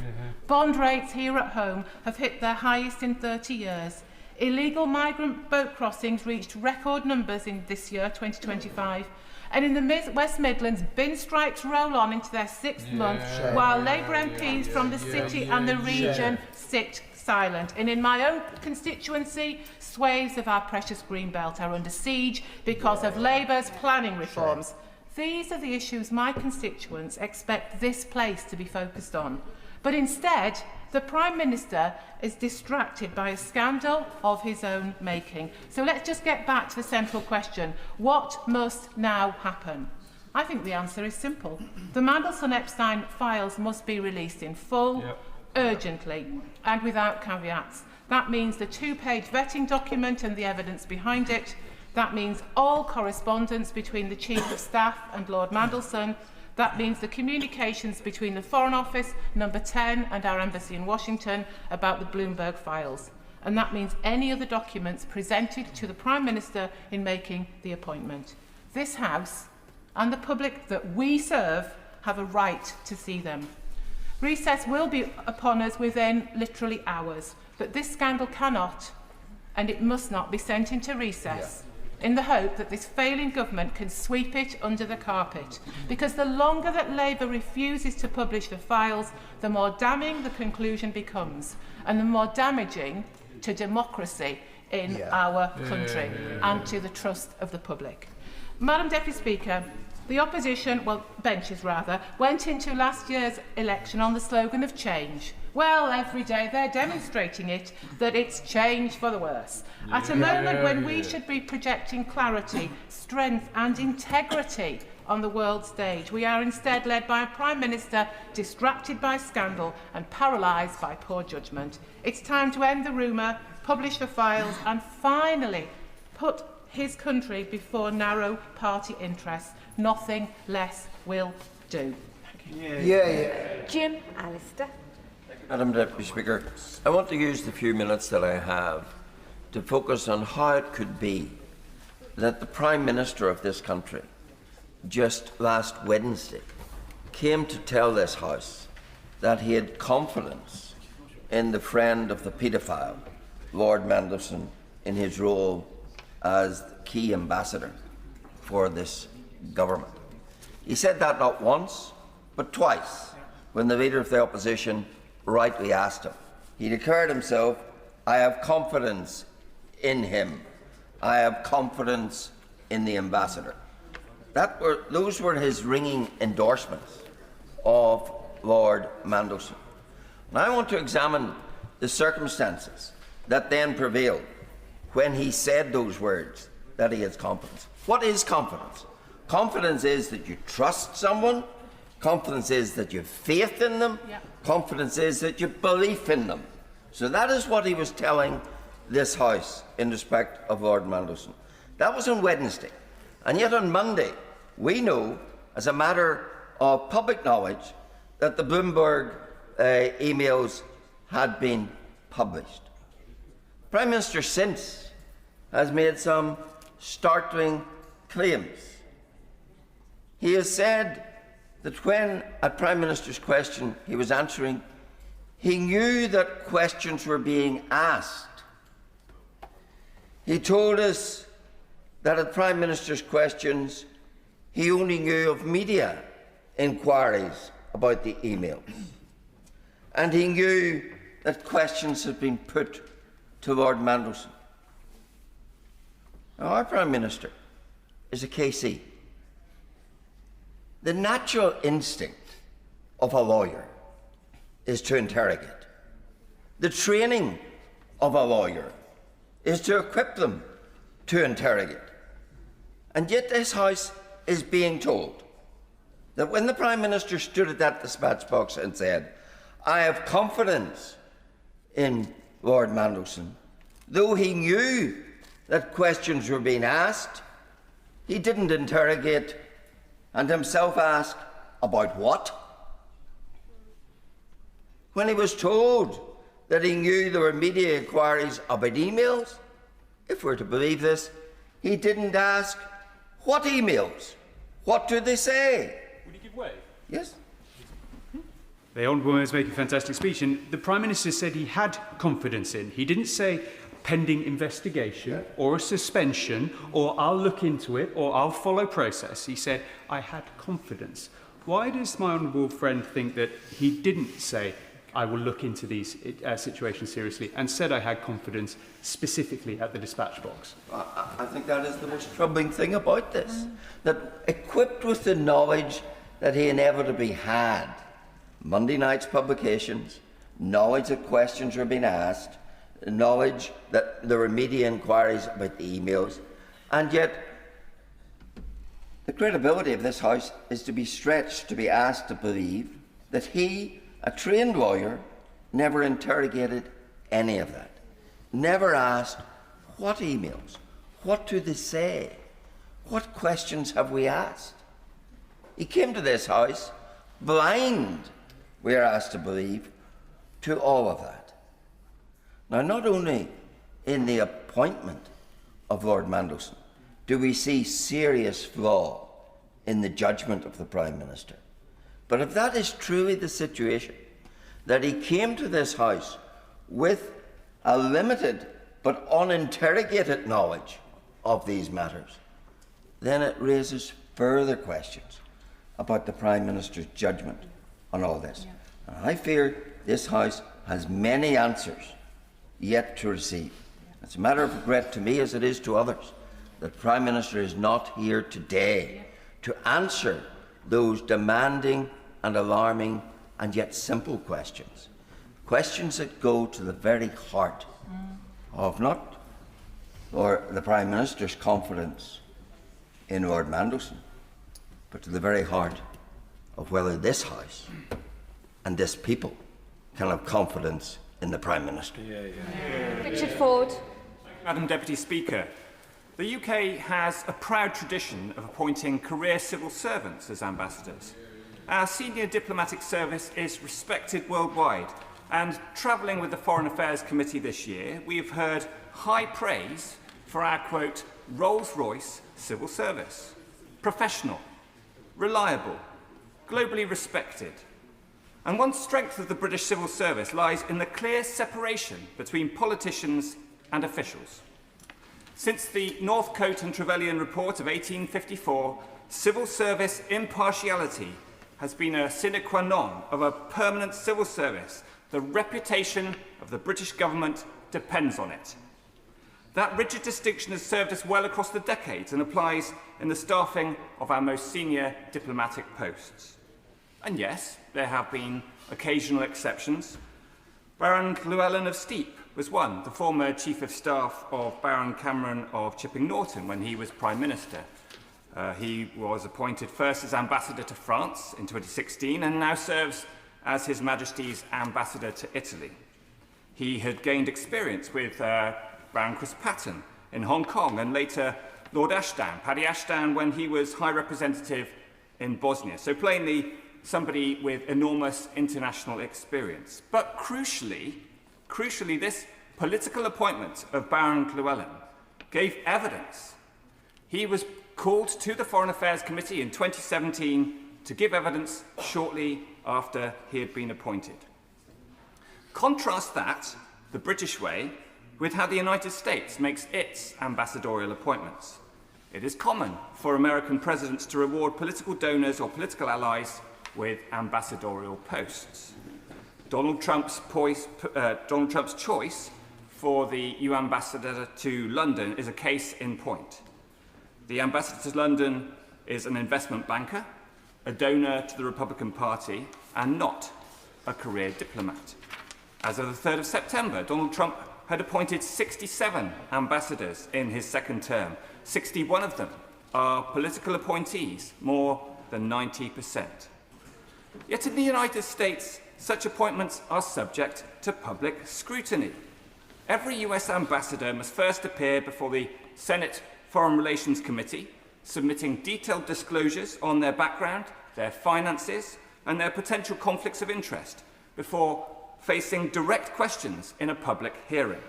Bond rates here at home have hit their highest in 30 years. Illegal migrant boat crossings reached record numbers in this year, 2025. And in the West Midlands, bin strikes roll on into their sixth month, while Labour MPs from the city and the region sit silent. And in my own constituency, swathes of our precious green belt are under siege because of Labour's planning reforms. These are the issues my constituents expect this place to be focused on. But instead, the Prime Minister is distracted by a scandal of his own making. So let's just get back to the central question. What must now happen? I think the answer is simple. The Mandelson-Epstein files must be released in full, urgently, and without caveats. That means the two-page vetting document and the evidence behind it. That means all correspondence between the Chief of Staff and Lord Mandelson. That means the communications between the Foreign Office, Number 10, and our embassy in Washington about the Bloomberg files. And that means any other documents presented to the Prime Minister in making the appointment. This House and the public that we serve have a right to see them. Recess will be upon us within literally hours, but this scandal cannot and it must not be sent into recess in the hope that this failing government can sweep it under the carpet. Because the longer that Labour refuses to publish the files, the more damning the conclusion becomes, and the more damaging to democracy in our country and to the trust of the public. Madam Deputy Speaker, the opposition, well, benches rather, went into last year's election on the slogan of change. Well, every day they're demonstrating it, that it's change for the worse. At a moment when we should be projecting clarity, strength and integrity on the world stage, we are instead led by a Prime Minister distracted by scandal and paralysed by poor judgment. It's time to end the rumour, publish the files and finally put his country before narrow party interests. Nothing less will do. Jim Alistair. Madam Deputy Speaker, I want to use the few minutes that I have to focus on how it could be that the Prime Minister of this country just last Wednesday came to tell this House that he had confidence in the friend of the paedophile, Lord Mandelson, in his role as the key ambassador for this government. He said that not once, but twice, when the Leader of the Opposition rightly asked him. He declared himself, I have confidence in him. I have confidence in the ambassador. Those were his ringing endorsements of Lord Mandelson. And I want to examine the circumstances that then prevailed when he said those words, that he has confidence. What is confidence? Confidence is that you trust someone. Confidence is that you have faith in them. Yeah. Confidence is that you have belief in them. So that is what he was telling this House in respect of Lord Mandelson. That was on Wednesday. And yet on Monday, we know, as a matter of public knowledge, that the Bloomberg emails had been published. The Prime Minister since has made some startling claims. He has said that when, at Prime Minister's question he was answering, he knew that questions were being asked. He told us that at Prime Minister's questions, he only knew of media inquiries about the emails. And he knew that questions had been put to Lord Mandelson. Now, our Prime Minister is a KC. The natural instinct of a lawyer is to interrogate. The training of a lawyer is to equip them to interrogate. And yet this House is being told that when the Prime Minister stood at that dispatch box and said, "I have confidence in Lord Mandelson," though he knew that questions were being asked, he didn't interrogate and himself ask, about what? When he was told that he knew there were media inquiries about emails, if we're to believe this, he didn't ask, what emails? What do they say? Would he give way? Yes. The Honourable Member is making a fantastic speech, and the Prime Minister said he had confidence in. He didn't say pending investigation or a suspension or I'll look into it or I'll follow process. He said, I had confidence. Why does my honourable friend think that he didn't say, I will look into these situations seriously, and said I had confidence specifically at the dispatch box? I think that is the most troubling thing about this, that equipped with the knowledge that he inevitably had, Monday night's publications, knowledge that questions were being asked, knowledge that there were media inquiries about the emails, and yet the credibility of this House is to be stretched to be asked to believe that he, a trained lawyer, never interrogated any of that, never asked, what emails? What do they say? What questions have we asked? He came to this House blind, we are asked to believe, to all of that. Now, not only in the appointment of Lord Mandelson do we see serious flaw in the judgment of the Prime Minister, but if that is truly the situation, that he came to this House with a limited but uninterrogated knowledge of these matters, then it raises further questions about the Prime Minister's judgment on all this. Yeah. And I fear this House has many answers yet to receive. It's a matter of regret to me, as it is to others, that the Prime Minister is not here today to answer those demanding and alarming and yet simple questions. Questions that go to the very heart of not the Prime Minister's confidence in Lord Mandelson, but to the very heart of whether this House and this people can have confidence in the Prime Minister. Richard Ford. Madam Deputy Speaker, the UK has a proud tradition of appointing career civil servants as ambassadors. Our senior diplomatic service is respected worldwide, and travelling with the Foreign Affairs Committee this year, we have heard high praise for our, quote, Rolls-Royce civil service. Professional, reliable, globally respected. And one strength of the British civil service lies in the clear separation between politicians and officials. Since the Northcote and Trevelyan Report of 1854, civil service impartiality has been a sine qua non of a permanent civil service. The reputation of the British government depends on it. That rigid distinction has served us well across the decades and applies in the staffing of our most senior diplomatic posts. And yes, there have been occasional exceptions. Baron Llewellyn of Steep was one, the former Chief of Staff of Baron Cameron of Chipping Norton when he was Prime Minister. He was appointed first as Ambassador to France in 2016 and now serves as His Majesty's Ambassador to Italy. He had gained experience with Baron Chris Patton in Hong Kong and later Lord Ashdown, Paddy Ashdown, when he was High Representative in Bosnia. So plainly, somebody with enormous international experience. But crucially, this political appointment of Baron Llewellyn gave evidence. He was called to the Foreign Affairs Committee in 2017 to give evidence shortly after he had been appointed. Contrast that, the British way, with how the United States makes its ambassadorial appointments. It is common for American presidents to reward political donors or political allies with ambassadorial posts. Donald Trump's choice for the EU ambassador to London is a case in point. The ambassador to London is an investment banker, a donor to the Republican Party, and not a career diplomat. As of the 3rd of September, Donald Trump had appointed 67 ambassadors in his second term. 61 of them are political appointees, more than 90%. Yet in the United States, such appointments are subject to public scrutiny. Every US ambassador must first appear before the Senate Foreign Relations Committee, submitting detailed disclosures on their background, their finances, and their potential conflicts of interest before facing direct questions in a public hearing.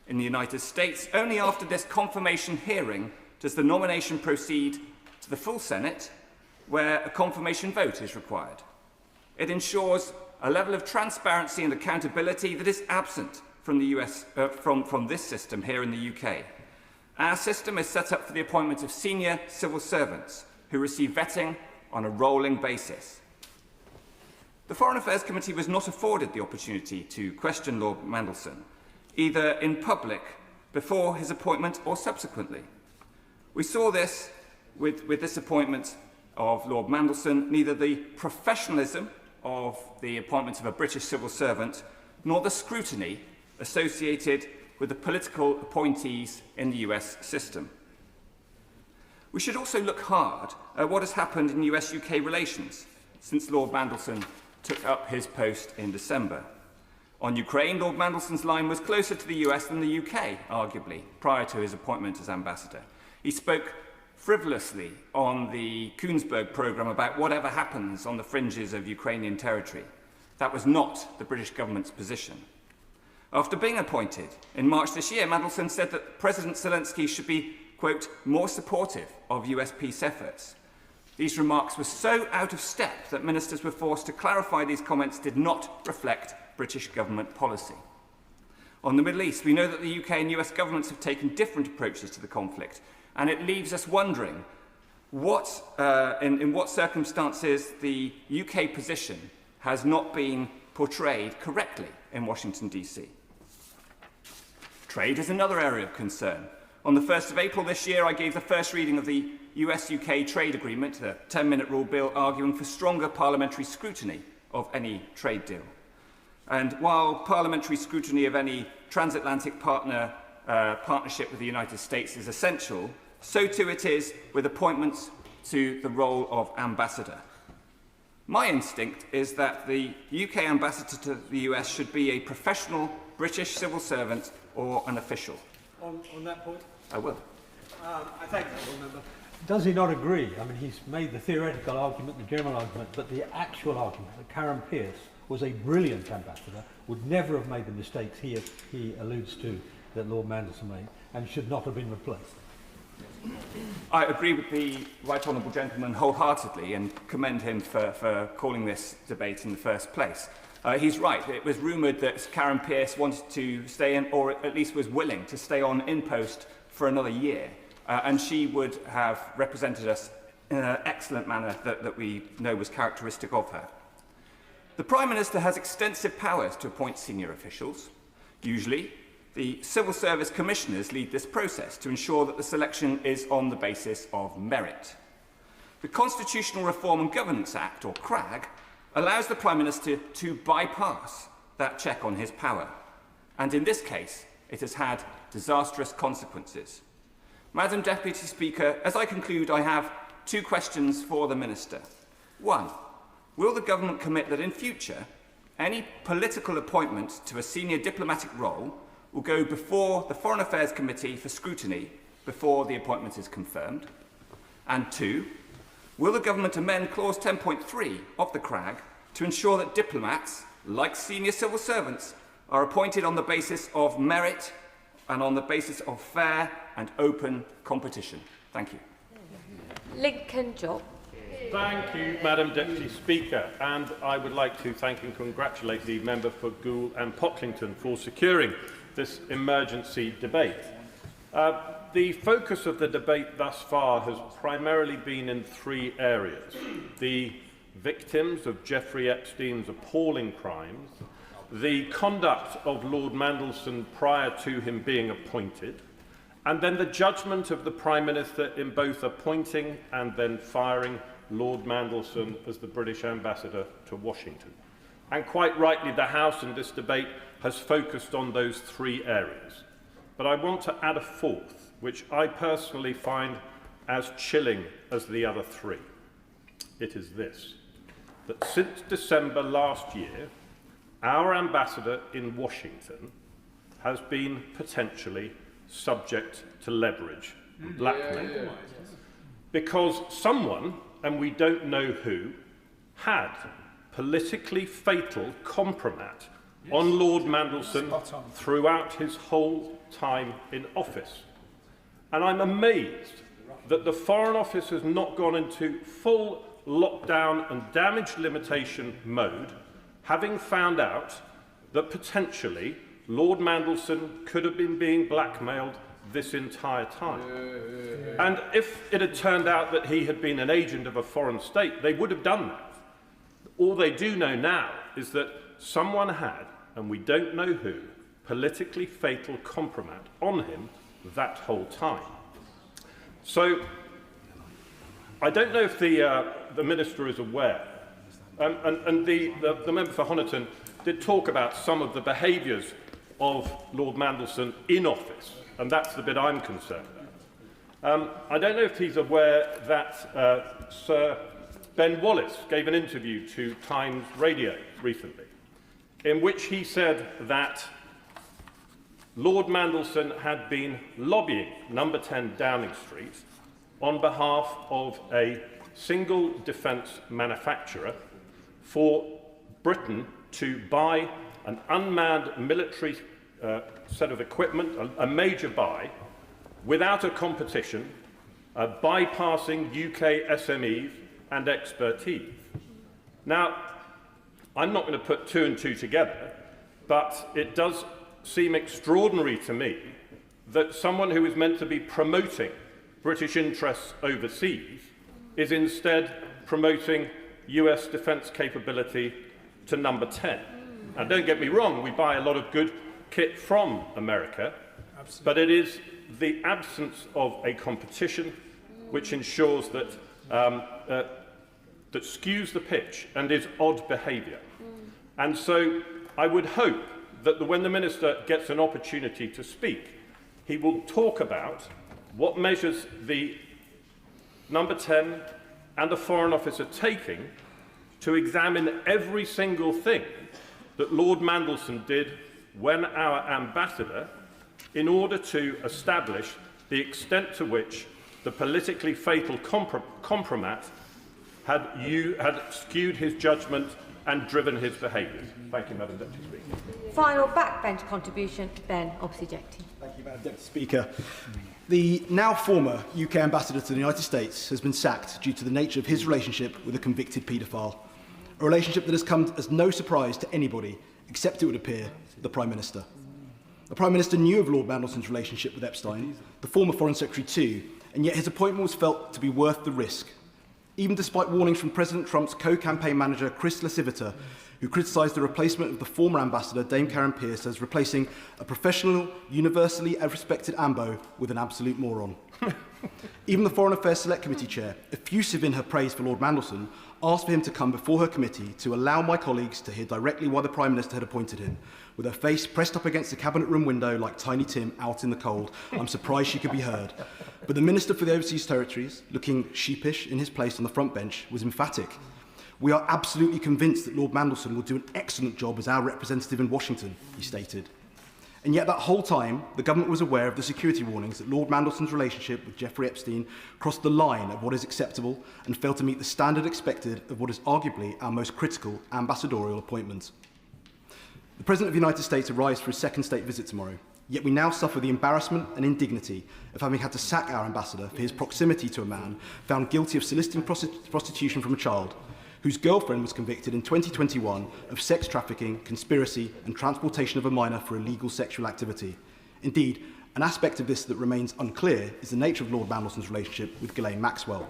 In the United States, only after this confirmation hearing does the nomination proceed to the full Senate, where a confirmation vote is required. It ensures a level of transparency and accountability that is absent from the US, from this system here in the UK. Our system is set up for the appointment of senior civil servants who receive vetting on a rolling basis. The Foreign Affairs Committee was not afforded the opportunity to question Lord Mandelson, either in public, before his appointment, or subsequently. We saw this with this appointment of Lord Mandelson, neither the professionalism of the appointment of a British civil servant, nor the scrutiny associated with the political appointees in the US system. We should also look hard at what has happened in US-UK relations since Lord Mandelson took up his post in December. On Ukraine, Lord Mandelson's line was closer to the US than the UK, arguably, prior to his appointment as ambassador. He spoke frivolously on the Koonsberg programme about whatever happens on the fringes of Ukrainian territory. That was not the British government's position. After being appointed in March this year, Mandelson said that President Zelensky should be, quote, more supportive of US peace efforts. These remarks were so out of step that ministers were forced to clarify these comments did not reflect British government policy. On the Middle East, we know that the UK and US governments have taken different approaches to the conflict, and it leaves us wondering in what circumstances the UK position has not been portrayed correctly in Washington, DC. Trade is another area of concern. On the 1st of April this year, I gave the first reading of the US-UK trade agreement, a 10-minute rule bill arguing for stronger parliamentary scrutiny of any trade deal. And while parliamentary scrutiny of any transatlantic partnership with the United States is essential, so too it is with appointments to the role of ambassador. My instinct is that the UK ambassador to the US should be a professional British civil servant or an official. On that point? I will. I thank the member. Does he not agree? I mean, he's made the theoretical argument, the general argument, but the actual argument that Karen Pierce was a brilliant ambassador, would never have made the mistakes he alludes to that Lord Mandelson made, and should not have been replaced. I agree with the right honourable gentleman wholeheartedly and commend him for calling this debate in the first place. He's right. It was rumoured that Karen Pierce wanted to stay in, or at least was willing to stay on in post for another year, and she would have represented us in an excellent manner that we know was characteristic of her. The Prime Minister has extensive powers to appoint senior officials. Usually, The Civil Service Commissioners lead this process to ensure that the selection is on the basis of merit. The Constitutional Reform and Governance Act, or CRAG, allows the Prime Minister to bypass that check on his power. And in this case, it has had disastrous consequences. Madam Deputy Speaker, as I conclude, I have 2 questions for the Minister. 1. Will the Government commit that in future, any political appointment to a senior diplomatic role will go before the Foreign Affairs Committee for scrutiny before the appointment is confirmed? And 2, will the Government amend Clause 10.3 of the CRAG to ensure that diplomats, like senior civil servants, are appointed on the basis of merit and on the basis of fair and open competition? Thank you. Lincoln Job. Thank you, Madam Deputy Speaker, and I would like to thank and congratulate the member for Goole and Pocklington for securing this emergency debate. The focus of the debate thus far has primarily been in 3 areas: the victims of Jeffrey Epstein's appalling crimes, the conduct of Lord Mandelson prior to him being appointed, and then the judgment of the Prime Minister in both appointing and then firing Lord Mandelson as the British ambassador to Washington. And quite rightly, the House in this debate has focused on those 3 areas. But I want to add a 4th, which I personally find as chilling as the other 3. It is this: that since December last year, our ambassador in Washington has been potentially subject to leverage, blackmail, because someone, and we don't know who, had politically fatal compromat on Lord Mandelson throughout his whole time in office. And I'm amazed that the Foreign Office has not gone into full lockdown and damage limitation mode, having found out that potentially Lord Mandelson could have been being blackmailed this entire time. And if it had turned out that he had been an agent of a foreign state, they would have done that. All they do know now is that someone had, and we don't know who, politically fatal compromat on him that whole time. So I don't know if the Minister is aware, and the member for Honiton did talk about some of the behaviours of Lord Mandelson in office, and that's the bit I'm concerned about. I don't know if he's aware that Sir Ben Wallace gave an interview to Times Radio recently, in which he said that Lord Mandelson had been lobbying number 10 Downing Street on behalf of a single defence manufacturer for Britain to buy an unmanned military set of equipment, a major buy, without a competition, bypassing UK SMEs and expertise. Now, I'm not going to put 2 and 2 together, but it does seem extraordinary to me that someone who is meant to be promoting British interests overseas is instead promoting US defence capability to number 10. Now, don't get me wrong, we buy a lot of good kit from America, but it is the absence of a competition which ensures that that skews the pitch and is odd behaviour. And so I would hope that when the Minister gets an opportunity to speak, he will talk about what measures the number 10 and the Foreign Office are taking to examine every single thing that Lord Mandelson did when our ambassador, in order to establish the extent to which the politically fatal compromat had skewed his judgment and driven his behaviour. Thank you, Madam Deputy Speaker. Final backbench contribution, Ben Obsijekti. Thank you, Madam Deputy Speaker. The now former UK ambassador to the United States has been sacked due to the nature of his relationship with a convicted paedophile, a relationship that has come as no surprise to anybody, except it would appear the Prime Minister. The Prime Minister knew of Lord Mandelson's relationship with Epstein, the former Foreign Secretary too, and yet his appointment was felt to be worth the risk, even despite warnings from President Trump's co-campaign manager, Chris Lasivita, who criticised the replacement of the former ambassador, Dame Karen Pierce, as replacing a professional, universally respected AMBO with an absolute moron. Even the Foreign Affairs Select Committee chair, effusive in her praise for Lord Mandelson, asked for him to come before her committee to allow my colleagues to hear directly why the Prime Minister had appointed him. With her face pressed up against the cabinet room window like Tiny Tim out in the cold, I'm surprised she could be heard. But the Minister for the Overseas Territories, looking sheepish in his place on the front bench, was emphatic. We are absolutely convinced that Lord Mandelson will do an excellent job as our representative in Washington, he stated. And yet that whole time, the government was aware of the security warnings that Lord Mandelson's relationship with Jeffrey Epstein crossed the line of what is acceptable and failed to meet the standard expected of what is arguably our most critical ambassadorial appointment. The President of the United States arrives for his second state visit tomorrow, yet we now suffer the embarrassment and indignity of having had to sack our ambassador for his proximity to a man found guilty of soliciting prostitution from a child, whose girlfriend was convicted in 2021 of sex trafficking, conspiracy and transportation of a minor for illegal sexual activity. Indeed, an aspect of this that remains unclear is the nature of Lord Mandelson's relationship with Ghislaine Maxwell.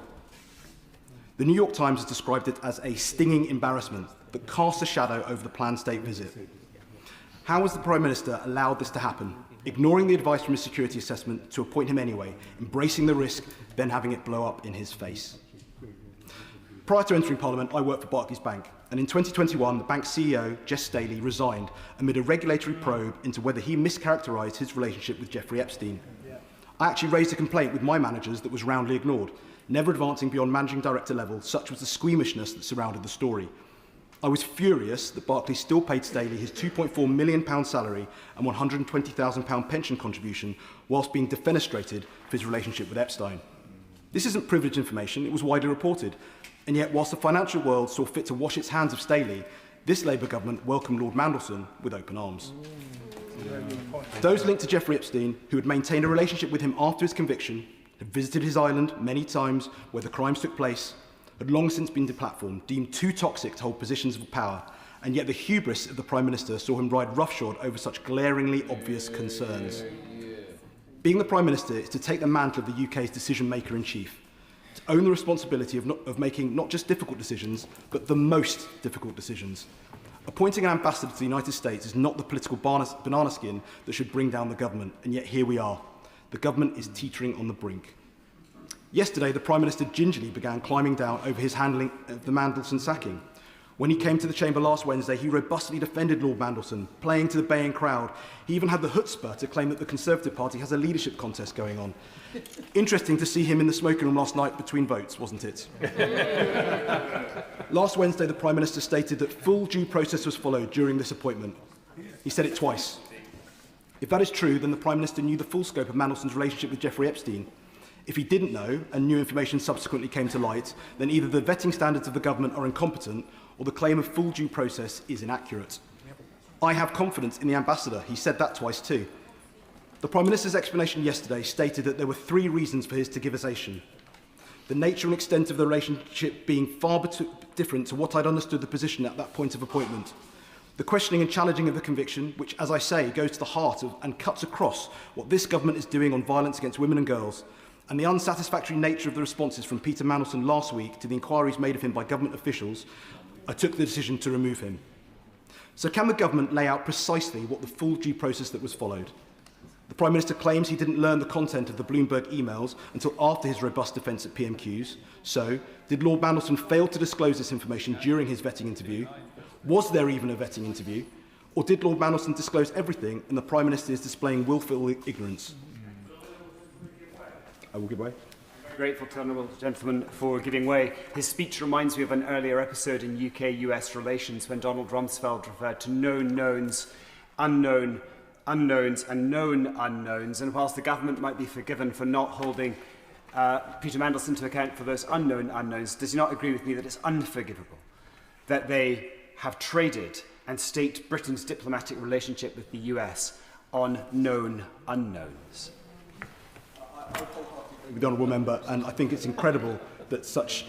The New York Times has described it as a stinging embarrassment that casts a shadow over the planned state visit. How has the Prime Minister allowed this to happen, ignoring the advice from his security assessment to appoint him anyway, embracing the risk, then having it blow up in his face? Prior to entering Parliament, I worked for Barclays Bank, and in 2021, the bank's CEO, Jess Staley, resigned amid a regulatory probe into whether he mischaracterised his relationship with Jeffrey Epstein. I actually raised a complaint with my managers that was roundly ignored, never advancing beyond managing director level, such was the squeamishness that surrounded the story. I was furious that Barclays still paid Staley his £2.4 million salary and £120,000 pension contribution whilst being defenestrated for his relationship with Epstein. This isn't privileged information, it was widely reported. And yet, whilst the financial world saw fit to wash its hands of Staley, this Labour government welcomed Lord Mandelson with open arms. Those linked to Jeffrey Epstein, who had maintained a relationship with him after his conviction, had visited his island many times where the crimes took place, had long since been deplatformed, deemed too toxic to hold positions of power, and yet the hubris of the Prime Minister saw him ride roughshod over such glaringly obvious concerns. Being the Prime Minister is to take the mantle of the UK's decision-maker-in-chief, to own the responsibility of making not just difficult decisions, but the most difficult decisions. Appointing an ambassador to the United States is not the political banana skin that should bring down the government, and yet here we are. The government is teetering on the brink. Yesterday, the Prime Minister gingerly began climbing down over his handling of the Mandelson sacking. When he came to the chamber last Wednesday, he robustly defended Lord Mandelson, playing to the baying crowd. He even had the chutzpah to claim that the Conservative Party has a leadership contest going on. Interesting to see him in the smoking room last night between votes, wasn't it? Last Wednesday, the Prime Minister stated that full due process was followed during this appointment. He said it twice. If that is true, then the Prime Minister knew the full scope of Mandelson's relationship with Jeffrey Epstein. If he didn't know, and new information subsequently came to light, then either the vetting standards of the government are incompetent, or the claim of full due process is inaccurate. I have confidence in the ambassador. He said that twice too. The Prime Minister's explanation yesterday stated that there were 3 reasons for his tergiversation. The nature and extent of the relationship being far different to what I'd understood the position at that point of appointment. The questioning and challenging of the conviction, which, as I say, goes to the heart of and cuts across what this government is doing on violence against women and girls, and the unsatisfactory nature of the responses from Peter Mandelson last week to the inquiries made of him by government officials, I took the decision to remove him. So can the government lay out precisely what the full due process that was followed? The Prime Minister claims he didn't learn the content of the Bloomberg emails until after his robust defence at PMQs. So, did Lord Mandelson fail to disclose this information during his vetting interview? Was there even a vetting interview? Or did Lord Mandelson disclose everything and the Prime Minister is displaying willful ignorance? I will give way. Grateful to the Honourable Gentleman for giving way. His speech reminds me of an earlier episode in UK-US relations when Donald Rumsfeld referred to known knowns, unknown unknowns and known unknowns. And whilst the government might be forgiven for not holding Peter Mandelson to account for those unknown unknowns, does he not agree with me that it's unforgivable that they have traded and staked Britain's diplomatic relationship with the US on known unknowns? With the honourable member, and I think it's incredible that such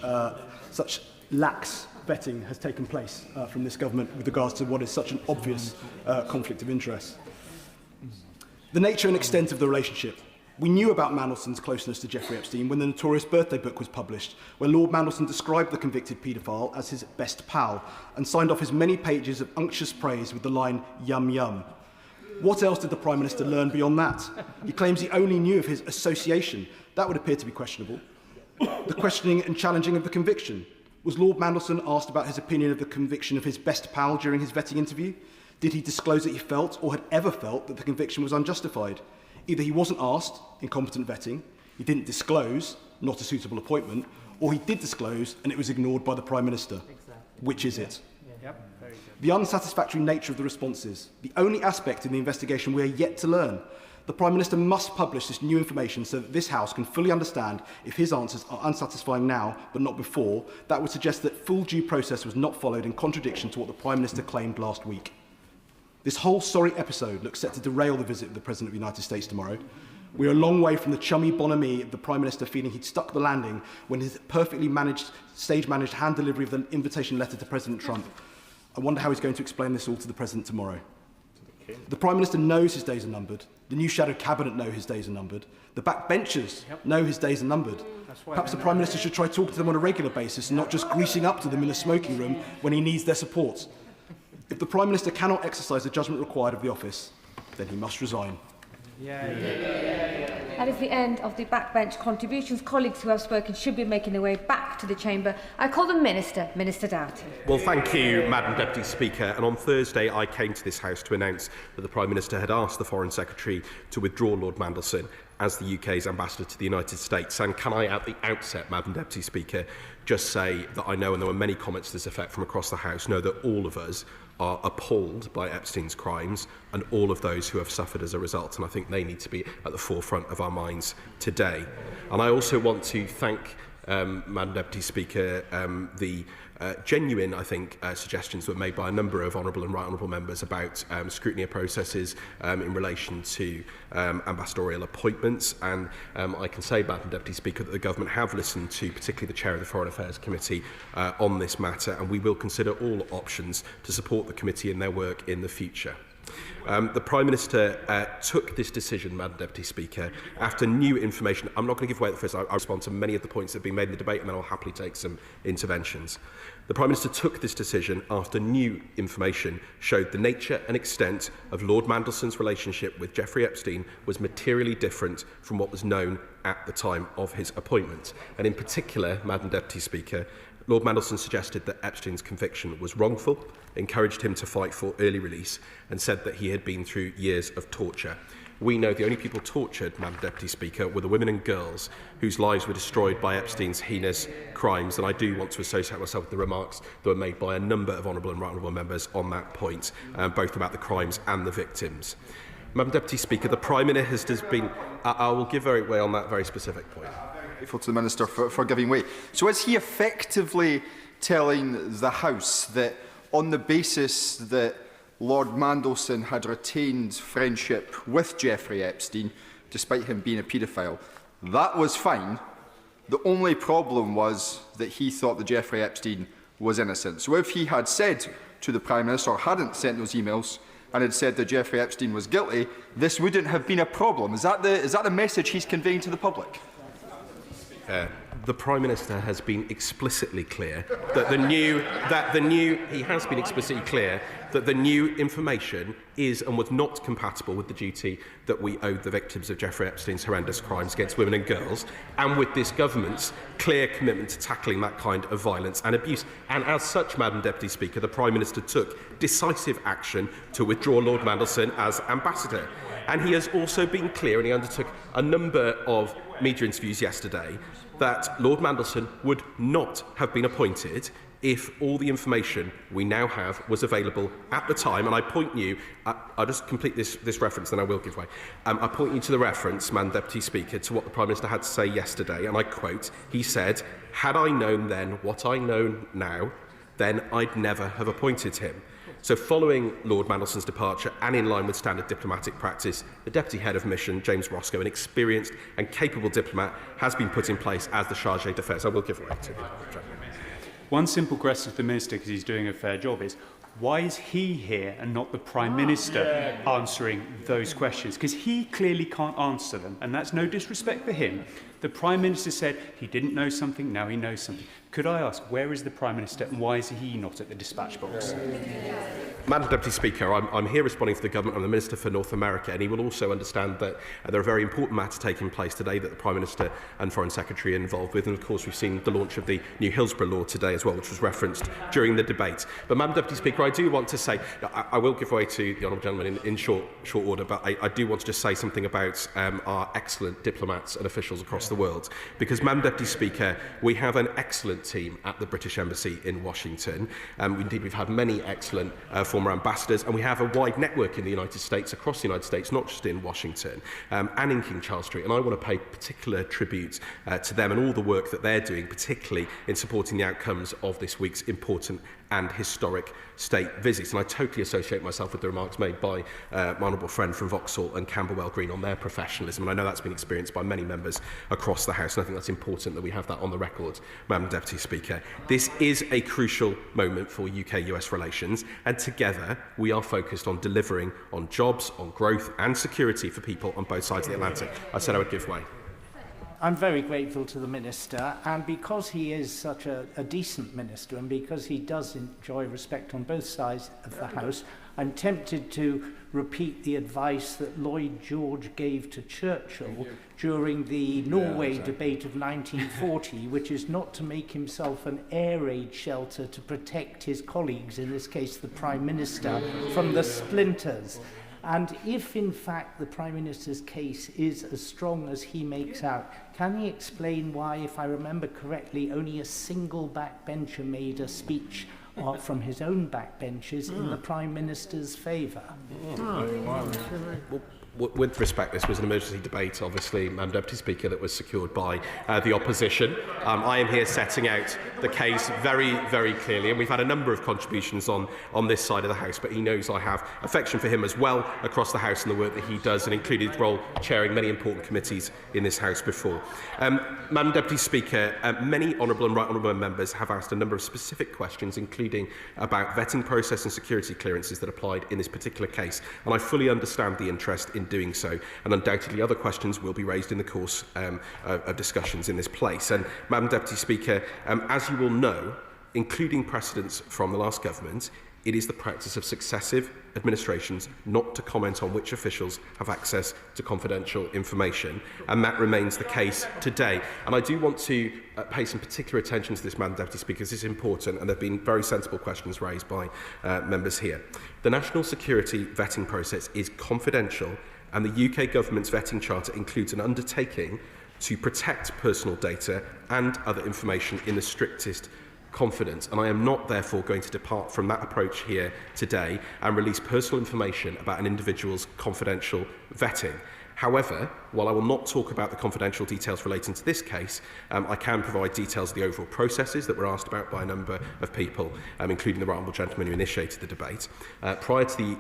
lax vetting has taken place from this government with regards to what is such an obvious conflict of interest. The nature and extent of the relationship. We knew about Mandelson's closeness to Jeffrey Epstein when the notorious birthday book was published, where Lord Mandelson described the convicted paedophile as his best pal and signed off his many pages of unctuous praise with the line, "Yum yum." What else did the Prime Minister learn beyond that? He claims he only knew of his association. That would appear to be questionable. The questioning and challenging of the conviction. Was Lord Mandelson asked about his opinion of the conviction of his best pal during his vetting interview? Did he disclose that he felt or had ever felt that the conviction was unjustified? Either he wasn't asked, incompetent vetting, he didn't disclose, not a suitable appointment, or he did disclose and it was ignored by the Prime Minister. Exactly. Which is it? Yep, very good. The unsatisfactory nature of the responses, the only aspect in the investigation we are yet to learn. The Prime Minister must publish this new information so that this House can fully understand if his answers are unsatisfying now but not before. That would suggest that full due process was not followed in contradiction to what the Prime Minister claimed last week. This whole sorry episode looks set to derail the visit of the President of the United States tomorrow. We are a long way from the chummy bonhomie of the Prime Minister feeling he'd stuck the landing when his perfectly stage-managed hand delivery of the invitation letter to President Trump. I wonder how he's going to explain this all to the President tomorrow. The Prime Minister knows his days are numbered. The new shadow cabinet know his days are numbered. The backbenchers know his days are numbered. Perhaps the Prime Minister should try talking to them on a regular basis and not just greasing up to them in a smoking room when he needs their support. If the Prime Minister cannot exercise the judgment required of the office, then he must resign. That is the end of the backbench contributions. Colleagues who have spoken should be making their way back to the chamber. I call the Minister, Minister Doughty. Well, thank you, Madam Deputy Speaker. And on Thursday, I came to this House to announce that the Prime Minister had asked the Foreign Secretary to withdraw Lord Mandelson as the UK's ambassador to the United States. And can I, at the outset, Madam Deputy Speaker, just say that I know, and there were many comments to this effect from across the House, know that all of us are appalled by Epstein's crimes and all of those who have suffered as a result. And I think they need to be at the forefront of our minds today. And I also want to thank, Madam Deputy Speaker, the genuine, I think, suggestions that were made by a number of honourable and right honourable members about scrutiny of processes in relation to ambassadorial appointments. And I can say, Madam Deputy Speaker, that the Government have listened to particularly the Chair of the Foreign Affairs Committee on this matter, and we will consider all options to support the committee in their work in the future. The Prime Minister took this decision, Madam Deputy Speaker, after new information. I'm not going to give away the first. I'll respond to many of the points that have been made in the debate, and then I'll happily take some interventions. The Prime Minister took this decision after new information showed the nature and extent of Lord Mandelson's relationship with Jeffrey Epstein was materially different from what was known at the time of his appointment. And in particular, Madam Deputy Speaker, Lord Mandelson suggested that Epstein's conviction was wrongful, encouraged him to fight for early release, and said that he had been through years of torture. We know the only people tortured, Madam Deputy Speaker, were the women and girls whose lives were destroyed by Epstein's heinous crimes, and I do want to associate myself with the remarks that were made by a number of honourable and right honourable members on that point, both about the crimes and the victims. Madam Deputy Speaker, the Prime Minister has been... I will give very way on that very specific point. Grateful to the Minister for giving way. So is he effectively telling the House that on the basis that Lord Mandelson had retained friendship with Jeffrey Epstein, despite him being a paedophile, that was fine? The only problem was that he thought that Jeffrey Epstein was innocent. So if he had said to the Prime Minister, or hadn't sent those emails, and had said that Jeffrey Epstein was guilty, this wouldn't have been a problem. Is that the message he's conveying to the public? The Prime Minister has been explicitly clear that the new information is and was not compatible with the duty that we owed the victims of Jeffrey Epstein's horrendous crimes against women and girls, and with this government's clear commitment to tackling that kind of violence and abuse. And as such, Madam Deputy Speaker, the Prime Minister took decisive action to withdraw Lord Mandelson as ambassador. And he has also been clear, and he undertook a number of media interviews yesterday, that Lord Mandelson would not have been appointed if all the information we now have was available at the time. And I point you, I'll just complete this reference, then I will give way. I point you to the reference, Madam Deputy Speaker, to what the Prime Minister had to say yesterday, and I quote, he said, "Had I known then what I know now, then I'd never have appointed him." So following Lord Mandelson's departure and in line with standard diplomatic practice, the Deputy Head of Mission, James Roscoe, an experienced and capable diplomat, has been put in place as the Chargé d'Affaires. I will give way to the gentleman. One simple question to the Minister, because he's doing a fair job, is why is he here and not the Prime Minister answering those questions? Because he clearly can't answer them, and that's no disrespect for him. The Prime Minister said he didn't know something, now he knows something. Could I ask, where is the Prime Minister and why is he not at the dispatch box? Madam Deputy Speaker, I'm here responding to the Government. I'm the Minister for North America, and he will also understand that there are very important matters taking place today that the Prime Minister and Foreign Secretary are involved with. And of course, we've seen the launch of the new Hillsborough law today as well, which was referenced during the debate. But Madam Deputy Speaker, I do want to say, I will give way to the Honourable Gentleman in short order, but I do want to just say something about our excellent diplomats and officials across the world. Because, Madam Deputy Speaker, we have an excellent team at the British Embassy in Washington. Indeed, we've had many excellent former ambassadors, and we have a wide network in the United States, across the United States, not just in Washington, and in King Charles Street. And I want to pay particular tribute to them and all the work that they're doing, particularly in supporting the outcomes of this week's important and historic state visits. And I totally associate myself with the remarks made by my honourable friend from Vauxhall and Camberwell Green on their professionalism. And I know that's been experienced by many members across the House. And I think that's important that we have that on the record, Madam Deputy Speaker. This is a crucial moment for UK-US relations, and together we are focused on delivering on jobs, on growth and security for people on both sides of the Atlantic. I said I would give way. I'm very grateful to the Minister, and because he is such a decent Minister and because he does enjoy respect on both sides of the House, I'm tempted to repeat the advice that Lloyd George gave to Churchill during the Norway debate of 1940, which is not to make himself an air raid shelter to protect his colleagues, in this case the Prime Minister, from the splinters. And if, in fact, the Prime Minister's case is as strong as he makes out, can he explain why, if I remember correctly, only a single backbencher made a speech from his own backbenches in the Prime Minister's favour? With respect, this was an emergency debate, obviously, Madam Deputy Speaker, that was secured by the opposition. I am here setting out the case very, very clearly, and we've had a number of contributions on this side of the House, but he knows I have affection for him as well across the House and the work that he does, and included his role chairing many important committees in this House before. Madam Deputy Speaker, many honourable and right honourable members have asked a number of specific questions, including about vetting process and security clearances that applied in this particular case, and I fully understand the interest in doing so, and undoubtedly other questions will be raised in the course of discussions in this place. And Madam Deputy Speaker, as you will know, including precedents from the last government, it is the practice of successive administrations not to comment on which officials have access to confidential information, and that remains the case today. And I do want to pay some particular attention to this, Madam Deputy Speaker, because it's important, and there have been very sensible questions raised by members here. The National Security Vetting process is confidential, and the UK Government's vetting charter includes an undertaking to protect personal data and other information in the strictest confidence, and I am not therefore going to depart from that approach here today and release personal information about an individual's confidential vetting. However, while I will not talk about the confidential details relating to this case, I can provide details of the overall processes that were asked about by a number of people, including the right honourable gentleman who initiated the debate. Prior to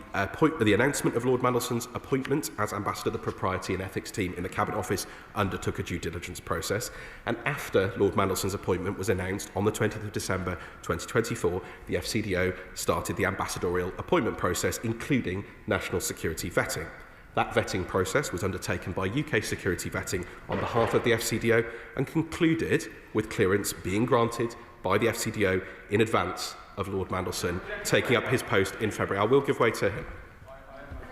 the announcement of Lord Mandelson's appointment as Ambassador, the Propriety and Ethics team in the Cabinet Office undertook a due diligence process, and after Lord Mandelson's appointment was announced on the 20th of December 2024, the FCDO started the ambassadorial appointment process, including national security vetting. That vetting process was undertaken by UK Security Vetting on behalf of the FCDO and concluded with clearance being granted by the FCDO in advance of Lord Mandelson taking up his post in February. I will give way to him.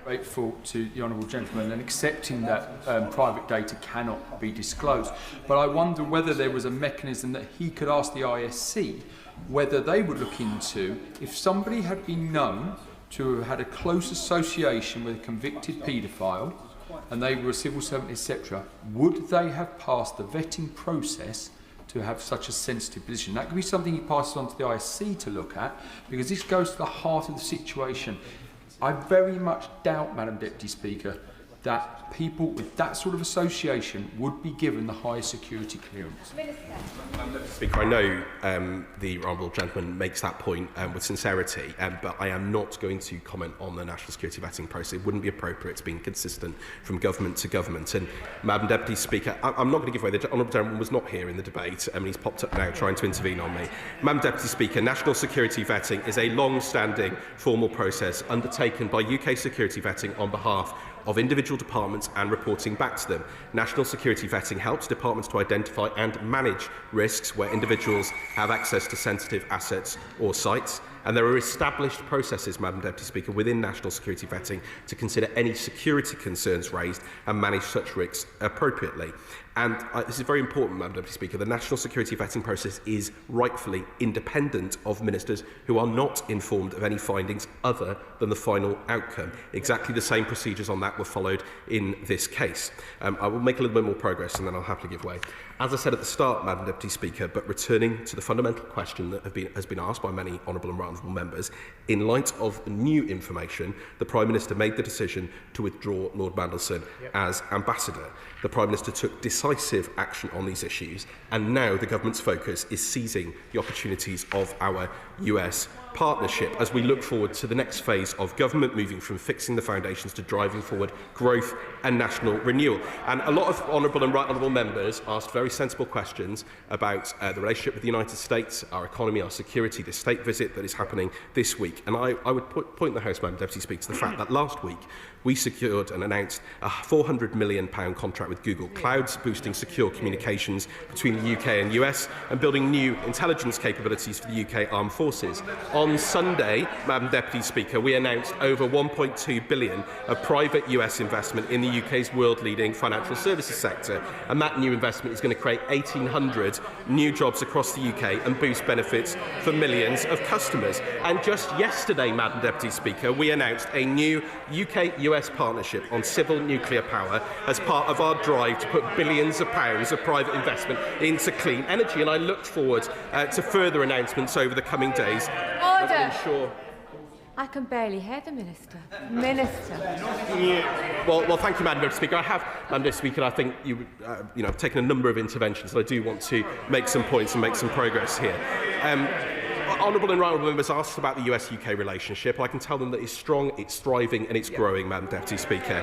Grateful to the honourable gentleman and accepting that private data cannot be disclosed. But I wonder whether there was a mechanism that he could ask the ISC whether they would look into if somebody had been known to have had a close association with a convicted paedophile and they were a civil servant, etc., would they have passed the vetting process to have such a sensitive position? That could be something he passes on to the ISC to look at, because this goes to the heart of the situation. I very much doubt, Madam Deputy Speaker, that people with that sort of association would be given the highest security clearance. Speaker, I know the honourable gentleman makes that point with sincerity, but I am not going to comment on the national security vetting process. It wouldn't be appropriate. It's been consistent from government to government. And, Madam Deputy Speaker, I'm not going to give away. The honourable gentleman was not here in the debate, and he's popped up now trying to intervene on me. Madam Deputy Speaker, national security vetting is a long-standing formal process undertaken by UK security vetting on behalf of individual departments and reporting back to them. National security vetting helps departments to identify and manage risks where individuals have access to sensitive assets or sites. And there are established processes, Madam Deputy Speaker, within national security vetting to consider any security concerns raised and manage such risks appropriately. And this is very important, Madam Deputy Speaker. The national security vetting process is rightfully independent of ministers who are not informed of any findings other than the final outcome. Exactly the same procedures on that were followed in this case. I will make a little bit more progress and then I'll happily give way. As I said at the start, Madam Deputy Speaker, but returning to the fundamental question that has been asked by many honourable and honourable members, in light of new information, the Prime Minister made the decision to withdraw Lord Mandelson as ambassador. The Prime Minister took decisive action on these issues, and now the government's focus is seizing the opportunities of our US partnership as we look forward to the next phase of government, moving from fixing the foundations to driving forward growth and national renewal. And a lot of honourable and right honourable members asked very sensible questions about the relationship with the United States, our economy, our security, the state visit that is happening this week. And I would point the House, Madam Deputy Speaker, to the fact that last week we secured and announced a £400 million contract with Google Clouds, boosting secure communications between the UK and US and building new intelligence capabilities for the UK Armed Forces. On Sunday, Madam Deputy Speaker, we announced over £1.2 billion of private US investment in the UK's world-leading financial services sector, and that new investment is going to create 1,800 new jobs across the UK and boost benefits for millions of customers. And just yesterday, Madam Deputy Speaker, we announced a new UK-US partnership on civil nuclear power as part of our drive to put billions of pounds of private investment into clean energy. And I look forward to further announcements over the coming days. Order! I can barely hear the Minister. Well, thank you, Madam Deputy Speaker. I have, Madam Deputy Speaker, I think I've taken a number of interventions, and I do want to make some points and make some progress here. Honourable and right honourable members asked about the US-UK relationship. I can tell them that it's strong, it's thriving and it's growing, Madam Deputy Speaker.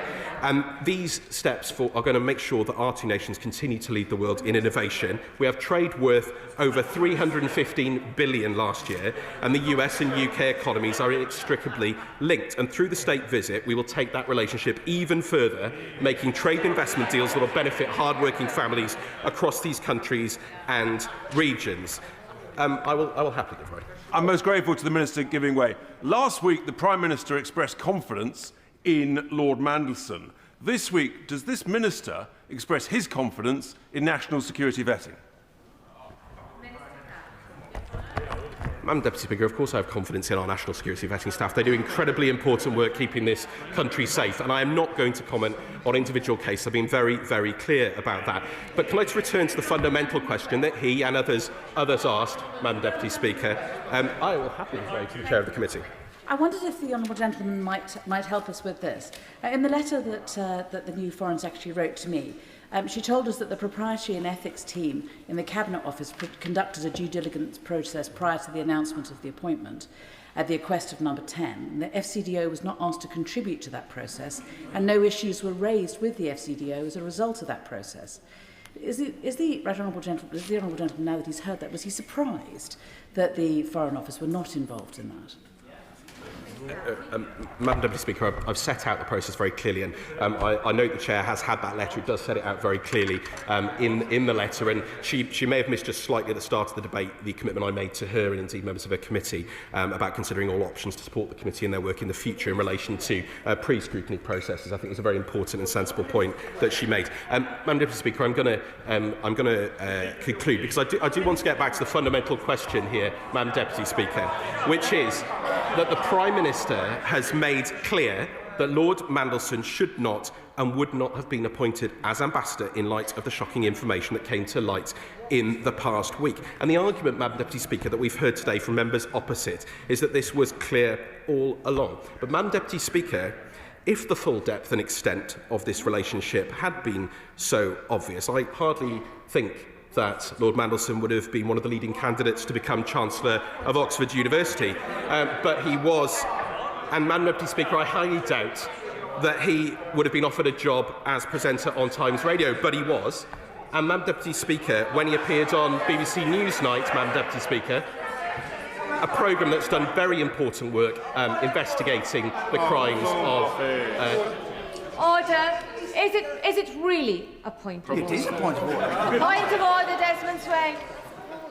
These steps are going to make sure that our two nations continue to lead the world in innovation. We have trade worth over $315 billion last year, and the US and UK economies are inextricably linked. And through the state visit, we will take that relationship even further, making trade investment deals that will benefit hard-working families across these countries and regions. I will happily give way. I'm most grateful to the Minister giving way. Last week, the Prime Minister expressed confidence in Lord Mandelson. This week, does this Minister express his confidence in national security vetting? Madam Deputy Speaker, of course I have confidence in our national security vetting staff. They do incredibly important work keeping this country safe, and I am not going to comment on individual cases. I've been very, very clear about that. But can I just return to the fundamental question that he and others asked, Madam Deputy Speaker? I will happily go to the Chair of the Committee. I wondered if the honourable gentleman might help us with this. In the letter that the new Foreign Secretary wrote to me, she told us that the propriety and ethics team in the Cabinet Office conducted a due diligence process prior to the announcement of the appointment at the request of number 10. The FCDO was not asked to contribute to that process, and no issues were raised with the FCDO as a result of that process. Is the honourable gentleman, now that he's heard that, was he surprised that the Foreign Office were not involved in that? Madam Deputy Speaker, I've set out the process very clearly, and I note the Chair has had that letter. It does set it out very clearly in the letter, and she may have missed just slightly at the start of the debate the commitment I made to her and indeed members of her committee about considering all options to support the committee in their work in the future in relation to pre-scrutiny processes. I think it's a very important and sensible point that she made. Madam Deputy Speaker, I'm going to conclude because I do want to get back to the fundamental question here, Madam Deputy Speaker, which is that the Prime Minister has made clear that Lord Mandelson should not and would not have been appointed as ambassador in light of the shocking information that came to light in the past week. And the argument, Madam Deputy Speaker, that we've heard today from members opposite is that this was clear all along. But, Madam Deputy Speaker, if the full depth and extent of this relationship had been so obvious, I hardly think that Lord Mandelson would have been one of the leading candidates to become Chancellor of Oxford University. But he was, and Madam Deputy Speaker, I highly doubt that he would have been offered a job as presenter on Times Radio, but he was. And Madam Deputy Speaker, when he appeared on BBC Newsnight, Madam Deputy Speaker, a programme that's done very important work investigating the crimes of... Order. Is it really a point of order? It is a point of order. Point of order, Desmond Swayne.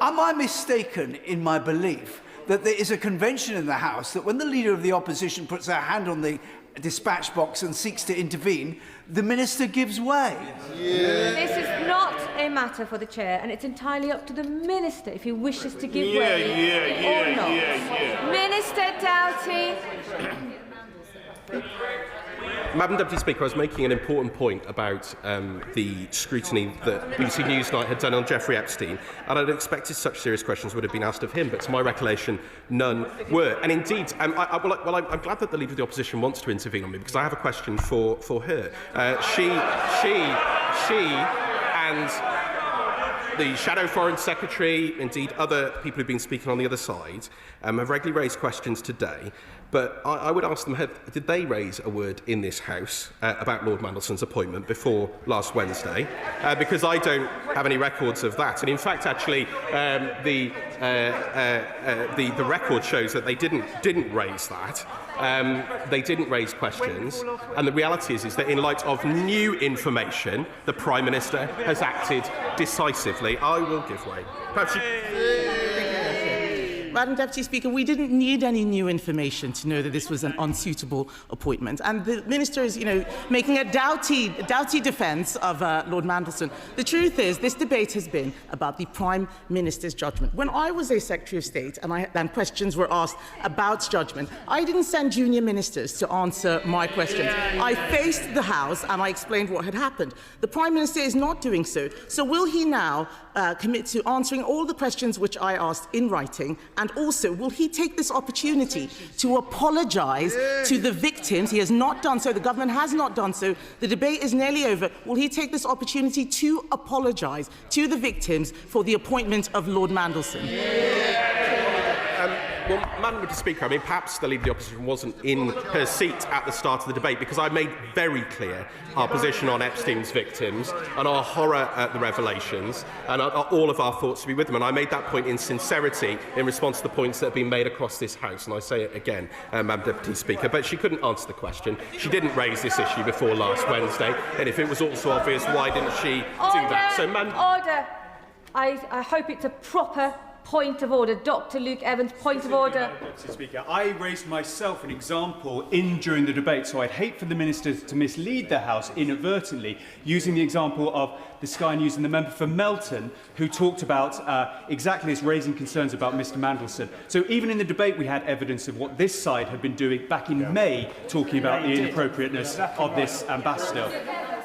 Am I mistaken in my belief that there is a convention in the House that when the Leader of the Opposition puts her hand on the dispatch box and seeks to intervene, the Minister gives way? This is not a matter for the Chair, and it's entirely up to the Minister if he wishes to give way or not. Minister Doughty. Madam Deputy Speaker, I was making an important point about the scrutiny that BBC Newsnight had done on Jeffrey Epstein, and I'd expected such serious questions would have been asked of him, but to my recollection, none were. And indeed, I'm glad that the Leader of the Opposition wants to intervene on me, because I have a question for her. She and the Shadow Foreign Secretary, indeed other people who've been speaking on the other side, have regularly raised questions today. But I would ask them, did they raise a word in this House about Lord Mandelson's appointment before last Wednesday? Because I don't have any records of that. And in fact, actually, the record shows that they didn't raise that. They didn't raise questions. And the reality is that in light of new information, the Prime Minister has acted decisively. I will give way. Perhaps Madam Deputy Speaker, we didn't need any new information to know that this was an unsuitable appointment. And the Minister is, making a doughty defence of Lord Mandelson. The truth is, this debate has been about the Prime Minister's judgment. When I was a Secretary of State and questions were asked about judgment, I didn't send junior ministers to answer my questions. I faced the House and I explained what had happened. The Prime Minister is not doing so. So will he now commit to answering all the questions which I asked in writing? And also, will he take this opportunity to apologise to the victims? He has not done so. The government has not done so. The debate is nearly over. Will he take this opportunity to apologise to the victims for the appointment of Lord Mandelson? Well, Madam Deputy Speaker, perhaps the Leader of the Opposition wasn't in her seat at the start of the debate, because I made very clear our position on Epstein's victims and our horror at the revelations, and all of our thoughts to be with them. And I made that point in sincerity in response to the points that have been made across this House, and I say it again, Madam Deputy Speaker. But she couldn't answer the question. She didn't raise this issue before last Wednesday, and if it was also obvious, why didn't she do that? So, Order. I hope it's a proper point of order. Dr. Luke Evans, point of order. Deputy Speaker, I raised myself an example during the debate, so I'd hate for the ministers to mislead the House inadvertently, using the example of the Sky News and the member for Melton, who talked about exactly this, raising concerns about Mr Mandelson. So even in the debate, we had evidence of what this side had been doing back in May, talking about the inappropriateness of this ambassador.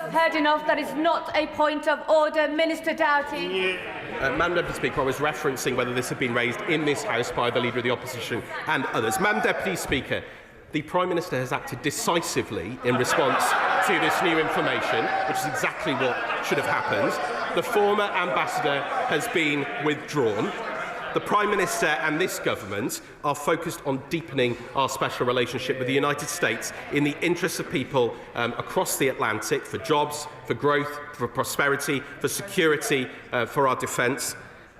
Heard enough. That is not a point of order. Minister Doughty. Madam Deputy Speaker, I was referencing whether this had been raised in this House by the Leader of the Opposition and others. Madam Deputy Speaker, the Prime Minister has acted decisively in response to this new information, which is exactly what should have happened. The former ambassador has been withdrawn. The Prime Minister and this government are focused on deepening our special relationship with the United States in the interests of people across the Atlantic, for jobs, for growth, for prosperity, for security, for our defence.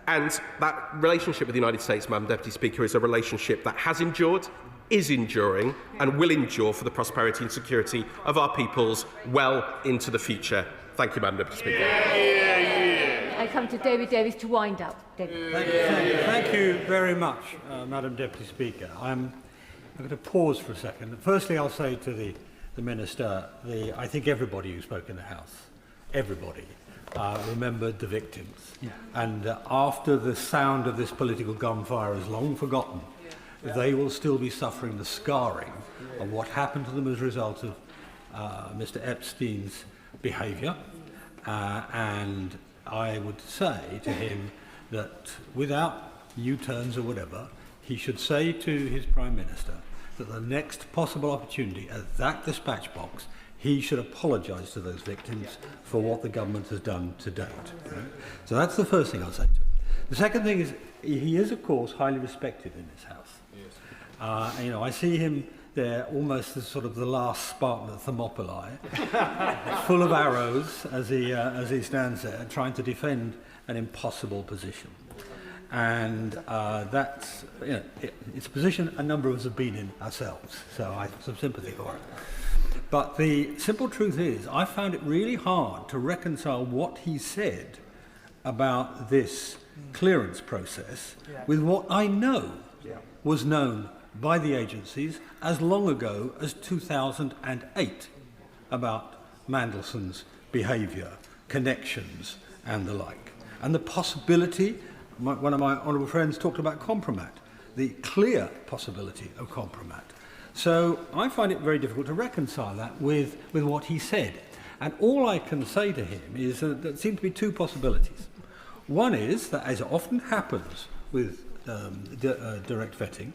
And that relationship with the United States, Madam Deputy Speaker, is a relationship that has endured, is enduring, and will endure for the prosperity and security of our peoples well into the future. Thank you, Madam Deputy Speaker. I come to David Davies to wind up. David. Thank you very much, Madam Deputy Speaker. I'm going to pause for a second. Firstly, I'll say to the Minister, I think everybody who spoke in the House, everybody, remembered the victims. Yeah. And after the sound of this political gunfire is long forgotten, they will still be suffering the scarring of what happened to them as a result of Mr Epstein's behaviour. And I would say to him that without U-turns or whatever, he should say to his Prime Minister that the next possible opportunity at that dispatch box, he should apologise to those victims for what the government has done to date. Right? So that's the first thing I'll say to him. The second thing is, he is, of course, highly respected in this house. I see him there almost as sort of the last Spartan at Thermopylae, full of arrows as he stands there trying to defend an impossible position. And that's, it's a position a number of us have been in ourselves, so I have some sympathy for it. But the simple truth is, I found it really hard to reconcile what he said about this clearance process with what I know was known by the agencies as long ago as 2008 about Mandelson's behaviour, connections and the like. And the possibility, one of my honourable friends talked about compromat, the clear possibility of compromat. So I find it very difficult to reconcile that with what he said. And all I can say to him is that there seem to be two possibilities. One is that, as often happens with direct vetting,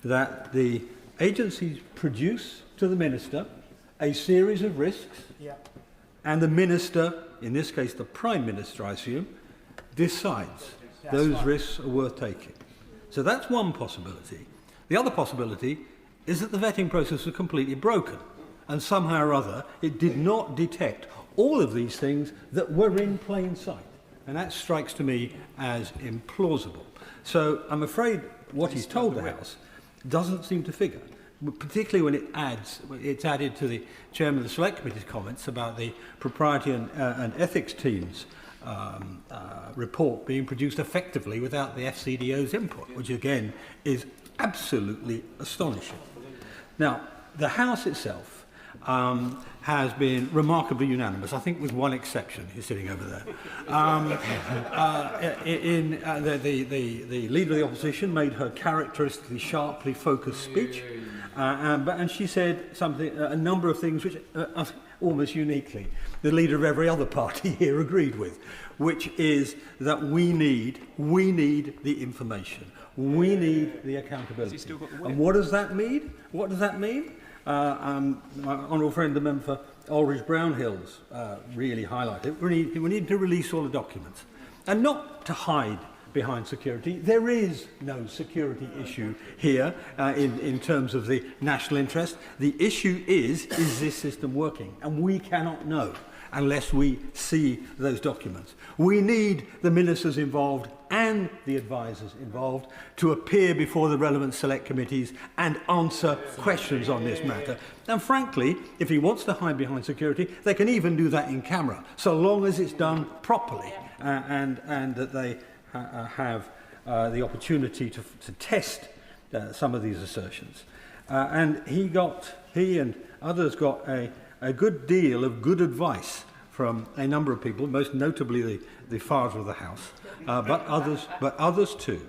that the agencies produce to the minister a series of risks, and the minister, in this case the Prime Minister, I assume, decides those risks are worth taking. So that's one possibility. The other possibility is that the vetting process was completely broken, and somehow or other it did not detect all of these things that were in plain sight. And that strikes to me as implausible. So I'm afraid what he's told the House doesn't seem to figure, particularly when it's added to the Chairman of the Select Committee's comments about the Propriety and Ethics Team's report being produced effectively without the FCDO's input, which again is absolutely astonishing. Now, the House itself has been remarkably unanimous, I think with one exception, he's sitting over there. The Leader of the Opposition made her characteristically sharply focused speech, and she said a number of things which almost uniquely the leader of every other party here agreed with, which is that we need the information. We need the accountability. And what does that mean? What does that mean? My honourable friend, the member for Aldridge Brownhills, really highlighted we need to release all the documents, and not to hide behind security. There is no security issue here in terms of the national interest. The issue is this system working? And we cannot know unless we see those documents. We need the ministers involved and the advisers involved to appear before the relevant select committees and answer questions on this matter. And frankly, if he wants to hide behind security, they can even do that in camera, so long as it's done properly and that they have the opportunity to test some of these assertions. And he and others got a good deal of good advice from a number of people, most notably the father of the House, but others too,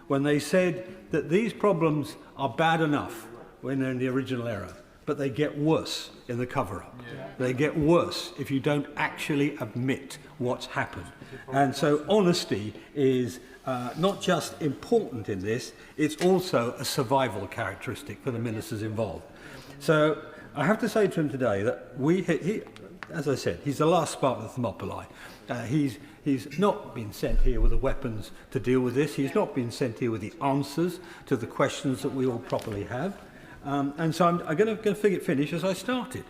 when they said that these problems are bad enough when they're in the original era, but they get worse in the cover-up. They get worse if you don't actually admit what's happened. And so honesty is not just important in this, it's also a survival characteristic for the ministers involved. So I have to say to him today that as I said, he's the last Spartan of Thermopylae. He's not been sent here with the weapons to deal with this. He's not been sent here with the answers to the questions that we all properly have. And so I'm going to finish as I started,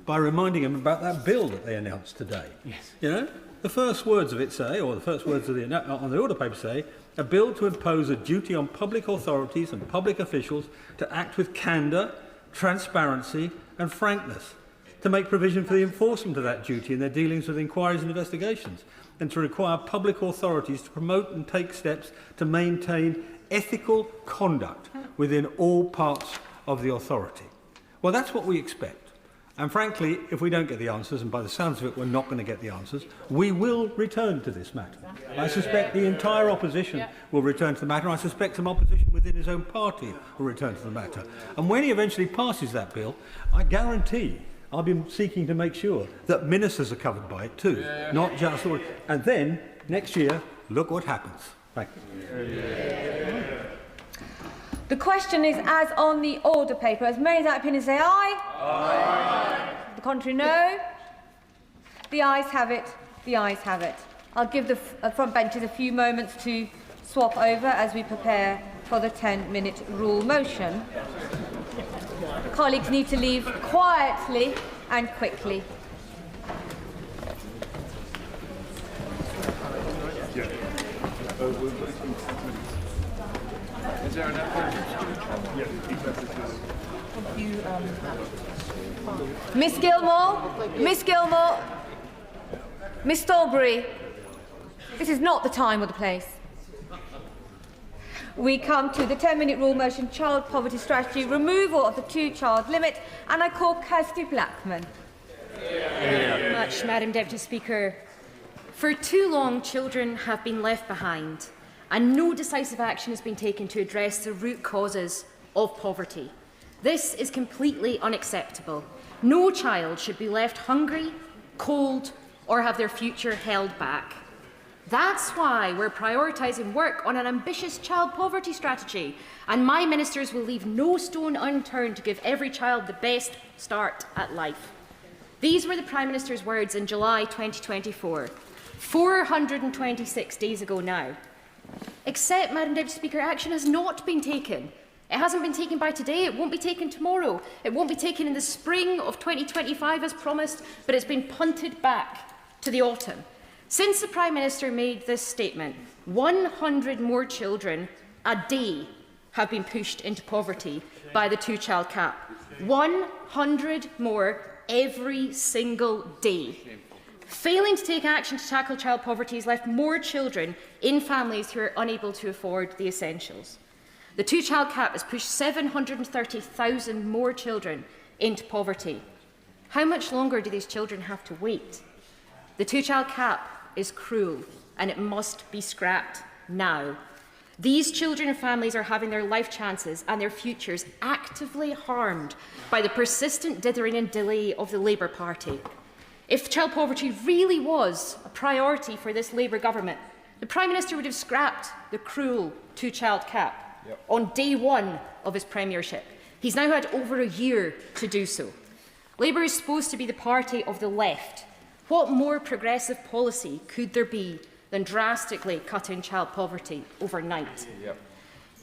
by reminding him about that bill that they announced today. Yes. You know, the first words of it say, or the first words of on the order paper say, a bill to impose a duty on public authorities and public officials to act with candour, transparency and frankness, to make provision for the enforcement of that duty in their dealings with inquiries and investigations, and to require public authorities to promote and take steps to maintain ethical conduct within all parts of the authority. Well, that's what we expect. And frankly, if we don't get the answers, and by the sounds of it we're not going to get the answers, we will return to this matter. I suspect the entire opposition will return to the matter. I suspect some opposition within his own party will return to the matter. And when he eventually passes that bill, I guarantee I'll be seeking to make sure that ministers are covered by it too, not just all. And then, next year, look what happens. Thank you. The question is as on the order paper. As many as that opinion say aye. Aye. The contrary, no. The ayes have it. The ayes have it. I'll give the front benches a few moments to swap over as we prepare for the 10-minute rule motion. Colleagues need to leave quietly and quickly. Miss Gilmore, Miss Gilmore, Miss Staubury, this is not the time or the place. We come to the 10-minute rule motion, child poverty strategy, removal of the 2-child limit, and I call Kirsty Blackman. Much, Madam Deputy Speaker. For too long, children have been left behind, and no decisive action has been taken to address the root causes of poverty. This is completely unacceptable. No child should be left hungry, cold, or have their future held back. That's why we're prioritising work on an ambitious child poverty strategy, and my ministers will leave no stone unturned to give every child the best start at life. These were the Prime Minister's words in July 2024, 426 days ago now. Except, Madam Deputy Speaker, action has not been taken. It hasn't been taken by today, it won't be taken tomorrow, it won't be taken in the spring of 2025 as promised, but it's been punted back to the autumn. Since the Prime Minister made this statement, 100 more children a day have been pushed into poverty by the 2-child cap. 100 more every single day. Failing to take action to tackle child poverty has left more children in families who are unable to afford the essentials. The 2-child cap has pushed 730,000 more children into poverty. How much longer do these children have to wait? The 2-child cap is cruel and it must be scrapped now. These children and families are having their life chances and their futures actively harmed by the persistent dithering and delay of the Labour Party. If child poverty really was a priority for this Labour government, the Prime Minister would have scrapped the cruel 2-child cap on day one of his premiership. He's now had over a year to do so. Labour is supposed to be the party of the left. What more progressive policy could there be than drastically cutting child poverty overnight?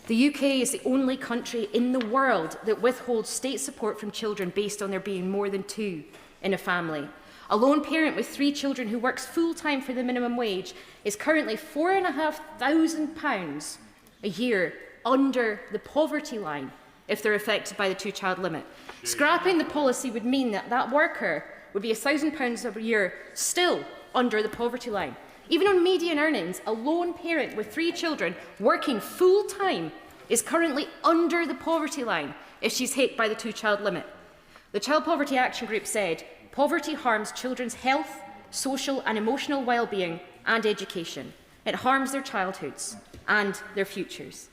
The UK is the only country in the world that withholds state support from children based on there being more than 2 in a family. A lone parent with 3 children who works full-time for the minimum wage is currently £4,500 a year under the poverty line if they're affected by the 2-child limit. Scrapping the policy would mean that that worker would be £1,000 a year still under the poverty line. Even on median earnings, a lone parent with 3 children working full-time is currently under the poverty line if she's hit by the 2-child limit. The Child Poverty Action Group said, poverty harms children's health, social and emotional well-being and education. It harms their childhoods and their futures.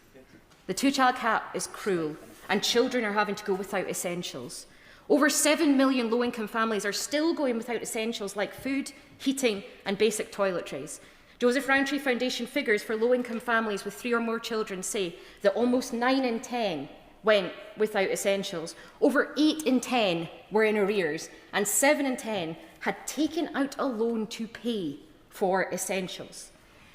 The 2-child cap is cruel and children are having to go without essentials. Over 7 million low-income families are still going without essentials like food, heating and basic toiletries. Joseph Rowntree Foundation figures for low-income families with 3 or more children say that almost 9 in 10 went without essentials. Over 8 in 10 were in arrears and 7 in 10 had taken out a loan to pay for essentials.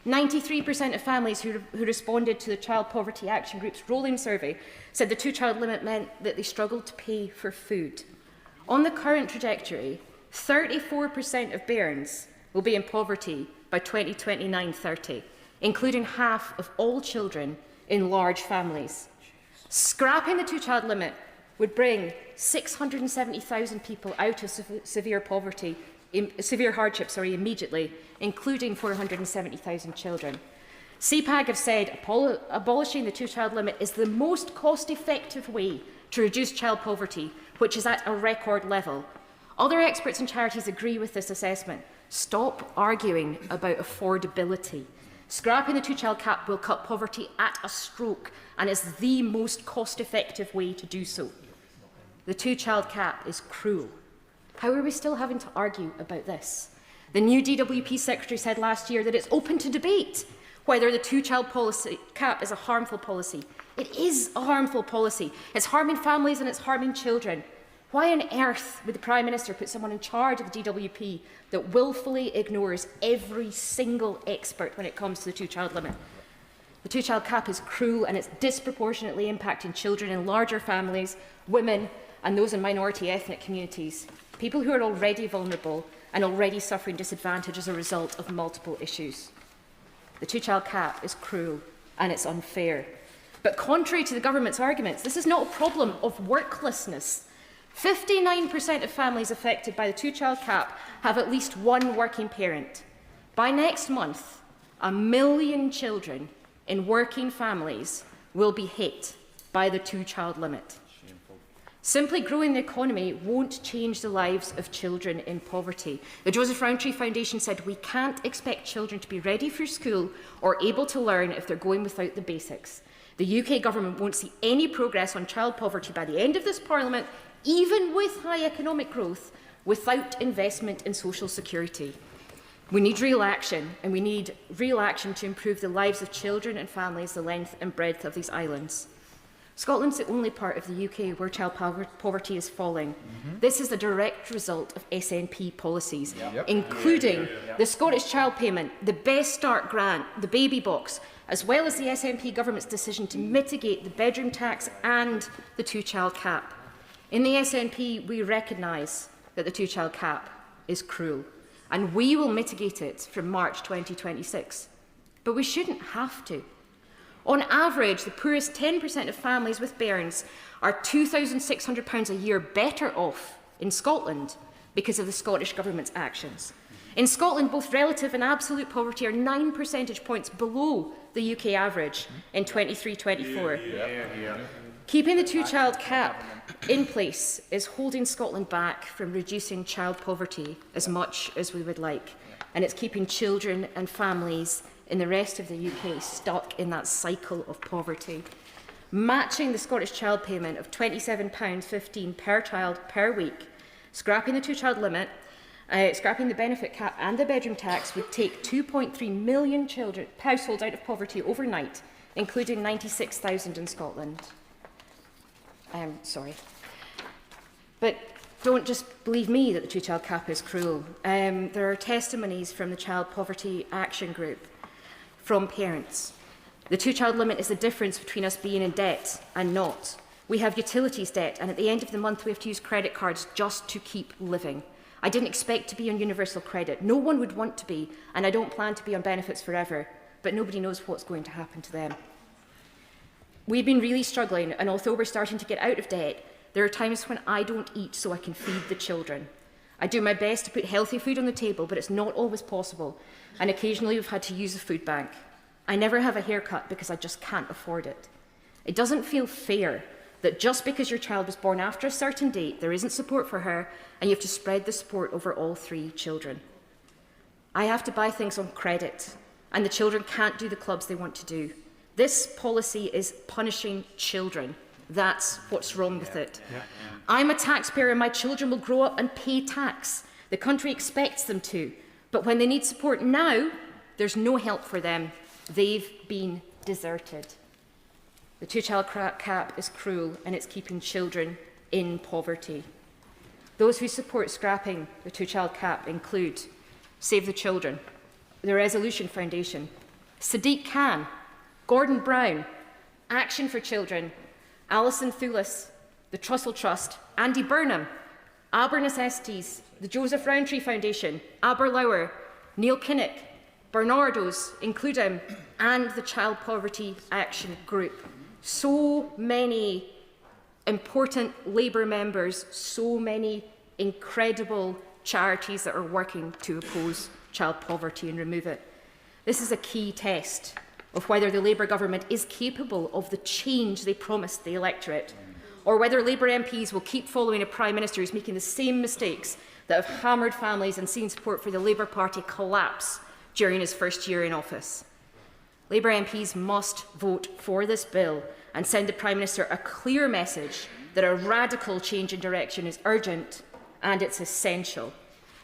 93% of families who responded to the Child Poverty Action Group's rolling survey said the 2-child limit meant that they struggled to pay for food. On the current trajectory, 34% of bairns will be in poverty by 2029-30, including half of all children in large families. Scrapping the 2-child limit would bring 670,000 people out of severe hardship immediately, including 470,000 children. CPAG have said abolishing the 2-child limit is the most cost-effective way to reduce child poverty, which is at a record level. Other experts and charities agree with this assessment. Stop arguing about affordability. Scrapping the 2-child cap will cut poverty at a stroke and is the most cost-effective way to do so. The 2-child cap is cruel. How are we still having to argue about this? The new DWP Secretary said last year that it's open to debate whether the 2-child cap is a harmful policy. It is a harmful policy. It's harming families and it's harming children. Why on earth would the Prime Minister put someone in charge of the DWP that willfully ignores every single expert when it comes to the two-child limit? The two-child cap is cruel and it's disproportionately impacting children in larger families, women and those in minority ethnic communities, people who are already vulnerable and already suffering disadvantage as a result of multiple issues. The two-child cap is cruel and it's unfair. But contrary to the government's arguments, this is not a problem of worklessness. 59% of families affected by the two-child cap have at least one working parent. By next month, 1 million children in working families will be hit by the two-child limit. Shameful. Simply growing the economy won't change the lives of children in poverty. The Joseph Rowntree Foundation said we can't expect children to be ready for school or able to learn if they're going without the basics. The UK government won't see any progress on child poverty by the end of this Parliament, even with high economic growth, without investment in social security. We need real action, and we need real action to improve the lives of children and families the length and breadth of these islands. Scotland's the only part of the UK where child poverty is falling. This is a direct result of SNP policies, including the Scottish Child Payment, the Best Start Grant, the Baby Box, as well as the SNP government's decision to mitigate the bedroom tax and the two-child cap. In the SNP, we recognise that the two-child cap is cruel, and we will mitigate it from March 2026. But we shouldn't have to. On average, the poorest 10% of families with bairns are £2,600 a year better off in Scotland because of the Scottish Government's actions. In Scotland, both relative and absolute poverty are 9 percentage points below the UK average in 23-24. Keeping the two-child cap in place is holding Scotland back from reducing child poverty as much as we would like, and it's keeping children and families in the rest of the UK stuck in that cycle of poverty. Matching the Scottish Child Payment of £27.15 per child per week, scrapping the two-child limit, scrapping the benefit cap and the bedroom tax would take 2.3 million households out of poverty overnight, including 96,000 in Scotland. Sorry. But don't just believe me that the two-child cap is cruel. There are testimonies from the Child Poverty Action Group, from parents. The two-child limit is the difference between us being in debt and not. We have utilities debt, and at the end of the month we have to use credit cards just to keep living. I didn't expect to be on universal credit. No one would want to be, and I don't plan to be on benefits forever, but nobody knows what's going to happen to them. We've been really struggling, and although we're starting to get out of debt, there are times when I don't eat so I can feed the children. I do my best to put healthy food on the table, but it's not always possible, and occasionally we've had to use a food bank. I never have a haircut because I just can't afford it. It doesn't feel fair that just because your child was born after a certain date, there isn't support for her, and you have to spread the support over all 3 children. I have to buy things on credit, and the children can't do the clubs they want to do. This policy is punishing children. That's what's wrong with it. I'm a taxpayer and my children will grow up and pay tax. The country expects them to. But when they need support now, there's no help for them. They've been deserted. The two-child cap is cruel and it's keeping children in poverty. Those who support scrapping the two-child cap include Save the Children, the Resolution Foundation, Sadiq Khan, Gordon Brown, Action for Children, Alison Thulis, the Trussell Trust, Andy Burnham, Aber Necessities, the Joseph Rowntree Foundation, Aberlour, Neil Kinnock, Bernardo's, Includem, and the Child Poverty Action Group. So many important Labour members, so many incredible charities that are working to oppose child poverty and remove it. This is a key test of whether the Labour government is capable of the change they promised the electorate, or whether Labour MPs will keep following a Prime Minister who's making the same mistakes that have hammered families and seen support for the Labour Party collapse during his first year in office. Labour MPs must vote for this bill and send the Prime Minister a clear message that a radical change in direction is urgent and it's essential.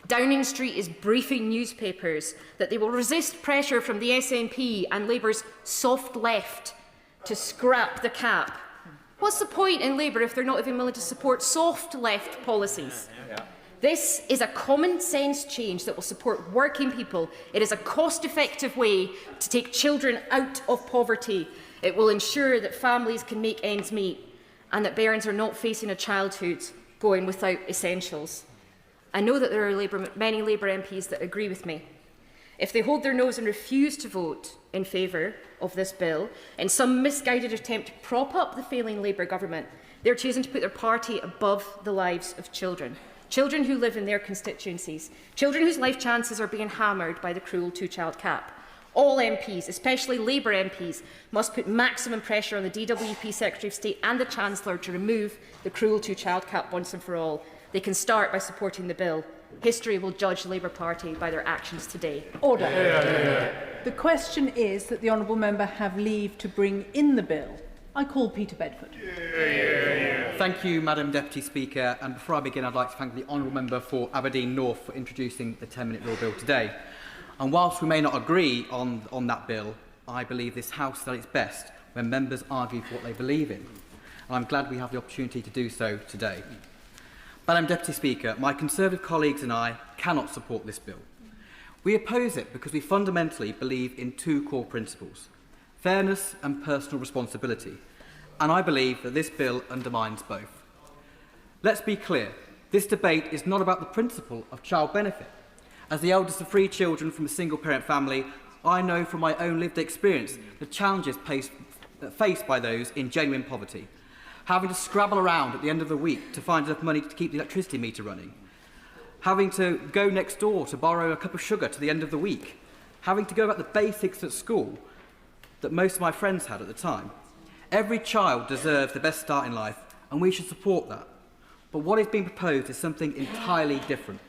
Downing Street is briefing newspapers that they will resist pressure from the SNP and Labour's soft left to scrap the cap. What's the point in Labour if they're not even willing to support soft left policies? This is a common sense change that will support working people. It is a cost-effective way to take children out of poverty. It will ensure that families can make ends meet and that parents are not facing a childhood going without essentials. I know that there are many Labour MPs that agree with me. If they hold their nose and refuse to vote in favour of this bill, in some misguided attempt to prop up the failing Labour government, they're choosing to put their party above the lives of children. Children who live in their constituencies, children whose life chances are being hammered by the cruel two-child cap. All MPs, especially Labour MPs, must put maximum pressure on the DWP Secretary of State and the Chancellor to remove the cruel two-child cap once and for all. They can start by supporting the bill. History will judge the Labour Party by their actions today. Order. The question is that the honourable member have leave to bring in the bill. I call Peter Bedford. Thank you, Madam Deputy Speaker. And before I begin, I'd like to thank the honourable member for Aberdeen North for introducing the 10-minute rule bill today. And whilst we may not agree on that bill, I believe this House is at its best when members argue for what they believe in. And I'm glad we have the opportunity to do so today. Madam Deputy Speaker, my Conservative colleagues and I cannot support this bill. We oppose it because we fundamentally believe in two core principles: fairness and personal responsibility, and I believe that this bill undermines both. Let's be clear, this debate is not about the principle of child benefit. As the eldest of 3 children from a single-parent family, I know from my own lived experience the challenges faced by those in genuine poverty. Having to scrabble around at the end of the week to find enough money to keep the electricity meter running. Having to go next door to borrow a cup of sugar to the end of the week. Having to go about the basics at school that most of my friends had at the time. Every child deserves the best start in life, and we should support that. But what is being proposed is something entirely different.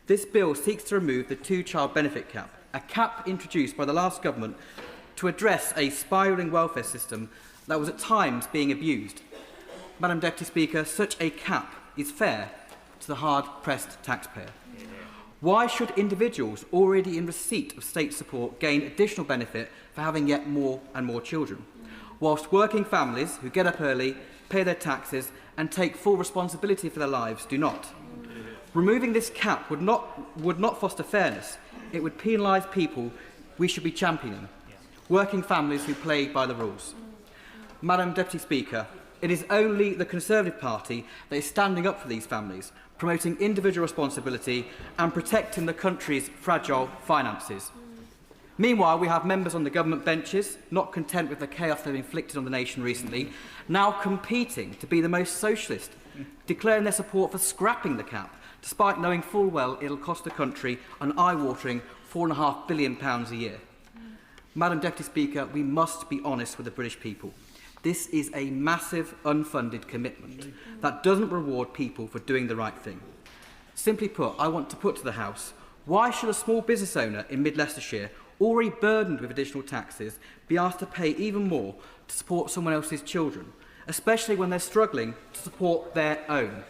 This bill seeks to remove the two-child benefit cap, a cap introduced by the last government to address a spiralling welfare system that was at times being abused. Madam Deputy Speaker, such a cap is fair to the hard-pressed taxpayer. Why should individuals already in receipt of state support gain additional benefit for having yet more and more children, whilst working families who get up early, pay their taxes and take full responsibility for their lives do not? Removing this cap would not foster fairness. It would penalise people we should be championing, working families who play by the rules. Madam Deputy Speaker, it is only the Conservative Party that is standing up for these families, promoting individual responsibility and protecting the country's fragile finances. Meanwhile, we have members on the government benches, not content with the chaos they've inflicted on the nation recently, now competing to be the most socialist, declaring their support for scrapping the cap, despite knowing full well it'll cost the country an eye-watering £4.5 billion a year. Madam Deputy Speaker, we must be honest with the British people. This is a massive unfunded commitment that doesn't reward people for doing the right thing. Simply put, I want to put to the House, why should a small business owner in mid-Leicestershire, already burdened with additional taxes, be asked to pay even more to support someone else's children, especially when they're struggling to support their own?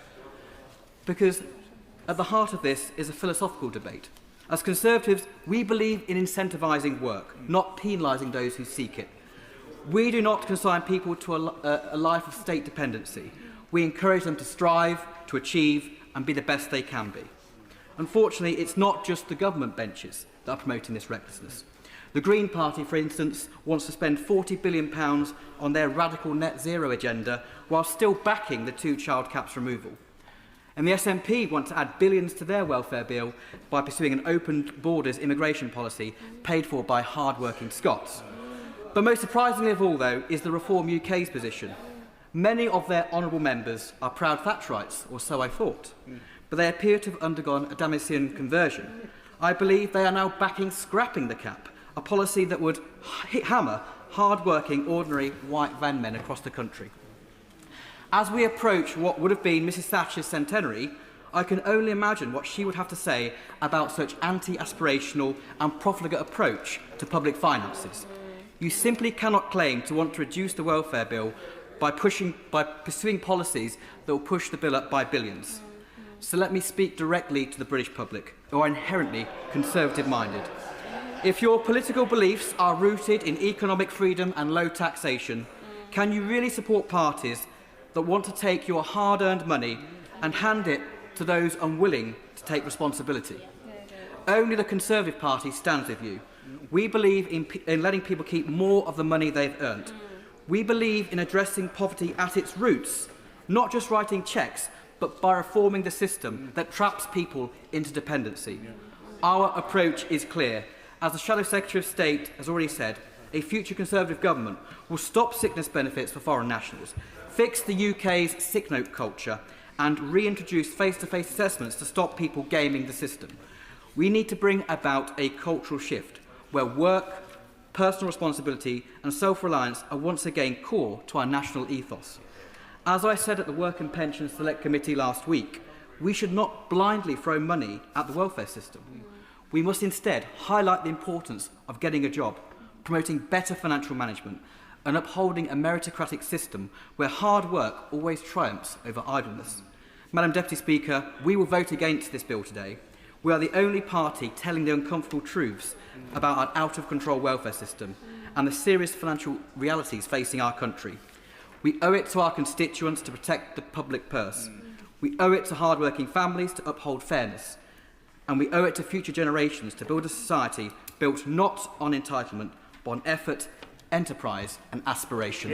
Because at the heart of this is a philosophical debate. As Conservatives, we believe in incentivising work, not penalising those who seek it. We do not consign people to a life of state dependency. We encourage them to strive, to achieve and be the best they can be. Unfortunately, it's not just the government benches that are promoting this recklessness. The Green Party, for instance, wants to spend £40 billion on their radical net zero agenda while still backing the two-child cap's removal. And the SNP want to add billions to their welfare bill by pursuing an open borders immigration policy paid for by hard-working Scots. But most surprisingly of all, though, is the Reform UK's position. Many of their honourable members are proud Thatcherites, or so I thought, but they appear to have undergone a Damascene conversion. I believe they are now backing scrapping the cap, a policy that would hammer hard-working, ordinary white van men across the country. As we approach what would have been Mrs Thatcher's centenary, I can only imagine what she would have to say about such anti-aspirational and profligate approach to public finances. You simply cannot claim to want to reduce the welfare bill by pursuing policies that will push the bill up by billions. So let me speak directly to the British public, who are inherently conservative-minded. If your political beliefs are rooted in economic freedom and low taxation, Can you really support parties that want to take your hard-earned money and hand it to those unwilling to take responsibility? Only the Conservative Party stands with you. We believe in letting people keep more of the money they've earned. We believe in addressing poverty at its roots, not just writing cheques, but by reforming the system that traps people into dependency. Our approach is clear. As the Shadow Secretary of State has already said, a future Conservative government will stop sickness benefits for foreign nationals, fix the UK's sick note culture, and reintroduce face-to-face assessments to stop people gaming the system. We need to bring about a cultural shift where work, personal responsibility and self-reliance are once again core to our national ethos. As I said at the Work and Pensions Select Committee last week, we should not blindly throw money at the welfare system. We must instead highlight the importance of getting a job, promoting better financial management and upholding a meritocratic system where hard work always triumphs over idleness. Madam Deputy Speaker, we will vote against this bill today. We are the only party telling the uncomfortable truths about our out-of-control welfare system and the serious financial realities facing our country. We owe it to our constituents to protect the public purse. We owe it to hard-working families to uphold fairness. And we owe it to future generations to build a society built not on entitlement, but on effort, enterprise and aspiration.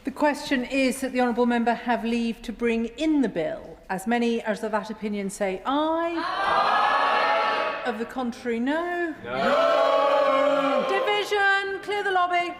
The question is that the honourable member have leave to bring in the bill. As many as of that opinion say aye. Aye. Of the contrary, no. No. Division. Clear the lobby.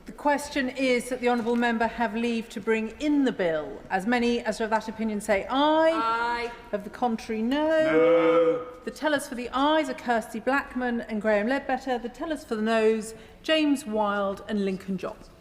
The question is that the honourable member have leave to bring in the bill. As many as are of that opinion say aye. Aye. Of the contrary, no. No. The tellers for the ayes are Kirsty Blackman and Graham Ledbetter. The tellers for the noes, James Wilde and Lincoln Johnson.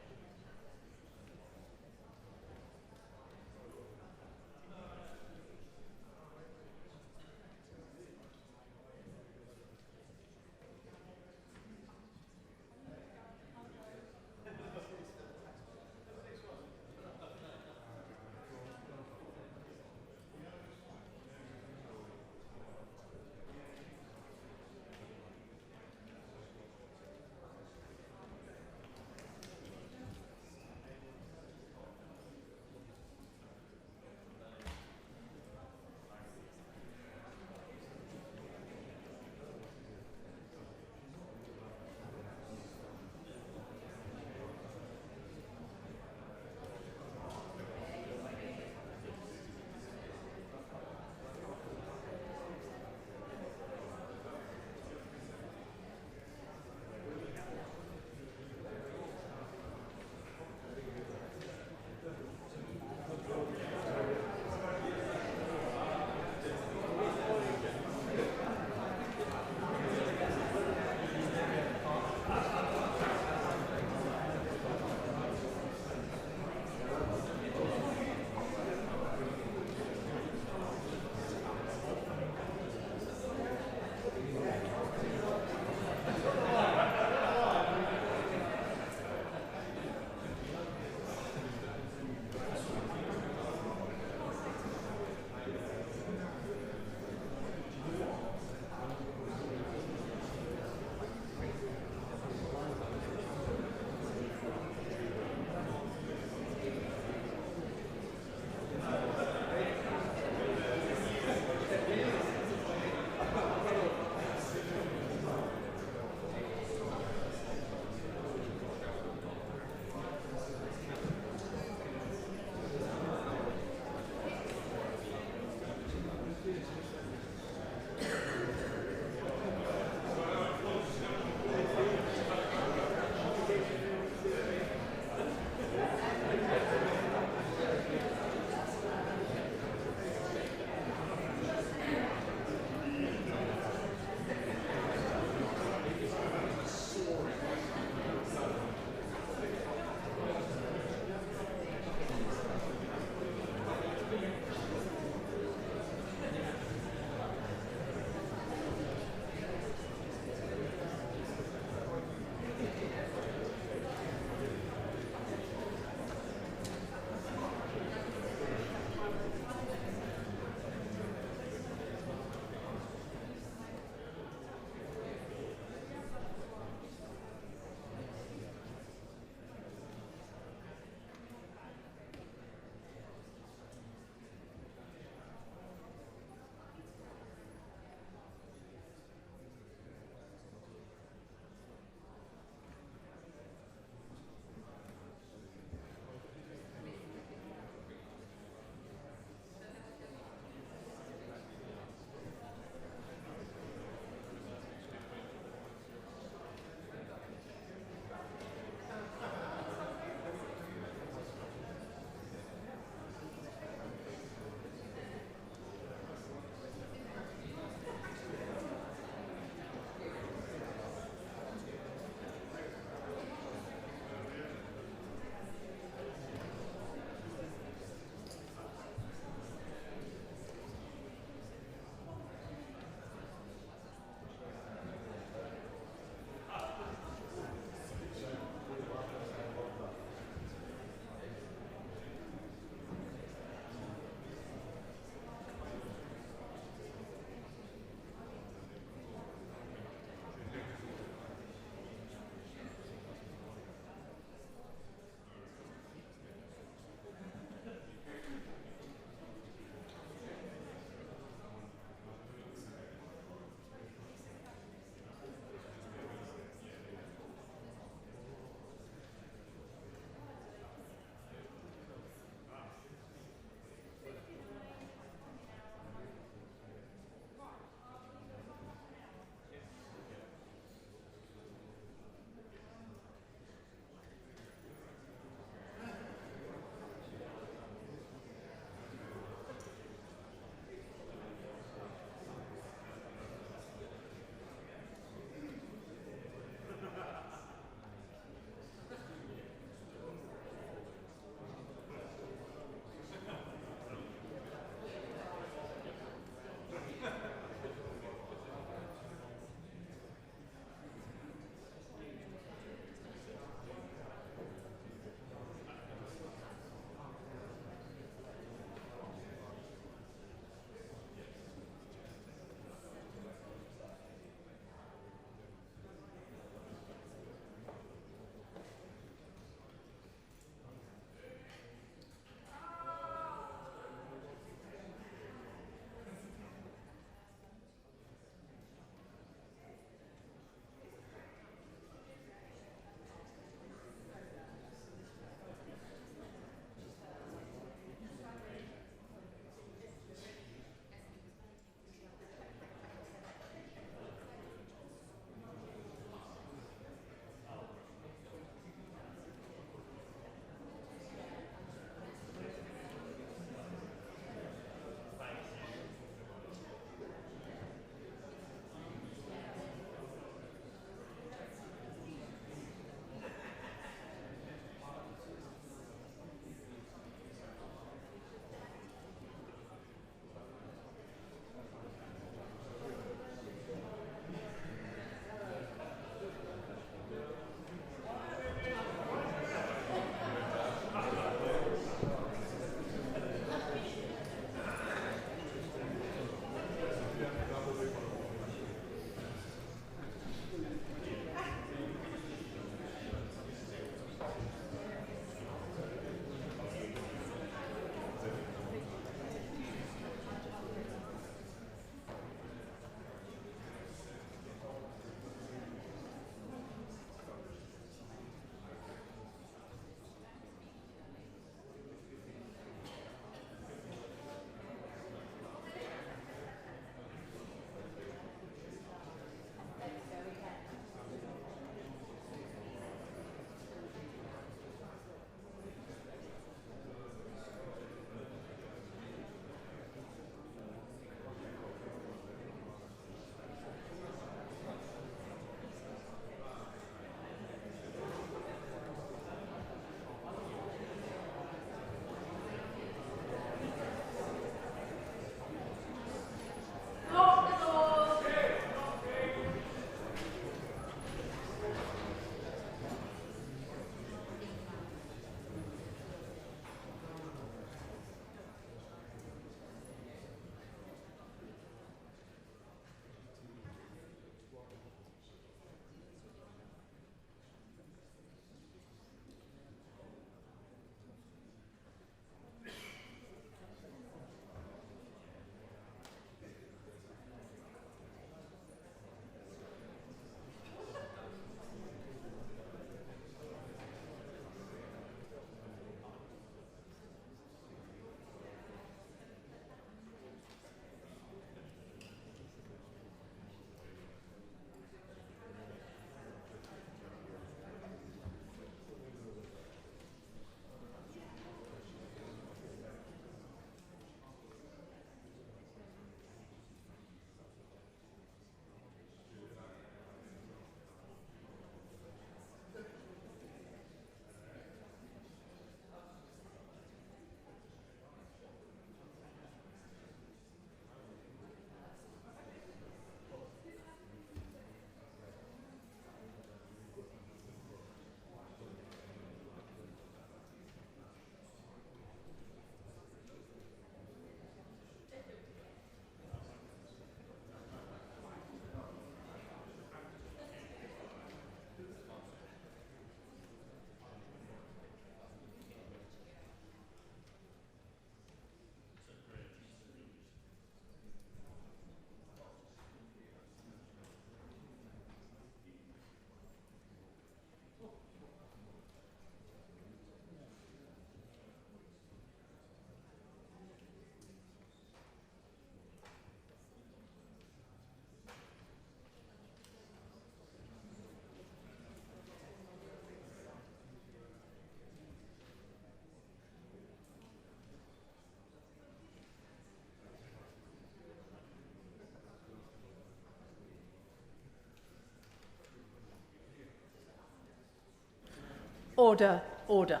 Order, order.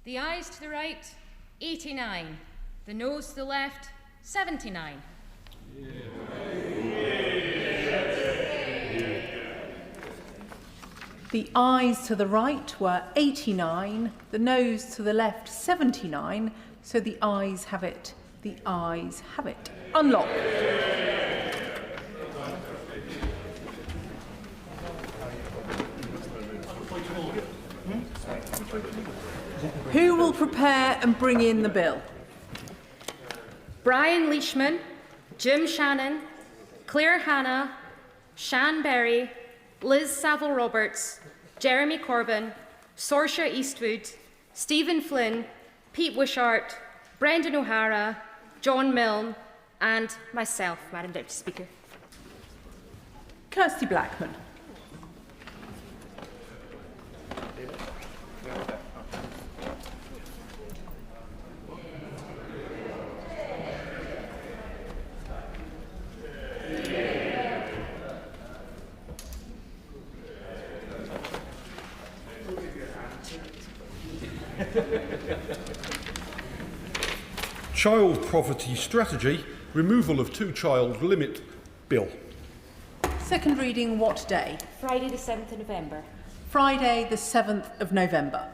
The ayes to the right, 89. The noes to the left, 79. The ayes to the right were 89, the noes to the left 79, so the ayes have it. The ayes have it. Unlock. Who will prepare and bring in the bill? Brian Leishman, Jim Shannon, Claire Hanna, Shan Berry, Liz Saville-Roberts, Jeremy Corbyn, Saoirse Eastwood, Stephen Flynn, Pete Wishart, Brendan O'Hara, John Milne, and myself, Madam Deputy Speaker. Kirsty Blackman. Child Poverty Strategy, Removal of Two-Child Limit Bill. Second reading what day? Friday the 7th of November. Friday the 7th of November.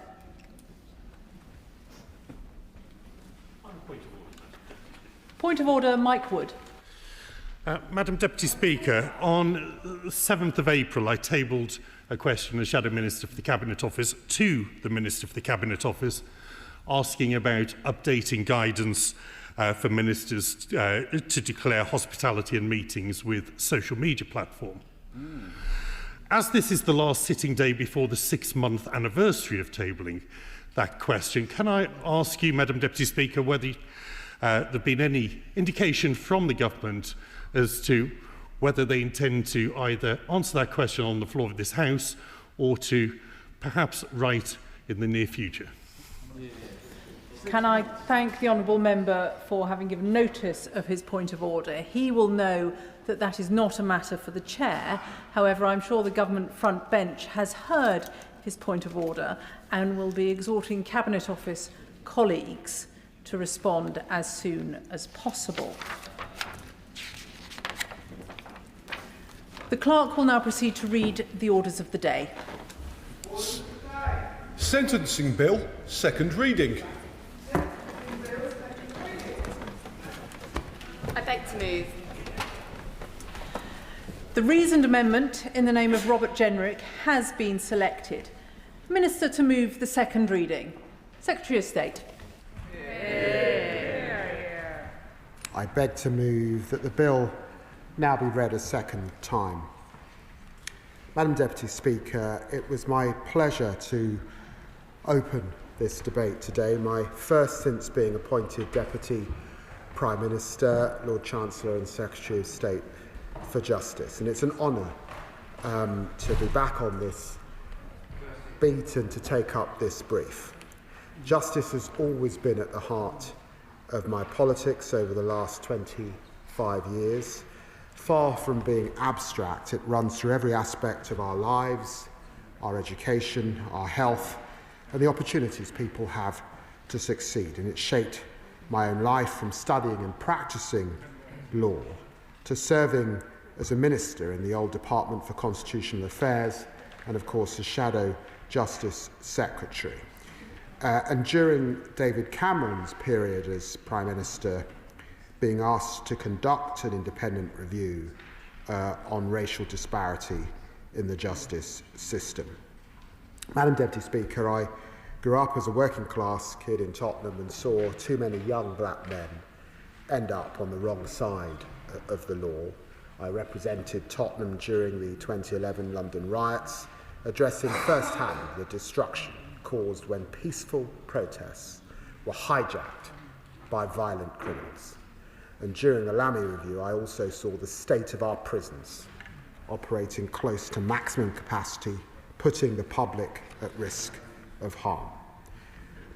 Point of order, Mike Wood. Madam Deputy Speaker, on the 7th of April I tabled a question as Shadow Minister for the Cabinet Office to the Minister for the Cabinet Office asking about updating guidance for ministers to declare hospitality and meetings with social media platform. As this is the last sitting day before the 6-month anniversary of tabling that question, can I ask you, Madam Deputy Speaker, whether there's been any indication from the government as to whether they intend to either answer that question on the floor of this House or to perhaps write in the near future? Can I thank the honourable member for having given notice of his point of order. He will know that that is not a matter for the chair. However, I'm sure the government front bench has heard his point of order and will be exhorting Cabinet Office colleagues to respond as soon as possible. The clerk will now proceed to read the orders of the day. Sentencing Bill, second reading. I beg to move. The reasoned amendment in the name of Robert Jenrick has been selected. Minister to move the second reading. Secretary of State. I beg to move that the bill now be read a second time. Madam Deputy Speaker, it was my pleasure to open this debate today, my first since being appointed Deputy Prime Minister, Lord Chancellor and Secretary of State for Justice. And it's an honour to be back on this beat and to take up this brief. Justice has always been at the heart of my politics over the last 25 years. Far from being abstract, it runs through every aspect of our lives, our education, our health, and the opportunities people have to succeed. And it shaped my own life from studying and practicing law to serving as a minister in the old Department for Constitutional Affairs and, of course, as Shadow Justice Secretary. And during David Cameron's period as Prime Minister, being asked to conduct an independent review on racial disparity in the justice system. Madam Deputy Speaker, I grew up as a working class kid in Tottenham and saw too many young black men end up on the wrong side of the law. I represented Tottenham during the 2011 London riots, addressing firsthand the destruction caused when peaceful protests were hijacked by violent criminals. And during the Lammy review, I also saw the state of our prisons operating close to maximum capacity, putting the public at risk of harm.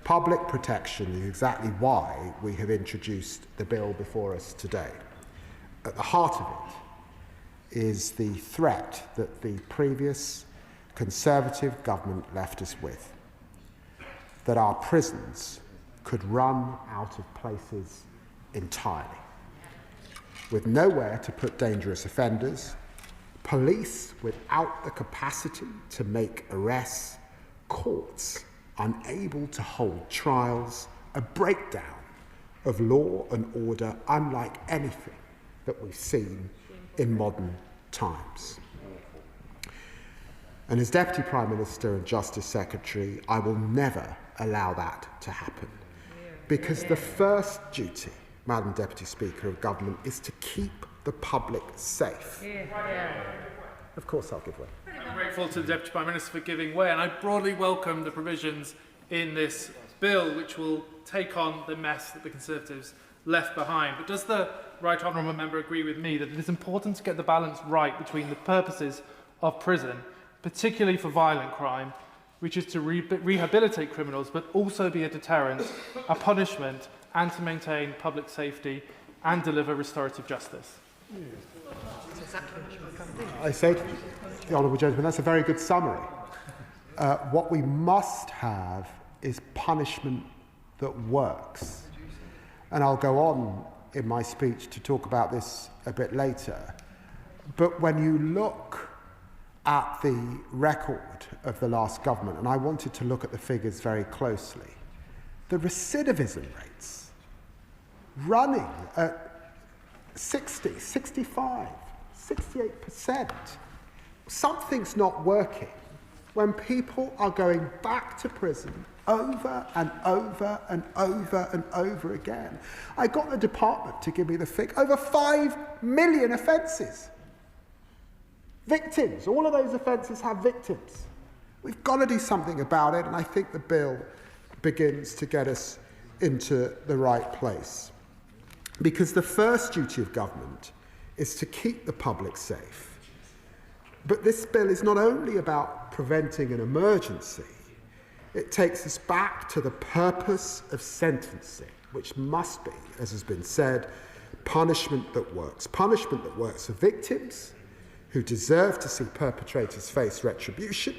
Public protection is exactly why we have introduced the bill before us today. At the heart of it is the threat that the previous Conservative government left us with, that our prisons could run out of places entirely, with nowhere to put dangerous offenders, police without the capacity to make arrests, courts unable to hold trials, a breakdown of law and order unlike anything that we've seen in modern times. And as Deputy Prime Minister and Justice Secretary, I will never allow that to happen. Because the first duty, Madam Deputy Speaker, of government is to keep the public safe. Of course I'll give way. I'm grateful to the Deputy Prime Minister for giving way, and I broadly welcome the provisions in this bill which will take on the mess that the Conservatives left behind. But does the Right Honourable Member agree with me that it is important to get the balance right between the purposes of prison, particularly for violent crime, which is to rehabilitate criminals, but also be a deterrent, a punishment, and to maintain public safety and deliver restorative justice? I say to the Honourable Gentleman, that's a very good summary. What we must have is punishment that works. And I'll go on in my speech to talk about this a bit later. But when you look at the record of the last government, and I wanted to look at the figures very closely, the recidivism rates running at 60, 65, 68%. Something's not working when people are going back to prison over and over and over and over again. I got the department to give me the figure. Over 5 million offences. Victims. All of those offences have victims. We've got to do something about it, and I think the bill begins to get us into the right place. Because the first duty of government is to keep the public safe. But this bill is not only about preventing an emergency, it takes us back to the purpose of sentencing, which must be, as has been said, punishment that works. Punishment that works for victims who deserve to see perpetrators face retribution.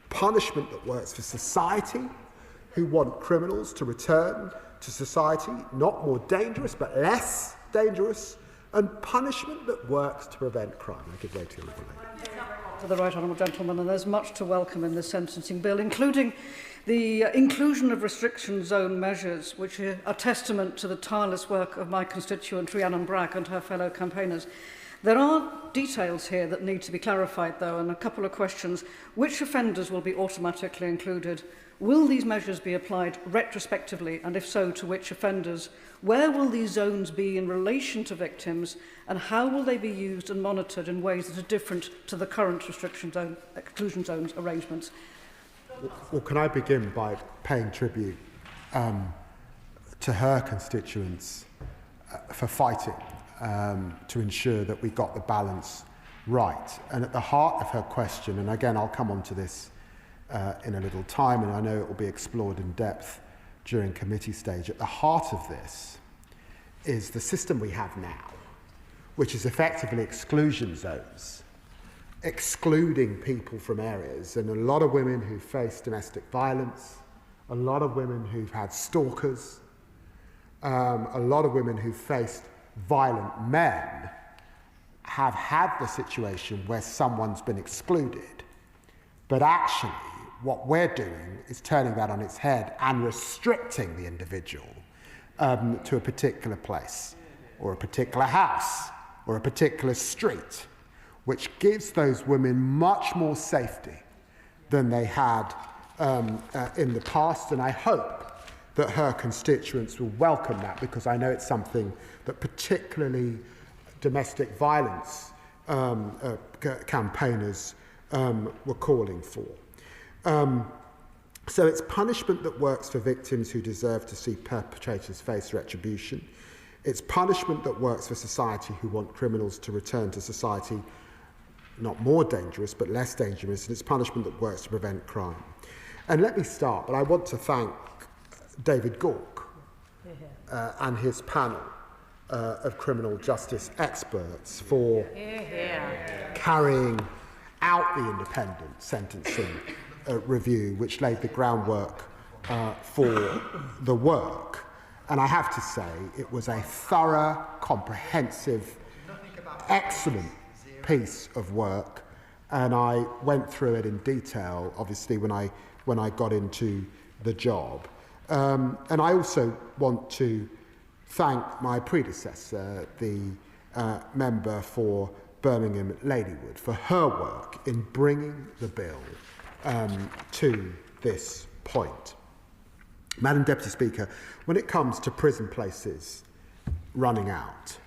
Punishment that works for society who want criminals to return to society, not more dangerous, but less dangerous. And punishment that works to prevent crime. I give way to you, Lady. To the Right Honourable Gentleman, and there's much to welcome in this sentencing bill, including the inclusion of restriction zone measures, which are a testament to the tireless work of my constituent Rhiannon Bragg and her fellow campaigners. There are details here that need to be clarified, though, and a couple of questions. Which offenders will be automatically included? Will these measures be applied retrospectively, and if so, to which offenders? Where will these zones be in relation to victims, and how will they be used and monitored in ways that are different to the current exclusion zones arrangements? Well, can I begin by paying tribute to her constituents for fighting to ensure that we got the balance right. And at the heart of her question, and again I'll come on to this in a little time, and I know it will be explored in depth during committee stage, at the heart of this is the system we have now, which is effectively exclusion zones, excluding people from areas, and a lot of women who face domestic violence, a lot of women who've had stalkers, a lot of women who've faced violent men have had the situation where someone's been excluded. But actually, what we're doing is turning that on its head and restricting the individual to a particular place, or a particular house, or a particular street, which gives those women much more safety than they had in the past. And I hope that her constituents will welcome that, because I know it's something that particularly domestic violence campaigners were calling for. So it's punishment that works for victims who deserve to see perpetrators face retribution. It's punishment that works for society who want criminals to return to society, not more dangerous, but less dangerous. And it's punishment that works to prevent crime. And let me start, but I want to thank David Gork and his panel of criminal justice experts for carrying out the independent sentencing review, which laid the groundwork for the work. And I have to say, it was a thorough, comprehensive, excellent piece of work, and I went through it in detail, obviously, when I got into the job. And I also want to thank my predecessor, the member for Birmingham Ladywood, for her work in bringing the bill to this point. Madam Deputy Speaker, when it comes to prison places running out,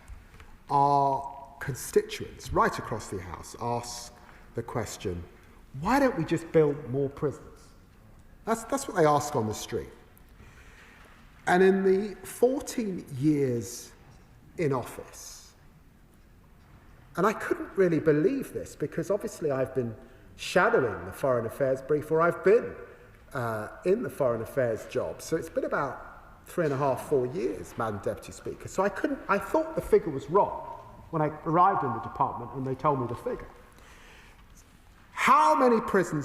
our constituents right across the House ask the question, why don't we just build more prisons? That's what they ask on the street. And in the 14 years in office, and I couldn't really believe this because obviously I've been shadowing the Foreign Affairs brief, or I've been in the Foreign Affairs job. So it's been about 3.5, 4 years, Madam Deputy Speaker. So I thought the figure was wrong when I arrived in the department and they told me the figure. How many prison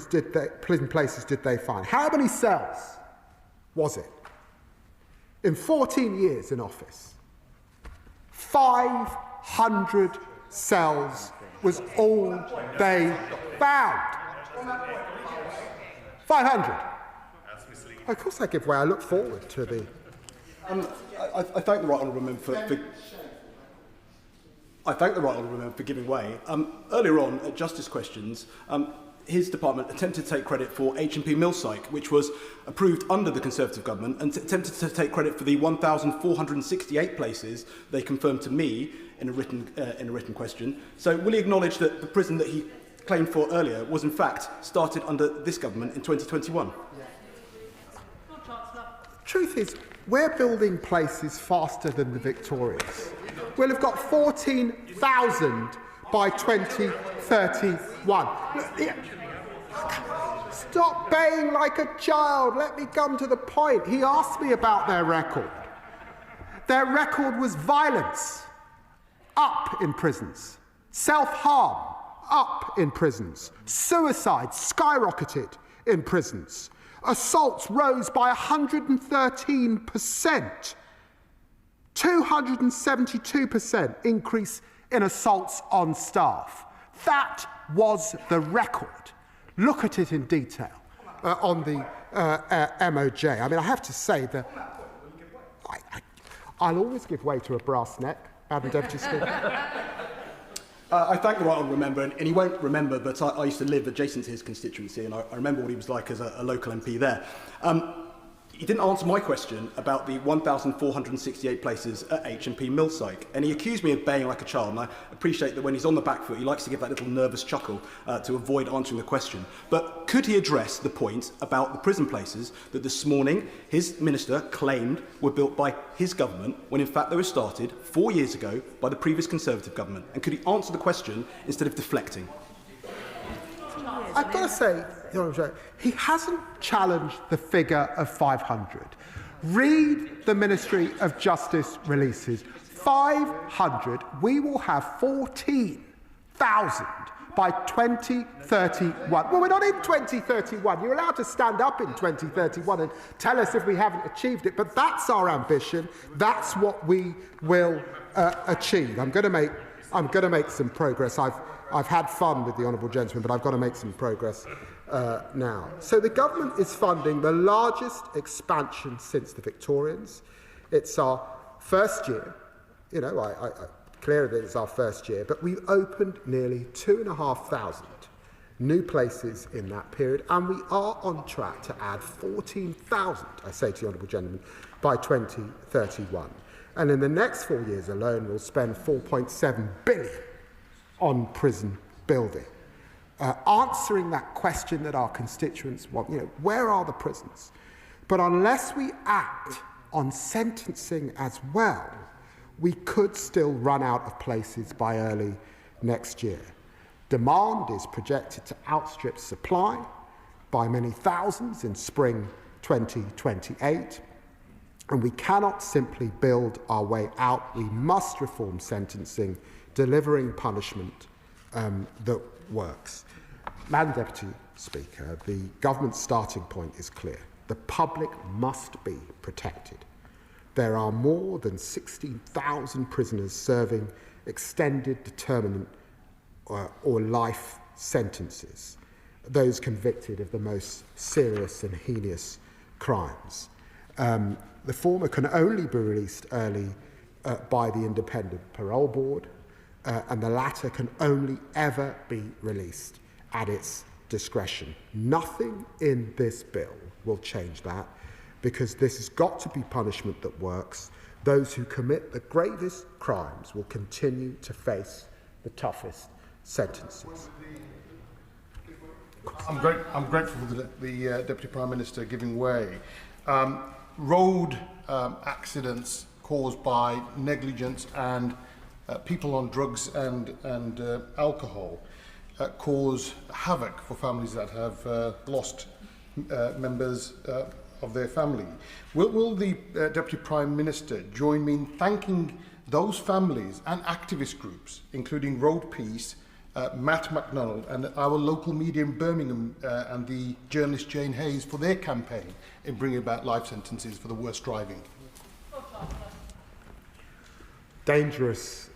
places did they find? How many cells was it? In 14 years in office, 500 cells was all they found. 500. Of course I give way. I look forward to the... I thank the Right Honourable Member for giving way. Earlier on, at Justice Questions, his department attempted to take credit for H&P Millsike, which was approved under the Conservative government, and attempted to take credit for the 1,468 places they confirmed to me in a written question. So will he acknowledge that the prison that he claimed for earlier was in fact started under this government in 2021? Truth is, we're building places faster than the Victorians. We'll have got 14,000 by 2031. Stop baying like a child. Let me come to the point. He asked me about their record. Their record was violence, up in prisons. Self-harm, up in prisons. Suicide skyrocketed in prisons. Assaults rose by 113%. 272% increase in assaults on staff. That was the record. Look at it in detail on the MOJ. I mean, I have to say that I'll always give way to a brass neck, Madam Deputy Speaker. I thank the Right Honourable Member, and he won't remember, but I used to live adjacent to his constituency, and I remember what he was like as a local MP there. He didn't answer my question about the 1,468 places at H&P Millsike, and he accused me of baying like a child, and I appreciate that when he's on the back foot, he likes to give that little nervous chuckle to avoid answering the question. But could he address the point about the prison places that this morning his minister claimed were built by his government, when in fact they were started 4 years ago by the previous Conservative government? And could he answer the question instead of deflecting? I've got to say, he hasn't challenged the figure of 500. Read the Ministry of Justice releases. 500. We will have 14,000 by 2031. Well, we're not in 2031. You're allowed to stand up in 2031 and tell us if we haven't achieved it, but that's our ambition. That's what we will achieve. I'm going to make some progress. I've had fun with the Honourable Gentleman, but I've got to make some progress now. So the government is funding the largest expansion since the Victorians. It's our first year. You know, I clear that it's our first year, but we've opened nearly 2,500 new places in that period, and we are on track to add 14,000, I say to the Honourable Gentleman, by 2031. And in the next 4 years alone, we'll spend £4.7 billion on prison building. Answering that question that our constituents want, where are the prisons? But unless we act on sentencing as well, we could still run out of places by early next year. Demand is projected to outstrip supply by many thousands in spring 2028, and we cannot simply build our way out. We must reform sentencing, delivering punishment that works. Madam Deputy Speaker, the government's starting point is clear. The public must be protected. There are more than 16,000 prisoners serving extended, determinate or life sentences, those convicted of the most serious and heinous crimes. The former can only be released early by the Independent Parole Board, and the latter can only ever be released at its discretion. Nothing in this bill will change that, because this has got to be punishment that works. Those who commit the gravest crimes will continue to face the toughest sentences. I'm grateful for the Deputy Prime Minister giving way. Road accidents caused by negligence and people on drugs and alcohol cause havoc for families that have lost members of their family. Will the Deputy Prime Minister join me in thanking those families and activist groups, including Road Peace, Matt McDonald and our local media in Birmingham and the journalist Jane Hayes for their campaign in bringing about life sentences for the worst driving? Dangerous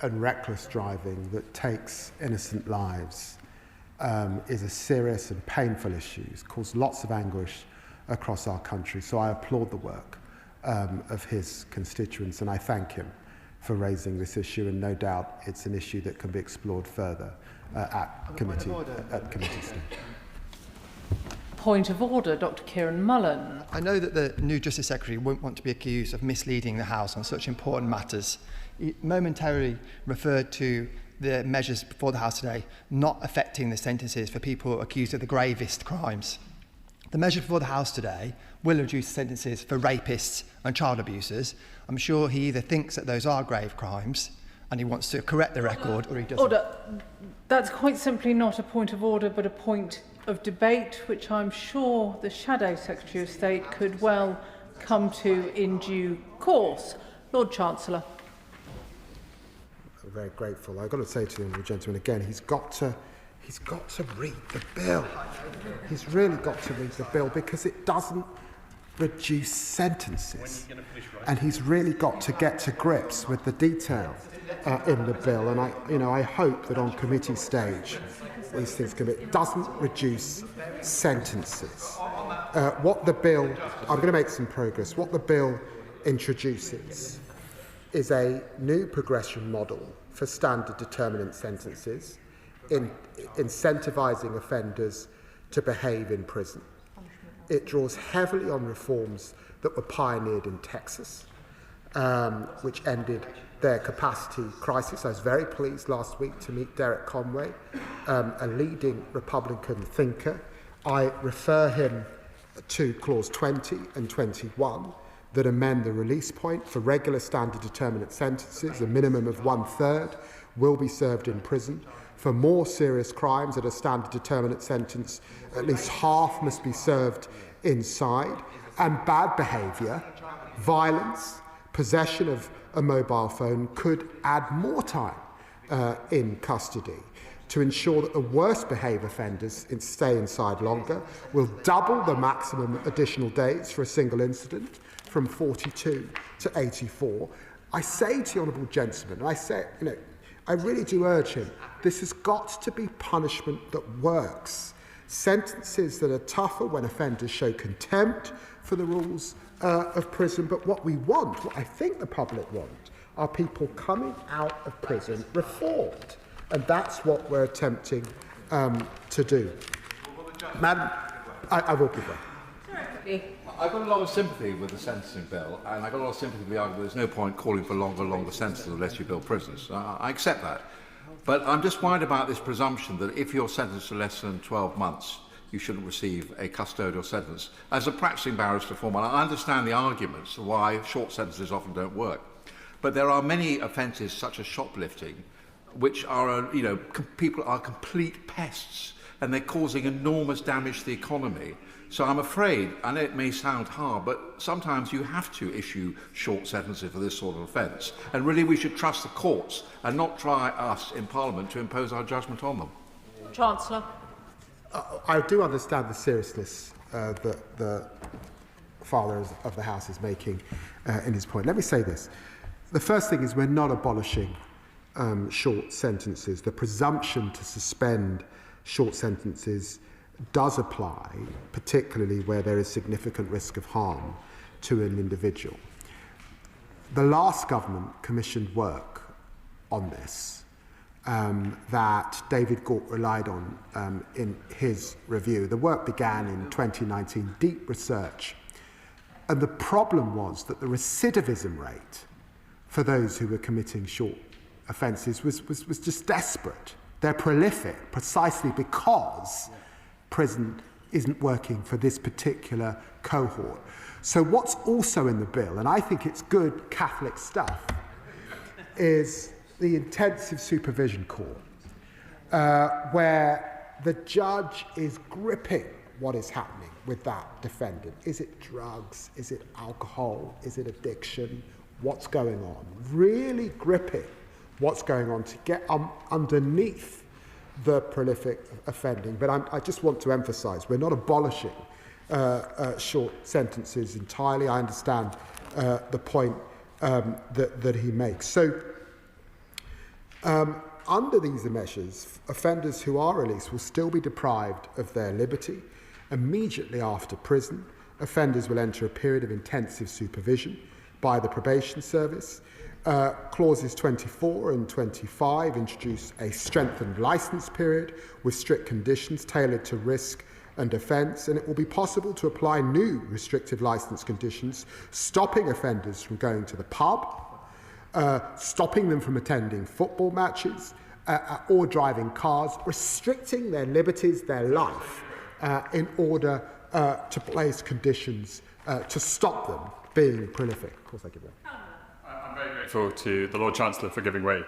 and reckless driving that takes innocent lives is a serious and painful issue. It's caused lots of anguish across our country, so I applaud the work of his constituents and I thank him for raising this issue, and no doubt it's an issue that can be explored further at committee stage. Point of order, Dr. Kieran Mullen. I know that the new Justice Secretary won't want to be accused of misleading the House on such important matters. He momentarily referred to the measures before the House today not affecting the sentences for people accused of the gravest crimes. The measure before the House today will reduce sentences for rapists and child abusers. I'm sure he either thinks that those are grave crimes and he wants to correct the record, or he doesn't. Order. That's quite simply not a point of order, but a point of debate, which I'm sure the Shadow Secretary of State could well come to in due course. Lord Chancellor. I'm very grateful. I've got to say to the honourable gentleman again, he's got to read the bill. He's really got to read the bill, because it doesn't reduce sentences. And he's really got to get to grips with the detail in the bill. And I hope that on committee stage these things can be. It doesn't reduce sentences. What the bill, I'm going to make some progress. What the bill introduces is a new progression model for standard determinant sentences, in incentivising offenders to behave in prison. It draws heavily on reforms that were pioneered in Texas, which ended their capacity crisis. I was very pleased last week to meet Derek Conway, a leading Republican thinker. I refer him to Clause 20 and 21 that amend the release point for regular standard determinant sentences. A minimum of 1/3 will be served in prison. For more serious crimes at a standard determinant sentence, at least half must be served inside. And bad behaviour, violence, possession of a mobile phone could add more time in custody to ensure that the worst behaved offenders stay inside longer. We'll double the maximum additional days for a single incident from 42 to 84. I say to the honourable gentleman, I really do urge him, this has got to be punishment that works. Sentences that are tougher when offenders show contempt for the rules of prison. But what we want, what I think the public want, are people coming out of prison reformed. And that's what we're attempting to do. Madam, I will give way. I've got a lot of sympathy with the sentencing bill, and I've got a lot of sympathy with the argument there's no point calling for longer sentences unless you build prisons. I accept that. But I'm just worried about this presumption that if you're sentenced to less than 12 months, you shouldn't receive a custodial sentence. As a practising barrister former, I understand the arguments why short sentences often don't work. But there are many offences, such as shoplifting, which are, people are complete pests and they're causing enormous damage to the economy. So I'm afraid, I know it may sound hard, but sometimes you have to issue short sentences for this sort of offence. And really we should trust the courts and not try us in Parliament to impose our judgment on them. Chancellor. I do understand the seriousness that the Father of the House is making in his point. Let me say this. The first thing is we're not abolishing short sentences. The presumption to suspend short sentences does apply, particularly where there is significant risk of harm to an individual. The last government commissioned work on this that David Gauke relied on in his review. The work began in 2019, deep research. And the problem was that the recidivism rate for those who were committing short offences was just desperate. They're prolific precisely because prison isn't working for this particular cohort. So what's also in the bill, and I think it's good Catholic stuff, is the intensive supervision court, where the judge is gripping what is happening with that defendant. Is it drugs? Is it alcohol? Is it addiction? What's going on? Really gripping what's going on to get underneath the prolific offending. But I just want to emphasise, we're not abolishing short sentences entirely. I understand the point that he makes. So, under these measures, offenders who are released will still be deprived of their liberty. Immediately after prison, offenders will enter a period of intensive supervision by the probation service. Clauses 24 and 25 introduce a strengthened licence period with strict conditions tailored to risk and offence, and it will be possible to apply new restrictive licence conditions, stopping offenders from going to the pub, stopping them from attending football matches or driving cars, restricting their liberties, their life, in order to place conditions to stop them being prolific. Of course, I give that. I'm very grateful to the Lord Chancellor for giving way.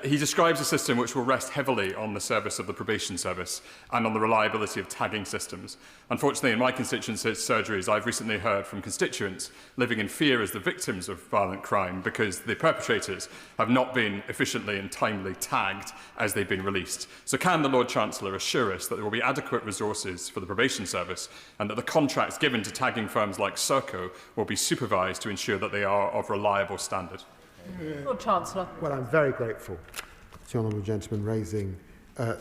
He describes a system which will rest heavily on the service of the probation service and on the reliability of tagging systems. Unfortunately, in my constituency's surgeries, I've recently heard from constituents living in fear as the victims of violent crime because the perpetrators have not been efficiently and timely tagged as they've been released. So can the Lord Chancellor assure us that there will be adequate resources for the probation service and that the contracts given to tagging firms like Serco will be supervised to ensure that they are of reliable standard? Lord Chancellor. Well, I'm very grateful to the honourable gentleman raising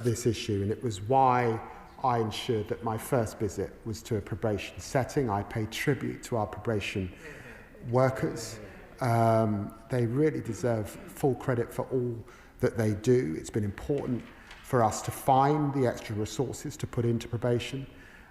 this issue, and it was why I ensured that my first visit was to a probation setting. I pay tribute to our probation workers. They really deserve full credit for all that they do. It's been important for us to find the extra resources to put into probation,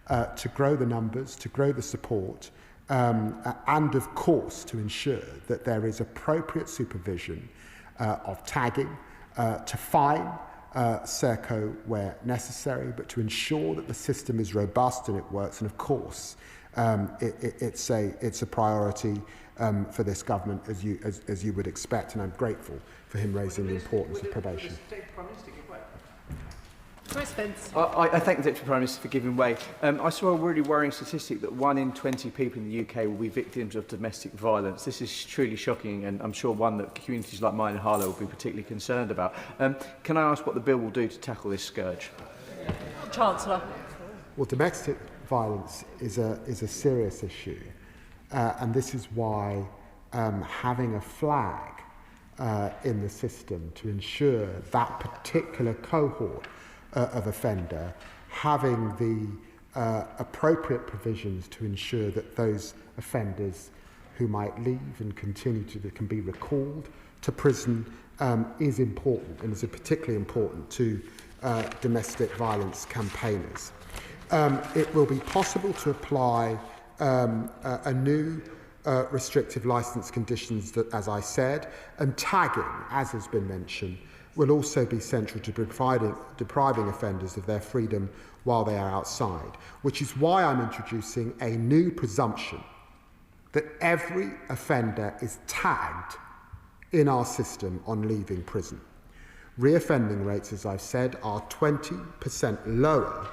to grow the numbers, to grow the support, and of course to ensure that there is appropriate supervision of tagging, to fine Serco where necessary, but to ensure that the system is robust and it works. And of course, it's a priority for this government, as you would expect, and I'm grateful for him raising the importance of probation. I thank the Deputy Prime Minister for giving way. I saw a really worrying statistic that 1 in 20 people in the UK will be victims of domestic violence. This is truly shocking, and I'm sure one that communities like mine in Harlow will be particularly concerned about. Can I ask what the bill will do to tackle this scourge? Chancellor. Well, domestic violence is a serious issue, and this is why having a flag in the system to ensure that particular cohort of offender, having the appropriate provisions to ensure that those offenders who might leave and continue to can be recalled to prison is important, and is particularly important to domestic violence campaigners. It will be possible to apply a new restrictive licence conditions, that, as I said, and tagging, as has been mentioned, will also be central to depriving offenders of their freedom while they are outside, which is why I'm introducing a new presumption that every offender is tagged in our system on leaving prison. Reoffending rates, as I've said, are 20% lower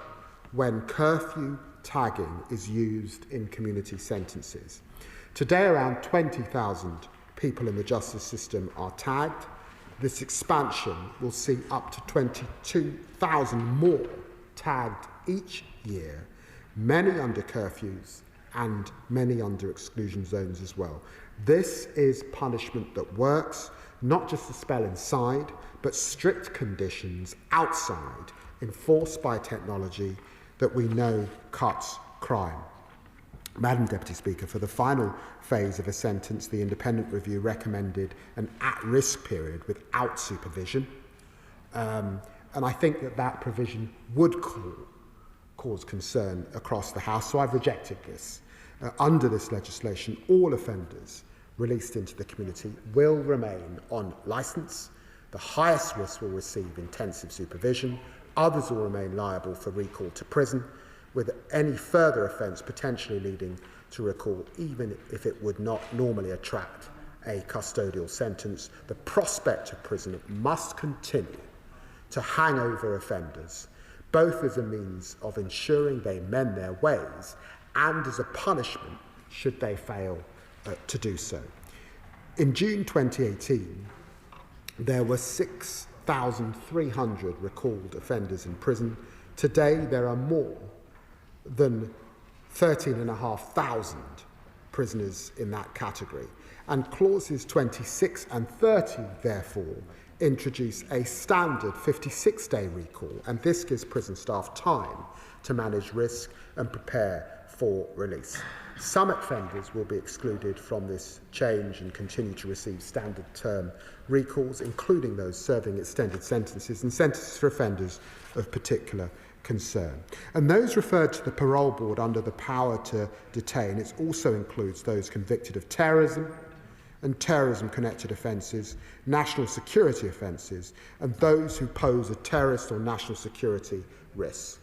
when curfew tagging is used in community sentences. Today, around 20,000 people in the justice system are tagged. This expansion will see up to 22,000 more tagged each year, many under curfews and many under exclusion zones as well. This is punishment that works, not just the spell inside, but strict conditions outside, enforced by technology that we know cuts crime. Madam Deputy Speaker, for the final phase of a sentence, the independent review recommended an at-risk period without supervision. And I think that provision would cause concern across the House, so I've rejected this. Under this legislation, all offenders released into the community will remain on licence. The highest risk will receive intensive supervision. Others will remain liable for recall to prison, with any further offence potentially leading to recall, even if it would not normally attract a custodial sentence. The prospect of prison must continue to hang over offenders, both as a means of ensuring they mend their ways and as a punishment should they fail to do so. In June 2018, there were 6,300 recalled offenders in prison. Today, there are more than 13,500 prisoners in that category. And clauses 26 and 30, therefore, introduce a standard 56-day recall, and this gives prison staff time to manage risk and prepare for release. Some offenders will be excluded from this change and continue to receive standard term recalls, including those serving extended sentences and sentences for offenders of particular concern. And those referred to the parole board under the power to detain, it also includes those convicted of terrorism and terrorism-connected offences, national security offences, and those who pose a terrorist or national security risk.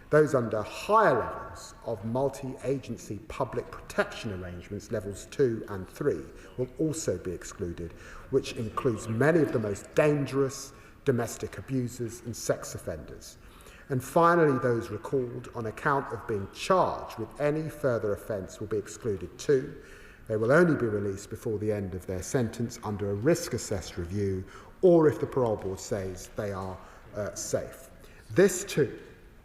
Those under higher levels of multi-agency public protection arrangements, levels 2 and 3, will also be excluded, which includes many of the most dangerous domestic abusers and sex offenders. And finally, those recalled on account of being charged with any further offence will be excluded too. They will only be released before the end of their sentence under a risk-assessed review, or if the parole board says they are safe. This too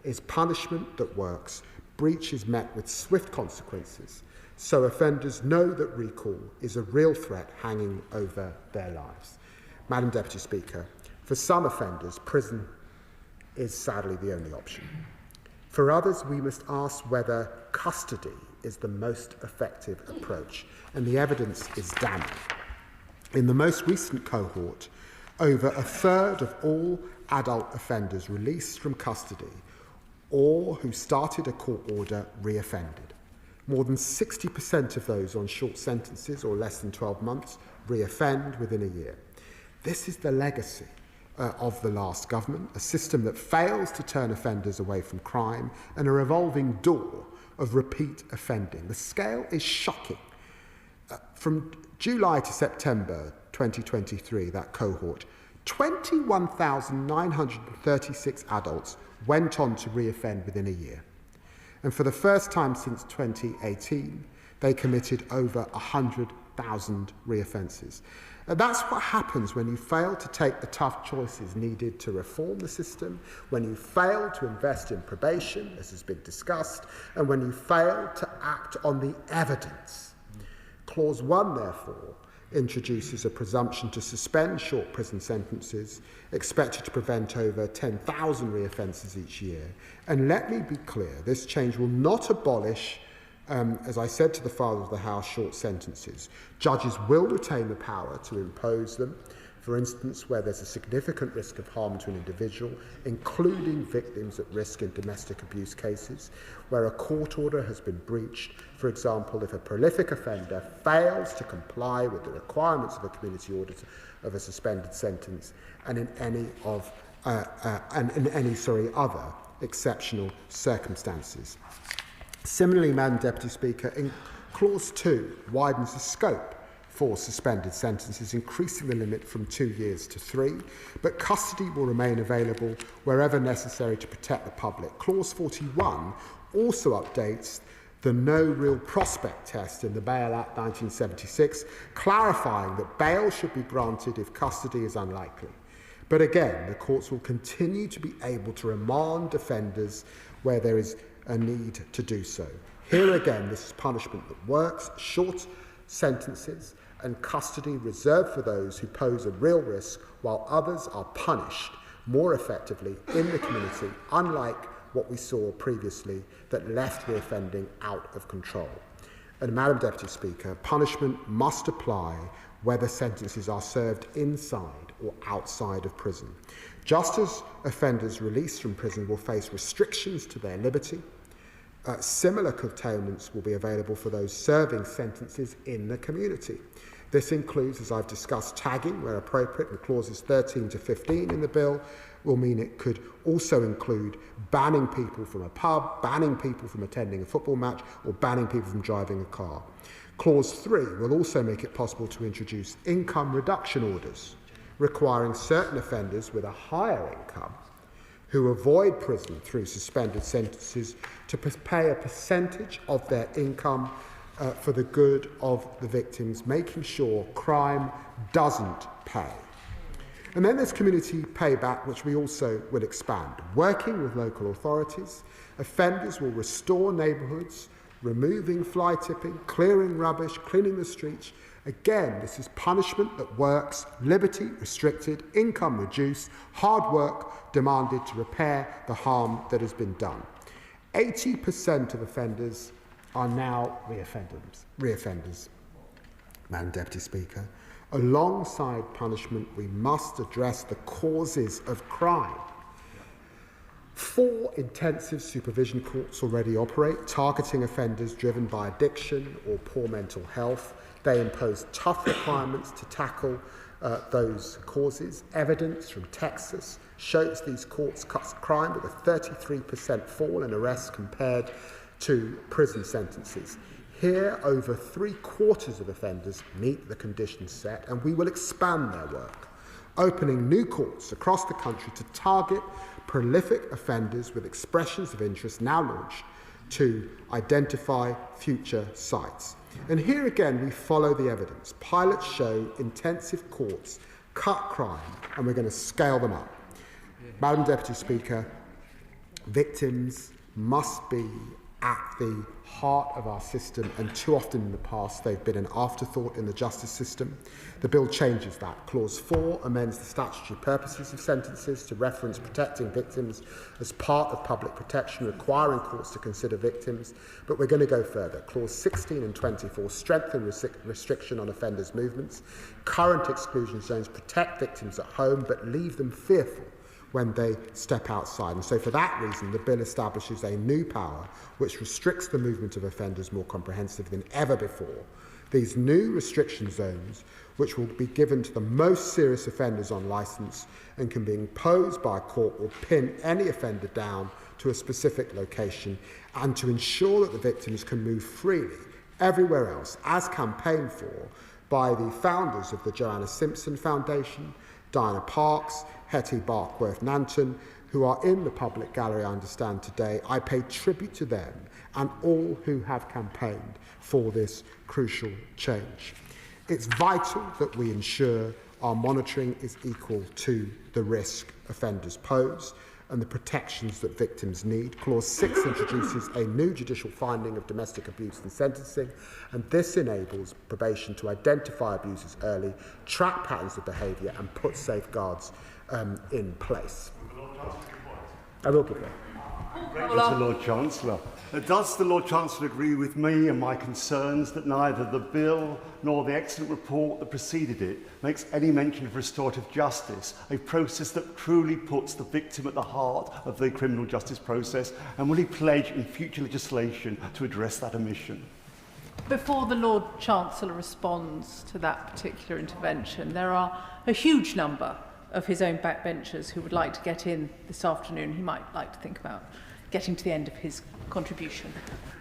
is punishment that works. Breach is met with swift consequences, so offenders know that recall is a real threat hanging over their lives. Madam Deputy Speaker, for some offenders, prison is sadly the only option. For others, we must ask whether custody is the most effective approach, and the evidence is damning. In the most recent cohort, over a third of all adult offenders released from custody or who started a court order reoffended. More than 60% of those on short sentences or less than 12 months reoffend within a year. This is the legacy of the last government, a system that fails to turn offenders away from crime and a revolving door of repeat offending. The scale is shocking. From July to September 2023, that cohort, 21,936 adults went on to reoffend within a year. And for the first time since 2018, they committed over 100,000 reoffences. And that's what happens when you fail to take the tough choices needed to reform the system, when you fail to invest in probation, as has been discussed, and when you fail to act on the evidence. Clause 1, therefore, introduces a presumption to suspend short prison sentences, expected to prevent over 10,000 reoffences each year. And let me be clear, this change will not abolish, as I said to the Father of the House, short sentences. Judges will retain the power to impose them, for instance, where there's a significant risk of harm to an individual, including victims at risk in domestic abuse cases, where a court order has been breached. For example, if a prolific offender fails to comply with the requirements of a community order of a suspended sentence, and in any other exceptional circumstances. Similarly, Madam Deputy Speaker, in Clause 2 widens the scope for suspended sentences, increasing the limit from 2 years to 3, but custody will remain available wherever necessary to protect the public. Clause 41 also updates the no real prospect test in the Bail Act 1976, clarifying that bail should be granted if custody is unlikely. But again, the courts will continue to be able to remand offenders where there is a need to do so. Here again, this is punishment that works, short sentences and custody reserved for those who pose a real risk, while others are punished more effectively in the community, unlike what we saw previously that left the offending out of control. And Madam Deputy Speaker, punishment must apply whether sentences are served inside or outside of prison. Just as offenders released from prison will face restrictions to their liberty, similar curtailments will be available for those serving sentences in the community. This includes, as I've discussed, tagging where appropriate, and clauses 13 to 15 in the bill will mean it could also include banning people from a pub, banning people from attending a football match, or banning people from driving a car. Clause 3 will also make it possible to introduce income reduction orders, requiring certain offenders with a higher income who avoid prison through suspended sentences to pay a percentage of their income for the good of the victims, making sure crime doesn't pay. And then there's community payback, which we also will expand. Working with local authorities, offenders will restore neighbourhoods, removing fly tipping, clearing rubbish, cleaning the streets. Again, this is punishment that works, liberty restricted, income reduced, hard work demanded to repair the harm that has been done. 80% of offenders are now reoffenders. Madam Deputy Speaker, alongside punishment, we must address the causes of crime. 4 intensive supervision courts already operate, targeting offenders driven by addiction or poor mental health. They impose tough requirements to tackle those causes. Evidence from Texas shows these courts cut crime with a 33% fall in arrests compared to prison sentences. Here, over 3/4 of offenders meet the conditions set, and we will expand their work, opening new courts across the country to target prolific offenders with expressions of interest now launched to identify future sites. And here again, we follow the evidence. Pilots show intensive courts cut crime, and we're going to scale them up. Madam Deputy Speaker, victims must be at the heart of our system, and too often in the past they've been an afterthought in the justice system. The bill changes that. Clause 4 amends the statutory purposes of sentences to reference protecting victims as part of public protection, requiring courts to consider victims, but we're going to go further. Clause 16 and 24 strengthen restriction on offenders' movements. Current exclusion zones protect victims at home but leave them fearful when they step outside. And so for that reason, the bill establishes a new power which restricts the movement of offenders more comprehensively than ever before. These new restriction zones, which will be given to the most serious offenders on licence and can be imposed by a court, will pin any offender down to a specific location and to ensure that the victims can move freely everywhere else, as campaigned for by the founders of the Joanna Simpson Foundation, Diana Parks, Hetty Barkworth-Nanton, who are in the public gallery, I understand, today. I pay tribute to them and all who have campaigned for this crucial change. It's vital that we ensure our monitoring is equal to the risk offenders pose and the protections that victims need. Clause 6 introduces a new judicial finding of domestic abuse in sentencing, and this enables probation to identify abusers early, track patterns of behaviour and put safeguards in place. I will give way. Mr. Lord Chancellor, does the Lord Chancellor agree with me and my concerns that neither the bill nor the excellent report that preceded it makes any mention of restorative justice, a process that truly puts the victim at the heart of the criminal justice process? And will he pledge in future legislation to address that omission? Before the Lord Chancellor responds to that particular intervention, there are a huge number of his own backbenchers who would like to get in this afternoon. He might like to think about getting to the end of his contribution.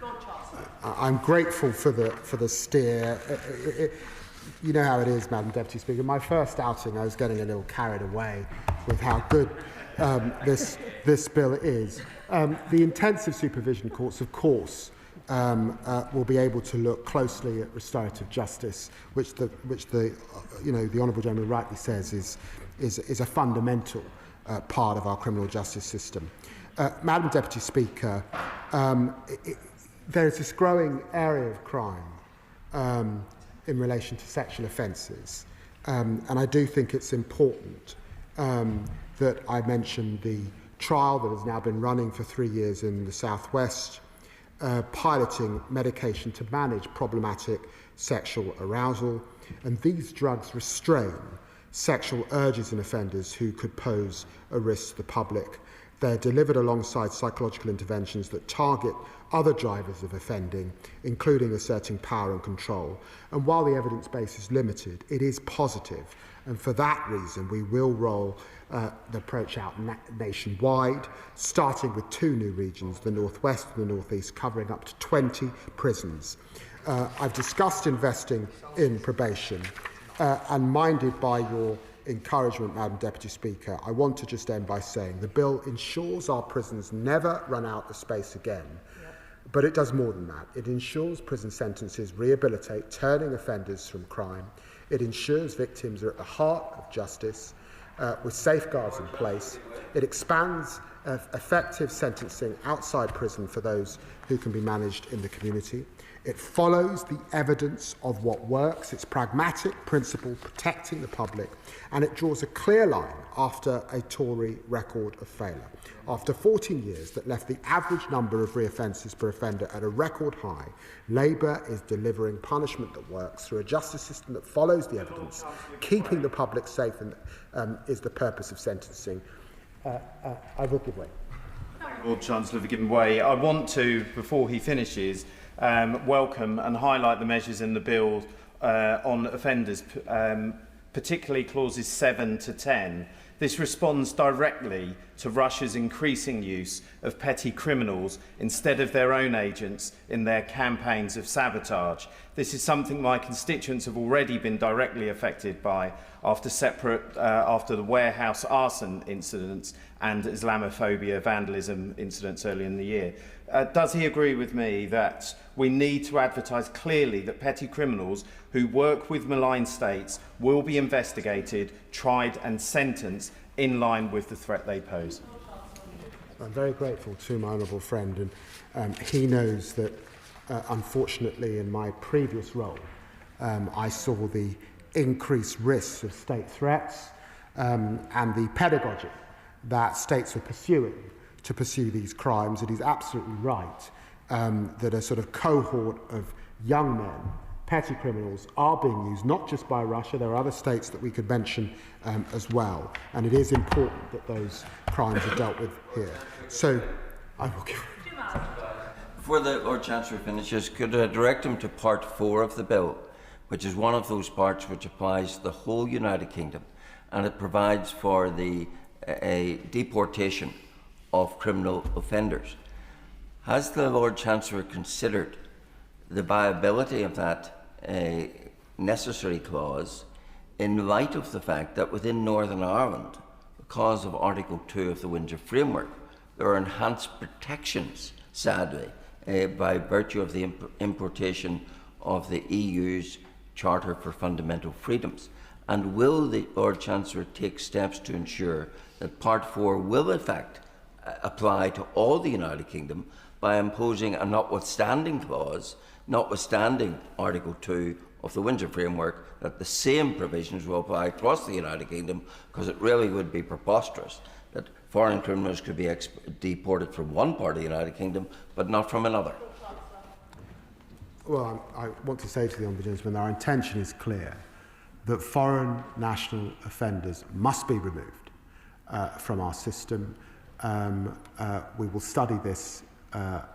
Lord Chancellor. I'm grateful for the steer. You know how it is, Madam Deputy Speaker. My first outing, I was getting a little carried away with how good this bill is. The intensive supervision courts, of course, will be able to look closely at restorative justice, which the Honourable Gentleman rightly says is a fundamental part of our criminal justice system. Madam Deputy Speaker, there is this growing area of crime in relation to sexual offences, and I do think it's important that I mention the trial that has now been running for 3 years in the South West, piloting medication to manage problematic sexual arousal, and these drugs restrain sexual urges in offenders who could pose a risk to the public. They're delivered alongside psychological interventions that target other drivers of offending, including asserting power and control. And while the evidence base is limited, it is positive. And for that reason, we will roll the approach out nationwide, starting with 2 new regions, the North West and the North East, covering up to 20 prisons. I've discussed investing in probation, and minded by your encouragement, Madam Deputy Speaker, I want to just end by saying the bill ensures our prisons never run out of space again. But it does more than that. It ensures prison sentences rehabilitate turning offenders from crime. It ensures victims are at the heart of justice with safeguards in place. It expands effective sentencing outside prison for those who can be managed in the community. It follows the evidence of what works. It's pragmatic principle protecting the public, and it draws a clear line after a Tory record of failure. After 14 years that left the average number of reoffences per offender at a record high, Labour is delivering punishment that works through a justice system that follows the evidence. Keeping the public safe is the purpose of sentencing. I will give way. Lord Chancellor for giving way. I want to, before he finishes, welcome and highlight the measures in the bill on offenders, particularly clauses 7 to 10. This responds directly to Russia's increasing use of petty criminals instead of their own agents in their campaigns of sabotage. This is something my constituents have already been directly affected by after the warehouse arson incidents and Islamophobia vandalism incidents earlier in the year. Does he agree with me that we need to advertise clearly that petty criminals who work with malign states will be investigated, tried and sentenced in line with the threat they pose? I'm very grateful to my honourable friend, and he knows that unfortunately in my previous role I saw the increased risks of state threats and the pedagogy that states are pursuing to pursue these crimes. It is absolutely right that a sort of cohort of young men, petty criminals, are being used, not just by Russia. There are other states that we could mention as well. And it is important that those crimes are dealt with here. So I will give... Before the Lord Chancellor finishes, could I direct him to Part 4 of the bill, which is one of those parts which applies to the whole United Kingdom, and it provides for the deportation of criminal offenders. Has the Lord Chancellor considered the viability of that necessary clause in light of the fact that within Northern Ireland, because of Article 2 of the Windsor Framework, there are enhanced protections, sadly, by virtue of the importation of the EU's Charter for Fundamental Freedoms? And will the Lord Chancellor take steps to ensure that Part 4 will in fact apply to all the United Kingdom by imposing a notwithstanding clause, notwithstanding Article 2 of the Windsor Framework, that the same provisions will apply across the United Kingdom, because it really would be preposterous that foreign criminals could be deported from one part of the United Kingdom but not from another? Well, I want to say to the Honourable Gentleman, our intention is clear, that foreign national offenders must be removed from our system. We will study this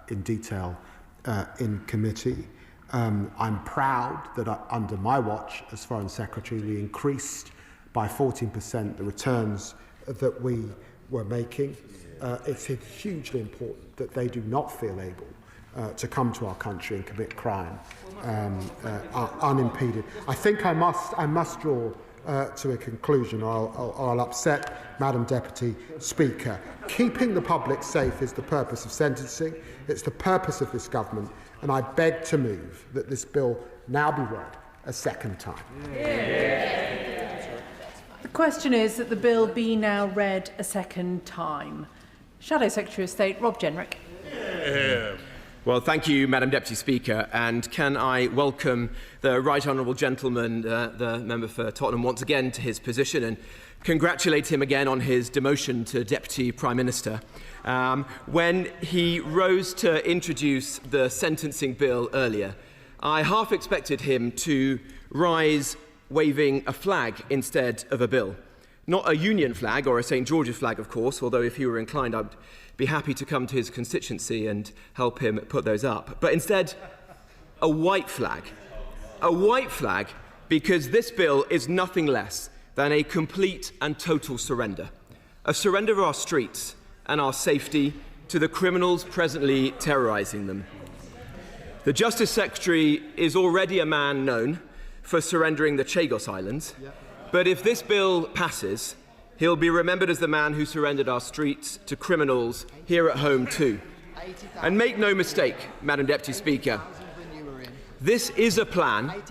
in detail in committee. I'm proud that under my watch as Foreign Secretary we increased by 14% the returns that we were making. It's hugely important that they do not feel able to come to our country and commit crime unimpeded. I think I must draw to a conclusion. I'll upset Madam Deputy Speaker. Keeping the public safe is the purpose of sentencing. It's the purpose of this government, and I beg to move that this bill now be read a second time. The question is that the bill be now read a second time. Shadow Secretary of State Rob Jenrick. Well, thank you, Madam Deputy Speaker, and can I welcome the Right Honourable Gentleman, the member for Tottenham, once again to his position and congratulate him again on his demotion to Deputy Prime Minister. When he rose to introduce the sentencing bill earlier, I half expected him to rise waving a flag instead of a bill. Not a Union flag or a St George's flag, of course, although if he were inclined, I'd be happy to come to his constituency and help him put those up. But instead, a white flag. A white flag because this bill is nothing less than a complete and total surrender. A surrender of our streets and our safety to the criminals presently terrorising them. The Justice Secretary is already a man known for surrendering the Chagos Islands, but if this bill passes, he'll be remembered as the man who surrendered our streets to criminals here at home too. And make no mistake, Madam Deputy Speaker, this is a plan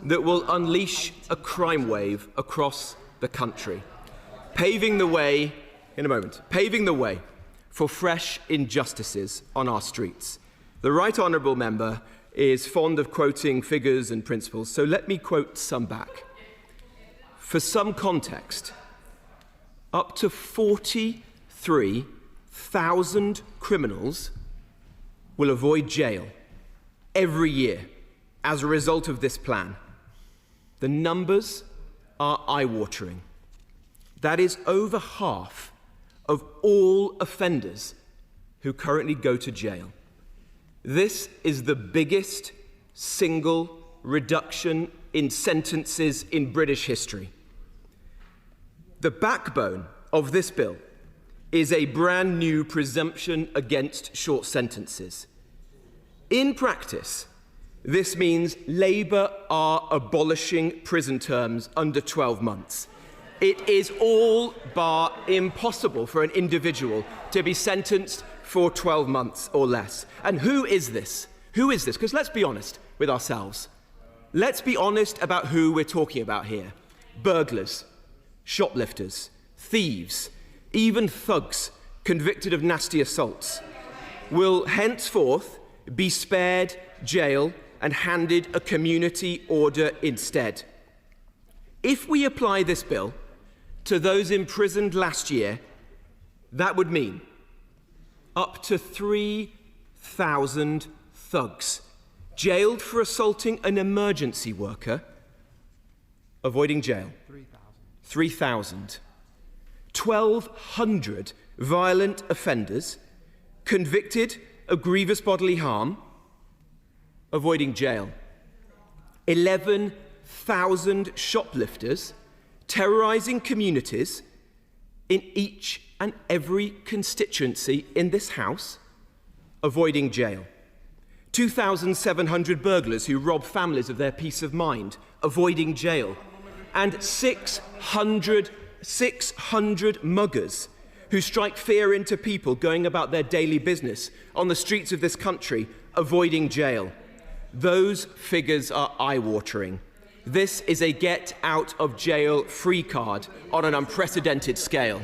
that will unleash a crime wave across the country, paving the way for fresh injustices on our streets. The Right Honourable Member is fond of quoting figures and principles, so let me quote some back. For some context, up to 43,000 criminals will avoid jail every year as a result of this plan. The numbers are eye-watering. That is over half of all offenders who currently go to jail. This is the biggest single reduction in sentences in British history. The backbone of this bill is a brand new presumption against short sentences. In practice, this means Labour are abolishing prison terms under 12 months. It is all bar impossible for an individual to be sentenced for 12 months or less. And who is this? Who is this? Because let's be honest with ourselves. Let's be honest about who we're talking about here. Burglars, shoplifters, thieves, even thugs convicted of nasty assaults will henceforth be spared jail and handed a community order instead. If we apply this bill to those imprisoned last year, that would mean up to 3,000 thugs jailed for assaulting an emergency worker, avoiding jail. 3,000. 1,200 violent offenders convicted of grievous bodily harm, avoiding jail. 11,000 shoplifters terrorising communities in each and every constituency in this House, avoiding jail. 2,700 burglars who rob families of their peace of mind, avoiding jail. And 600 muggers who strike fear into people going about their daily business on the streets of this country, avoiding jail. Those figures are eye-watering. This is a get-out-of-jail-free card on an unprecedented scale.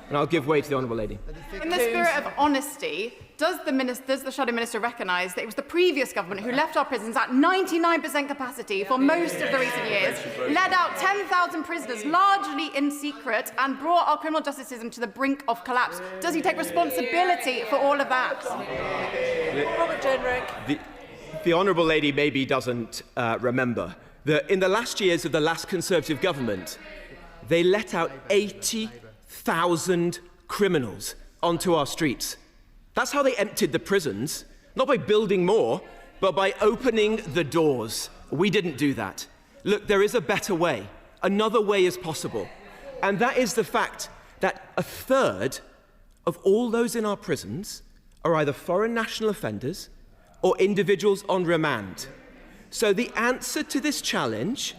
And I'll give way to the Honourable Lady. In the spirit of honesty, does the Shadow Minister recognise that it was the previous government who left our prisons at 99% capacity for most of the recent years, led out 10,000 prisoners, largely in secret, and brought our criminal justice system to the brink of collapse? Does he take responsibility for all of that? Robert Jenrick. The Honourable Lady maybe doesn't remember that in the last years of the last Conservative government, they let out 80,000 criminals onto our streets. That's how they emptied the prisons, not by building more, but by opening the doors. We didn't do that. Look, there is a better way. Another way is possible. And that is the fact that a third of all those in our prisons are either foreign national offenders, or individuals on remand. So the answer to this challenge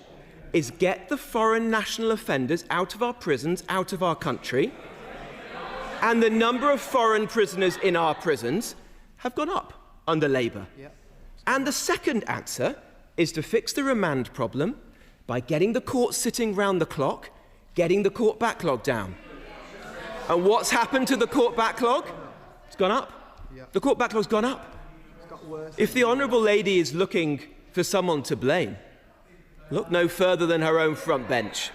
is get the foreign national offenders out of our prisons, out of our country, and the number of foreign prisoners in our prisons have gone up under Labour. And the second answer is to fix the remand problem by getting the court sitting round the clock, getting the court backlog down. And what's happened to the court backlog? It's gone up. The court backlog's gone up. If the honourable lady is looking for someone to blame, look no further than her own front bench.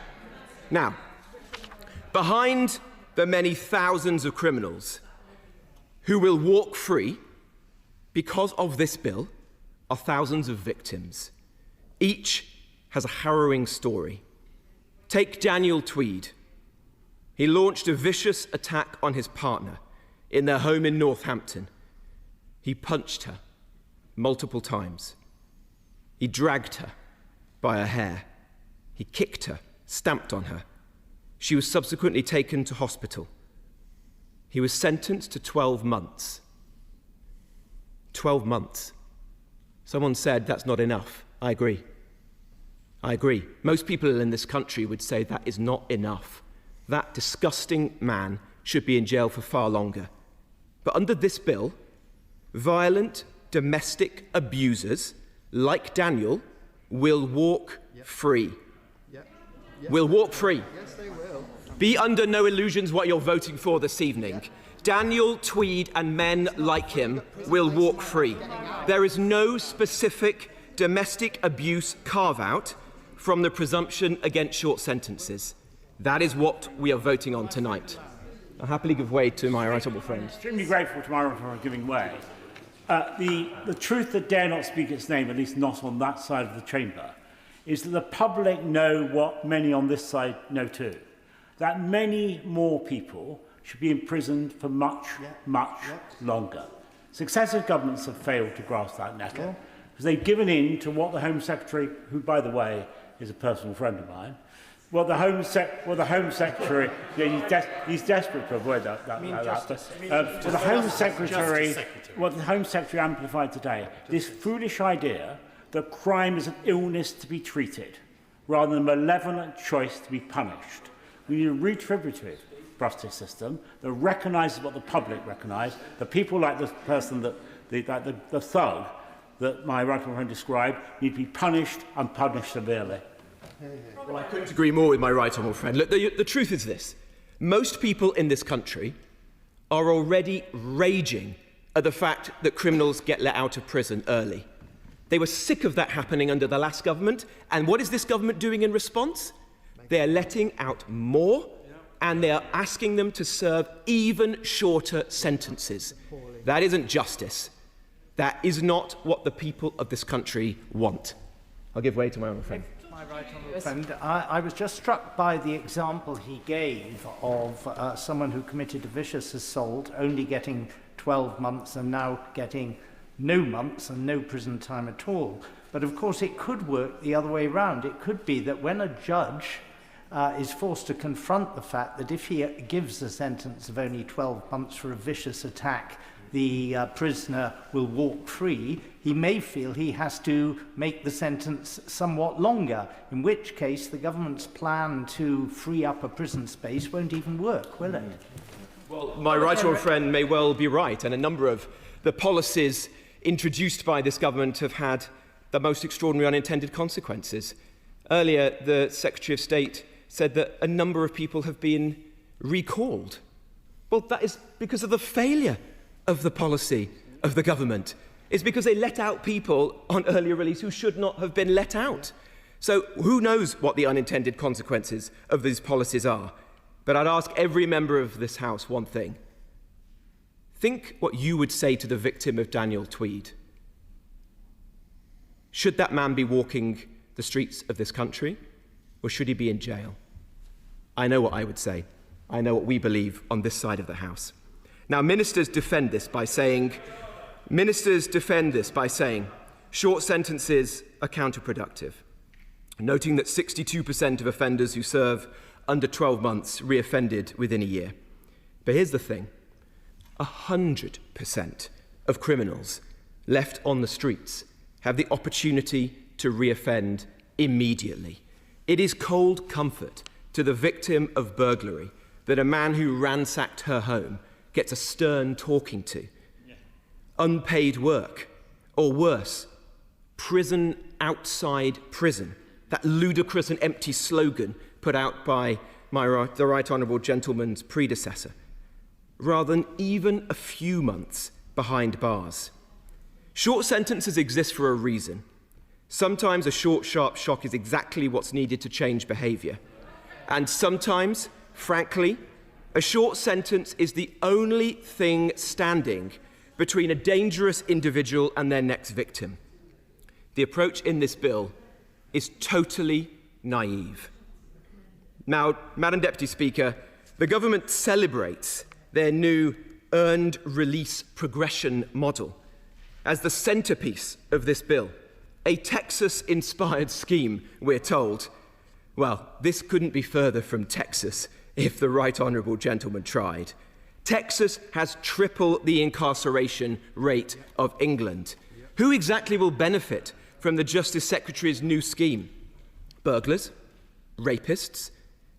Now, behind the many thousands of criminals who will walk free because of this bill are thousands of victims. Each has a harrowing story. Take Daniel Tweed. He launched a vicious attack on his partner in their home in Northampton. He punched her multiple times. He dragged her by her hair. He kicked her, stamped on her. She was subsequently taken to hospital. He was sentenced to 12 months. 12 months. Someone said that's not enough. I agree. I agree. Most people in this country would say that is not enough. That disgusting man should be in jail for far longer. But under this bill, violent domestic abusers like Daniel will walk free. Will walk free. Yes, they will. Be under no illusions what you're voting for this evening. Daniel Tweed and men like him will walk free. There is no specific domestic abuse carve-out from the presumption against short sentences. That is what we are voting on tonight. I'll happily give way to my right honourable friend. Extremely grateful to my right for giving way. The truth that dare not speak its name, at least not on that side of the chamber, is that the public know what many on this side know too. That many more people should be imprisoned for much longer. Successive governments have failed to grasp that nettle because they've given in to what the Home Secretary, who, by the way, is a personal friend of mine, the Home Secretary, he's desperate to avoid that. What the Home Secretary amplified today, this foolish idea that crime is an illness to be treated rather than a malevolent choice to be punished. We need a retributive justice system that recognises what the public recognise. The people like the person the thug that my right honourable friend described need to be punished and punished severely. Well, I couldn't agree more with my right honourable friend. Look, the truth is this. Most people in this country are already raging at the fact that criminals get let out of prison early. They were sick of that happening under the last government. And what is this government doing in response? They are letting out more, and they are asking them to serve even shorter sentences. That isn't justice. That is not what the people of this country want. I'll give way to my honourable friend. My right honourable friend, I was just struck by the example he gave of someone who committed a vicious assault only getting 12 months and now getting no months and no prison time at all. But of course it could work the other way round. It could be that when a judge is forced to confront the fact that if he gives a sentence of only 12 months for a vicious attack, the prisoner will walk free, he may feel he has to make the sentence somewhat longer, in which case the government's plan to free up a prison space won't even work, will it? Well, my right honourable friend may well be right, and a number of the policies introduced by this government have had the most extraordinary unintended consequences. Earlier, the Secretary of State said that a number of people have been recalled. Well, that is because of the failure of the policy of the government. It's because they let out people on earlier release who should not have been let out. So who knows what the unintended consequences of these policies are? But I'd ask every member of this House one thing. Think what you would say to the victim of Daniel Tweed. Should that man be walking the streets of this country, or should he be in jail? I know what I would say. I know what we believe on this side of the House. Now, ministers defend this by saying short sentences are counterproductive, noting that 62% of offenders who serve under 12 months reoffended within a year. But here's the thing. 100% of criminals left on the streets have the opportunity to reoffend immediately. It is cold comfort to the victim of burglary that a man who ransacked her home gets a stern talking to. Unpaid work, or worse, prison outside prison, that ludicrous and empty slogan put out by the Right Honourable Gentleman's predecessor, rather than even a few months behind bars. Short sentences exist for a reason. Sometimes a short, sharp shock is exactly what's needed to change behaviour. And sometimes, frankly, a short sentence is the only thing standing between a dangerous individual and their next victim. The approach in this bill is totally naive. Now, Madam Deputy Speaker, the government celebrates their new earned release progression model as the centrepiece of this bill, a Texas-inspired scheme, we're told. Well, this couldn't be further from Texas if the Right Honourable Gentleman tried. Texas has triple the incarceration rate of England. Who exactly will benefit from the Justice Secretary's new scheme? Burglars, rapists,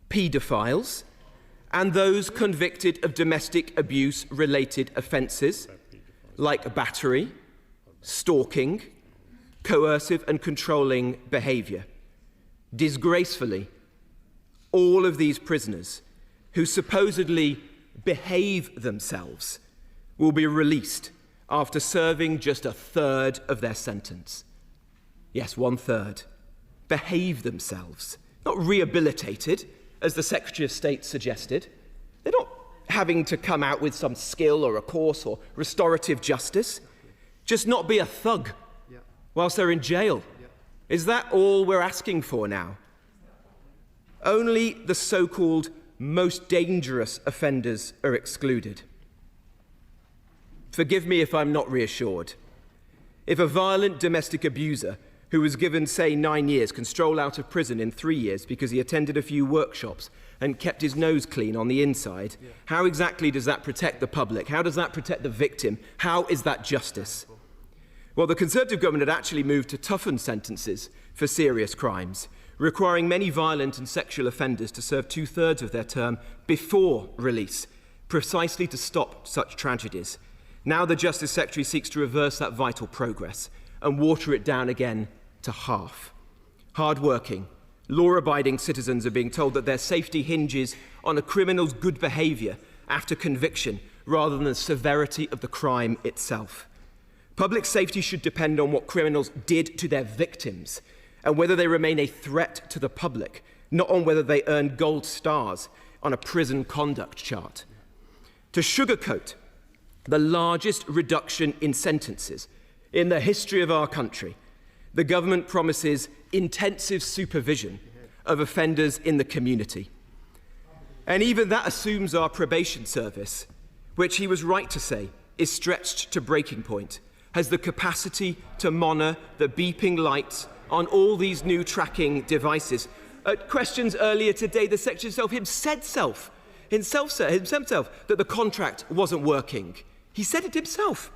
paedophiles, and those convicted of domestic abuse-related offences like battery, stalking, coercive and controlling behaviour. Disgracefully, all of these prisoners who supposedly behave themselves will be released after serving just a third of their sentence. Yes, 1/3. Behave themselves, not rehabilitated, as the Secretary of State suggested. They're not having to come out with some skill or a course or restorative justice. Just not be a thug whilst they're in jail. Is that all we're asking for now? Only the so-called most dangerous offenders are excluded. Forgive me if I'm not reassured. If a violent domestic abuser who was given, say, 9 years can stroll out of prison in 3 years because he attended a few workshops and kept his nose clean on the inside, how exactly does that protect the public? How does that protect the victim? How is that justice? Well, the Conservative government had actually moved to toughen sentences for serious crimes, requiring many violent and sexual offenders to serve 2/3 of their term before release, precisely to stop such tragedies. Now the Justice Secretary seeks to reverse that vital progress and water it down again to half. Hard-working, law-abiding citizens are being told that their safety hinges on a criminal's good behaviour after conviction rather than the severity of the crime itself. Public safety should depend on what criminals did to their victims and whether they remain a threat to the public, not on whether they earn gold stars on a prison conduct chart. To sugarcoat the largest reduction in sentences in the history of our country, the government promises intensive supervision of offenders in the community. And even that assumes our probation service, which he was right to say is stretched to breaking point, has the capacity to monitor the beeping lights on all these new tracking devices. At questions earlier today, the Secretary himself that the contract wasn't working. He said it himself.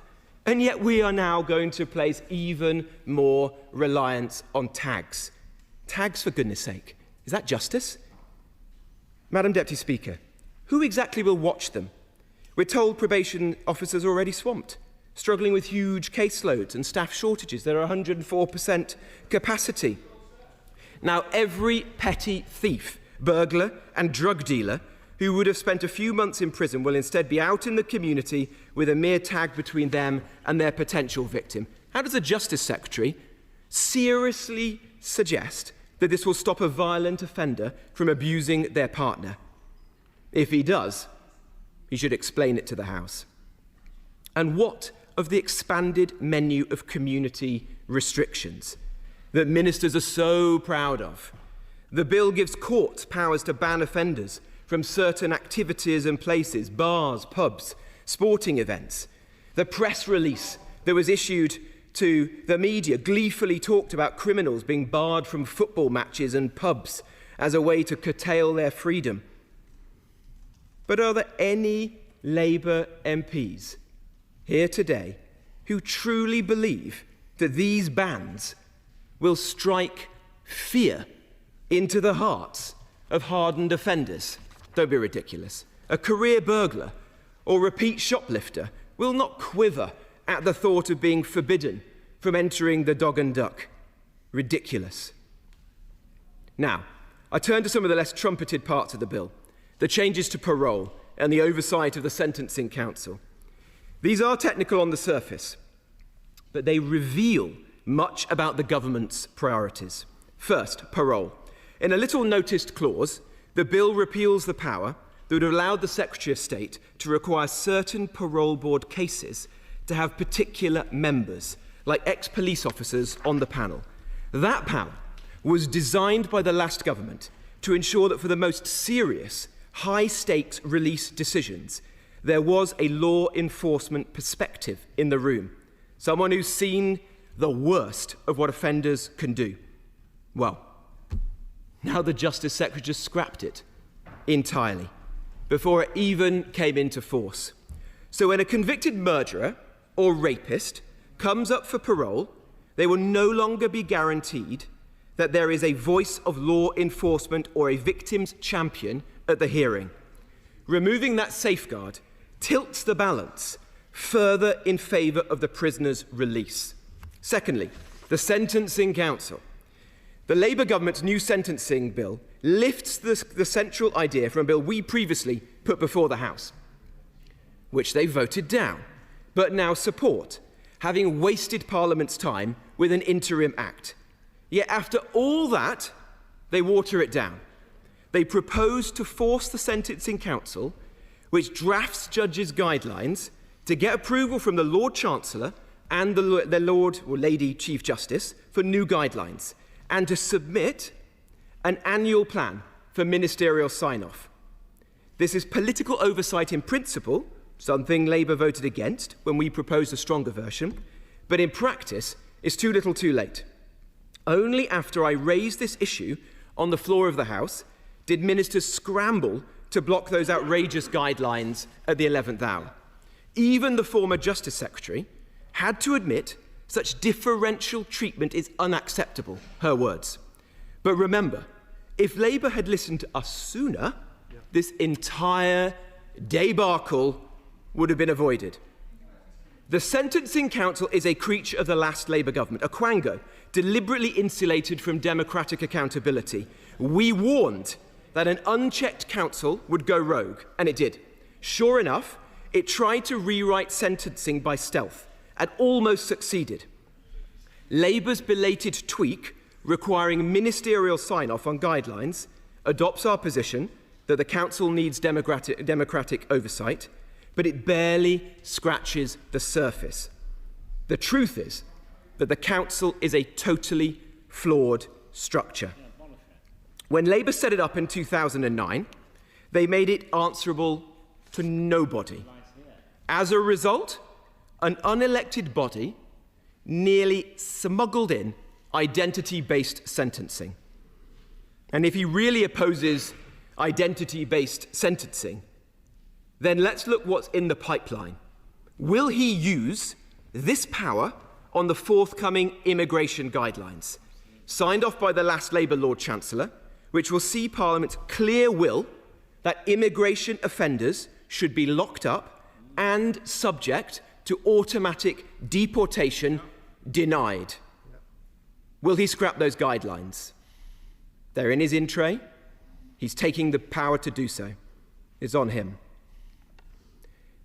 And yet we are now going to place even more reliance on tags. Tags, for goodness sake. Is that justice? Madam Deputy Speaker, who exactly will watch them? We're told probation officers are already swamped, struggling with huge caseloads and staff shortages. There are 104% capacity. Now, every petty thief, burglar and drug dealer who would have spent a few months in prison will instead be out in the community with a mere tag between them and their potential victim. How does the Justice Secretary seriously suggest that this will stop a violent offender from abusing their partner? If he does, he should explain it to the House. And what of the expanded menu of community restrictions that ministers are so proud of? The bill gives courts powers to ban offenders from certain activities and places, bars, pubs, sporting events. The press release that was issued to the media gleefully talked about criminals being barred from football matches and pubs as a way to curtail their freedom. But are there any Labour MPs here today who truly believe that these bans will strike fear into the hearts of hardened offenders. Don't be ridiculous. A career burglar or repeat shoplifter will not quiver at the thought of being forbidden from entering the Dog and Duck. Ridiculous. Now, I turn to some of the less trumpeted parts of the bill, the changes to parole and the oversight of the Sentencing Council. These are technical on the surface, but they reveal much about the government's priorities. First, parole. In a little noticed clause, the bill repeals the power that would have allowed the Secretary of State to require certain parole board cases to have particular members, like ex-police officers, on the panel. That power was designed by the last government to ensure that for the most serious, high-stakes release decisions, there was a law enforcement perspective in the room, someone who's seen the worst of what offenders can do. Well, now the Justice Secretary just scrapped it entirely before it even came into force. So when a convicted murderer or rapist comes up for parole, they will no longer be guaranteed that there is a voice of law enforcement or a victim's champion at the hearing. Removing that safeguard tilts the balance further in favour of the prisoner's release. Secondly, the Sentencing Council. The Labour government's new sentencing bill lifts the central idea from a bill we previously put before the House, which they voted down, but now support, having wasted Parliament's time with an interim act. Yet after all that, they water it down. They propose to force the Sentencing Council, which drafts judges' guidelines, to get approval from the Lord Chancellor and the Lord or Lady Chief Justice for new guidelines, and to submit an annual plan for ministerial sign-off. This is political oversight in principle, something Labour voted against when we proposed a stronger version, but in practice, it's too little too late. Only after I raised this issue on the floor of the House did ministers scramble to block those outrageous guidelines at the 11th hour. Even the former Justice Secretary had to admit such differential treatment is unacceptable, her words. But remember, if Labour had listened to us sooner, this entire debacle would have been avoided. The Sentencing Council is a creature of the last Labour government, a quango, deliberately insulated from democratic accountability. We warned that an unchecked council would go rogue, and it did. Sure enough, it tried to rewrite sentencing by stealth, and almost succeeded. Labour's belated tweak, requiring ministerial sign-off on guidelines, adopts our position that the council needs democratic oversight, but it barely scratches the surface. The truth is that the council is a totally flawed structure. When Labour set it up in 2009, they made it answerable to nobody. As a result, an unelected body nearly smuggled in identity-based sentencing. And if he really opposes identity-based sentencing, then let's look what's in the pipeline. Will he use this power on the forthcoming immigration guidelines, signed off by the last Labour Lord Chancellor, which will see Parliament's clear will that immigration offenders should be locked up and subject to automatic deportation denied? Will he scrap those guidelines? They're in his in-tray. He's taking the power to do so. It's on him.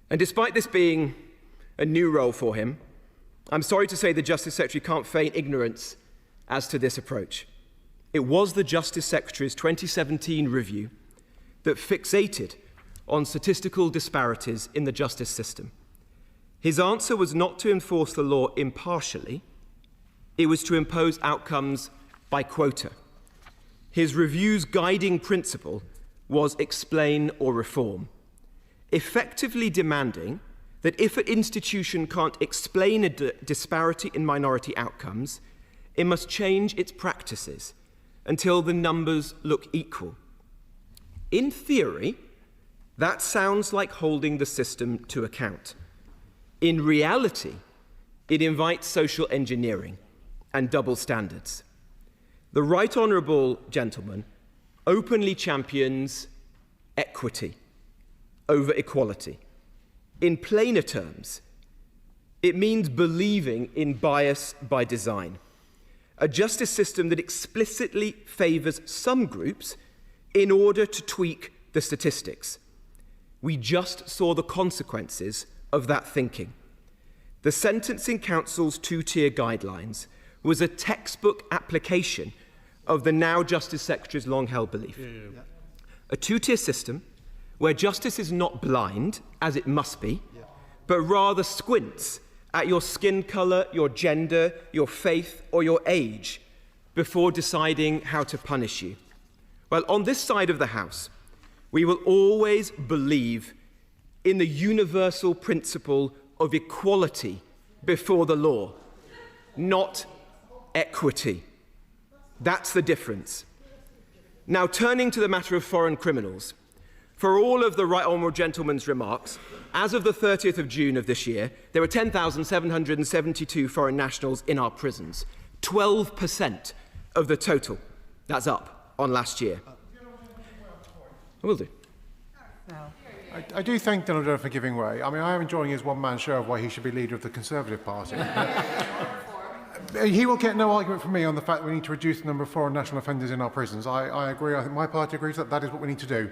And despite this being a new role for him, I'm sorry to say the Justice Secretary can't feign ignorance as to this approach. It was the Justice Secretary's 2017 review that fixated on statistical disparities in the justice system. His answer was not to enforce the law impartially, it was to impose outcomes by quota. His review's guiding principle was explain or reform, effectively demanding that if an institution can't explain a disparity in minority outcomes, it must change its practices until the numbers look equal. In theory, that sounds like holding the system to account. In reality, It invites social engineering and double standards. The Right Honourable gentleman openly champions equity over equality. In plainer terms, it means believing in bias by design, a justice system that explicitly favours some groups in order to tweak the statistics. We just saw the consequences of that thinking. The Sentencing Council's two-tier guidelines was a textbook application of the now Justice Secretary's long-held belief. A two-tier system where justice is not blind, as it must be, but rather squints at your skin colour, your gender, your faith, or your age before deciding how to punish you. Well, on this side of the House, we will always believe in the universal principle of equality before the law, not equity. That's the difference. Now, turning to the matter of foreign criminals, for all of the Right Honourable Gentleman's remarks, as of the 30th of June of this year, there were 10,772 foreign nationals in our prisons, 12% of the total. That's up on last year. I will do. I do thank Donald Trump for giving way. I mean, I am enjoying his one-man show of why he should be leader of the Conservative Party. He will get no argument from me on the fact that we need to reduce the number of foreign national offenders in our prisons. I agree. I think my party agrees that that is what we need to do.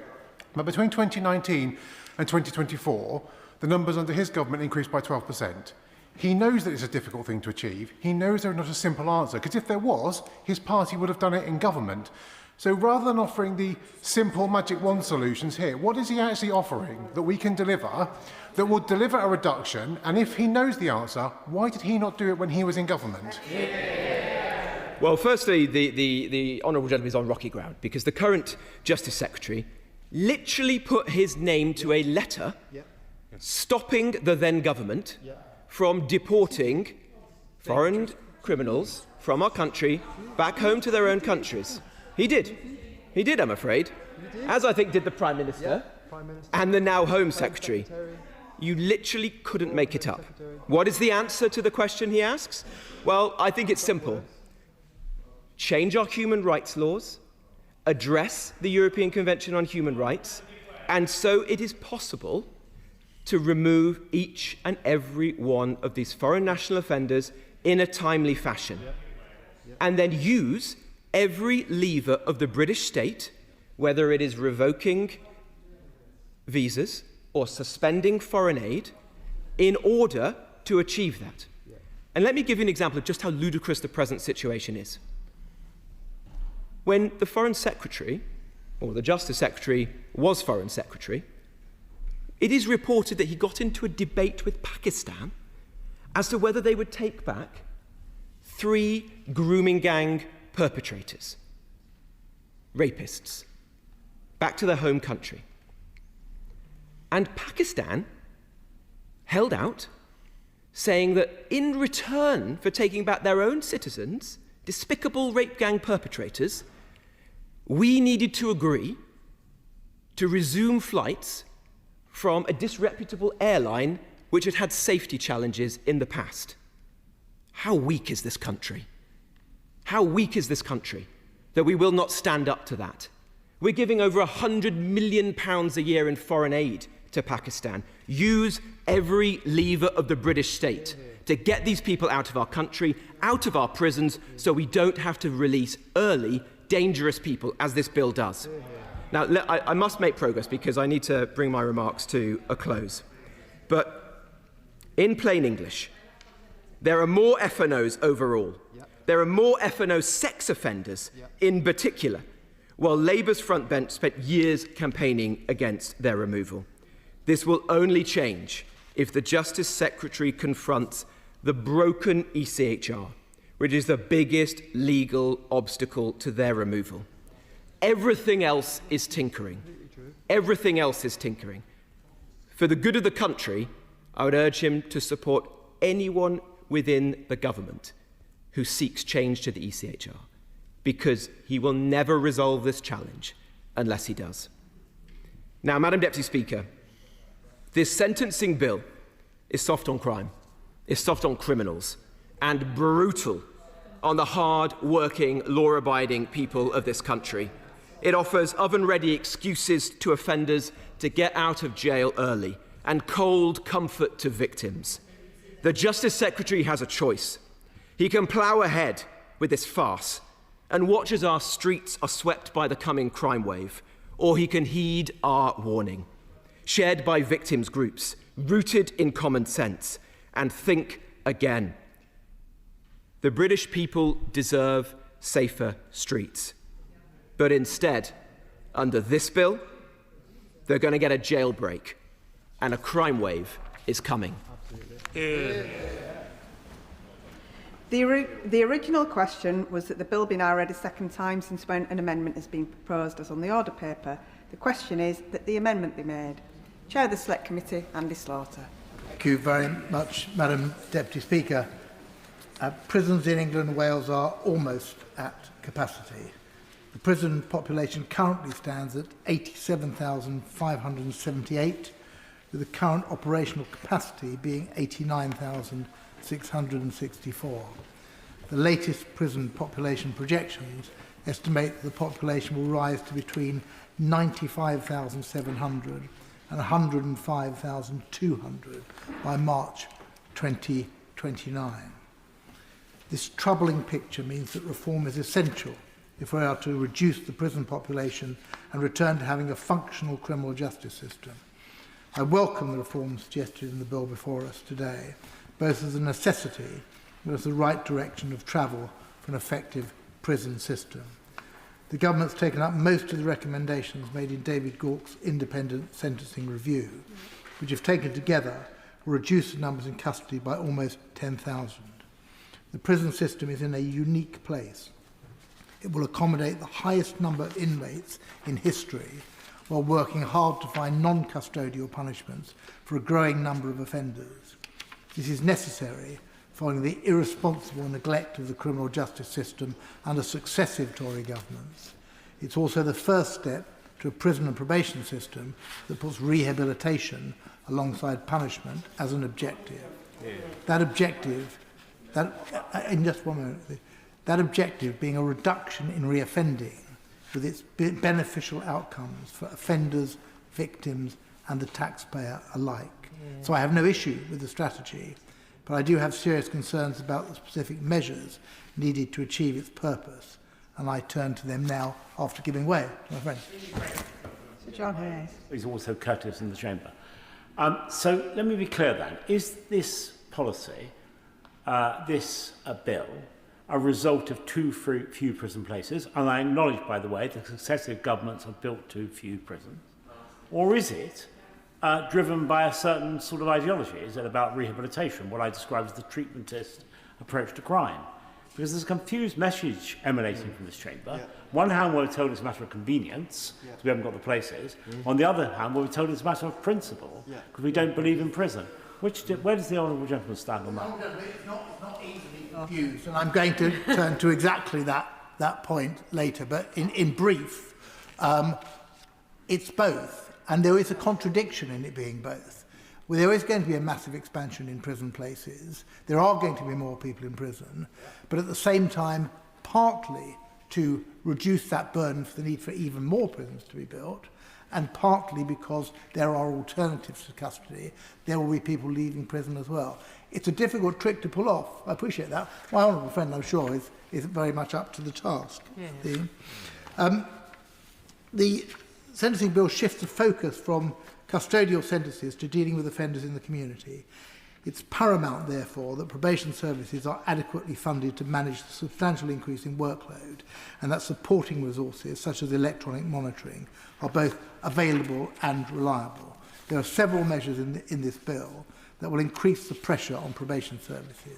But between 2019 and 2024, the numbers under his government increased by 12%. He knows that it's a difficult thing to achieve. He knows there's not a simple answer, because if there was, his party would have done it in government. So rather than offering the simple magic wand solutions here, what is he actually offering that we can deliver, that will deliver a reduction? And if he knows the answer, why did he not do it when he was in government? Well, firstly, the Honourable Gentleman is on rocky ground, because the current Justice Secretary literally put his name to a letter stopping the then government from deporting foreign criminals from our country back home to their own countries. He did. He did, I'm afraid. As I think did the Prime Minister and the now Home Secretary. You literally couldn't make it up. What is the answer to the question he asks? Well, I think it's simple. Change our human rights laws, address the European Convention on Human Rights, and so it is possible to remove each and every one of these foreign national offenders in a timely fashion. And then use every lever of the British state, whether it is revoking visas or suspending foreign aid, in order to achieve that. And let me give you an example of just how ludicrous the present situation is. When the Foreign Secretary, or the Justice Secretary, was Foreign Secretary, it is reported that he got into a debate with Pakistan as to whether they would take back 3 grooming gang perpetrators, rapists, back to their home country. And Pakistan held out, saying that in return for taking back their own citizens, despicable rape gang perpetrators, we needed to agree to resume flights from a disreputable airline which had had safety challenges in the past. How weak is this country? How weak is this country that we will not stand up to that? We're giving over £100 million a year in foreign aid to Pakistan. Use every lever of the British state to get these people out of our country, out of our prisons, so we don't have to release early, dangerous people, as this bill does. Now, I must make progress because I need to bring my remarks to a close. But in plain English, there are more FNOs overall. There are more FNO sex offenders in particular, while Labour's front bench spent years campaigning against their removal. This will only change if the Justice Secretary confronts the broken ECHR, which is the biggest legal obstacle to their removal. Everything else is tinkering. Everything else is tinkering. For the good of the country, I would urge him to support anyone within the government who seeks change to the ECHR, because he will never resolve this challenge unless he does. Now, Madam Deputy Speaker, this sentencing bill is soft on crime. is soft on criminals and brutal on the hard-working, law-abiding people of this country. It offers oven-ready excuses to offenders to get out of jail early and cold comfort to victims. The Justice Secretary has a choice. He can plough ahead with this farce and watch as our streets are swept by the coming crime wave, or he can heed our warning, shared by victims' groups, rooted in common sense, and think again. The British people deserve safer streets. But instead, under this bill, they're going to get a jailbreak, and a crime wave is coming. The original question was that the bill be now read a second time since when an amendment has been proposed as on the order paper. The question is that the amendment be made. Chair of the Select Committee, Andy Slaughter. Thank you very much, Madam Deputy Speaker. Prisons in England and Wales are almost at capacity. The prison population currently stands at 87,578, with the current operational capacity being 89,664. The latest prison population projections estimate that the population will rise to between 95,700 and 105,200 by March 2029. This troubling picture means that reform is essential if we are to reduce the prison population and return to having a functional criminal justice system. I welcome the reforms suggested in the bill before us today, both as a necessity and as the right direction of travel for an effective prison system. The government's taken up most of the recommendations made in David Gauke's independent sentencing review, which, if taken together, will reduce the numbers in custody by almost 10,000. The prison system is in a unique place. It will accommodate the highest number of inmates in history while working hard to find non-custodial punishments for a growing number of offenders. This is necessary following the irresponsible neglect of the criminal justice system under successive Tory governments. It's also the first step to a prison and probation system that puts rehabilitation alongside punishment as an objective. Yeah. That objective being a reduction in reoffending with its beneficial outcomes for offenders, victims and the taxpayer alike. Yeah. So I have no issue with the strategy, but I do have serious concerns about the specific measures needed to achieve its purpose, and I turn to them now after giving way to my friend. Sir John Hayes. He's also courteous in the chamber. So let me be clear then. Is this policy, this bill, a result of too few prison places? And I acknowledge, by the way, that successive governments have built too few prisons. Or is it driven by a certain sort of ideology? Is it about rehabilitation, what I describe as the treatmentist approach to crime? Because there's a confused message emanating from this chamber. Yeah. One hand, we're told it's a matter of convenience, because we haven't got the places. On the other hand, we're told it's a matter of principle, because we don't believe in prison. Where does the honourable gentleman stand on that? It's not easily confused, and I'm going to turn to exactly that point later. But in brief, it's both. And there is a contradiction in it being both. Well, there is going to be a massive expansion in prison places. There are going to be more people in prison. But at the same time, partly to reduce that burden for the need for even more prisons to be built, and partly because there are alternatives to custody, there will be people leaving prison as well. It's a difficult trick to pull off. I appreciate that. My honourable friend, I'm sure, is very much up to the task. Yeah. The sentencing bill shifts the focus from custodial sentences to dealing with offenders in the community. It's paramount, therefore, that probation services are adequately funded to manage the substantial increase in workload, and that supporting resources, such as electronic monitoring, are both available and reliable. There are several measures in this bill that will increase the pressure on probation services.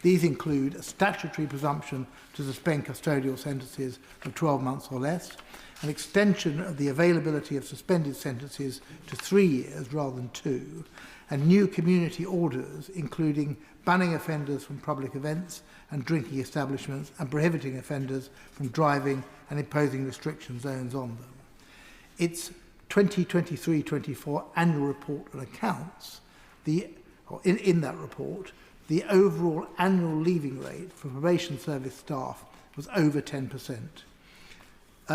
These include a statutory presumption to suspend custodial sentences of 12 months or less, an extension of the availability of suspended sentences to 3 years rather than 2, and new community orders, including banning offenders from public events and drinking establishments and prohibiting offenders from driving and imposing restriction zones on them. Its 2023-24 annual report and accounts, in that report, the overall annual leaving rate for probation service staff was over 10%.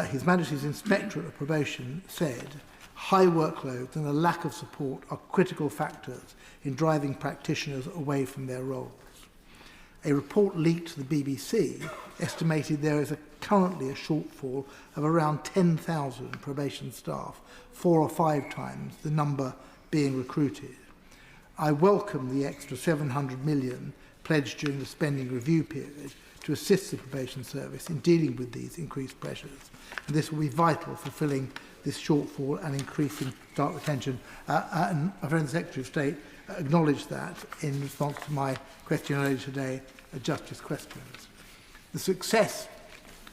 His Majesty's Inspectorate of Probation said, high workloads and a lack of support are critical factors in driving practitioners away from their roles. A report leaked to the BBC estimated there is currently a shortfall of around 10,000 probation staff, 4 or 5 times the number being recruited. I welcome the extra 700 million pledged during the spending review period to assist the probation service in dealing with these increased pressures. And this will be vital for filling this shortfall and increasing staff retention. And my friend the Secretary of State acknowledged that in response to my question earlier today, Justice questions. The success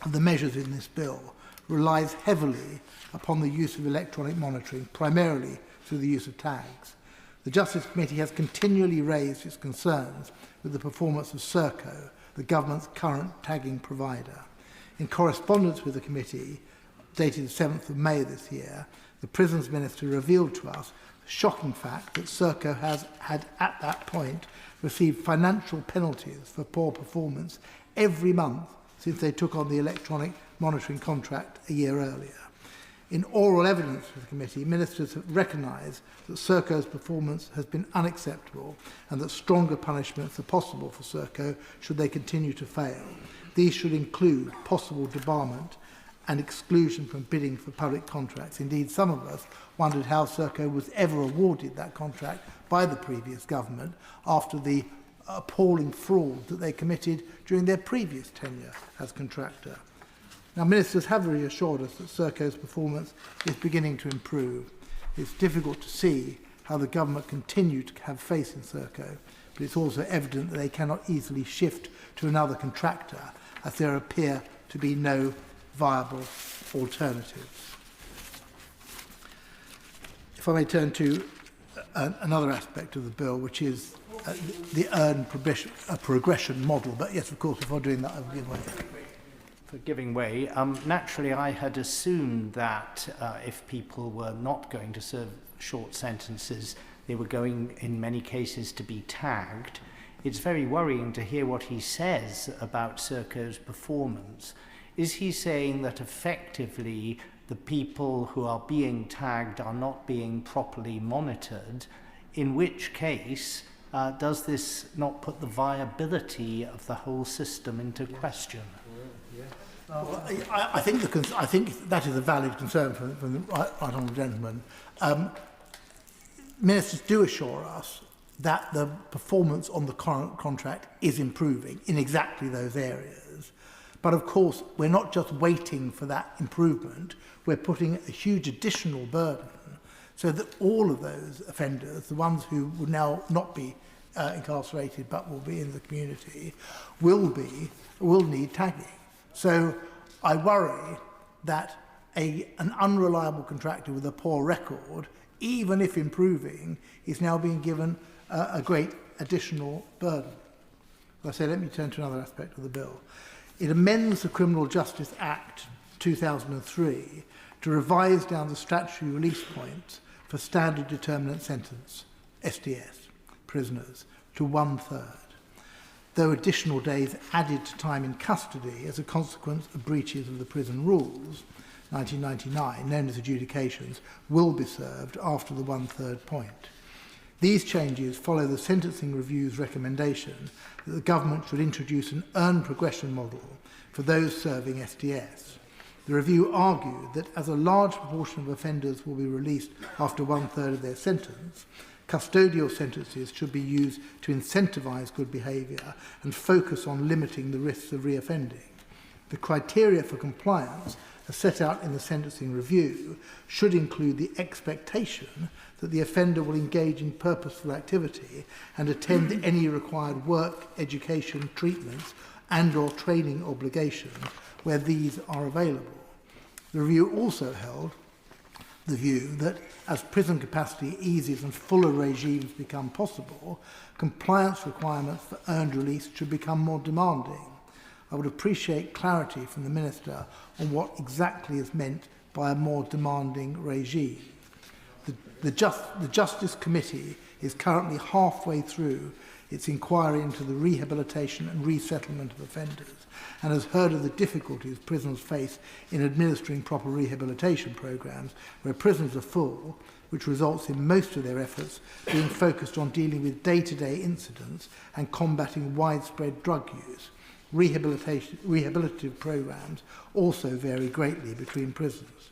of the measures in this bill relies heavily upon the use of electronic monitoring, primarily through the use of tags. The Justice Committee has continually raised its concerns with the performance of Serco, the government's current tagging provider. In correspondence with the committee, dated the 7th of May this year, the Prisons Minister revealed to us the shocking fact that Serco had at that point received financial penalties for poor performance every month since they took on the electronic monitoring contract a year earlier. In oral evidence to the committee, ministers have recognised that Serco's performance has been unacceptable and that stronger punishments are possible for Serco should they continue to fail. These should include possible debarment and exclusion from bidding for public contracts. Indeed, some of us wondered how Serco was ever awarded that contract by the previous government after the appalling fraud that they committed during their previous tenure as contractor. Now, ministers have reassured us that Serco's performance is beginning to improve. It's difficult to see how the government continue to have faith in Serco, but it's also evident that they cannot easily shift to another contractor, as there appear to be no viable alternatives. If I may turn to another aspect of the bill, which is the earned progression model. But yes, of course, before doing that, I will give way. For giving way. Naturally, I had assumed that if people were not going to serve short sentences, they were going, in many cases, to be tagged. It's very worrying to hear what he says about Serco's performance. Is he saying that effectively the people who are being tagged are not being properly monitored? In which case, does this not put the viability of the whole system into question? I think that is a valid concern from the right honourable gentleman. Ministers do assure us that the performance on the current contract is improving in exactly those areas. But of course, we're not just waiting for that improvement, we're putting a huge additional burden so that all of those offenders, the ones who would now not be incarcerated but will be in the community, will need tagging. So I worry that an unreliable contractor with a poor record, even if improving, is now being given a great additional burden. As I say, let me turn to another aspect of the bill. It amends the Criminal Justice Act 2003 to revise down the statutory release points for standard determinant sentence, SDS, prisoners, to 1/3. Though additional days added to time in custody as a consequence of breaches of the prison rules, 1999, known as adjudications, will be served after the 1/3 point. These changes follow the Sentencing Review's recommendation that the government should introduce an earned progression model for those serving SDS. The review argued that as a large proportion of offenders will be released after 1/3 of their sentence, custodial sentences should be used to incentivise good behaviour and focus on limiting the risks of reoffending. The criteria for compliance, as set out in the Sentencing Review, should include the expectation that the offender will engage in purposeful activity and attend any required work, education, treatments and/or training obligations where these are available. The review also held the view that as prison capacity eases and fuller regimes become possible, compliance requirements for earned release should become more demanding. I would appreciate clarity from the Minister on what exactly is meant by a more demanding regime. The Justice Committee is currently halfway through its inquiry into the rehabilitation and resettlement of offenders, and has heard of the difficulties prisoners face in administering proper rehabilitation programmes where prisons are full, which results in most of their efforts being focused on dealing with day-to-day incidents and combating widespread drug use. Rehabilitative programmes also vary greatly between prisons.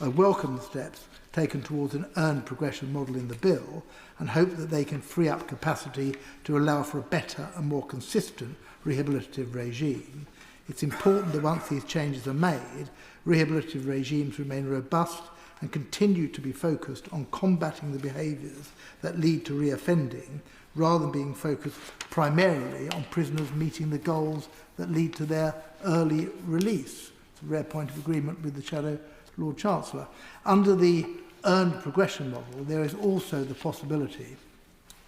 I welcome the steps taken towards an earned progression model in the bill and hope that they can free up capacity to allow for a better and more consistent rehabilitative regime. It's important that once these changes are made, rehabilitative regimes remain robust and continue to be focused on combating the behaviours that lead to reoffending, rather than being focused primarily on prisoners meeting the goals that lead to their early release. It's a rare point of agreement with the Shadow Lord Chancellor. Under the earned progression model, there is also the possibility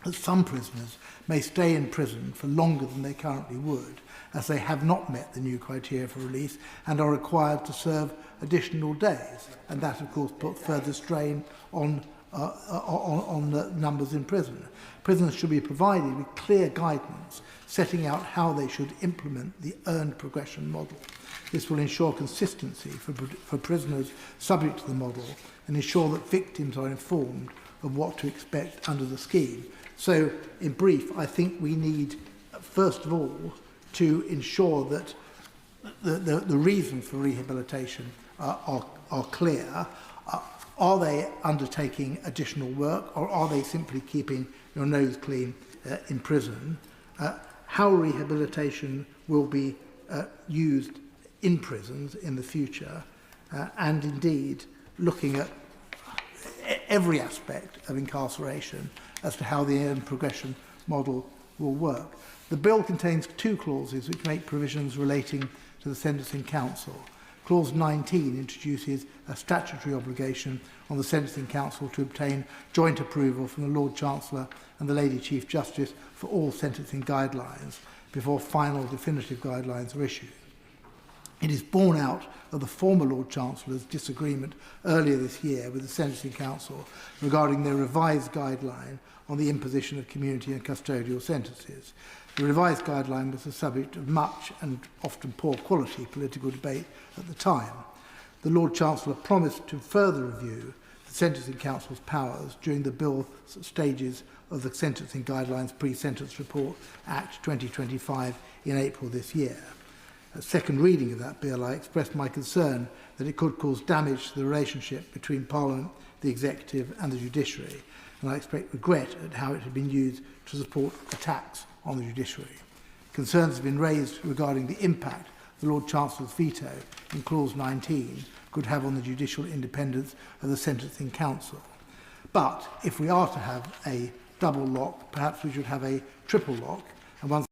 that some prisoners may stay in prison for longer than they currently would, as they have not met the new criteria for release and are required to serve additional days. And that, of course, puts further strain on the numbers in prison. Prisoners should be provided with clear guidance setting out how they should implement the earned progression model. This will ensure consistency for prisoners subject to the model and ensure that victims are informed of what to expect under the scheme. So, in brief, I think we need, first of all, to ensure that the reasons for rehabilitation are clear. Are they undertaking additional work, or are they simply keeping your nose clean in prison? How rehabilitation will be used in prisons in the future, and indeed looking at every aspect of incarceration as to how the earned progression model will work. The bill contains two clauses which make provisions relating to the Sentencing Council. Clause 19 introduces a statutory obligation on the Sentencing Council to obtain joint approval from the Lord Chancellor and the Lady Chief Justice for all sentencing guidelines before final definitive guidelines are issued. It is borne out of the former Lord Chancellor's disagreement earlier this year with the Sentencing Council regarding their revised guideline on the imposition of community and custodial sentences. The revised guideline was the subject of much and often poor quality political debate at the time. The Lord Chancellor promised to further review the Sentencing Council's powers during the bill stages of the Sentencing Guidelines Pre-Sentence Report Act 2025 in April this year. At second reading of that bill, I expressed my concern that it could cause damage to the relationship between Parliament, the Executive and the Judiciary, and I express regret at how it had been used to support attacks on the judiciary. Concerns have been raised regarding the impact the Lord Chancellor's veto in Clause 19 could have on the judicial independence of the Sentencing Council. But if we are to have a double lock, perhaps we should have a triple lock, and once